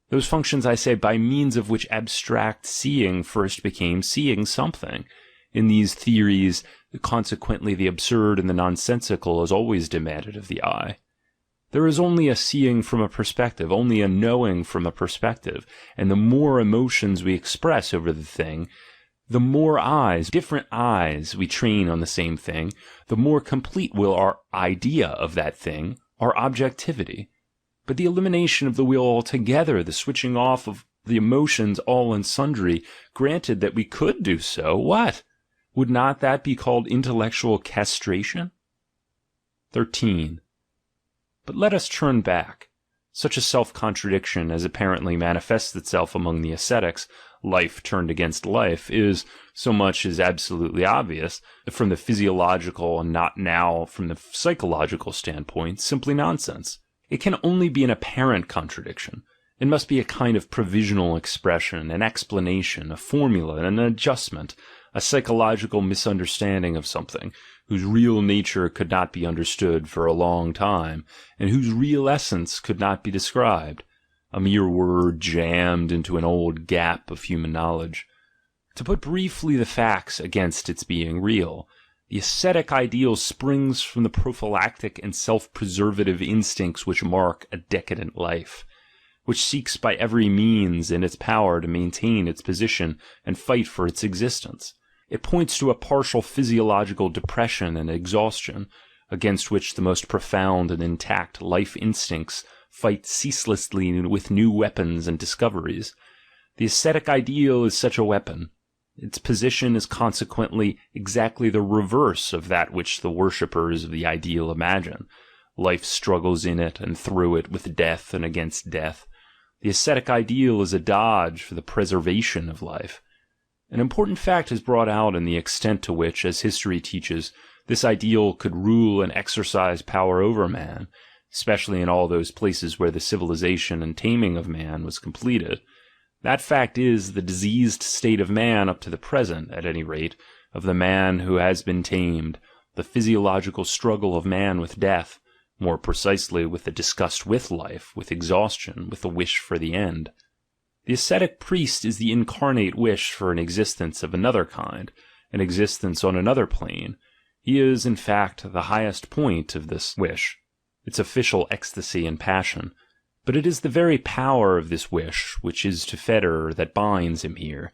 Those functions, I say, by means of which abstract seeing first became seeing something. In these theories, consequently, the absurd and the nonsensical is always demanded of the eye. There is only a seeing from a perspective, only a knowing from a perspective, and the more emotions we express over the thing, the more eyes, different eyes, we train on the same thing, the more complete will our idea of that thing, our objectivity. But the elimination of the will altogether, the switching off of the emotions all and sundry, granted that we could do so, what? Would not that be called intellectual castration? 13. But let us turn back. Such a self-contradiction as apparently manifests itself among the ascetics, life turned against life, is, so much as absolutely obvious, from the physiological and not now from the psychological standpoint, simply nonsense. It can only be an apparent contradiction. It must be a kind of provisional expression, an explanation, a formula, an adjustment, a psychological misunderstanding of something, whose real nature could not be understood for a long time, and whose real essence could not be described, a mere word jammed into an old gap of human knowledge. To put briefly the facts against its being real, the ascetic ideal springs from the prophylactic and self-preservative instincts which mark a decadent life, which seeks by every means in its power to maintain its position and fight for its existence. It points to a partial physiological depression and exhaustion, against which the most profound and intact life instincts fight ceaselessly with new weapons and discoveries. The ascetic ideal is such a weapon. Its position is consequently exactly the reverse of that which the worshippers of the ideal imagine. Life struggles in it and through it with death and against death. The ascetic ideal is a dodge for the preservation of life. An important fact is brought out in the extent to which, as history teaches, this ideal could rule and exercise power over man, especially in all those places where the civilization and taming of man was completed. That fact is the diseased state of man up to the present, at any rate, of the man who has been tamed, the physiological struggle of man with death, more precisely with the disgust with life, with exhaustion, with the wish for the end. The ascetic priest is the incarnate wish for an existence of another kind, an existence on another plane. He is, in fact, the highest point of this wish, its official ecstasy and passion. But it is the very power of this wish which is to fetter that binds him here.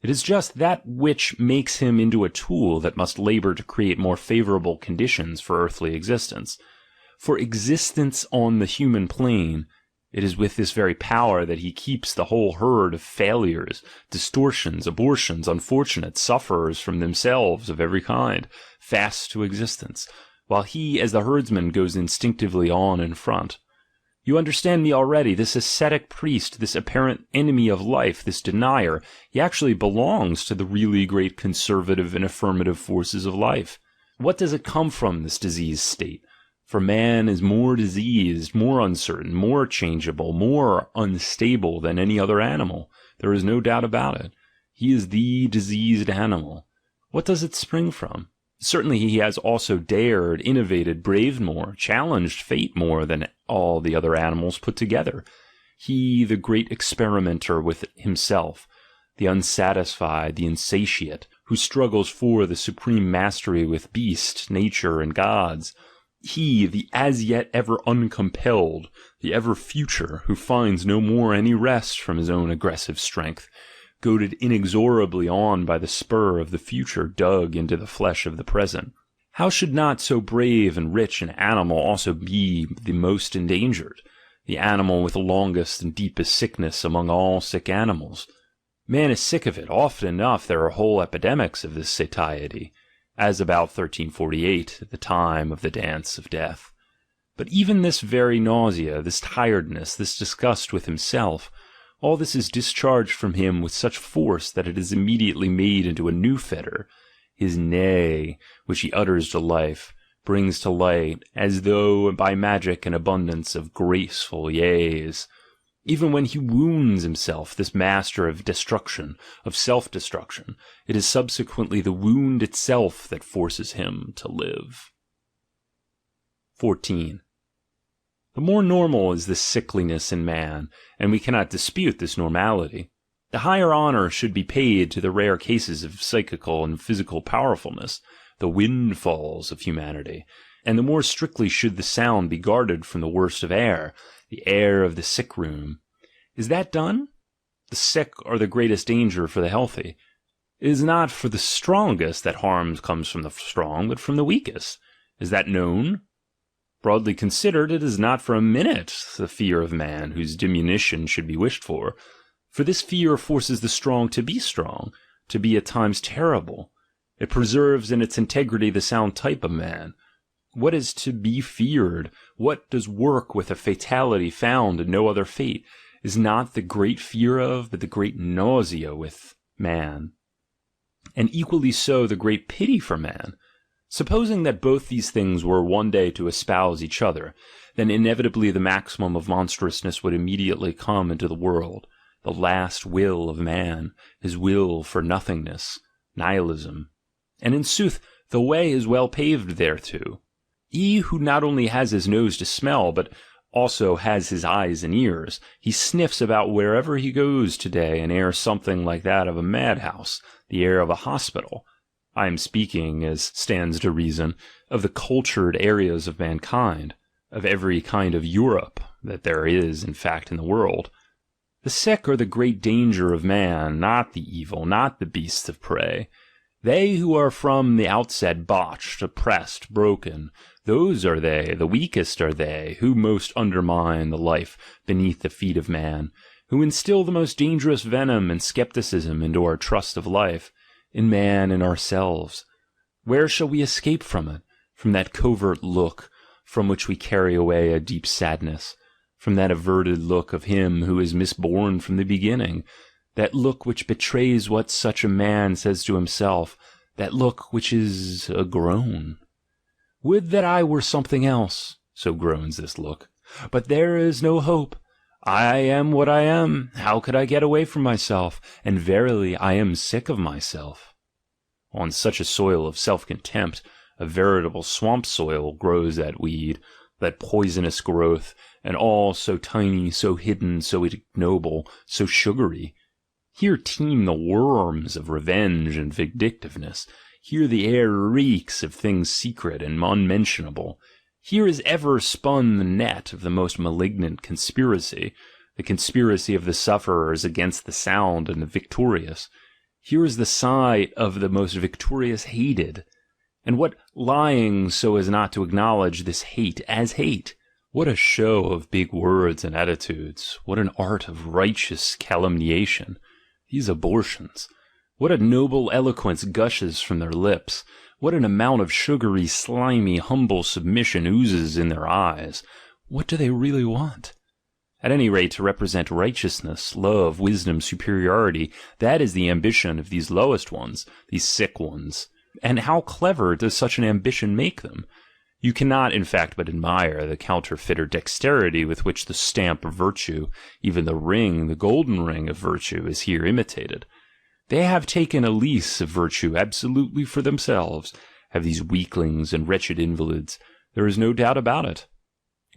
It is just that which makes him into a tool that must labor to create more favorable conditions for earthly existence. For existence on the human plane, it is with this very power that he keeps the whole herd of failures, distortions, abortions, unfortunate sufferers from themselves of every kind, fast to existence, while he, as the herdsman, goes instinctively on in front. You understand me already. This ascetic priest, this apparent enemy of life, this denier, he actually belongs to the really great conservative and affirmative forces of life. What does it come from, this diseased state? For man is more diseased, more uncertain, more changeable, more unstable than any other animal. There is no doubt about it. He is the diseased animal. What does it spring from? Certainly he has also dared, innovated, braved more, challenged fate more than all the other animals put together. He, the great experimenter with himself, the unsatisfied, the insatiate, who struggles for the supreme mastery with beast, nature, and gods. He, the as yet ever uncompelled, the ever future, who finds no more any rest from his own aggressive strength, goaded inexorably on by the spur of the future dug into the flesh of the present. How should not so brave and rich an animal also be the most endangered? the animal with the longest and deepest sickness among all sick animals. Man is sick of it. Often enough there are whole epidemics of this satiety, as about 1348, at the time of the Dance of Death. But even this very nausea, this tiredness, this disgust with himself, all this is discharged from him with such force that it is immediately made into a new fetter. His nay, which he utters to life, brings to light, as though by magic, an abundance of graceful yeas. Even when he wounds himself, this master of destruction, of self-destruction, it is subsequently the wound itself that forces him to live. 14. The more normal is this sickliness in man, and we cannot dispute this normality, the higher honor should be paid to the rare cases of psychical and physical powerfulness, the windfalls of humanity, and the more strictly should the sound be guarded from the worst of air, the air of the sick room. Is that done? The sick are the greatest danger for the healthy. It is not for the strongest that harm comes from the strong, but from the weakest. Is that known? Broadly considered, it is not for a minute the fear of man whose diminution should be wished for this fear forces the strong, to be at times terrible. It preserves in its integrity the sound type of man. What is to be feared, what does work with a fatality found in no other fate, is not the great fear of, but the great nausea with man. And equally so the great pity for man. Supposing that both these things were one day to espouse each other, then inevitably the maximum of monstrousness would immediately come into the world, the last will of man, his will for nothingness, nihilism. And in sooth, the way is well paved thereto. He who not only has his nose to smell, but also has his eyes and ears, he sniffs about wherever he goes today an air something like that of a madhouse, the air of a hospital. I am speaking, as stands to reason, of the cultured areas of mankind, of every kind of Europe that there is, in fact, in the world. The sick are the great danger of man, not the evil, not the beasts of prey. They who are from the outset botched, oppressed, broken, those are they, the weakest are they, who most undermine the life beneath the feet of man, who instill the most dangerous venom and skepticism into our trust of life, in man and ourselves. Where shall we escape from it? From that covert look, from which we carry away a deep sadness, from that averted look of him who is misborn from the beginning, that look which betrays what such a man says to himself, that look which is a groan. Would that I were something else, so groans this look, but there is no hope. I am what I am, how could I get away from myself? And verily I am sick of myself. On such a soil of self-contempt, a veritable swamp soil, grows that weed, that poisonous growth, and all so tiny, so hidden, so ignoble, so sugary. Here teem the worms of revenge and vindictiveness. Here the air reeks of things secret and unmentionable. Here is ever spun the net of the most malignant conspiracy, the conspiracy of the sufferers against the sound and the victorious. Here is the sigh of the most victorious hated. And what lying so as not to acknowledge this hate as hate? What a show of big words and attitudes! What an art of righteous calumniation! These abortions! What a noble eloquence gushes from their lips! What an amount of sugary, slimy, humble submission oozes in their eyes! What do they really want? At any rate, to represent righteousness, love, wisdom, superiority, that is the ambition of these lowest ones, these sick ones. And how clever does such an ambition make them? You cannot, in fact, but admire the counterfeiter dexterity with which the stamp of virtue, even the ring, the golden ring of virtue, is here imitated. They have taken a lease of virtue absolutely for themselves, have these weaklings and wretched invalids. There is no doubt about it.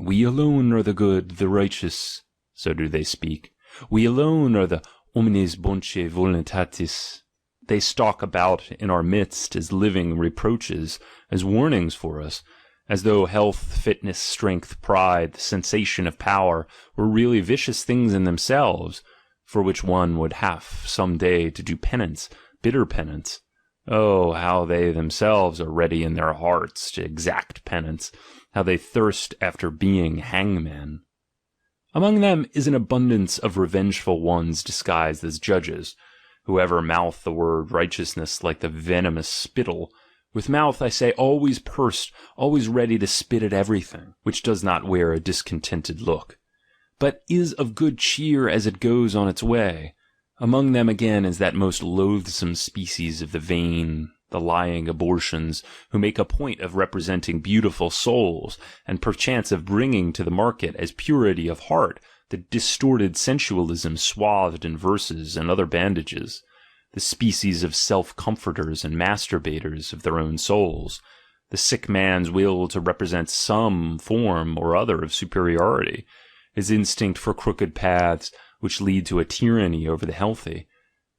We alone are the good, the righteous, so do they speak. We alone are the omnes bonce voluntatis. They stalk about in our midst as living reproaches, as warnings for us, as though health, fitness, strength, pride, the sensation of power were really vicious things in themselves, for which one would have some day to do penance, bitter penance. Oh, how they themselves are ready in their hearts to exact penance, how they thirst after being hangmen. Among them is an abundance of revengeful ones disguised as judges, whoever mouth the word righteousness like the venomous spittle, with mouth, I say, always pursed, always ready to spit at everything, which does not wear a discontented look, but is of good cheer as it goes on its way. Among them again is that most loathsome species of the vain, the lying abortions, who make a point of representing beautiful souls, and perchance of bringing to the market as purity of heart the distorted sensualism swathed in verses and other bandages, the species of self-comforters and masturbators of their own souls, the sick man's will to represent some form or other of superiority, his instinct for crooked paths which lead to a tyranny over the healthy.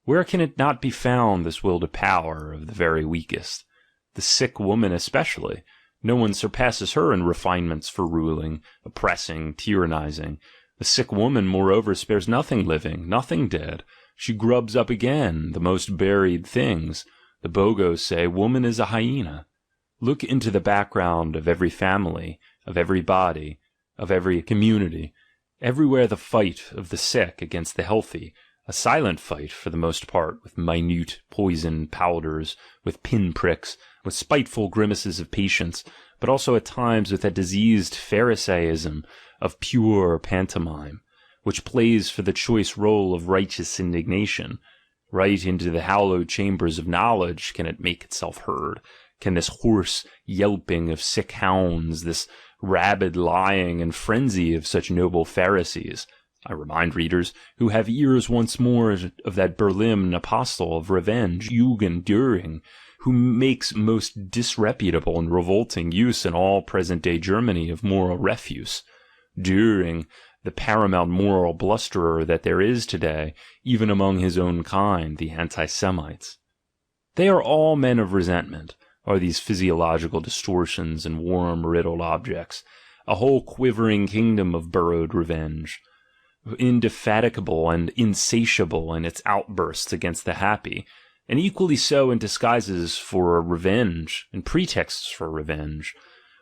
Where can it not be found, this will to power of the very weakest? The sick woman especially. No one surpasses her in refinements for ruling, oppressing, tyrannizing. The sick woman, moreover, spares nothing living, nothing dead. She grubs up again the most buried things. The Bogos say, woman is a hyena. Look into the background of every family, of every body, of every community. Everywhere the fight of the sick against the healthy, a silent fight for the most part, with minute poison powders, with pin-pricks, with spiteful grimaces of patience, but also at times with that diseased Pharisaism of pure pantomime, which plays for the choice role of righteous indignation. Right into the hallowed chambers of knowledge can it make itself heard, can this hoarse yelping of sick hounds, this rabid lying and frenzy of such noble Pharisees, I remind readers, who have ears once more of that Berlin apostle of revenge, Jugend Düring, who makes most disreputable and revolting use in all present-day Germany of moral refuse. Düring, the paramount moral blusterer that there is today, even among his own kind, the anti-Semites. They are all men of resentment, are these physiological distortions and worm-riddled objects, a whole quivering kingdom of burrowed revenge, indefatigable and insatiable in its outbursts against the happy, and equally so in disguises for revenge and pretexts for revenge.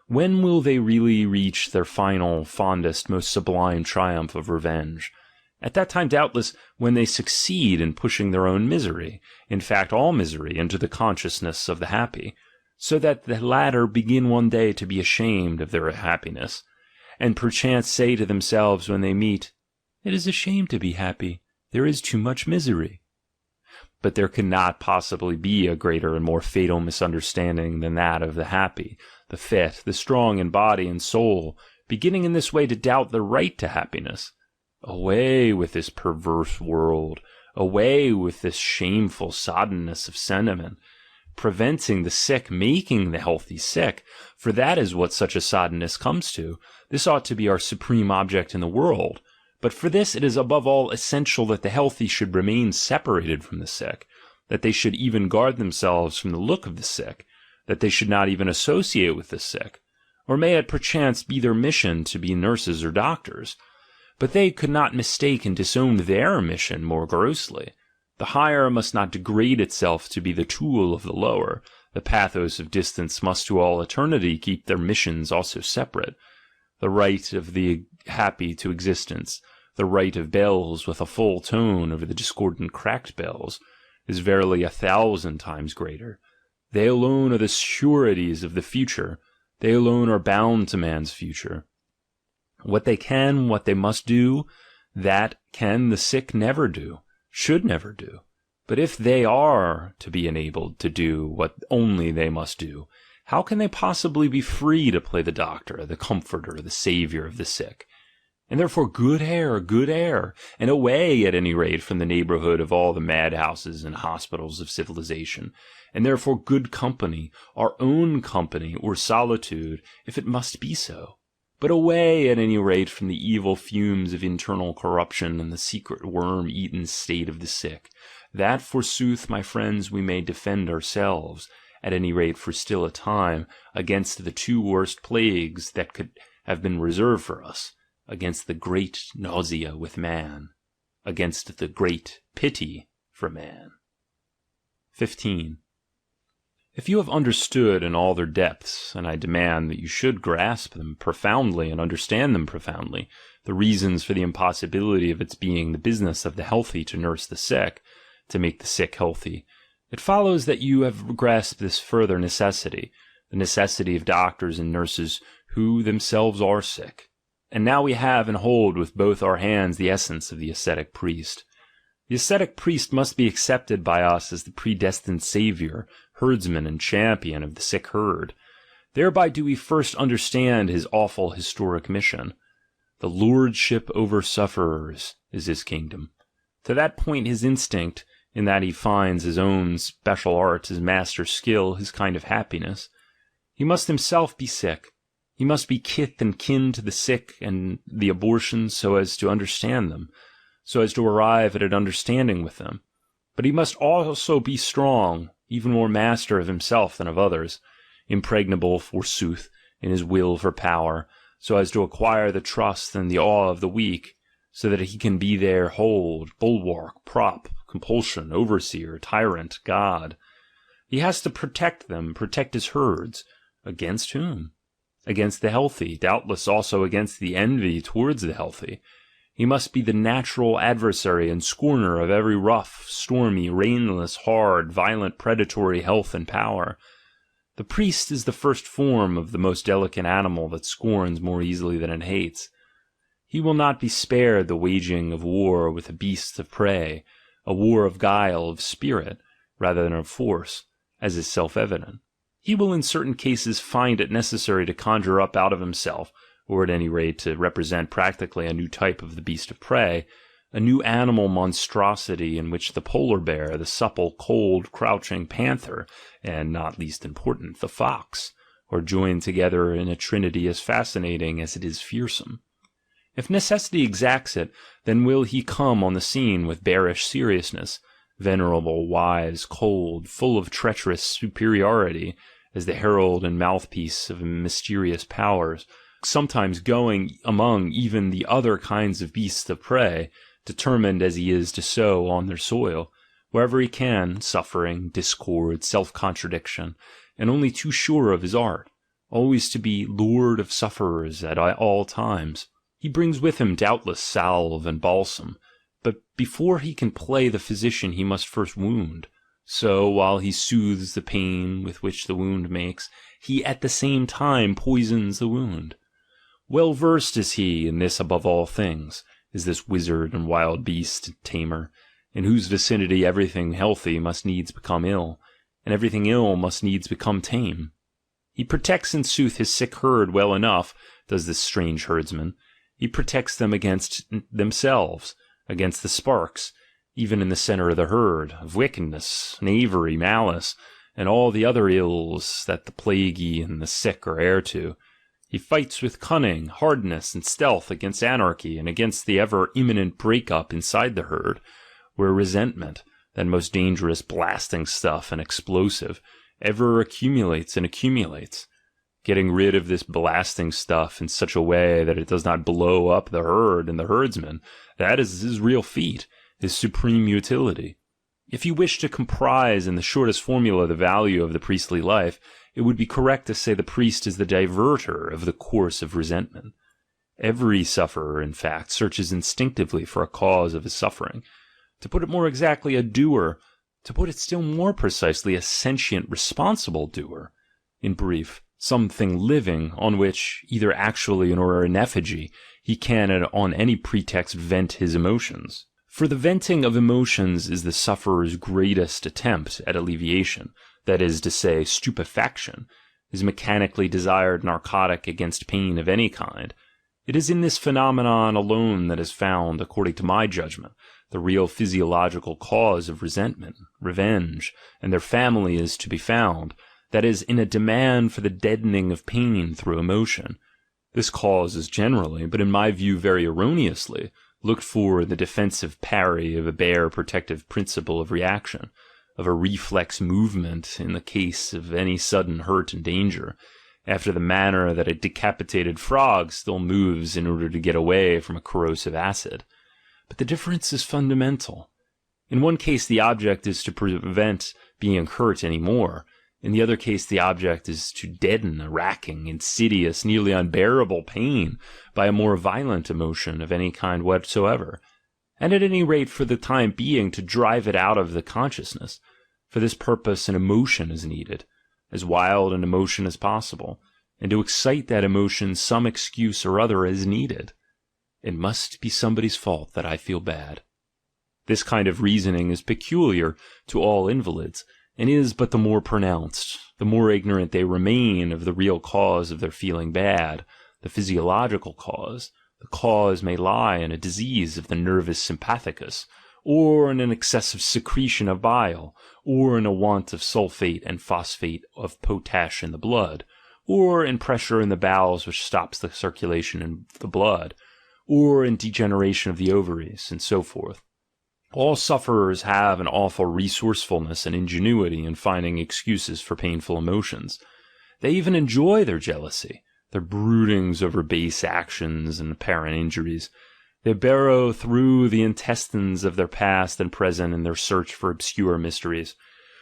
When will they really reach their final, fondest, most sublime triumph of revenge? At that time, doubtless, when they succeed in pushing their own misery, in fact all misery, into the consciousness of the happy, so that the latter begin one day to be ashamed of their happiness, and perchance say to themselves when they meet, "It is a shame to be happy, there is too much misery." But there cannot possibly be a greater and more fatal misunderstanding than that of the happy, the fit, the strong in body and soul, beginning in this way to doubt their right to happiness. Away with this perverse world, away with this shameful soddenness of sentiment, preventing the sick making the healthy sick, for that is what such a soddenness comes to. This ought to be our supreme object in the world. But for this it is above all essential that the healthy should remain separated from the sick, that they should even guard themselves from the look of the sick, that they should not even associate with the sick, or may it perchance be their mission to be nurses or doctors. But they could not mistake and disown their mission more grossly. The higher must not degrade itself to be the tool of the lower. The pathos of distance must to all eternity keep their missions also separate. The right of the happy to existence, the right of bells with a full tone over the discordant cracked bells, is verily 1,000 times greater. They alone are the sureties of the future. They alone are bound to man's future. What they can, what they must do, that can the sick never do, should never do. But if they are to be enabled to do what only they must do, how can they possibly be free to play the doctor, the comforter, the saviour of the sick? And therefore good air, and away at any rate from the neighbourhood of all the madhouses and hospitals of civilization, and therefore good company, our own company, or solitude, if it must be so. But away at any rate from the evil fumes of internal corruption and the secret worm-eaten state of the sick, that forsooth, my friends, we may defend ourselves, at any rate for still a time, against the two worst plagues that could have been reserved for us, against the great nausea with man, against the great pity for man. 15. If you have understood in all their depths, and I demand that you should grasp them profoundly and understand them profoundly, the reasons for the impossibility of its being the business of the healthy to nurse the sick, to make the sick healthy, it follows that you have grasped this further necessity, the necessity of doctors and nurses who themselves are sick. And now we have and hold with both our hands the essence of the ascetic priest. The ascetic priest must be accepted by us as the predestined savior, herdsman, and champion of the sick herd. Thereby do we first understand his awful historic mission. The lordship over sufferers is his kingdom. To that point his instinct, in that he finds his own special art, his master skill, his kind of happiness. He must himself be sick. He must be kith and kin to the sick and the abortions so as to understand them, so as to arrive at an understanding with them. But he must also be strong, even more master of himself than of others, impregnable, forsooth, in his will for power, so as to acquire the trust and the awe of the weak, so that he can be their hold, bulwark, prop, compulsion, overseer, tyrant, God. He has to protect them, protect his herds. Against whom? Against the healthy, doubtless also against the envy towards the healthy. He must be the natural adversary and scorner of every rough, stormy, rainless, hard, violent, predatory health and power. The priest is the first form of the most delicate animal that scorns more easily than it hates. He will not be spared the waging of war with the beasts of prey, a war of guile, of spirit, rather than of force, as is self-evident. He will in certain cases find it necessary to conjure up out of himself, or at any rate to represent practically a new type of the beast of prey, a new animal monstrosity in which the polar bear, the supple, cold, crouching panther, and, not least important, the fox, are joined together in a trinity as fascinating as it is fearsome. If necessity exacts it, then will he come on the scene with bearish seriousness, venerable, wise, cold, full of treacherous superiority, as the herald and mouthpiece of mysterious powers, sometimes going among even the other kinds of beasts of prey, determined as he is to sow on their soil, wherever he can, suffering, discord, self-contradiction, and only too sure of his art, always to be lord of sufferers at all times. He brings with him doubtless salve and balsam, but before he can play the physician he must first wound. So, while he soothes the pain with which the wound makes, he at the same time poisons the wound. Well versed is he in this above all things, is this wizard and wild beast tamer, in whose vicinity everything healthy must needs become ill, and everything ill must needs become tame. He protects in sooth his sick herd well enough, does this strange herdsman. He protects them against themselves, against the sparks, even in the center of the herd, of wickedness, knavery, malice, and all the other ills that the plaguey and the sick are heir to. He fights with cunning, hardness, and stealth against anarchy and against the ever-imminent break-up inside the herd, where resentment, that most dangerous blasting stuff and explosive, ever accumulates and accumulates. Getting rid of this blasting stuff in such a way that it does not blow up the herd and the herdsman, that is his real feat, his supreme utility. If you wish to comprise in the shortest formula the value of the priestly life, it would be correct to say the priest is the diverter of the course of resentment. Every sufferer, in fact, searches instinctively for a cause of his suffering. To put it more exactly, a doer. To put it still more precisely, a sentient, responsible doer. In brief, something living, on which, either actually or in effigy, he can on any pretext vent his emotions. For the venting of emotions is the sufferer's greatest attempt at alleviation, that is to say, stupefaction, his mechanically desired narcotic against pain of any kind. It is in this phenomenon alone that is found, according to my judgment, the real physiological cause of resentment, revenge, and their family is to be found, that is, in a demand for the deadening of pain through emotion. This cause is generally, but in my view very erroneously, looked for in the defensive parry of a bare protective principle of reaction, of a reflex movement in the case of any sudden hurt and danger, after the manner that a decapitated frog still moves in order to get away from a corrosive acid. But the difference is fundamental. In one case the object is to prevent being hurt any more. In the other case, the object is to deaden a racking, insidious, nearly unbearable pain by a more violent emotion of any kind whatsoever, and at any rate for the time being to drive it out of the consciousness. For this purpose an emotion is needed, as wild an emotion as possible, and to excite that emotion some excuse or other is needed. It must be somebody's fault that I feel bad. This kind of reasoning is peculiar to all invalids, and is but the more pronounced, the more ignorant they remain of the real cause of their feeling bad, the physiological cause. The cause may lie in a disease of the nervus sympathicus, or in an excessive secretion of bile, or in a want of sulfate and phosphate of potash in the blood, or in pressure in the bowels which stops the circulation in the blood, or in degeneration of the ovaries, and so forth. All sufferers have an awful resourcefulness and ingenuity in finding excuses for painful emotions. They even enjoy their jealousy, their broodings over base actions and apparent injuries. They burrow through the intestines of their past and present in their search for obscure mysteries,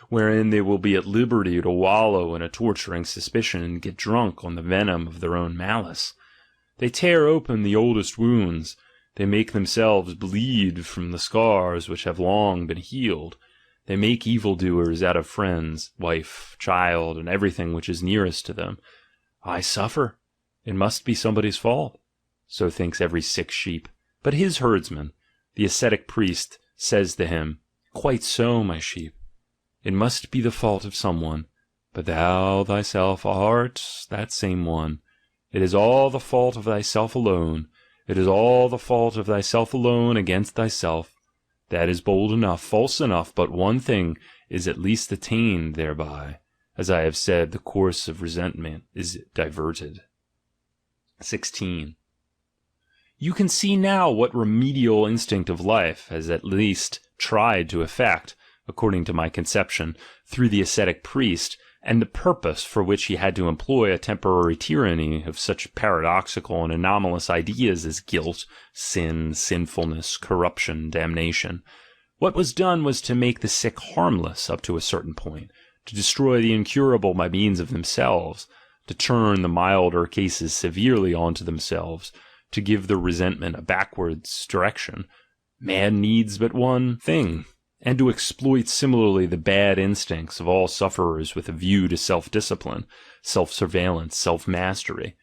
wherein they will be at liberty to wallow in a torturing suspicion and get drunk on the venom of their own malice. They tear open the oldest wounds. They make themselves bleed from the scars which have long been healed. They make evildoers out of friends, wife, child, and everything which is nearest to them. I suffer. It must be somebody's fault. So thinks every sick sheep. But his herdsman, the ascetic priest, says to him, Quite so, my sheep. It must be the fault of someone, but thou thyself art that same one. It is all the fault of thyself alone. It is all the fault of thyself alone against thyself. That is bold enough, false enough, but one thing is at least attained thereby. As I have said, the course of resentment is diverted. 16. You can see now what remedial instinct of life has at least tried to effect, according to my conception, through the ascetic priest, and the purpose for which he had to employ a temporary tyranny of such paradoxical and anomalous ideas as guilt, sin, sinfulness, corruption, damnation. What was done was to make the sick harmless up to a certain point, to destroy the incurable by means of themselves, to turn the milder cases severely onto themselves, to give their resentment a backwards direction. Man needs but one thing, and to exploit similarly the bad instincts of all sufferers with a view to self-discipline, self-surveillance, self-mastery.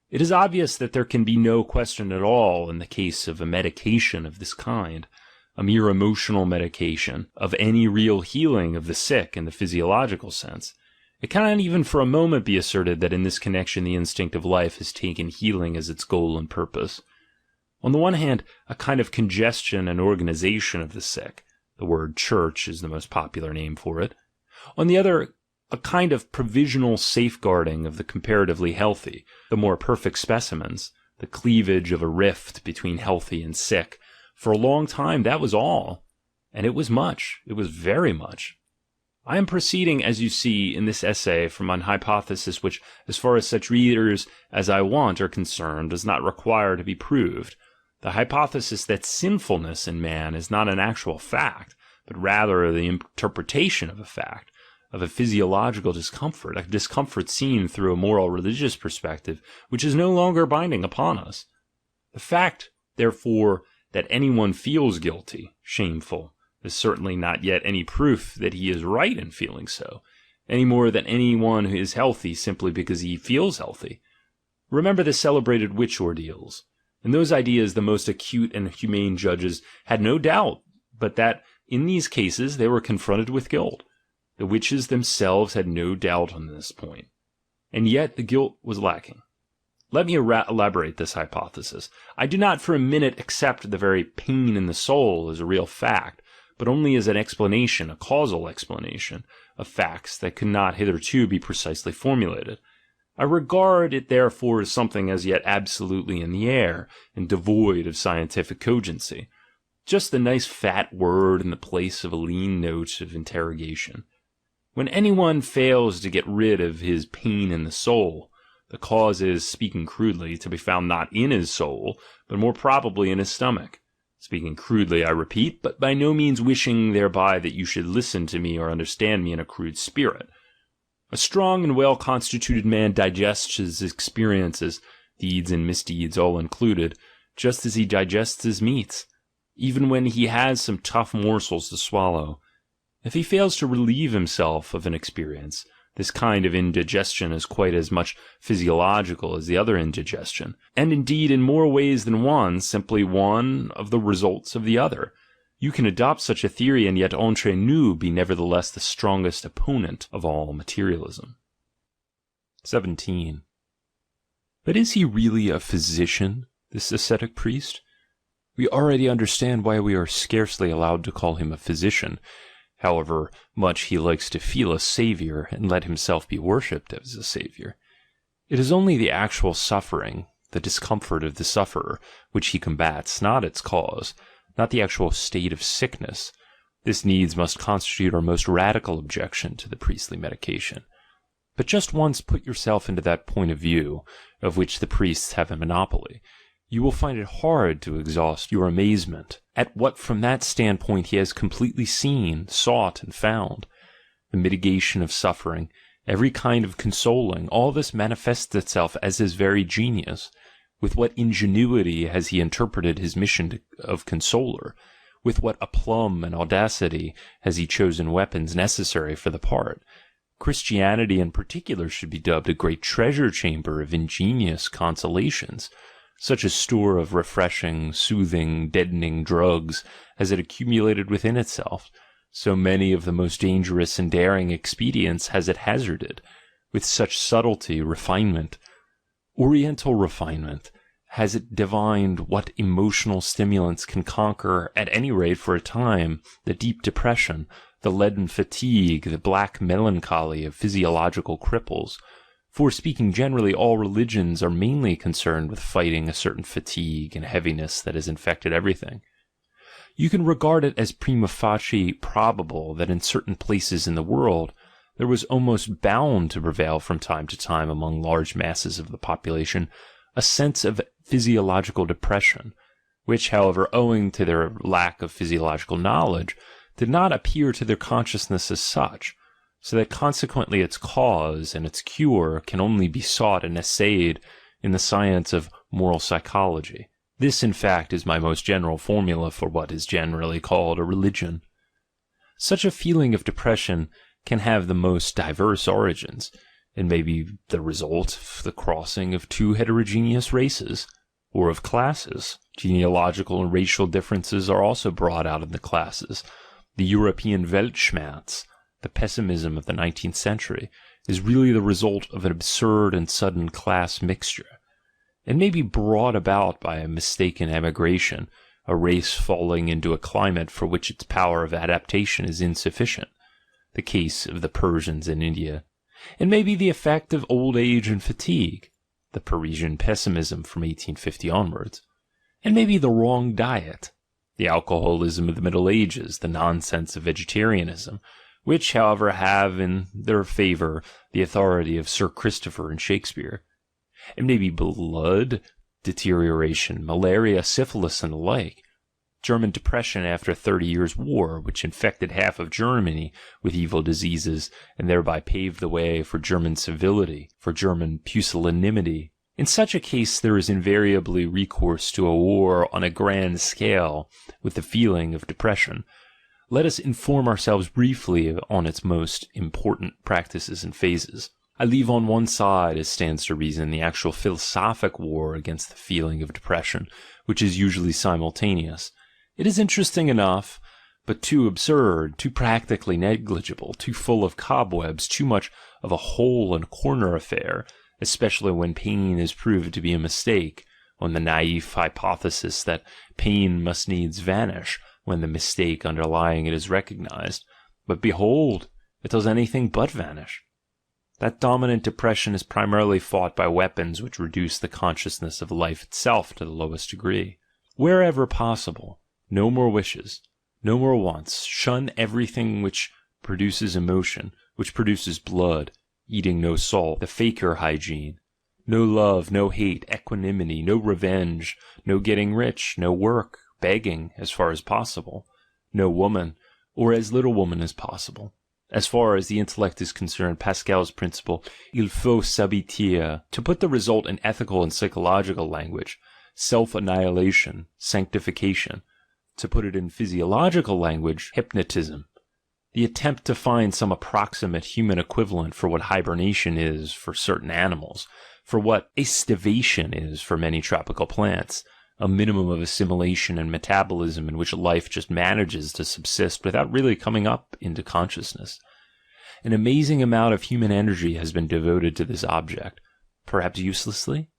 It is obvious that there can be no question at all in the case of a medication of this kind, a mere emotional medication, of any real healing of the sick in the physiological sense. It cannot even for a moment be asserted that in this connection the instinct of life has taken healing as its goal and purpose. On the one hand, a kind of congestion and organization of the sick, the word church is the most popular name for it. On the other, a kind of provisional safeguarding of the comparatively healthy, the more perfect specimens, the cleavage of a rift between healthy and sick. For a long time that was all. And it was much. It was very much. I am proceeding, as you see, in this essay from an hypothesis which, as far as such readers as I want are concerned, does not require to be proved. The hypothesis that sinfulness in man is not an actual fact, but rather the interpretation of a fact, of a physiological discomfort, a discomfort seen through a moral religious perspective, which is no longer binding upon us. The fact, therefore, that anyone feels guilty, shameful, is certainly not yet any proof that he is right in feeling so, any more than anyone who is healthy simply because he feels healthy. Remember the celebrated witch ordeals. In those ideas the most acute and humane judges had no doubt but that in these cases they were confronted with guilt. The witches themselves had no doubt on this point. And yet the guilt was lacking. Let me elaborate this hypothesis. I do not for a minute accept the very pain in the soul as a real fact, but only as an explanation, a causal explanation, of facts that could not hitherto be precisely formulated. I regard it therefore as something as yet absolutely in the air, and devoid of scientific cogency. Just a nice fat word in the place of a lean note of interrogation. When anyone fails to get rid of his pain in the soul, the cause is, speaking crudely, to be found not in his soul, but more probably in his stomach. Speaking crudely, I repeat, but by no means wishing thereby that you should listen to me or understand me in a crude spirit. A strong and well-constituted man digests his experiences, deeds and misdeeds all included, just as he digests his meats, even when he has some tough morsels to swallow. If he fails to relieve himself of an experience, this kind of indigestion is quite as much physiological as the other indigestion, and indeed in more ways than one, simply one of the results of the other. You can adopt such a theory and yet entre nous be nevertheless the strongest opponent of all materialism. 17. But is he really a physician, this ascetic priest? We already understand why we are scarcely allowed to call him a physician, however much he likes to feel a saviour and let himself be worshipped as a saviour. It is only the actual suffering, the discomfort of the sufferer, which he combats, not its cause, not the actual state of sickness. This needs must constitute our most radical objection to the priestly medication. But just once put yourself into that point of view, of which the priests have a monopoly, you will find it hard to exhaust your amazement at what from that standpoint he has completely seen, sought, and found. The mitigation of suffering, every kind of consoling, all this manifests itself as his very genius. With what ingenuity has he interpreted his mission of consoler? With what aplomb and audacity has he chosen weapons necessary for the part? Christianity in particular should be dubbed a great treasure chamber of ingenious consolations. Such a store of refreshing, soothing, deadening drugs has it accumulated within itself. So many of the most dangerous and daring expedients has it hazarded. With such subtlety, refinement, Oriental refinement, has it divined what emotional stimulants can conquer, at any rate for a time, the deep depression, the leaden fatigue, the black melancholy of physiological cripples. For, speaking generally, all religions are mainly concerned with fighting a certain fatigue and heaviness that has infected everything. You can regard it as prima facie probable that in certain places in the world there was almost bound to prevail from time to time among large masses of the population a sense of physiological depression, which, however, owing to their lack of physiological knowledge, did not appear to their consciousness as such, so that consequently its cause and its cure can only be sought and essayed in the science of moral psychology. This, in fact, is my most general formula for what is generally called a religion. Such a feeling of depression can have the most diverse origins. It may be the result of the crossing of two heterogeneous races, or of classes. Genealogical and racial differences are also brought out in the classes. The European Weltschmerz, the pessimism of the 19th century, is really the result of an absurd and sudden class mixture. It may be brought about by a mistaken emigration, a race falling into a climate for which its power of adaptation is insufficient, the case of the Persians in India. It may be the effect of old age and fatigue, the Parisian pessimism from 1850 onwards. It may be the wrong diet, the alcoholism of the Middle Ages, the nonsense of vegetarianism, which, however, have in their favour the authority of Sir Christopher and Shakespeare. It may be blood deterioration, malaria, syphilis, and the like. German depression after 30 years' war, which infected half of Germany with evil diseases, and thereby paved the way for German civility, for German pusillanimity. In such a case there is invariably recourse to a war on a grand scale with the feeling of depression. Let us inform ourselves briefly on its most important practices and phases. I leave on one side, as stands to reason, the actual philosophic war against the feeling of depression, which is usually simultaneous. It is interesting enough, but too absurd, too practically negligible, too full of cobwebs, too much of a hole and corner affair, especially when pain is proved to be a mistake, on the naive hypothesis that pain must needs vanish when the mistake underlying it is recognized. But behold, it does anything but vanish. That dominant depression is primarily fought by weapons which reduce the consciousness of life itself to the lowest degree. Wherever possible, no more wishes, no more wants, shun everything which produces emotion, which produces blood, eating no salt, the fakir hygiene. No love, no hate, equanimity, no revenge, no getting rich, no work, begging as far as possible, no woman, or as little woman as possible. As far as the intellect is concerned, Pascal's principle, il faut s'habituer, to put the result in ethical and psychological language, self-annihilation, sanctification, to put it in physiological language, hypnotism, the attempt to find some approximate human equivalent for what hibernation is for certain animals, for what aestivation is for many tropical plants, a minimum of assimilation and metabolism in which life just manages to subsist without really coming up into consciousness. An amazing amount of human energy has been devoted to this object, perhaps uselessly?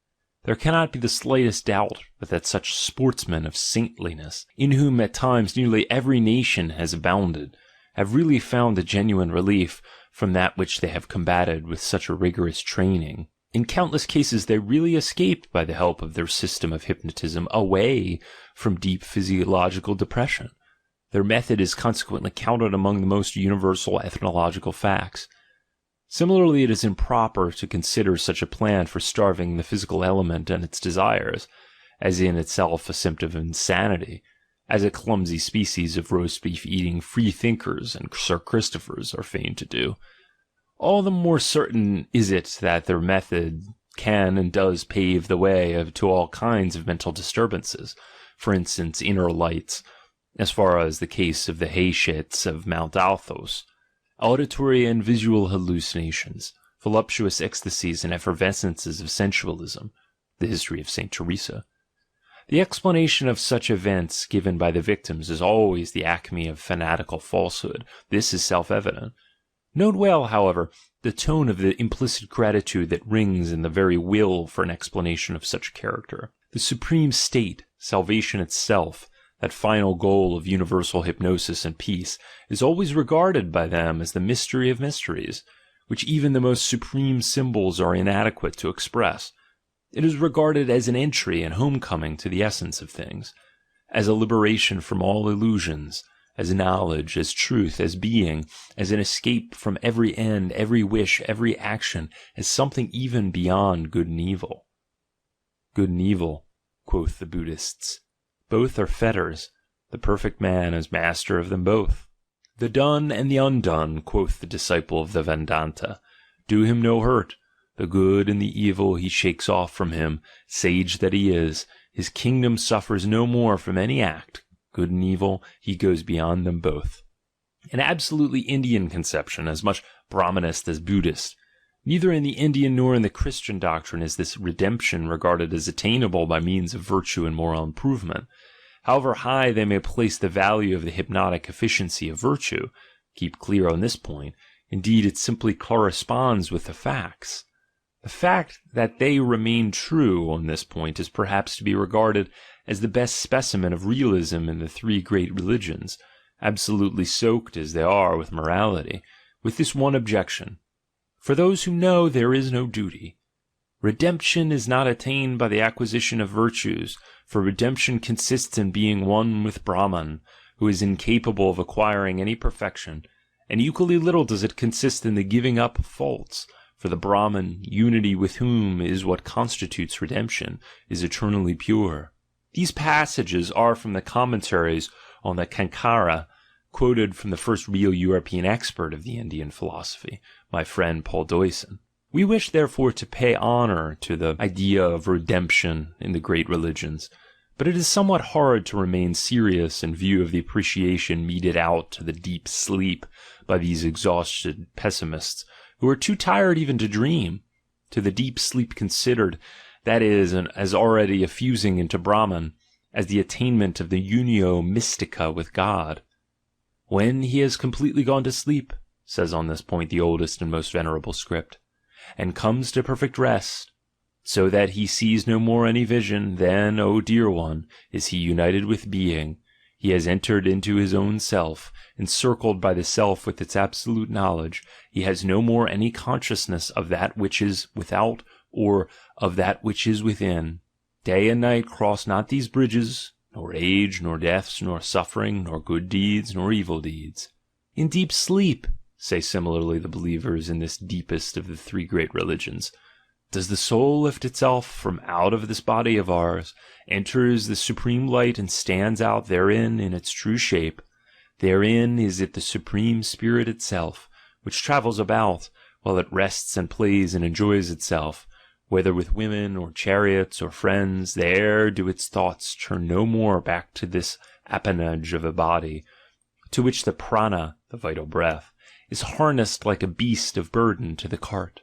There cannot be the slightest doubt but that such sportsmen of saintliness, in whom at times nearly every nation has abounded, have really found a genuine relief from that which they have combated with such a rigorous training. In countless cases they really escaped by the help of their system of hypnotism away from deep physiological depression. Their method is consequently counted among the most universal ethnological facts. Similarly, it is improper to consider such a plan for starving the physical element and its desires, as in itself a symptom of insanity, as a clumsy species of roast beef eating free-thinkers and Sir Christophers are fain to do. All the more certain is it that their method can and does pave the way to all kinds of mental disturbances, for instance inner lights, as far as the case of the Hayshits of Mount Athos, auditory and visual hallucinations, voluptuous ecstasies and effervescences of sensualism, the history of Saint Teresa. The explanation of such events given by the victims is always the acme of fanatical falsehood. This is self-evident. Note well, however, the tone of the implicit gratitude that rings in the very will for an explanation of such character. The supreme state, salvation itself, that final goal of universal hypnosis and peace, is always regarded by them as the mystery of mysteries, which even the most supreme symbols are inadequate to express. It is regarded as an entry and homecoming to the essence of things, as a liberation from all illusions, as knowledge, as truth, as being, as an escape from every end, every wish, every action, as something even beyond good and evil. Good and evil, quoth the Buddhists. Both are fetters. The perfect man is master of them both. The done and the undone, quoth the disciple of the Vedanta, do him no hurt. The good and the evil he shakes off from him, sage that he is. His kingdom suffers no more from any act. Good and evil, he goes beyond them both. An absolutely Indian conception, as much Brahmanist as Buddhist. Neither in the Indian nor in the Christian doctrine is this redemption regarded as attainable by means of virtue and moral improvement. However high they may place the value of the hypnotic efficiency of virtue, keep clear on this point, indeed it simply corresponds with the facts. The fact that they remain true on this point is perhaps to be regarded as the best specimen of realism in the three great religions, absolutely soaked as they are with morality, with this one objection. For those who know there is no duty. Redemption is not attained by the acquisition of virtues, for redemption consists in being one with Brahman, who is incapable of acquiring any perfection, and equally little does it consist in the giving up of faults, for the Brahman, unity with whom is what constitutes redemption, is eternally pure. These passages are from the commentaries on the Kankara, quoted from the first real European expert of the Indian philosophy, my friend Paul Deussen. We wish therefore to pay honor to the idea of redemption in the great religions, but it is somewhat hard to remain serious in view of the appreciation meted out to the deep sleep by these exhausted pessimists, who are too tired even to dream, to the deep sleep considered, that is, as already effusing into Brahman, as the attainment of the unio mystica with God. When he has completely gone to sleep, says on this point the oldest and most venerable script, and comes to perfect rest, so that he sees no more any vision, then, O dear one, is he united with being, he has entered into his own self, encircled by the self with its absolute knowledge, he has no more any consciousness of that which is without, or of that which is within. Day and night cross not these bridges, nor age, nor deaths, nor suffering, nor good deeds, nor evil deeds. In deep sleep, say similarly the believers in this deepest of the three great religions, does the soul lift itself from out of this body of ours, enters the supreme light and stands out therein in its true shape. Therein is it the supreme spirit itself, which travels about, while it rests and plays and enjoys itself, whether with women, or chariots, or friends, there do its thoughts turn no more back to this appanage of a body, to which the prana, the vital breath, is harnessed like a beast of burden to the cart.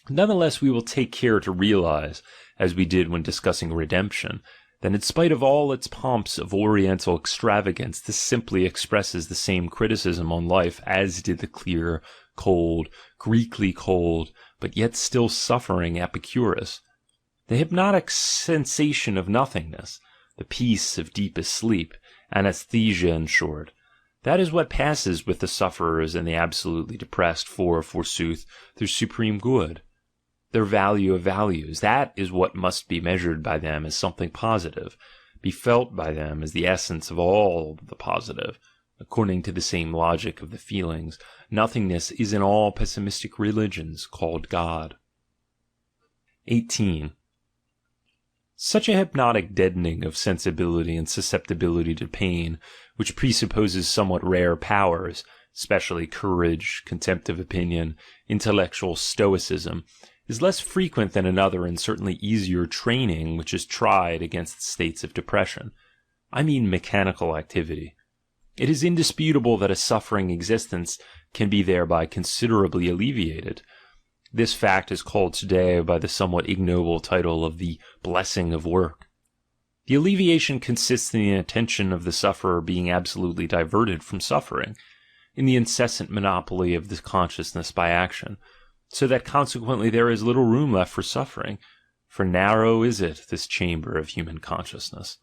Nonetheless, we will take care to realize, as we did when discussing redemption, that in spite of all its pomps of oriental extravagance, this simply expresses the same criticism on life as did the clear, cold, Greekly cold, but yet still suffering Epicurus. The hypnotic sensation of nothingness, the peace of deepest sleep, anesthesia in short, that is what passes with the sufferers and the absolutely depressed for, forsooth, their supreme good. Their value of values, that is what must be measured by them as something positive, be felt by them as the essence of all the positive. According to the same logic of the feelings, nothingness is in all pessimistic religions called God. 18. Such a hypnotic deadening of sensibility and susceptibility to pain, which presupposes somewhat rare powers, especially courage, contempt of opinion, intellectual stoicism, is less frequent than another and certainly easier training which is tried against states of depression. I mean mechanical activity. It is indisputable that a suffering existence can be thereby considerably alleviated. This fact is called today by the somewhat ignoble title of the blessing of work. The alleviation consists in the attention of the sufferer being absolutely diverted from suffering, in the incessant monopoly of the consciousness by action, so that consequently there is little room left for suffering, for narrow is it, this chamber of human consciousness.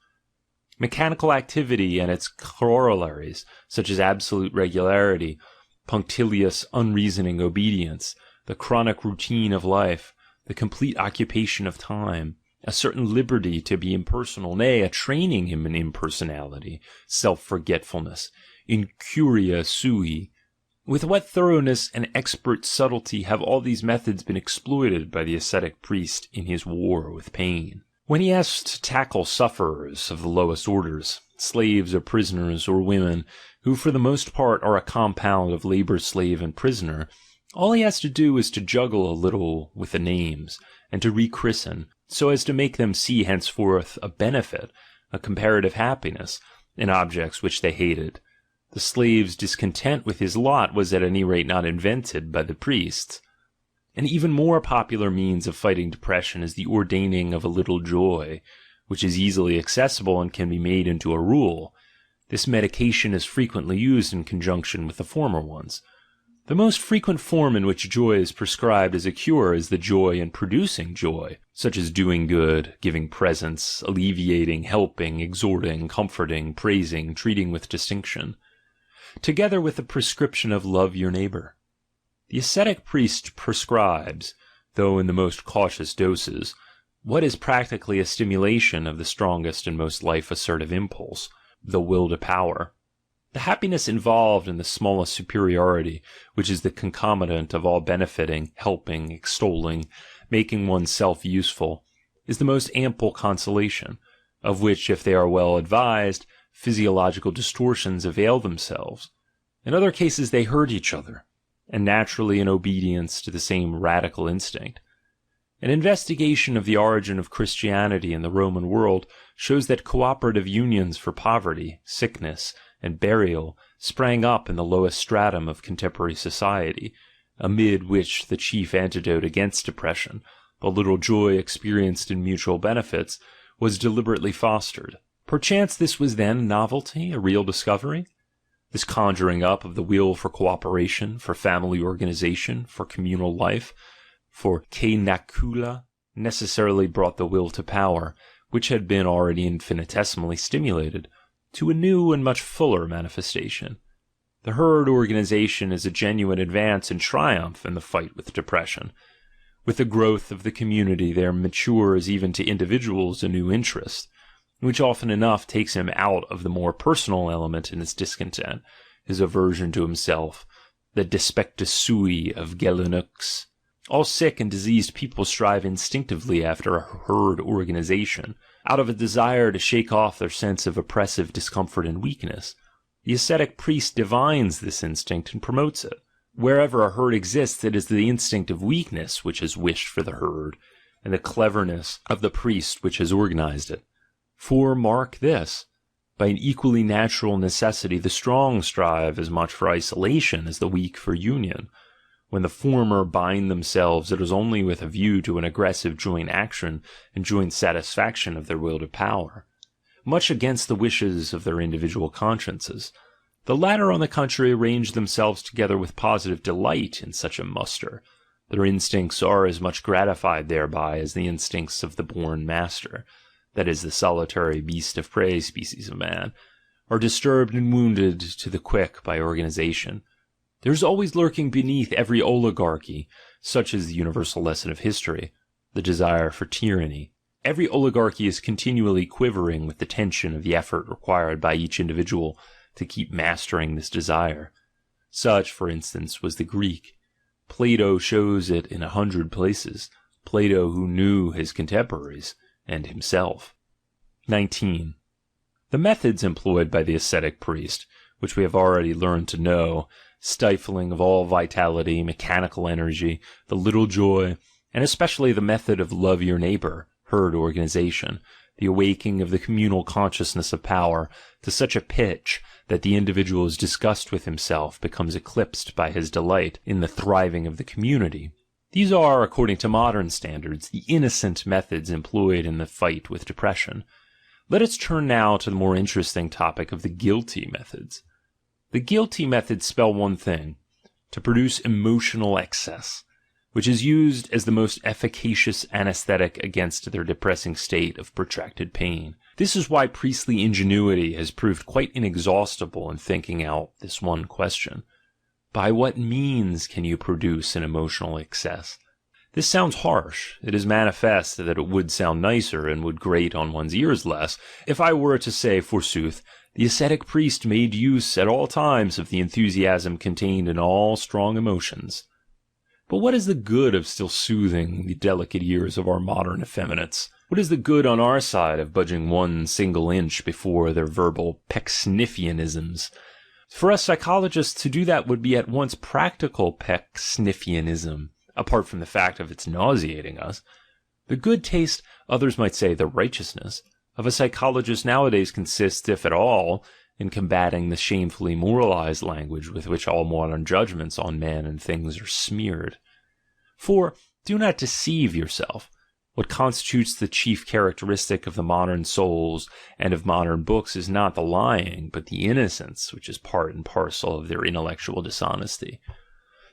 Mechanical activity and its corollaries, such as absolute regularity, punctilious, unreasoning obedience, the chronic routine of life, the complete occupation of time, a certain liberty to be impersonal, nay, a training in impersonality, self-forgetfulness, incuria sui. With what thoroughness and expert subtlety have all these methods been exploited by the ascetic priest in his war with pain! When he has to tackle sufferers of the lowest orders, slaves or prisoners or women, who for the most part are a compound of labor slave and prisoner, all he has to do is to juggle a little with the names, and to rechristen, so as to make them see henceforth a benefit, a comparative happiness, in objects which they hated. The slave's discontent with his lot was at any rate not invented by the priests. An even more popular means of fighting depression is the ordaining of a little joy, which is easily accessible and can be made into a rule. This medication is frequently used in conjunction with the former ones. The most frequent form in which joy is prescribed as a cure is the joy in producing joy, such as doing good, giving presents, alleviating, helping, exhorting, comforting, praising, treating with distinction, together with the prescription of love your neighbor. The ascetic priest prescribes, though in the most cautious doses, what is practically a stimulation of the strongest and most life-assertive impulse, the will to power. The happiness involved in the smallest superiority, which is the concomitant of all benefiting, helping, extolling, making oneself useful, is the most ample consolation, of which, if they are well advised, physiological distortions avail themselves. In other cases they hurt each other, and naturally in obedience to the same radical instinct. An investigation of the origin of Christianity in the Roman world shows that cooperative unions for poverty, sickness, and burial sprang up in the lowest stratum of contemporary society, amid which the chief antidote against depression, the little joy experienced in mutual benefits, was deliberately fostered. Perchance this was then a novelty, a real discovery? This conjuring up of the will for cooperation, for family organization, for communal life, for kainakula, necessarily brought the will to power, which had been already infinitesimally stimulated, to a new and much fuller manifestation. The herd organization is a genuine advance and triumph in the fight with depression. With the growth of the community there matures even to individuals a new interest, which often enough takes him out of the more personal element in his discontent, his aversion to himself, the despectus sui of Gelunux. All sick and diseased people strive instinctively after a herd organization, out of a desire to shake off their sense of oppressive discomfort and weakness. The ascetic priest divines this instinct and promotes it. Wherever a herd exists, it is the instinct of weakness which has wished for the herd, and the cleverness of the priest which has organized it. For, mark this, by an equally natural necessity the strong strive as much for isolation as the weak for union. When the former bind themselves, it is only with a view to an aggressive joint action and joint satisfaction of their will to power, much against the wishes of their individual consciences. The latter, on the contrary, arrange themselves together with positive delight in such a muster. Their instincts are as much gratified thereby as the instincts of the born master, that is, the solitary beast of prey species of man, are disturbed and wounded to the quick by organization. There is always lurking beneath every oligarchy, such is the universal lesson of history, the desire for tyranny. Every oligarchy is continually quivering with the tension of the effort required by each individual to keep mastering this desire. Such, for instance, was the Greek. Plato shows it in 100 places, Plato who knew his contemporaries, and himself. 19. The methods employed by the ascetic priest, which we have already learned to know, stifling of all vitality, mechanical energy, the little joy, and especially the method of love your neighbor, herd organization, the awakening of the communal consciousness of power to such a pitch that the individual's disgust with himself becomes eclipsed by his delight in the thriving of the community. These are, according to modern standards, the innocent methods employed in the fight with depression. Let us turn now to the more interesting topic of the guilty methods. The guilty methods spell one thing: to produce emotional excess, which is used as the most efficacious anesthetic against their depressing state of protracted pain. This is why priestly ingenuity has proved quite inexhaustible in thinking out this one question. By what means can you produce an emotional excess? This sounds harsh. It is manifest that it would sound nicer and would grate on one's ears less if I were to say, forsooth, the ascetic priest made use at all times of the enthusiasm contained in all strong emotions. But what is the good of still soothing the delicate ears of our modern effeminates? What is the good on our side of budging one single inch before their verbal Pecksniffianisms? For us psychologists, to do that would be at once practical Pecksniffianism, apart from the fact of its nauseating us. The good taste, others might say the righteousness, of a psychologist nowadays consists, if at all, in combating the shamefully moralized language with which all modern judgments on man and things are smeared. For, do not deceive yourself. What constitutes the chief characteristic of the modern souls and of modern books is not the lying, but the innocence which is part and parcel of their intellectual dishonesty.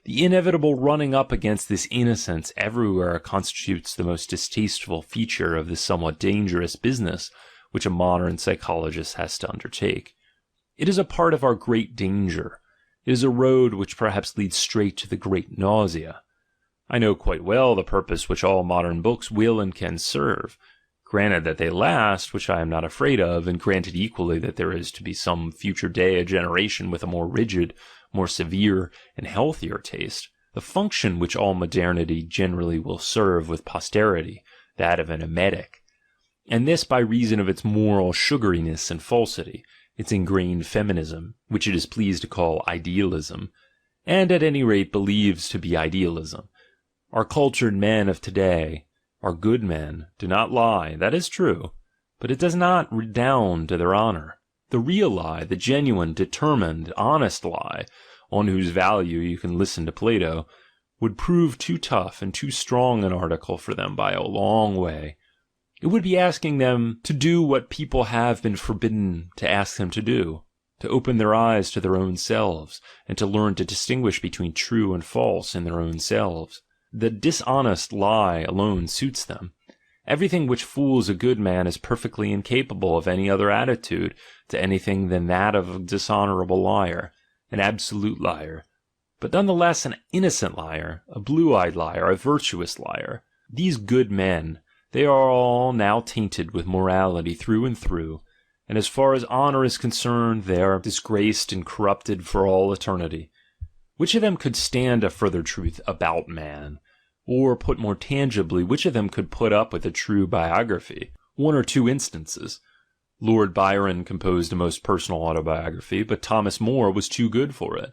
The inevitable running up against this innocence everywhere constitutes the most distasteful feature of this somewhat dangerous business which a modern psychologist has to undertake. It is a part of our great danger. It is a road which perhaps leads straight to the great nausea. I know quite well the purpose which all modern books will and can serve, granted that they last, which I am not afraid of, and granted equally that there is to be some future day a generation with a more rigid, more severe, and healthier taste. The function which all modernity generally will serve with posterity, that of an emetic, and this by reason of its moral sugariness and falsity, its ingrained feminism, which it is pleased to call idealism, and at any rate believes to be idealism. Our cultured men of today, our good men, do not lie, that is true, but it does not redound to their honor. The real lie, the genuine, determined, honest lie, on whose value you can listen to Plato, would prove too tough and too strong an article for them by a long way. It would be asking them to do what people have been forbidden to ask them to do, to open their eyes to their own selves, and to learn to distinguish between true and false in their own selves. The dishonest lie alone suits them. Everything which fools a good man is perfectly incapable of any other attitude to anything than that of a dishonorable liar, an absolute liar, but nonetheless an innocent liar, a blue-eyed liar, a virtuous liar. These good men, they are all now tainted with morality through and through, and as far as honor is concerned, they are disgraced and corrupted for all eternity. Which of them could stand a further truth about man? Or, put more tangibly, which of them could put up with a true biography? One or two instances. Lord Byron composed a most personal autobiography, but Thomas More was too good for it.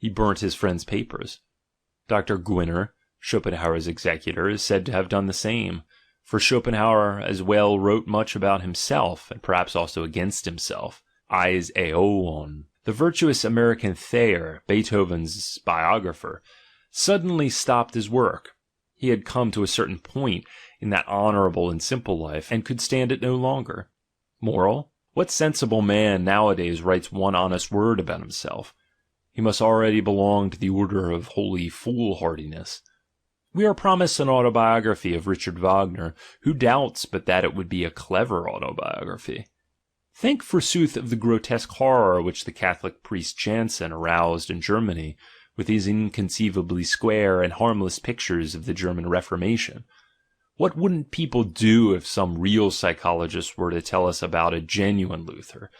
He burnt his friend's papers. Dr. Gwinner, Schopenhauer's executor, is said to have done the same, for Schopenhauer as well wrote much about himself, and perhaps also against himself. Eis Eoon. The virtuous American Thayer, Beethoven's biographer, suddenly stopped his work. He had come to a certain point in that honorable and simple life, and could stand it no longer. Moral? What sensible man nowadays writes one honest word about himself? He must already belong to the order of holy foolhardiness. We are promised an autobiography of Richard Wagner. Who doubts but that it would be a clever autobiography? Think, forsooth, of the grotesque horror which the Catholic priest Jansen aroused in Germany with his inconceivably square and harmless pictures of the German Reformation. What wouldn't people do if some real psychologist were to tell us about a genuine Luther?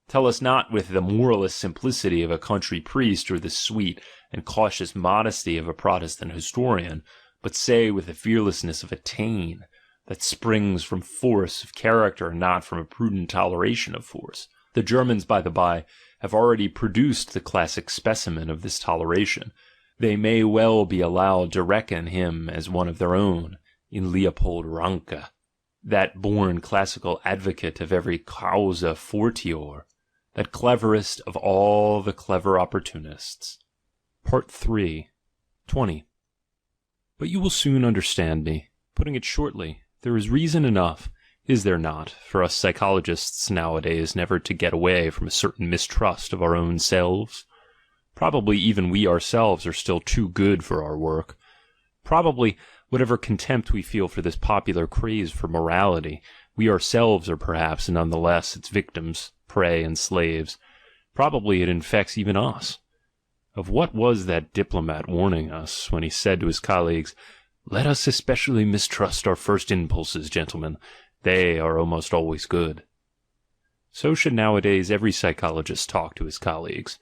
Tell us not with the moralist simplicity of a country priest or the sweet and cautious modesty of a Protestant historian, but say with the fearlessness of a Taine, that springs from force of character and not from a prudent toleration of force. The Germans, by the by, have already produced the classic specimen of this toleration. They may well be allowed to reckon him as one of their own, in Leopold Ranke, that born classical advocate of every causa fortior, that cleverest of all the clever opportunists. Part 3. 20. But you will soon understand me. Putting it shortly, there is reason enough, is there not, for us psychologists nowadays never to get away from a certain mistrust of our own selves? Probably even we ourselves are still too good for our work. Probably, whatever contempt we feel for this popular craze for morality, we ourselves are perhaps none the less its victims, prey, and slaves. Probably it infects even us. Of what was that diplomat warning us when he said to his colleagues, "Let us especially mistrust our first impulses, gentlemen. They are almost always good." So should nowadays every psychologist talk to his colleagues.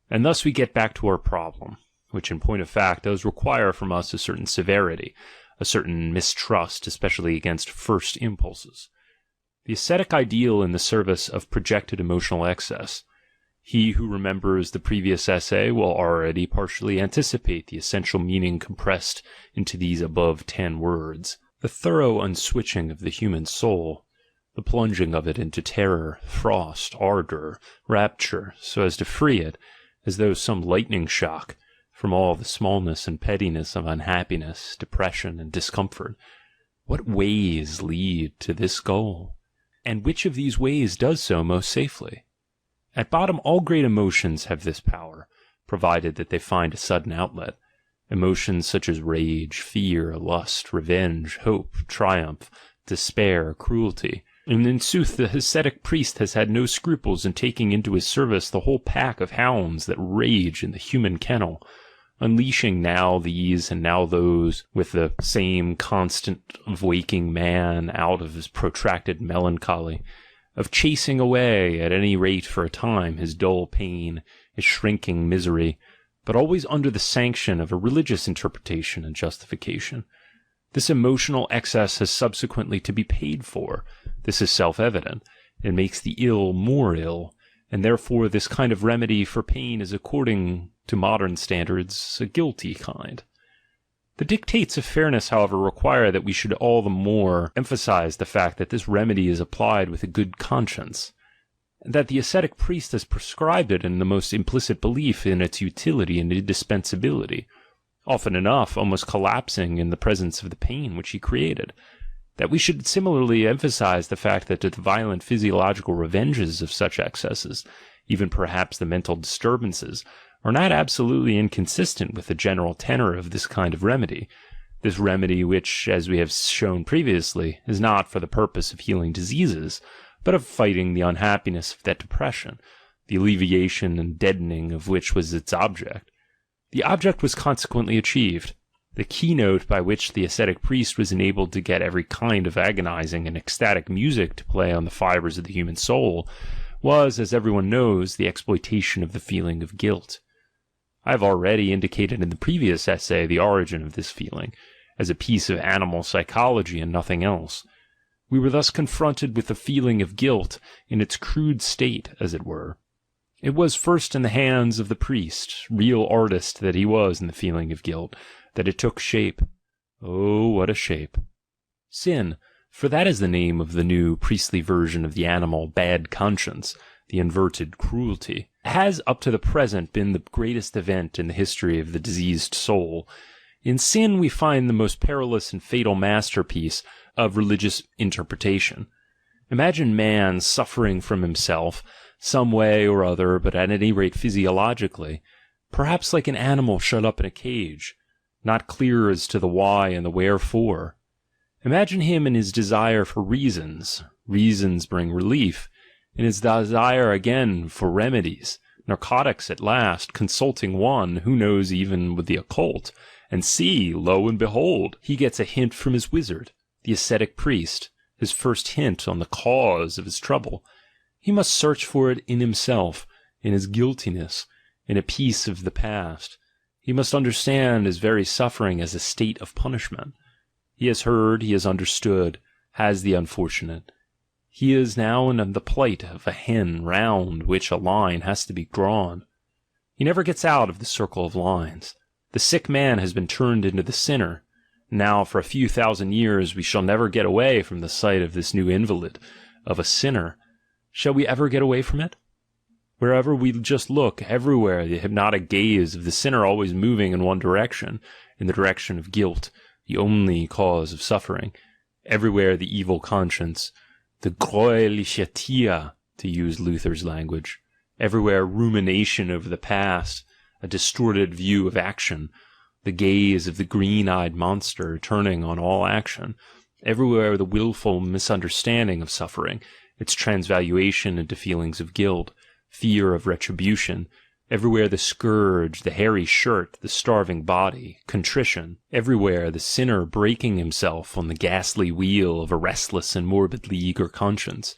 And thus we get back to our problem, which in point of fact does require from us a certain severity, a certain mistrust, especially against first impulses. The ascetic ideal in the service of projected emotional excess. He who remembers the previous essay will already partially anticipate the essential meaning compressed into these above 10 words. The thorough unswitching of the human soul, the plunging of it into terror, frost, ardor, rapture, so as to free it, as though some lightning shock, from all the smallness and pettiness of unhappiness, depression, and discomfort. What ways lead to this goal? And which of these ways does so most safely? At bottom, all great emotions have this power, provided that they find a sudden outlet. Emotions such as rage, fear, lust, revenge, hope, triumph, despair, cruelty. And in sooth, the ascetic priest has had no scruples in taking into his service the whole pack of hounds that rage in the human kennel, unleashing now these and now those, with the same constant of waking man out of his protracted melancholy, of chasing away, at any rate for a time, his dull pain, his shrinking misery, but always under the sanction of a religious interpretation and justification. This emotional excess has subsequently to be paid for. This is self-evident. It makes the ill more ill, and therefore this kind of remedy for pain is, according to modern standards, a guilty kind. The dictates of fairness, however, require that we should all the more emphasize the fact that this remedy is applied with a good conscience, and that the ascetic priest has prescribed it in the most implicit belief in its utility and indispensability, often enough almost collapsing in the presence of the pain which he created. That we should similarly emphasize the fact that the violent physiological revenges of such excesses, even perhaps the mental disturbances, are not absolutely inconsistent with the general tenor of this kind of remedy, this remedy which, as we have shown previously, is not for the purpose of healing diseases, but of fighting the unhappiness of that depression, the alleviation and deadening of which was its object. The object was consequently achieved. The keynote by which the ascetic priest was enabled to get every kind of agonizing and ecstatic music to play on the fibers of the human soul was, as everyone knows, the exploitation of the feeling of guilt. I have already indicated in the previous essay the origin of this feeling, as a piece of animal psychology and nothing else. We were thus confronted with the feeling of guilt in its crude state, as it were. It was first in the hands of the priest, real artist that he was in the feeling of guilt, that it took shape. Oh, what a shape. Sin, for that is the name of the new priestly version of the animal bad conscience, the inverted cruelty, has up to the present been the greatest event in the history of the diseased soul. In sin we find the most perilous and fatal masterpiece of religious interpretation. Imagine man suffering from himself, some way or other, but at any rate physiologically, perhaps like an animal shut up in a cage, not clear as to the why and the wherefore. Imagine him in his desire for reasons. Reasons bring relief. In his desire again for remedies, narcotics at last, consulting one, who knows even with the occult, and see, lo and behold, he gets a hint from his wizard, the ascetic priest, his first hint on the cause of his trouble. He must search for it in himself, in his guiltiness, in a piece of the past. He must understand his very suffering as a state of punishment. He has heard, he has understood, has the unfortunate. He is now in the plight of a hen round which a line has to be drawn. He never gets out of the circle of lines. The sick man has been turned into the sinner. Now for a few thousand years we shall never get away from the sight of this new invalid, of a sinner. Shall we ever get away from it? Wherever we just look, everywhere the hypnotic gaze of the sinner always moving in one direction, in the direction of guilt, the only cause of suffering. Everywhere the evil conscience, the Gräulichkeit, to use Luther's language. Everywhere rumination over the past, a distorted view of action, the gaze of the green-eyed monster turning on all action. Everywhere the willful misunderstanding of suffering, its transvaluation into feelings of guilt, fear of retribution. Everywhere the scourge, the hairy shirt, the starving body, contrition. Everywhere the sinner breaking himself on the ghastly wheel of a restless and morbidly eager conscience.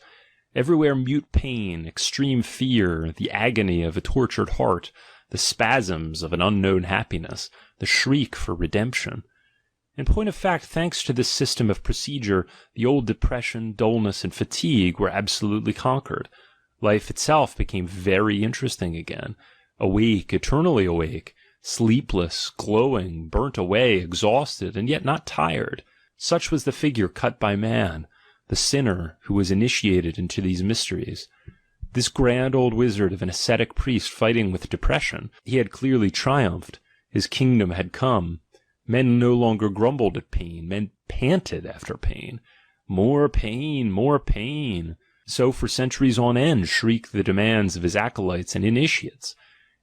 Everywhere mute pain, extreme fear, the agony of a tortured heart, the spasms of an unknown happiness, the shriek for redemption. In point of fact, thanks to this system of procedure, the old depression, dullness, and fatigue were absolutely conquered. Life itself became very interesting again. Awake, eternally awake, sleepless, glowing, burnt away, exhausted, and yet not tired. Such was the figure cut by man, the sinner who was initiated into these mysteries. This grand old wizard of an ascetic priest fighting with depression, he had clearly triumphed. His kingdom had come. Men no longer grumbled at pain, men panted after pain. More pain, more pain. So for centuries on end shrieked the demands of his acolytes and initiates.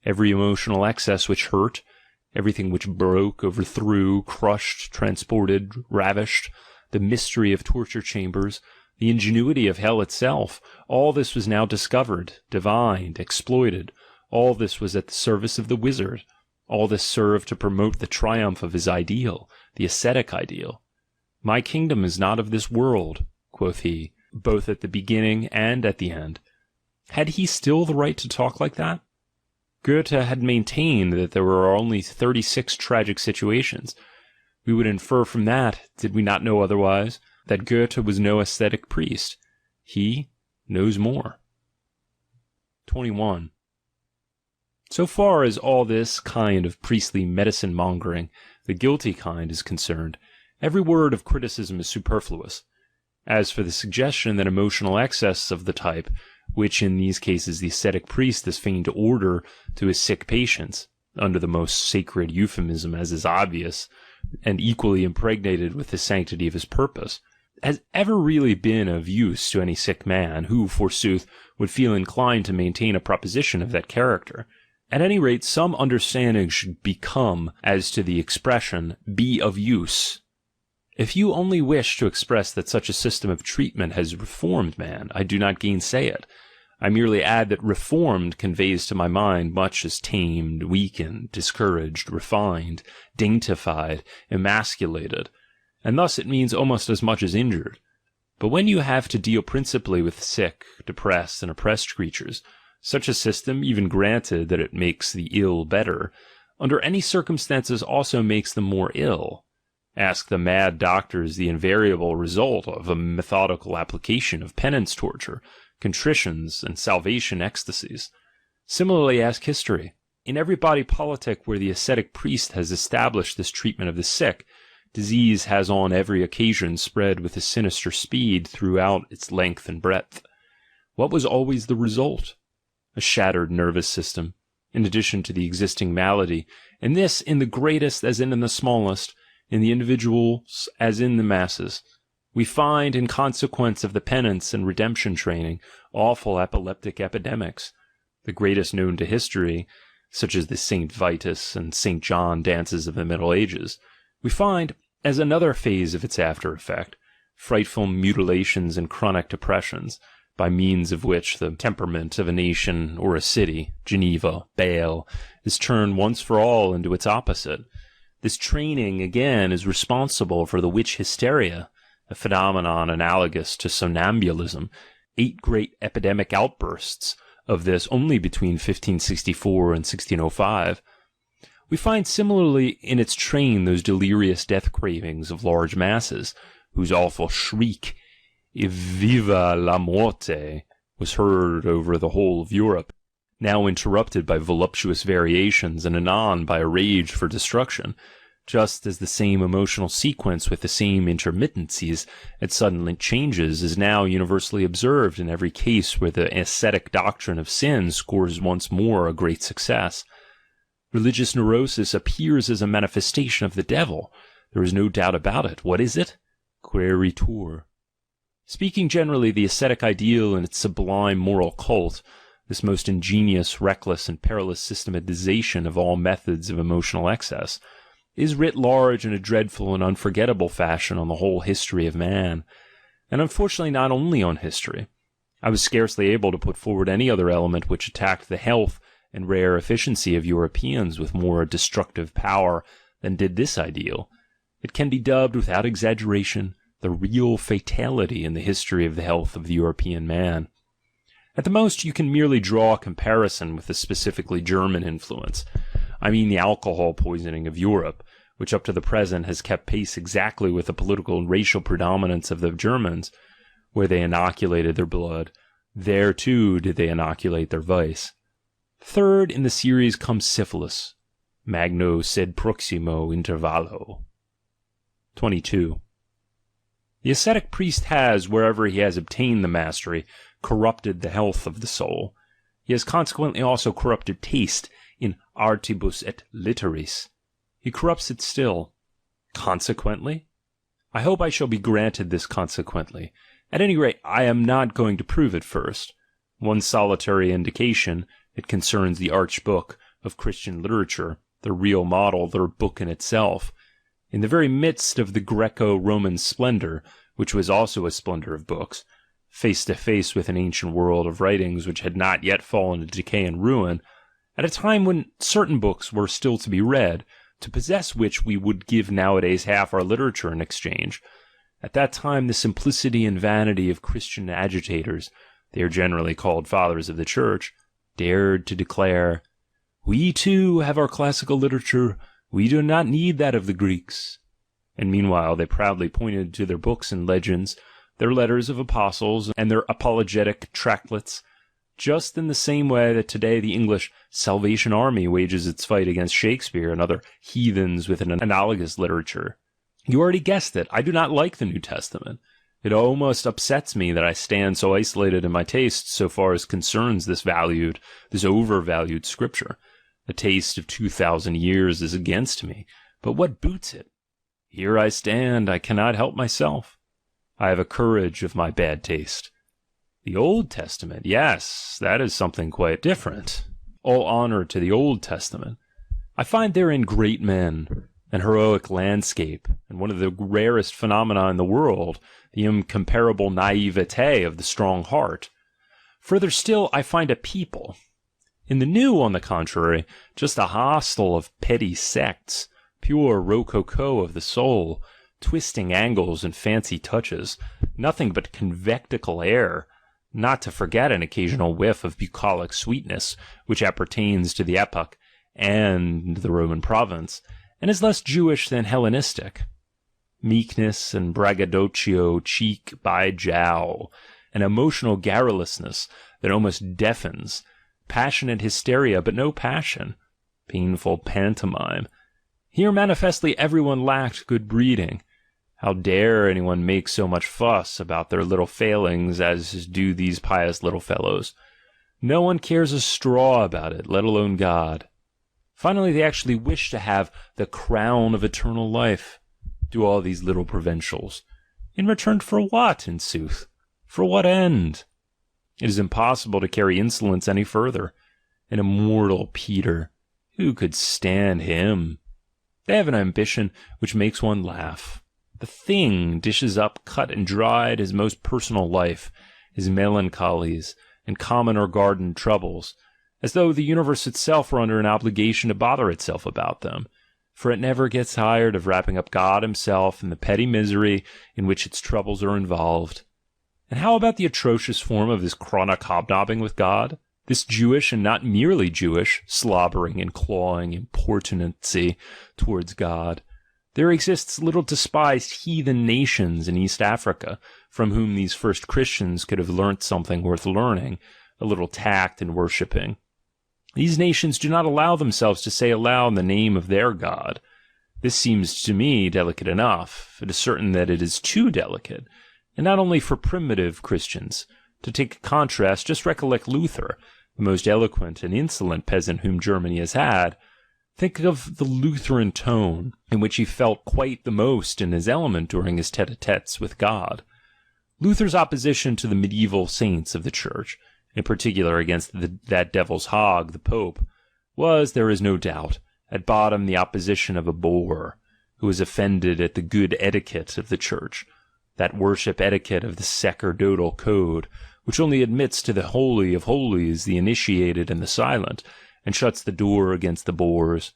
Every emotional excess which hurt, everything which broke, overthrew, crushed, transported, ravished, the mystery of torture chambers, the ingenuity of hell itself, all this was now discovered, divined, exploited. All this was at the service of the wizard. All this served to promote the triumph of his ideal, the ascetic ideal. "My kingdom is not of this world," quoth he, both at the beginning and at the end. Had he still the right to talk like that? Goethe had maintained that there were only 36 tragic situations. We would infer from that, did we not know otherwise, that Goethe was no ascetic priest. He knows more. 21. So far as all this kind of priestly medicine-mongering, the guilty kind, is concerned, every word of criticism is superfluous. As for the suggestion that emotional excess of the type, which in these cases the ascetic priest is fain to order to his sick patients, under the most sacred euphemism as is obvious, and equally impregnated with the sanctity of his purpose, has ever really been of use to any sick man, who, forsooth, would feel inclined to maintain a proposition of that character. At any rate, some understanding should become, as to the expression, be of use. If you only wish to express that such a system of treatment has reformed man, I do not gainsay it. I merely add that reformed conveys to my mind much as tamed, weakened, discouraged, refined, daintified, emasculated, and thus it means almost as much as injured. But when you have to deal principally with sick, depressed, and oppressed creatures, such a system, even granted that it makes the ill better, under any circumstances also makes them more ill. Ask the mad doctors the invariable result of a methodical application of penance torture, contritions, and salvation ecstasies. Similarly, ask history. In every body politic where the ascetic priest has established this treatment of the sick, disease has on every occasion spread with a sinister speed throughout its length and breadth. What was always the result? A shattered nervous system, in addition to the existing malady, and this in the greatest as in the smallest, in the individuals as in the masses. We find, in consequence of the penance and redemption training, awful epileptic epidemics, the greatest known to history, such as the St. Vitus and St. John dances of the Middle Ages. We find, as another phase of its after effect, frightful mutilations and chronic depressions, by means of which the temperament of a nation or a city, Geneva, Bale, is turned once for all into its opposite. This training, again, is responsible for the witch hysteria, a phenomenon analogous to somnambulism, 8 great epidemic outbursts of this only between 1564 and 1605. We find similarly in its train those delirious death cravings of large masses, whose awful shriek, "Viva la morte," was heard over the whole of Europe, now interrupted by voluptuous variations and anon by a rage for destruction, just as the same emotional sequence with the same intermittencies and sudden changes is now universally observed in every case where the ascetic doctrine of sin scores once more a great success. Religious neurosis appears as a manifestation of the devil. There is no doubt about it. What is it? Queritur. Speaking generally, the ascetic ideal and its sublime moral cult, this most ingenious, reckless, and perilous systematization of all methods of emotional excess, is writ large in a dreadful and unforgettable fashion on the whole history of man, and unfortunately not only on history. I was scarcely able to put forward any other element which attacked the health and rare efficiency of Europeans with more destructive power than did this ideal. It can be dubbed, without exaggeration, the real fatality in the history of the health of the European man. At the most, you can merely draw a comparison with the specifically German influence. I mean the alcohol poisoning of Europe, which up to the present has kept pace exactly with the political and racial predominance of the Germans. Where they inoculated their blood, there too did they inoculate their vice. Third in the series comes syphilis. Magno sed proximo intervallo. 22. The ascetic priest has, wherever he has obtained the mastery, corrupted the health of the soul. He has consequently also corrupted taste in artibus et litteris. He corrupts it still. Consequently? I hope I shall be granted this consequently. At any rate, I am not going to prove it first. One solitary indication, it concerns the archbook of Christian literature, the real model, the book in itself. In the very midst of the Greco-Roman splendor, which was also a splendor of books, face to face with an ancient world of writings which had not yet fallen into decay and ruin, at a time when certain books were still to be read, to possess which we would give nowadays half our literature in exchange. At that time the simplicity and vanity of Christian agitators, they are generally called fathers of the church, dared to declare, "We too have our classical literature, we do not need that of the Greeks." And meanwhile they proudly pointed to their books and legends, their letters of apostles, and their apologetic tractlets, just in the same way that today the English Salvation Army wages its fight against Shakespeare and other heathens with an analogous literature. You already guessed it, I do not like the New Testament. It almost upsets me that I stand so isolated in my tastes so far as concerns this overvalued scripture. The taste of 2,000 years is against me, but what boots it? Here I stand, I cannot help myself. I have a courage of my bad taste. The Old Testament, yes, that is something quite different. All honor to the Old Testament. I find therein great men, an heroic landscape, and one of the rarest phenomena in the world, the incomparable naivete of the strong heart. Further still, I find a people. In the New, on the contrary, just a hostel of petty sects, pure rococo of the soul, twisting angles and fancy touches, nothing but convectical air, not to forget an occasional whiff of bucolic sweetness, which appertains to the epoch and the Roman province, and is less Jewish than Hellenistic. Meekness and braggadocio cheek by jowl, an emotional garrulousness that almost deafens, passionate hysteria, but no passion, painful pantomime. Here manifestly everyone lacked good breeding. How dare anyone make so much fuss about their little failings as do these pious little fellows? No one cares a straw about it, let alone God. Finally, they actually wish to have the crown of eternal life. Do all these little provincials. In return for what, in sooth? For what end? It is impossible to carry insolence any further. An immortal Peter. Who could stand him? They have an ambition which makes one laugh. The Thing dishes up cut and dried his most personal life, his melancholies, and common or garden troubles, as though the universe itself were under an obligation to bother itself about them, for it never gets tired of wrapping up God himself in the petty misery in which its troubles are involved. And how about the atrocious form of this chronic hobnobbing with God? This Jewish and not merely Jewish, slobbering and clawing importunancy towards God. There exists little despised heathen nations in East Africa, from whom these first Christians could have learnt something worth learning, a little tact in worshipping. These nations do not allow themselves to say aloud the name of their God. This seems to me delicate enough. It is certain that it is too delicate, and not only for primitive Christians. To take a contrast, just recollect Luther, the most eloquent and insolent peasant whom Germany has had. Think of the Lutheran tone, in which he felt quite the most in his element during his tete-a-tetes with God. Luther's opposition to the medieval saints of the Church, in particular against that devil's hog, the Pope, was, there is no doubt, at bottom the opposition of a boor, who was offended at the good etiquette of the Church, that worship etiquette of the sacerdotal code, which only admits to the holy of holies the initiated and the silent, and shuts the door against the boors.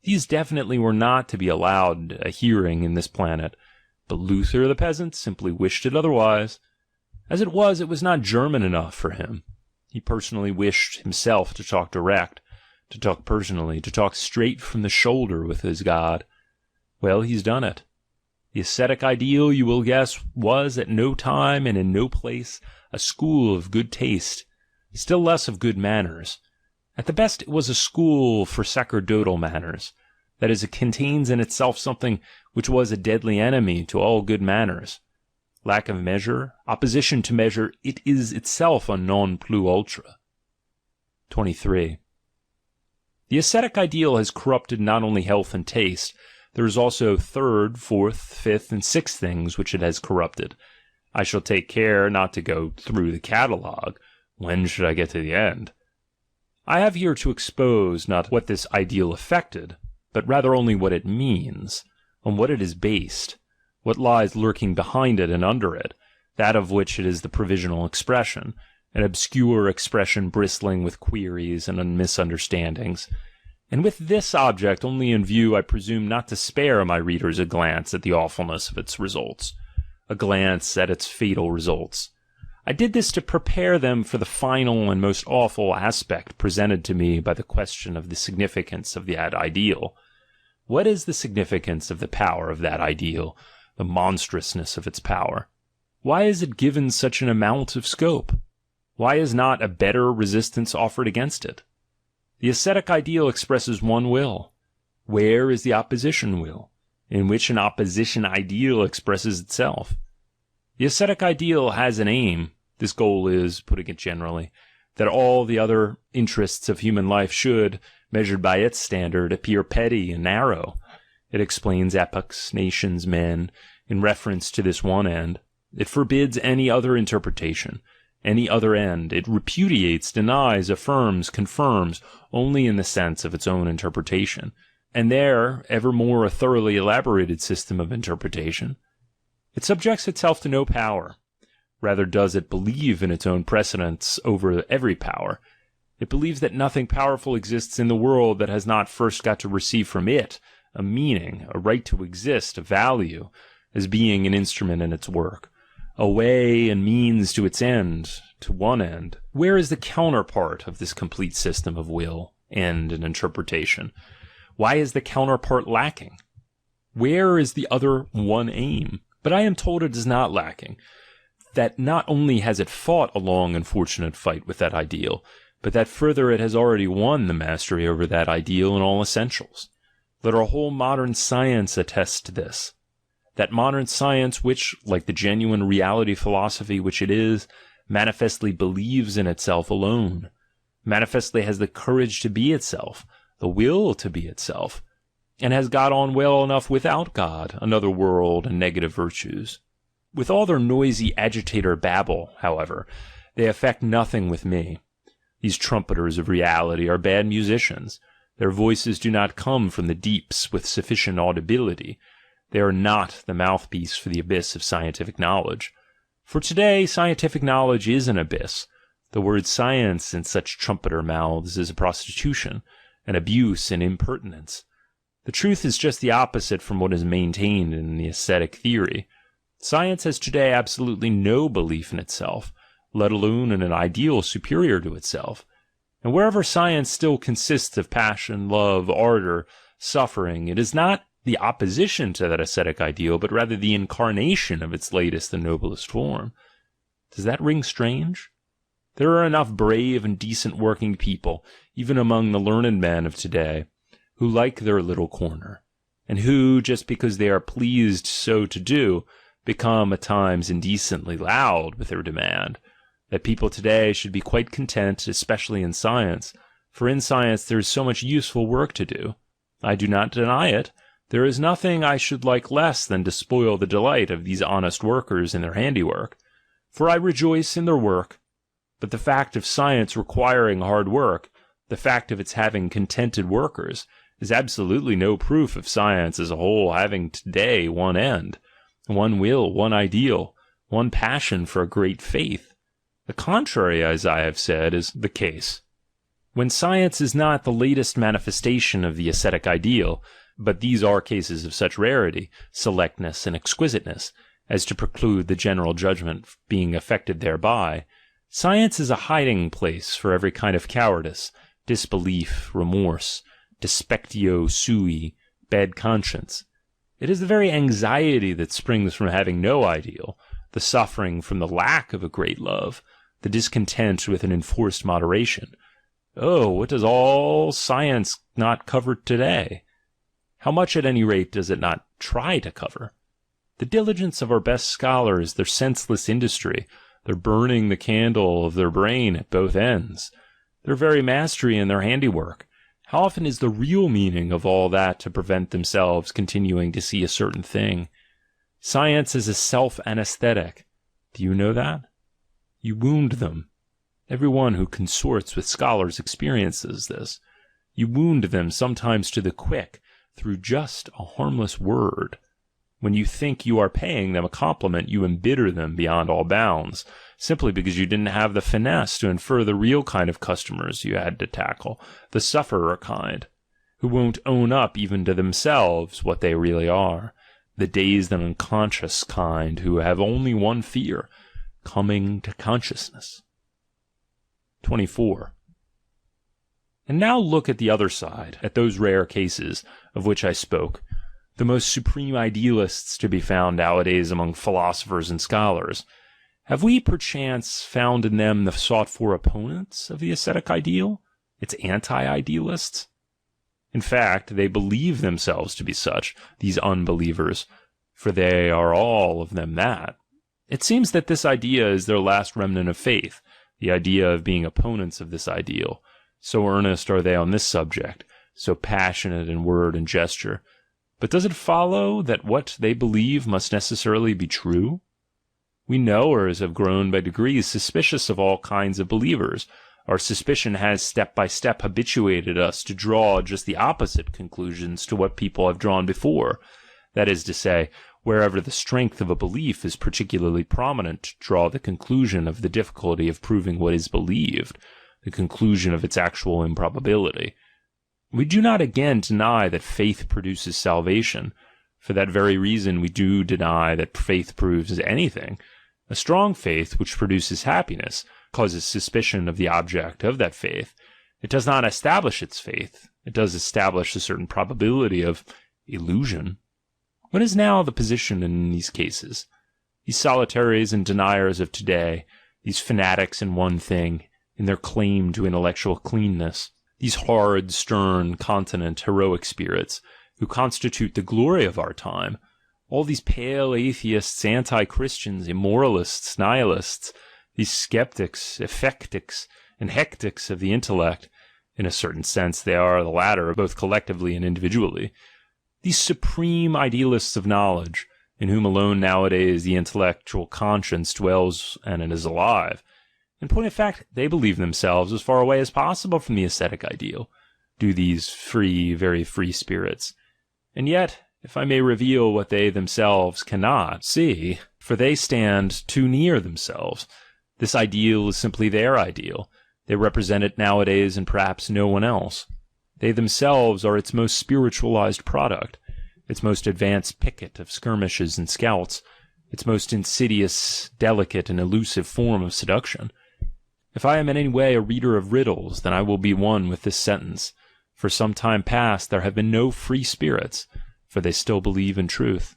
These definitely were not to be allowed a hearing in this planet, but Luther the peasant simply wished it otherwise. As it was not German enough for him. He personally wished himself to talk direct, to talk personally, to talk straight from the shoulder with his God. Well, he's done it. The ascetic ideal, you will guess, was at no time and in no place a school of good taste, still less of good manners. At the best, it was a school for sacerdotal manners. That is, it contains in itself something which was a deadly enemy to all good manners. Lack of measure, opposition to measure, it is itself a non plus ultra. 23. The ascetic ideal has corrupted not only health and taste, there is also third, fourth, fifth, and sixth things which it has corrupted. I shall take care not to go through the catalogue. When should I get to the end? I have here to expose not what this ideal affected, but rather only what it means, on what it is based, what lies lurking behind it and under it, that of which it is the provisional expression, an obscure expression bristling with queries and misunderstandings. And with this object only in view, I presume not to spare my readers a glance at the awfulness of its results, a glance at its fatal results. I did this to prepare them for the final and most awful aspect presented to me by the question of the significance of that ideal. What is the significance of the power of that ideal, the monstrousness of its power? Why is it given such an amount of scope? Why is not a better resistance offered against it? The ascetic ideal expresses one will. Where is the opposition will, in which an opposition ideal expresses itself? The ascetic ideal has an aim. This goal is, putting it generally, that all the other interests of human life should, measured by its standard, appear petty and narrow. It explains epochs, nations, men, in reference to this one end. It forbids any other interpretation, any other end. It repudiates, denies, affirms, confirms, only in the sense of its own interpretation. And there, evermore a thoroughly elaborated system of interpretation. It subjects itself to no power. Rather does it believe in its own precedence over every power. It believes that nothing powerful exists in the world that has not first got to receive from it a meaning, a right to exist, a value, as being an instrument in its work, a way and means to its end, to one end. Where is the counterpart of this complete system of will, end, and interpretation? Why is the counterpart lacking? Where is the other one aim? But I am told it is not lacking, that not only has it fought a long and fortunate fight with that ideal, but that further it has already won the mastery over that ideal in all essentials. Let our whole modern science attest to this. That modern science which, like the genuine reality philosophy which it is, manifestly believes in itself alone, manifestly has the courage to be itself, the will to be itself, and has got on well enough without God, another world, and negative virtues. With all their noisy agitator babble, however, they affect nothing with me. These trumpeters of reality are bad musicians. Their voices do not come from the deeps with sufficient audibility. They are not the mouthpiece for the abyss of scientific knowledge. For today, scientific knowledge is an abyss. The word science in such trumpeter mouths is a prostitution, an abuse, and impertinence. The truth is just the opposite from what is maintained in the aesthetic theory. Science has today absolutely no belief in itself, let alone in an ideal superior to itself. And wherever science still consists of passion, love, ardor, suffering, it is not the opposition to that ascetic ideal, but rather the incarnation of its latest and noblest form. Does that ring strange? There are enough brave and decent working people, even among the learned men of today, who like their little corner, and who, just because they are pleased so to do, become at times indecently loud with their demand, that people today should be quite content, especially in science, for in science there is so much useful work to do. I do not deny it. There is nothing I should like less than to spoil the delight of these honest workers in their handiwork, for I rejoice in their work. But the fact of science requiring hard work, the fact of its having contented workers, is absolutely no proof of science as a whole having today one end, one will, one ideal, one passion for a great faith. The contrary, as I have said, is the case. When science is not the latest manifestation of the ascetic ideal, but these are cases of such rarity, selectness, and exquisiteness, as to preclude the general judgment being affected thereby, science is a hiding place for every kind of cowardice, disbelief, remorse, despectio sui, bad conscience. It is the very anxiety that springs from having no ideal, the suffering from the lack of a great love, the discontent with an enforced moderation. Oh, what does all science not cover today? How much, at any rate, does it not try to cover? The diligence of our best scholars, their senseless industry, their burning the candle of their brain at both ends, their very mastery in their handiwork. How often is the real meaning of all that to prevent themselves continuing to see a certain thing? Science is a self-anesthetic. Do you know that? You wound them. Every one who consorts with scholars experiences this. You wound them sometimes to the quick through just a harmless word. When you think you are paying them a compliment, you embitter them beyond all bounds, simply because you didn't have the finesse to infer the real kind of customers you had to tackle, the sufferer kind, who won't own up even to themselves what they really are, the dazed and unconscious kind who have only one fear, coming to consciousness. 24. And now look at the other side, at those rare cases of which I spoke, the most supreme idealists to be found nowadays among philosophers and scholars. Have we perchance found in them the sought-for opponents of the ascetic ideal, its anti-idealists? In fact, they believe themselves to be such, these unbelievers, for they are all of them that. It seems that this idea is their last remnant of faith, the idea of being opponents of this ideal. So earnest are they on this subject, so passionate in word and gesture. But does it follow that what they believe must necessarily be true? We knowers have grown by degrees suspicious of all kinds of believers. Our suspicion has step by step habituated us to draw just the opposite conclusions to what people have drawn before. That is to say, wherever the strength of a belief is particularly prominent, to draw the conclusion of the difficulty of proving what is believed, the conclusion of its actual improbability. We do not again deny that faith produces salvation. For that very reason we do deny that faith proves anything. A strong faith which produces happiness causes suspicion of the object of that faith. It does not establish its faith. It does establish a certain probability of illusion. What is now the position in these cases? These solitaries and deniers of today, these fanatics in one thing, in their claim to intellectual cleanness. These hard, stern, continent, heroic spirits, who constitute the glory of our time, all these pale atheists, anti-Christians, immoralists, nihilists, these skeptics, effectics, and hectics of the intellect, in a certain sense they are the latter, both collectively and individually, these supreme idealists of knowledge, in whom alone nowadays the intellectual conscience dwells and it is alive. In point of fact, they believe themselves as far away as possible from the ascetic ideal, do these free, very free spirits. And yet, if I may reveal what they themselves cannot see, for they stand too near themselves, this ideal is simply their ideal. They represent it nowadays and perhaps no one else. They themselves are its most spiritualized product, its most advanced picket of skirmishes and scouts, its most insidious, delicate, and elusive form of seduction. If I am in any way a reader of riddles, then I will be one with this sentence. For some time past there have been no free spirits, for they still believe in truth.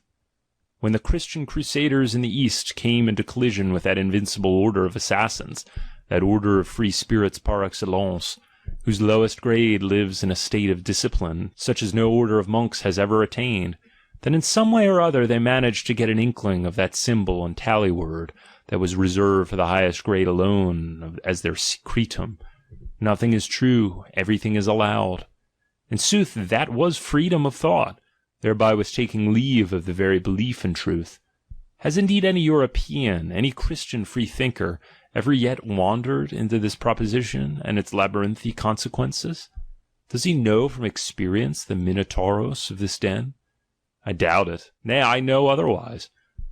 When the Christian crusaders in the East came into collision with that invincible order of assassins, that order of free spirits par excellence, whose lowest grade lives in a state of discipline, such as no order of monks has ever attained, then in some way or other they managed to get an inkling of that symbol and tally word that was reserved for the highest grade alone, as their secretum. Nothing is true, everything is allowed. In sooth, that was freedom of thought, thereby was taking leave of the very belief in truth. Has indeed any European, any Christian freethinker, ever yet wandered into this proposition and its labyrinthy consequences? Does he know from experience the Minotauros of this den? I doubt it. Nay, I know otherwise.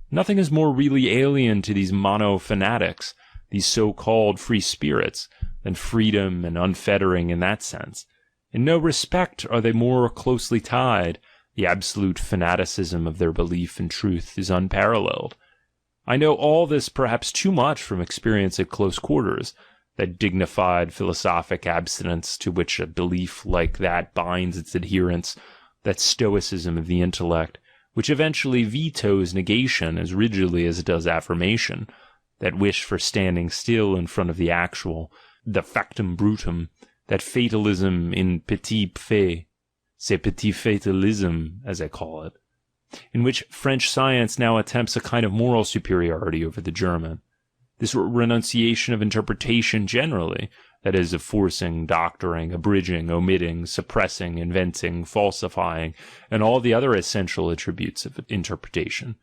Nothing is more really alien to these mono-fanatics, these so-called free spirits, than freedom and unfettering in that sense. In no respect are they more closely tied. The absolute fanaticism of their belief in truth is unparalleled. I know all this perhaps too much from experience at close quarters, that dignified philosophic abstinence to which a belief like that binds its adherents, that stoicism of the intellect, which eventually vetoes negation as rigidly as it does affirmation, that wish for standing still in front of the actual, the factum brutum, that fatalism in petit fait, c'est petit fatalisme, as I call it, in which French science now attempts a kind of moral superiority over the German. This renunciation of interpretation generally, that is, of forcing, doctoring, abridging, omitting, suppressing, inventing, falsifying, and all the other essential attributes of interpretation.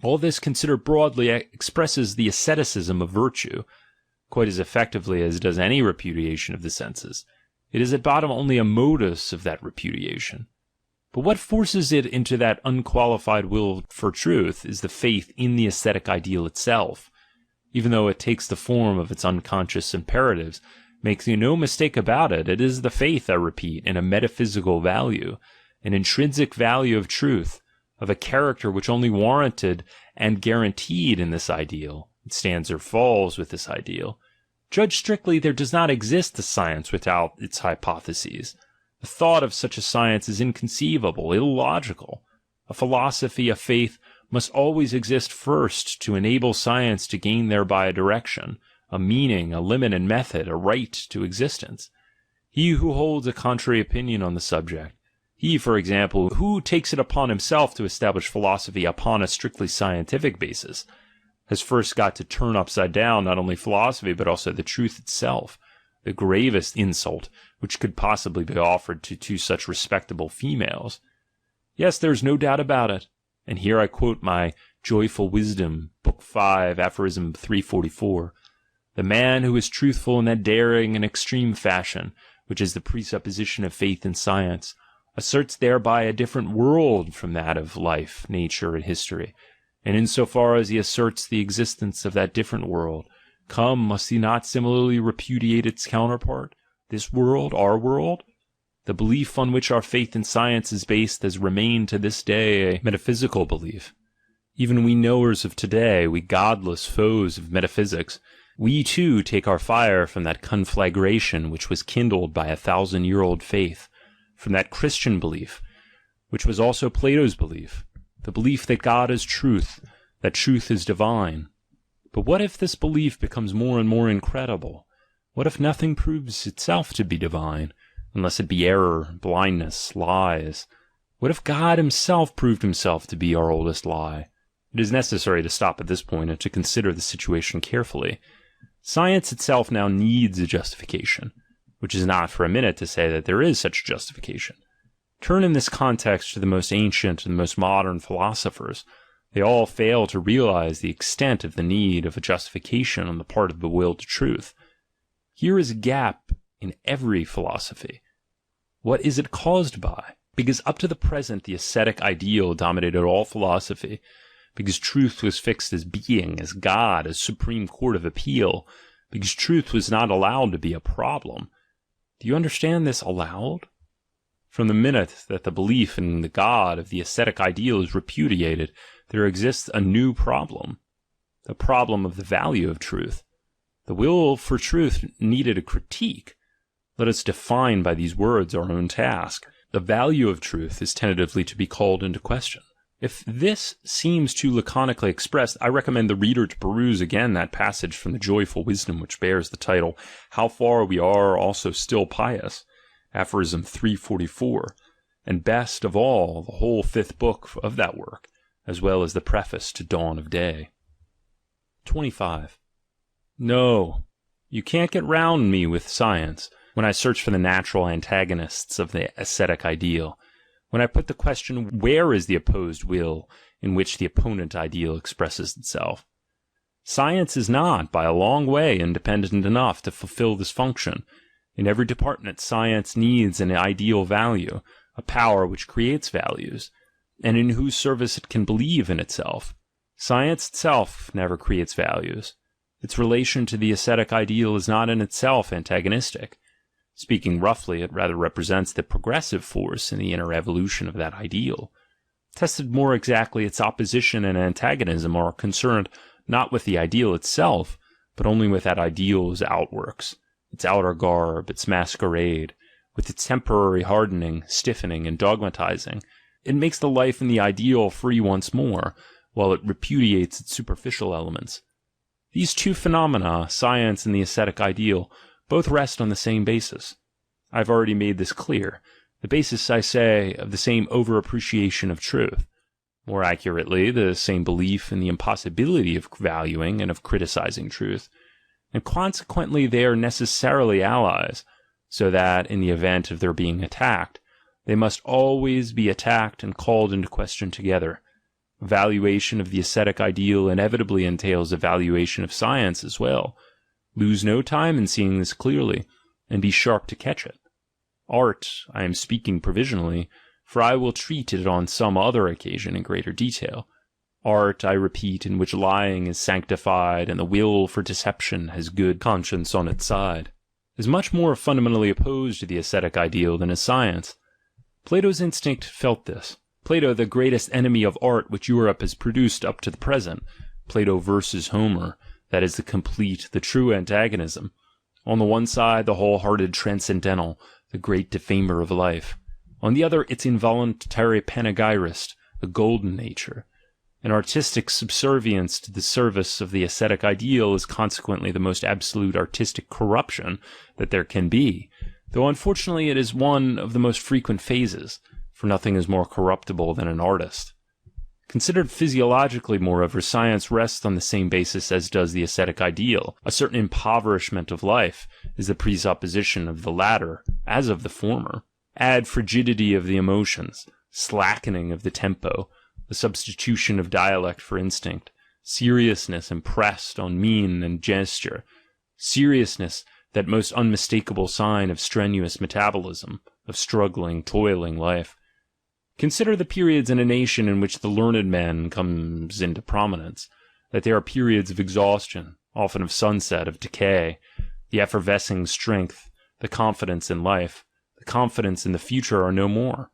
All this, considered broadly, expresses the asceticism of virtue, quite as effectively as does any repudiation of the senses. It is at bottom only a modus of that repudiation. But what forces it into that unqualified will for truth is the faith in the aesthetic ideal itself. Even though it takes the form of its unconscious imperatives, make no mistake about it, it is the faith, I repeat, in a metaphysical value, an intrinsic value of truth, of a character which only warranted and guaranteed in this ideal. It stands or falls with this ideal. Judged strictly, there does not exist a science without its hypotheses. The thought of such a science is inconceivable, illogical. A philosophy, a faith, must always exist first to enable science to gain thereby a direction, a meaning, a limit and method, a right to existence. He who holds a contrary opinion on the subject, he, for example, who takes it upon himself to establish philosophy upon a strictly scientific basis, has first got to turn upside down not only philosophy but also the truth itself, the gravest insult which could possibly be offered to two such respectable females. Yes, there is no doubt about it. And here I quote my Joyful Wisdom, Book 5, Aphorism 344. The man who is truthful in that daring and extreme fashion, which is the presupposition of faith in science, asserts thereby a different world from that of life, nature, and history. And in so far as he asserts the existence of that different world, must he not similarly repudiate its counterpart, this world, our world? The belief on which our faith in science is based has remained to this day a metaphysical belief. Even we knowers of today, we godless foes of metaphysics, we too take our fire from that conflagration which was kindled by 1,000-year-old faith, from that Christian belief, which was also Plato's belief, the belief that God is truth, that truth is divine. But what if this belief becomes more and more incredible? What if nothing proves itself to be divine, unless it be error, blindness, lies? What if God himself proved himself to be our oldest lie? It is necessary to stop at this point and to consider the situation carefully. Science itself now needs a justification, which is not for a minute to say that there is such a justification. Turn in this context to the most ancient and the most modern philosophers. They all fail to realize the extent of the need of a justification on the part of the will to truth. Here is a gap in every philosophy. What is it caused by? Because up to the present the ascetic ideal dominated all philosophy, because truth was fixed as being, as God, as supreme court of appeal, because truth was not allowed to be a problem. Do you understand this allowed? From the minute that the belief in the God of the ascetic ideal is repudiated, there exists a new problem, the problem of the value of truth. The will for truth needed a critique. Let us define by these words our own task. The value of truth is tentatively to be called into question. If this seems too laconically expressed, I recommend the reader to peruse again that passage from the Joyful Wisdom which bears the title, How Far We Are Also Still Pious, aphorism 344, and best of all, the whole 5th book of that work, as well as the preface to Dawn of Day. 25. No, you can't get round me with science when I search for the natural antagonists of the ascetic ideal. When I put the question, where is the opposed will in which the opponent ideal expresses itself? Science is not, by a long way, independent enough to fulfill this function. In every department, science needs an ideal value, a power which creates values, and in whose service it can believe in itself. Science itself never creates values. Its relation to the ascetic ideal is not in itself antagonistic. Speaking roughly, it rather represents the progressive force in the inner evolution of that ideal. Tested more exactly, its opposition and antagonism are concerned not with the ideal itself, but only with that ideal's outworks, its outer garb, its masquerade, with its temporary hardening, stiffening, and dogmatizing. It makes the life in the ideal free once more, while it repudiates its superficial elements. These two phenomena, science and the ascetic ideal, both rest on the same basis. I have already made this clear. The basis, I say, of the same over-appreciation of truth. More accurately, the same belief in the impossibility of valuing and of criticizing truth. And consequently they are necessarily allies, so that, in the event of their being attacked, they must always be attacked and called into question together. A valuation of the ascetic ideal inevitably entails a valuation of science as well. Lose no time in seeing this clearly, and be sharp to catch it. Art, I am speaking provisionally, for I will treat it on some other occasion in greater detail. Art, I repeat, in which lying is sanctified and the will for deception has good conscience on its side, is much more fundamentally opposed to the ascetic ideal than is science. Plato's instinct felt this. Plato, the greatest enemy of art which Europe has produced up to the present. Plato versus Homer, that is the complete, the true antagonism. On the one side, the whole-hearted transcendental, the great defamer of life. On the other, its involuntary panegyrist, the golden nature. An artistic subservience to the service of the ascetic ideal is consequently the most absolute artistic corruption that there can be, though unfortunately it is one of the most frequent phases, for nothing is more corruptible than an artist. Considered physiologically, moreover, science rests on the same basis as does the ascetic ideal. A certain impoverishment of life is the presupposition of the latter, as of the former. Add frigidity of the emotions, slackening of the tempo, the substitution of dialect for instinct, seriousness impressed on mien and gesture, seriousness, that most unmistakable sign of strenuous metabolism, of struggling, toiling life. Consider the periods in a nation in which the learned man comes into prominence, that they are periods of exhaustion, often of sunset, of decay, the effervescing strength, the confidence in life, the confidence in the future are no more.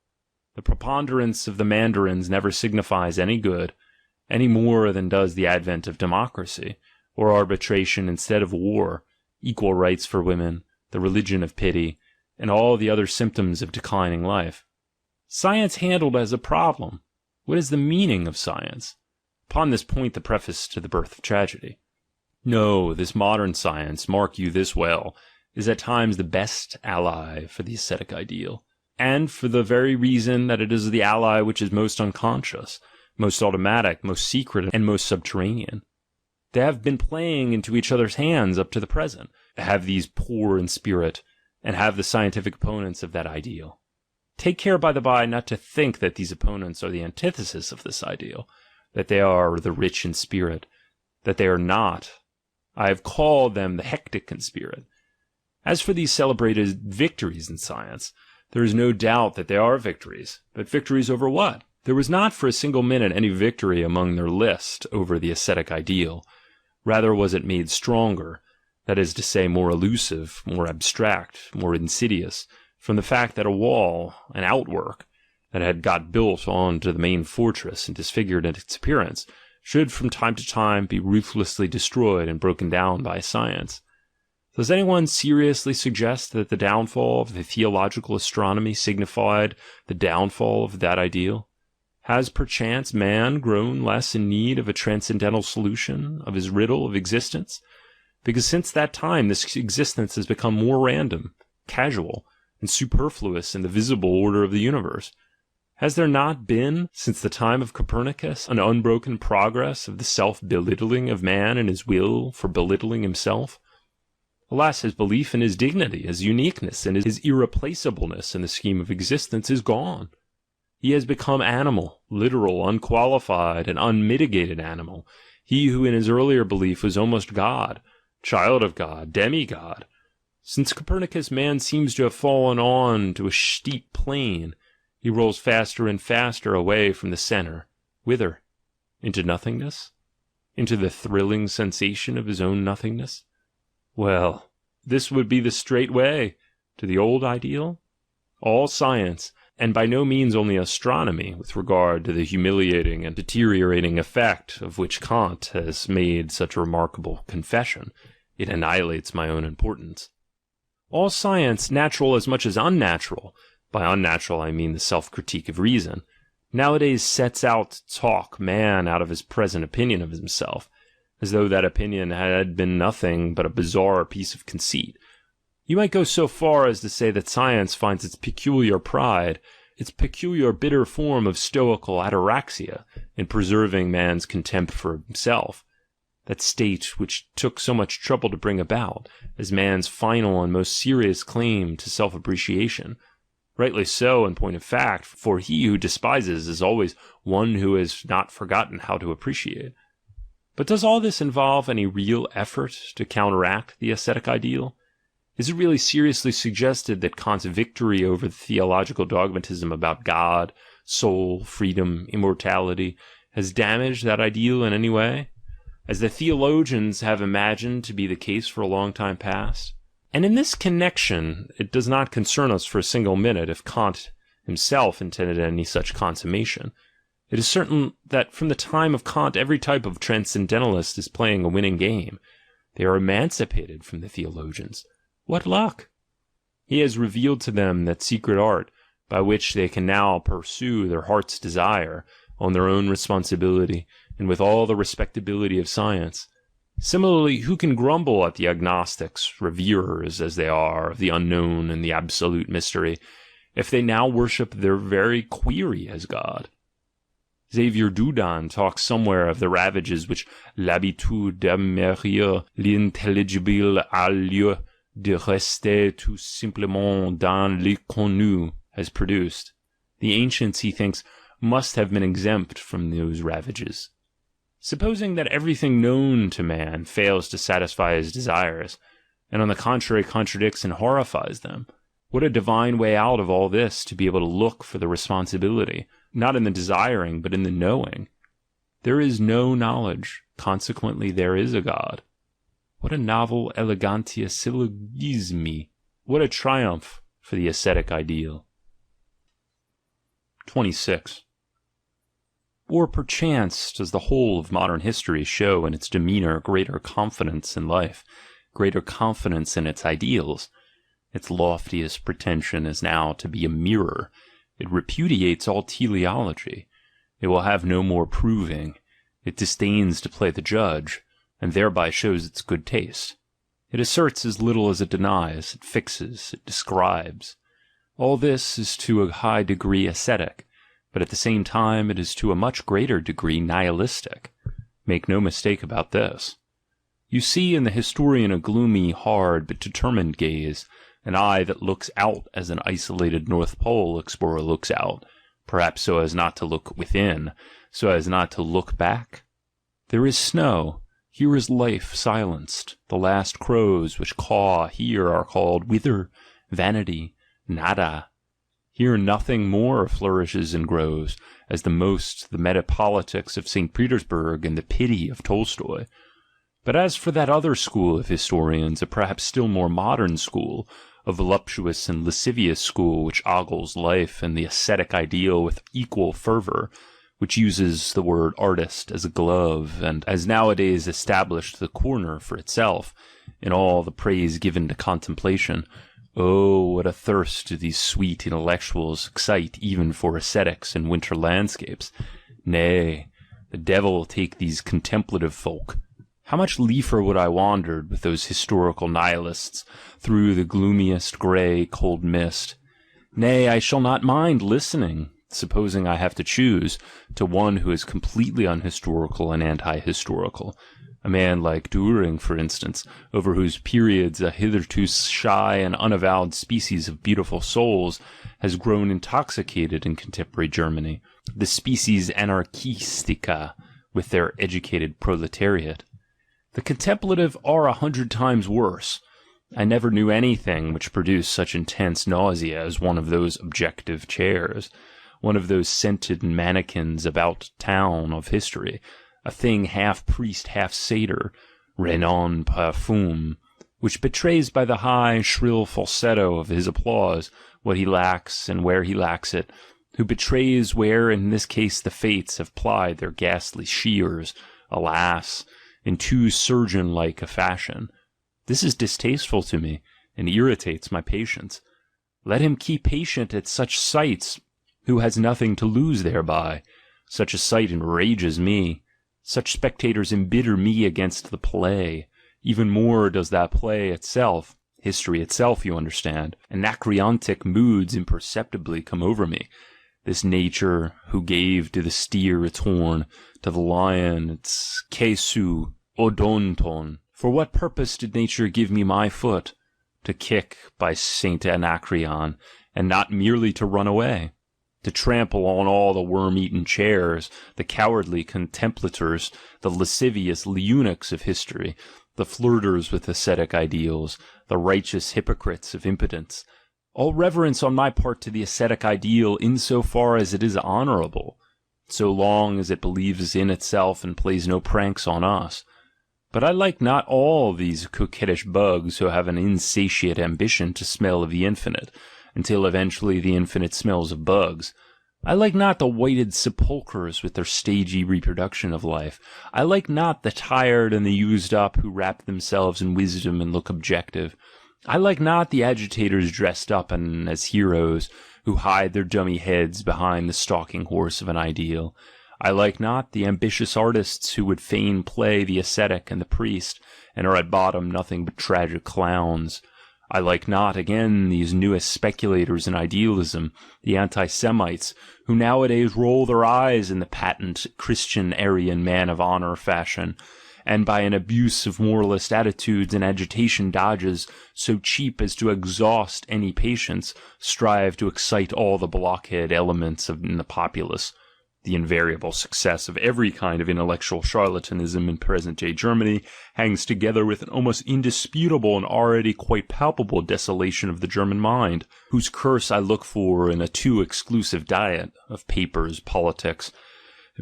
The preponderance of the mandarins never signifies any good, any more than does the advent of democracy, or arbitration instead of war, equal rights for women, the religion of pity, and all the other symptoms of declining life. Science handled as a problem. What is the meaning of science? Upon this point the preface to The Birth of Tragedy. No, this modern science, mark you this well, is at times the best ally for the ascetic ideal, and for the very reason that it is the ally which is most unconscious, most automatic, most secret, and most subterranean. They have been playing into each other's hands up to the present, have these poor in spirit, and have the scientific opponents of that ideal. Take care, by the by, not to think that these opponents are the antithesis of this ideal, that they are the rich in spirit, that they are not. I have called them the hectic in spirit. As for these celebrated victories in science, there is no doubt that they are victories, but victories over what? There was not for a single minute any victory among their list over the ascetic ideal. Rather was it made stronger, that is to say, more elusive, more abstract, more insidious, from the fact that a wall, an outwork, that had got built on to the main fortress and disfigured in its appearance, should from time to time be ruthlessly destroyed and broken down by science. Does anyone seriously suggest that the downfall of the theological astronomy signified the downfall of that ideal? Has perchance man grown less in need of a transcendental solution of his riddle of existence? Because since that time this existence has become more random, casual, and superfluous in the visible order of the universe. Has there not been, since the time of Copernicus, an unbroken progress of the self-belittling of man and his will for belittling himself? Alas, his belief in his dignity, his uniqueness, and his irreplaceableness in the scheme of existence is gone. He has become animal, literal, unqualified, and unmitigated animal, he who in his earlier belief was almost God, child of God, demigod. Since Copernicus, man seems to have fallen on to a steep plane. He rolls faster and faster away from the center. Whither? Into nothingness? Into the thrilling sensation of his own nothingness? Well, this would be the straight way to the old ideal? All science, and by no means only astronomy, with regard to the humiliating and deteriorating effect of which Kant has made such a remarkable confession, it annihilates my own importance. All science, natural as much as unnatural, by unnatural I mean the self-critique of reason, nowadays sets out to talk man out of his present opinion of himself, as though that opinion had been nothing but a bizarre piece of conceit. You might go so far as to say that science finds its peculiar pride, its peculiar bitter form of stoical ataraxia, in preserving man's contempt for himself, that state which took so much trouble to bring about, as man's final and most serious claim to self-appreciation. Rightly so, in point of fact, for he who despises is always one who has not forgotten how to appreciate. But does all this involve any real effort to counteract the ascetic ideal? Is it really seriously suggested that Kant's victory over the theological dogmatism about God, soul, freedom, immortality, has damaged that ideal in any way, as the theologians have imagined to be the case for a long time past? And in this connection, it does not concern us for a single minute if Kant himself intended any such consummation. It is certain that from the time of Kant every type of transcendentalist is playing a winning game. They are emancipated from the theologians. What luck! He has revealed to them that secret art by which they can now pursue their heart's desire on their own responsibility and with all the respectability of science. Similarly, who can grumble at the agnostics, reverers as they are of the unknown and the absolute mystery, if they now worship their very query as God? Xavier Doudan talks somewhere of the ravages which l'habitude d'admirer l'intelligible a lieu de rester tout simplement dans l'inconnu has produced. The ancients, he thinks, must have been exempt from those ravages. Supposing that everything known to man fails to satisfy his desires, and on the contrary contradicts and horrifies them, what a divine way out of all this to be able to look for the responsibility, not in the desiring, but in the knowing. There is no knowledge, consequently there is a God. What a novel elegantia syllogismi! What a triumph for the ascetic ideal! 26. Or perchance does the whole of modern history show in its demeanour greater confidence in life, greater confidence in its ideals? Its loftiest pretension is now to be a mirror. It repudiates all teleology. It will have no more proving. It disdains to play the judge, and thereby shows its good taste. It asserts as little as it denies, it fixes, it describes. All this is to a high degree ascetic, but at the same time it is to a much greater degree nihilistic. Make no mistake about this. You see in the historian a gloomy, hard, but determined gaze, an eye that looks out as an isolated North Pole explorer looks out, perhaps so as not to look within, so as not to look back. There is snow. Here is life silenced. The last crows which caw here are called whither, vanity, nada. Here nothing more flourishes and grows, as the metapolitics of St. Petersburg and the pity of Tolstoy. But as for that other school of historians, a perhaps still more modern school, a voluptuous and lascivious school which ogles life and the ascetic ideal with equal fervour, which uses the word artist as a glove, and has nowadays established the corner for itself, in all the praise given to contemplation, oh, what a thirst do these sweet intellectuals excite even for ascetics and winter landscapes! Nay, the devil take these contemplative folk! How much liefer would I wandered with those historical nihilists through the gloomiest grey, cold mist. Nay, I shall not mind listening, supposing I have to choose, to one who is completely unhistorical and anti-historical. A man like Dühring, for instance, over whose periods a hitherto shy and unavowed species of beautiful souls has grown intoxicated in contemporary Germany, the species anarchistica, with their educated proletariat. The contemplative are 100 times worse. I never knew anything which produced such intense nausea as one of those objective chairs, one of those scented mannequins about town of history, a thing half priest, half satyr, renon parfum, which betrays by the high, shrill falsetto of his applause what he lacks and where he lacks it, who betrays where in this case the fates have plied their ghastly shears, alas, in too surgeon-like a fashion. This is distasteful to me, and irritates my patience. Let him keep patient at such sights, who has nothing to lose thereby. Such a sight enrages me. Such spectators embitter me against the play. Even more does that play itself, history itself, you understand. Anacreontic moods imperceptibly come over me. This nature, who gave to the steer its horn, to the lion its kesu, odonton. For what purpose did nature give me my foot? To kick, by Saint Anacreon, and not merely to run away. To trample on all the worm-eaten chairs, the cowardly contemplators, the lascivious eunuchs of history, the flirters with ascetic ideals, the righteous hypocrites of impotence. All reverence on my part to the ascetic ideal in so far as it is honourable, so long as it believes in itself and plays no pranks on us. But I like not all these coquettish bugs who have an insatiate ambition to smell of the infinite, until eventually the infinite smells of bugs. I like not the whited sepulchres with their stagey reproduction of life. I like not the tired and the used up who wrap themselves in wisdom and look objective. I like not the agitators dressed up and as heroes, who hide their dummy heads behind the stalking horse of an ideal. I like not the ambitious artists who would fain play the ascetic and the priest, and are at bottom nothing but tragic clowns. I like not, again, these newest speculators in idealism, the anti-Semites, who nowadays roll their eyes in the patent Christian Aryan man of honour fashion, and by an abuse of moralist attitudes and agitation dodges so cheap as to exhaust any patience, strive to excite all the blockhead elements in the populace. The invariable success of every kind of intellectual charlatanism in present-day Germany hangs together with an almost indisputable and already quite palpable desolation of the German mind, whose curse I look for in a too exclusive diet of papers, politics,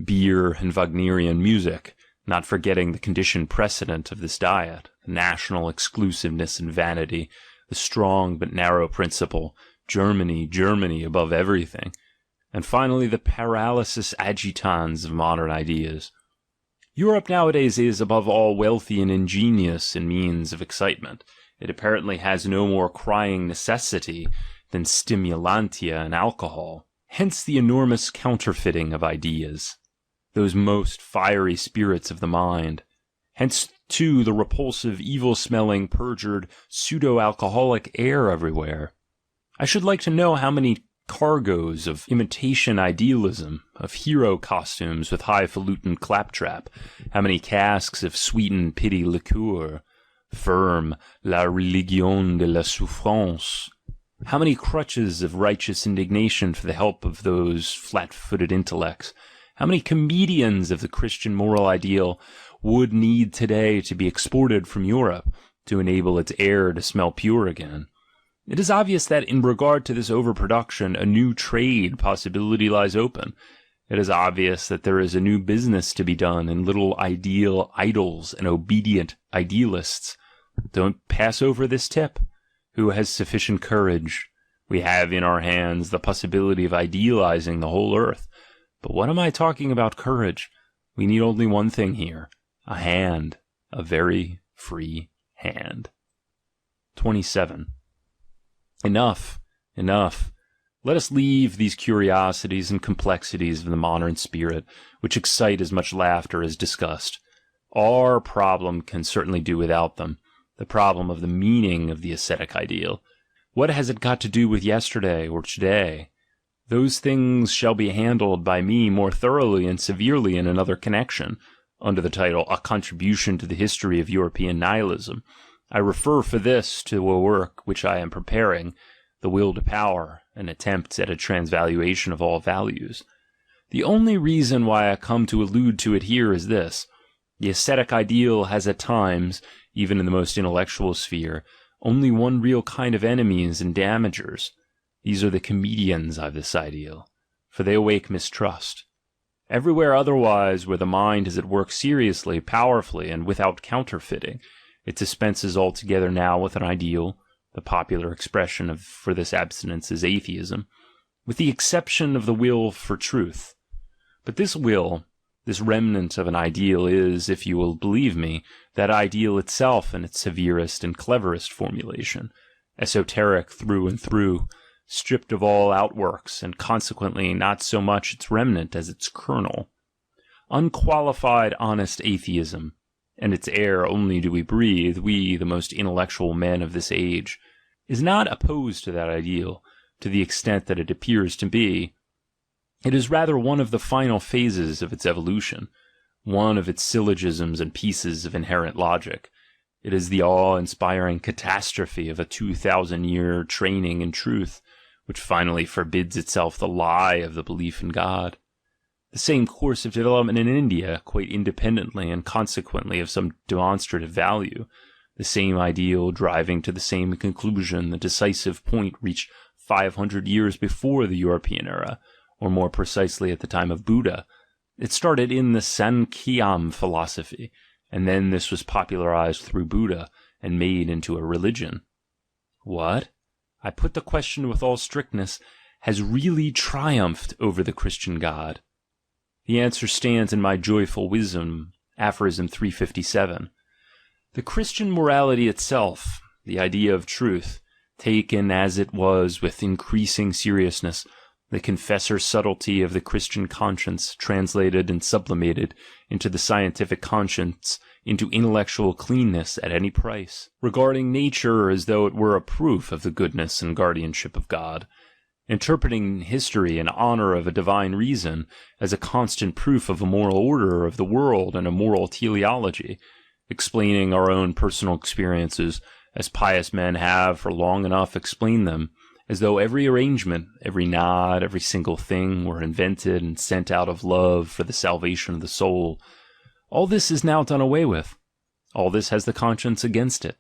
beer, and Wagnerian music, not forgetting the condition precedent of this diet, the national exclusiveness and vanity, the strong but narrow principle, Germany, Germany above everything. And finally, the paralysis agitans of modern ideas. Europe nowadays is, above all, wealthy and ingenious in means of excitement. It apparently has no more crying necessity than stimulantia and alcohol. Hence the enormous counterfeiting of ideas. Those most fiery spirits of the mind. Hence, too, the repulsive, evil-smelling, perjured, pseudo-alcoholic air everywhere. I should like to know how many cargoes of imitation idealism, of hero costumes with highfalutin claptrap, how many casks of sweetened pity liqueur, firm, la religion de la souffrance, how many crutches of righteous indignation for the help of those flat-footed intellects, how many comedians of the Christian moral ideal would need today to be exported from Europe to enable its air to smell pure again. It is obvious that in regard to this overproduction, a new trade possibility lies open. It is obvious that there is a new business to be done in little ideal idols and obedient idealists. Don't pass over this tip. Who has sufficient courage? We have in our hands the possibility of idealizing the whole earth. But what am I talking about courage? We need only one thing here. A hand. A very free hand. 27. Enough. Let us leave these curiosities and complexities of the modern spirit, which excite as much laughter as disgust. Our problem can certainly do without them. The problem of the meaning of the ascetic ideal. What has it got to do with yesterday or today? Those things shall be handled by me more thoroughly and severely in another connection, under the title A Contribution to the History of European Nihilism. I refer for this to a work which I am preparing, The Will to Power, an attempt at a transvaluation of all values. The only reason why I come to allude to it here is this. The ascetic ideal has at times, even in the most intellectual sphere, only one real kind of enemies and damagers. These are the comedians of this ideal, for they awake mistrust. Everywhere otherwise, where the mind is at work seriously, powerfully, and without counterfeiting, it dispenses altogether now with an ideal. The popular expression for this abstinence is atheism, with the exception of the will for truth. But this will, this remnant of an ideal is, if you will believe me, that ideal itself in its severest and cleverest formulation, esoteric through and through, stripped of all outworks, and consequently not so much its remnant as its kernel. Unqualified honest atheism, and its air only do we breathe, we, the most intellectual men of this age, is not opposed to that ideal, to the extent that it appears to be. It is rather one of the final phases of its evolution, one of its syllogisms and pieces of inherent logic. It is the awe-inspiring catastrophe of a 2,000-year training in truth, which finally forbids itself the lie of the belief in God. The same course of development in India, quite independently and consequently of some demonstrative value, the same ideal driving to the same conclusion, the decisive point reached 500 years before the European era, or more precisely at the time of Buddha. It started in the Sankhya philosophy, and then this was popularized through Buddha and made into a religion. What? I put the question with all strictness, has really triumphed over the Christian God? The answer stands in my joyful wisdom, aphorism 357. The Christian morality itself, the idea of truth, taken as it was with increasing seriousness, the confessor subtlety of the Christian conscience, translated and sublimated into the scientific conscience, into intellectual cleanness at any price, regarding nature as though it were a proof of the goodness and guardianship of God, interpreting history in honor of a divine reason as a constant proof of a moral order of the world and a moral teleology, explaining our own personal experiences as pious men have for long enough explained them, as though every arrangement, every nod, every single thing were invented and sent out of love for the salvation of the soul. All this is now done away with. All this has the conscience against it,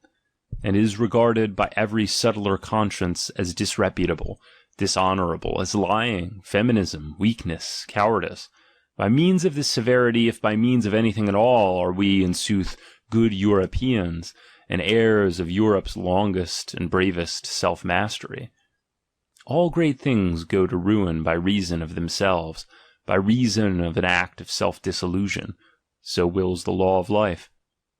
and is regarded by every subtler conscience as disreputable, dishonorable, as lying, feminism, weakness, cowardice. By means of this severity, if by means of anything at all, are we, in sooth, good Europeans, and heirs of Europe's longest and bravest self-mastery. All great things go to ruin by reason of themselves, by reason of an act of self-dissolution. So wills the law of life,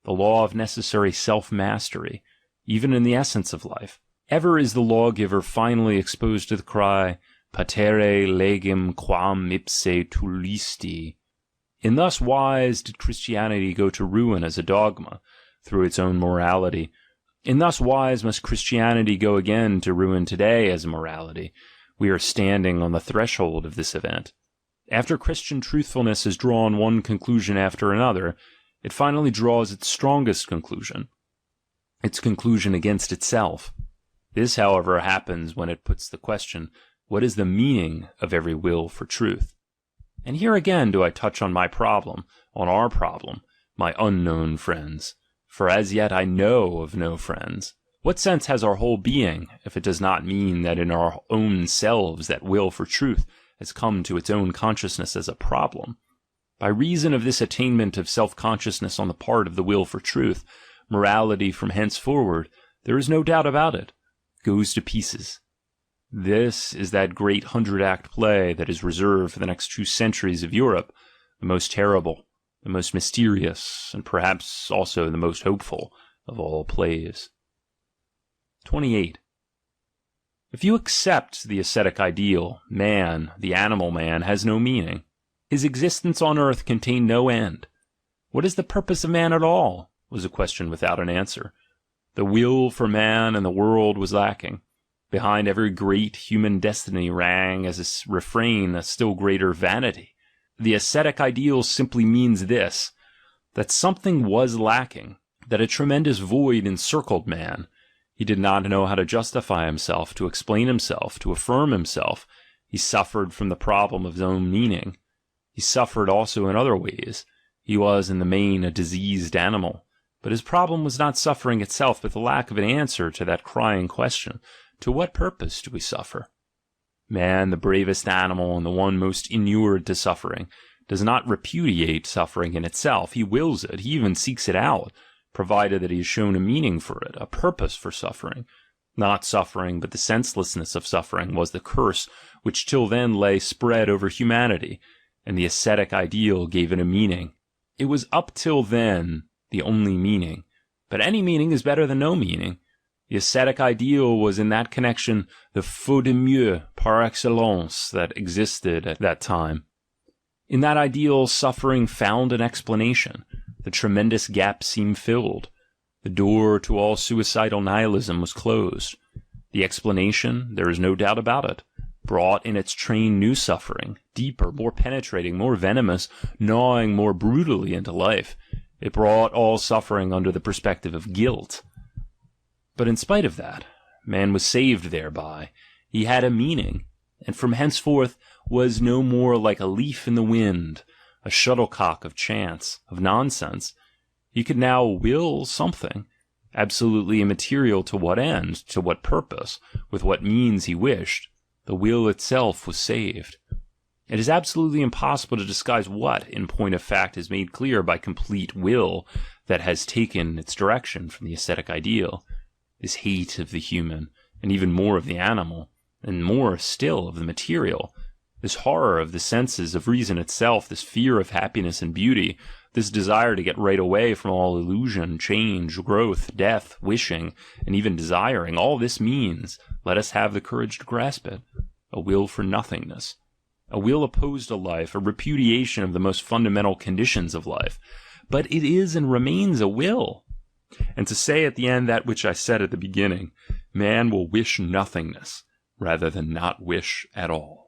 the law of necessary self-mastery, even in the essence of life. Ever is the lawgiver finally exposed to the cry, patere legem quam ipse tullisti. In thus wise did Christianity go to ruin as a dogma, through its own morality. In thus wise must Christianity go again to ruin today as a morality. We are standing on the threshold of this event. After Christian truthfulness has drawn one conclusion after another, it finally draws its strongest conclusion, its conclusion against itself. This, however, happens when it puts the question, what is the meaning of every will for truth? And here again do I touch on my problem, on our problem, my unknown friends. For as yet I know of no friends. What sense has our whole being, if it does not mean that in our own selves that will for truth has come to its own consciousness as a problem? By reason of this attainment of self-consciousness on the part of the will for truth, morality from henceforward, there is no doubt about it, goes to pieces. This is that great 100-act play that is reserved for the next 2 centuries of Europe, the most terrible, the most mysterious, and perhaps also the most hopeful of all plays. 28. If you accept the ascetic ideal, man, the animal man, has no meaning. His existence on earth contained no end. What is the purpose of man at all? Was a question without an answer. The will for man and the world was lacking. Behind every great human destiny rang as a refrain a still greater vanity. The ascetic ideal simply means this, that something was lacking, that a tremendous void encircled man. He did not know how to justify himself, to explain himself, to affirm himself. He suffered from the problem of his own meaning. He suffered also in other ways. He was in the main a diseased animal. But his problem was not suffering itself, but the lack of an answer to that crying question. To what purpose do we suffer? Man, the bravest animal and the one most inured to suffering, does not repudiate suffering in itself. He wills it, he even seeks it out, provided that he is shown a meaning for it, a purpose for suffering. Not suffering, but the senselessness of suffering was the curse which till then lay spread over humanity, and the ascetic ideal gave it a meaning. It was up till then the only meaning, but any meaning is better than no meaning. The ascetic ideal was in that connection the faute de mieux par excellence that existed at that time. In that ideal, suffering found an explanation. The tremendous gap seemed filled. The door to all suicidal nihilism was closed. The explanation, there is no doubt about it, brought in its train new suffering, deeper, more penetrating, more venomous, gnawing more brutally into life. It brought all suffering under the perspective of guilt. But in spite of that, man was saved thereby. He had a meaning, and from henceforth was no more like a leaf in the wind, a shuttlecock of chance, of nonsense. He could now will something, absolutely immaterial to what end, to what purpose, with what means he wished. The will itself was saved. It is absolutely impossible to disguise what, in point of fact, is made clear by complete will that has taken its direction from the ascetic ideal. This hate of the human, and even more of the animal, and more still of the material, this horror of the senses, of reason itself, this fear of happiness and beauty, this desire to get right away from all illusion, change, growth, death, wishing, and even desiring, all this means, let us have the courage to grasp it, a will for nothingness, a will opposed to life, a repudiation of the most fundamental conditions of life. But it is and remains a will. And to say at the end that which I said at the beginning, man will wish nothingness rather than not wish at all.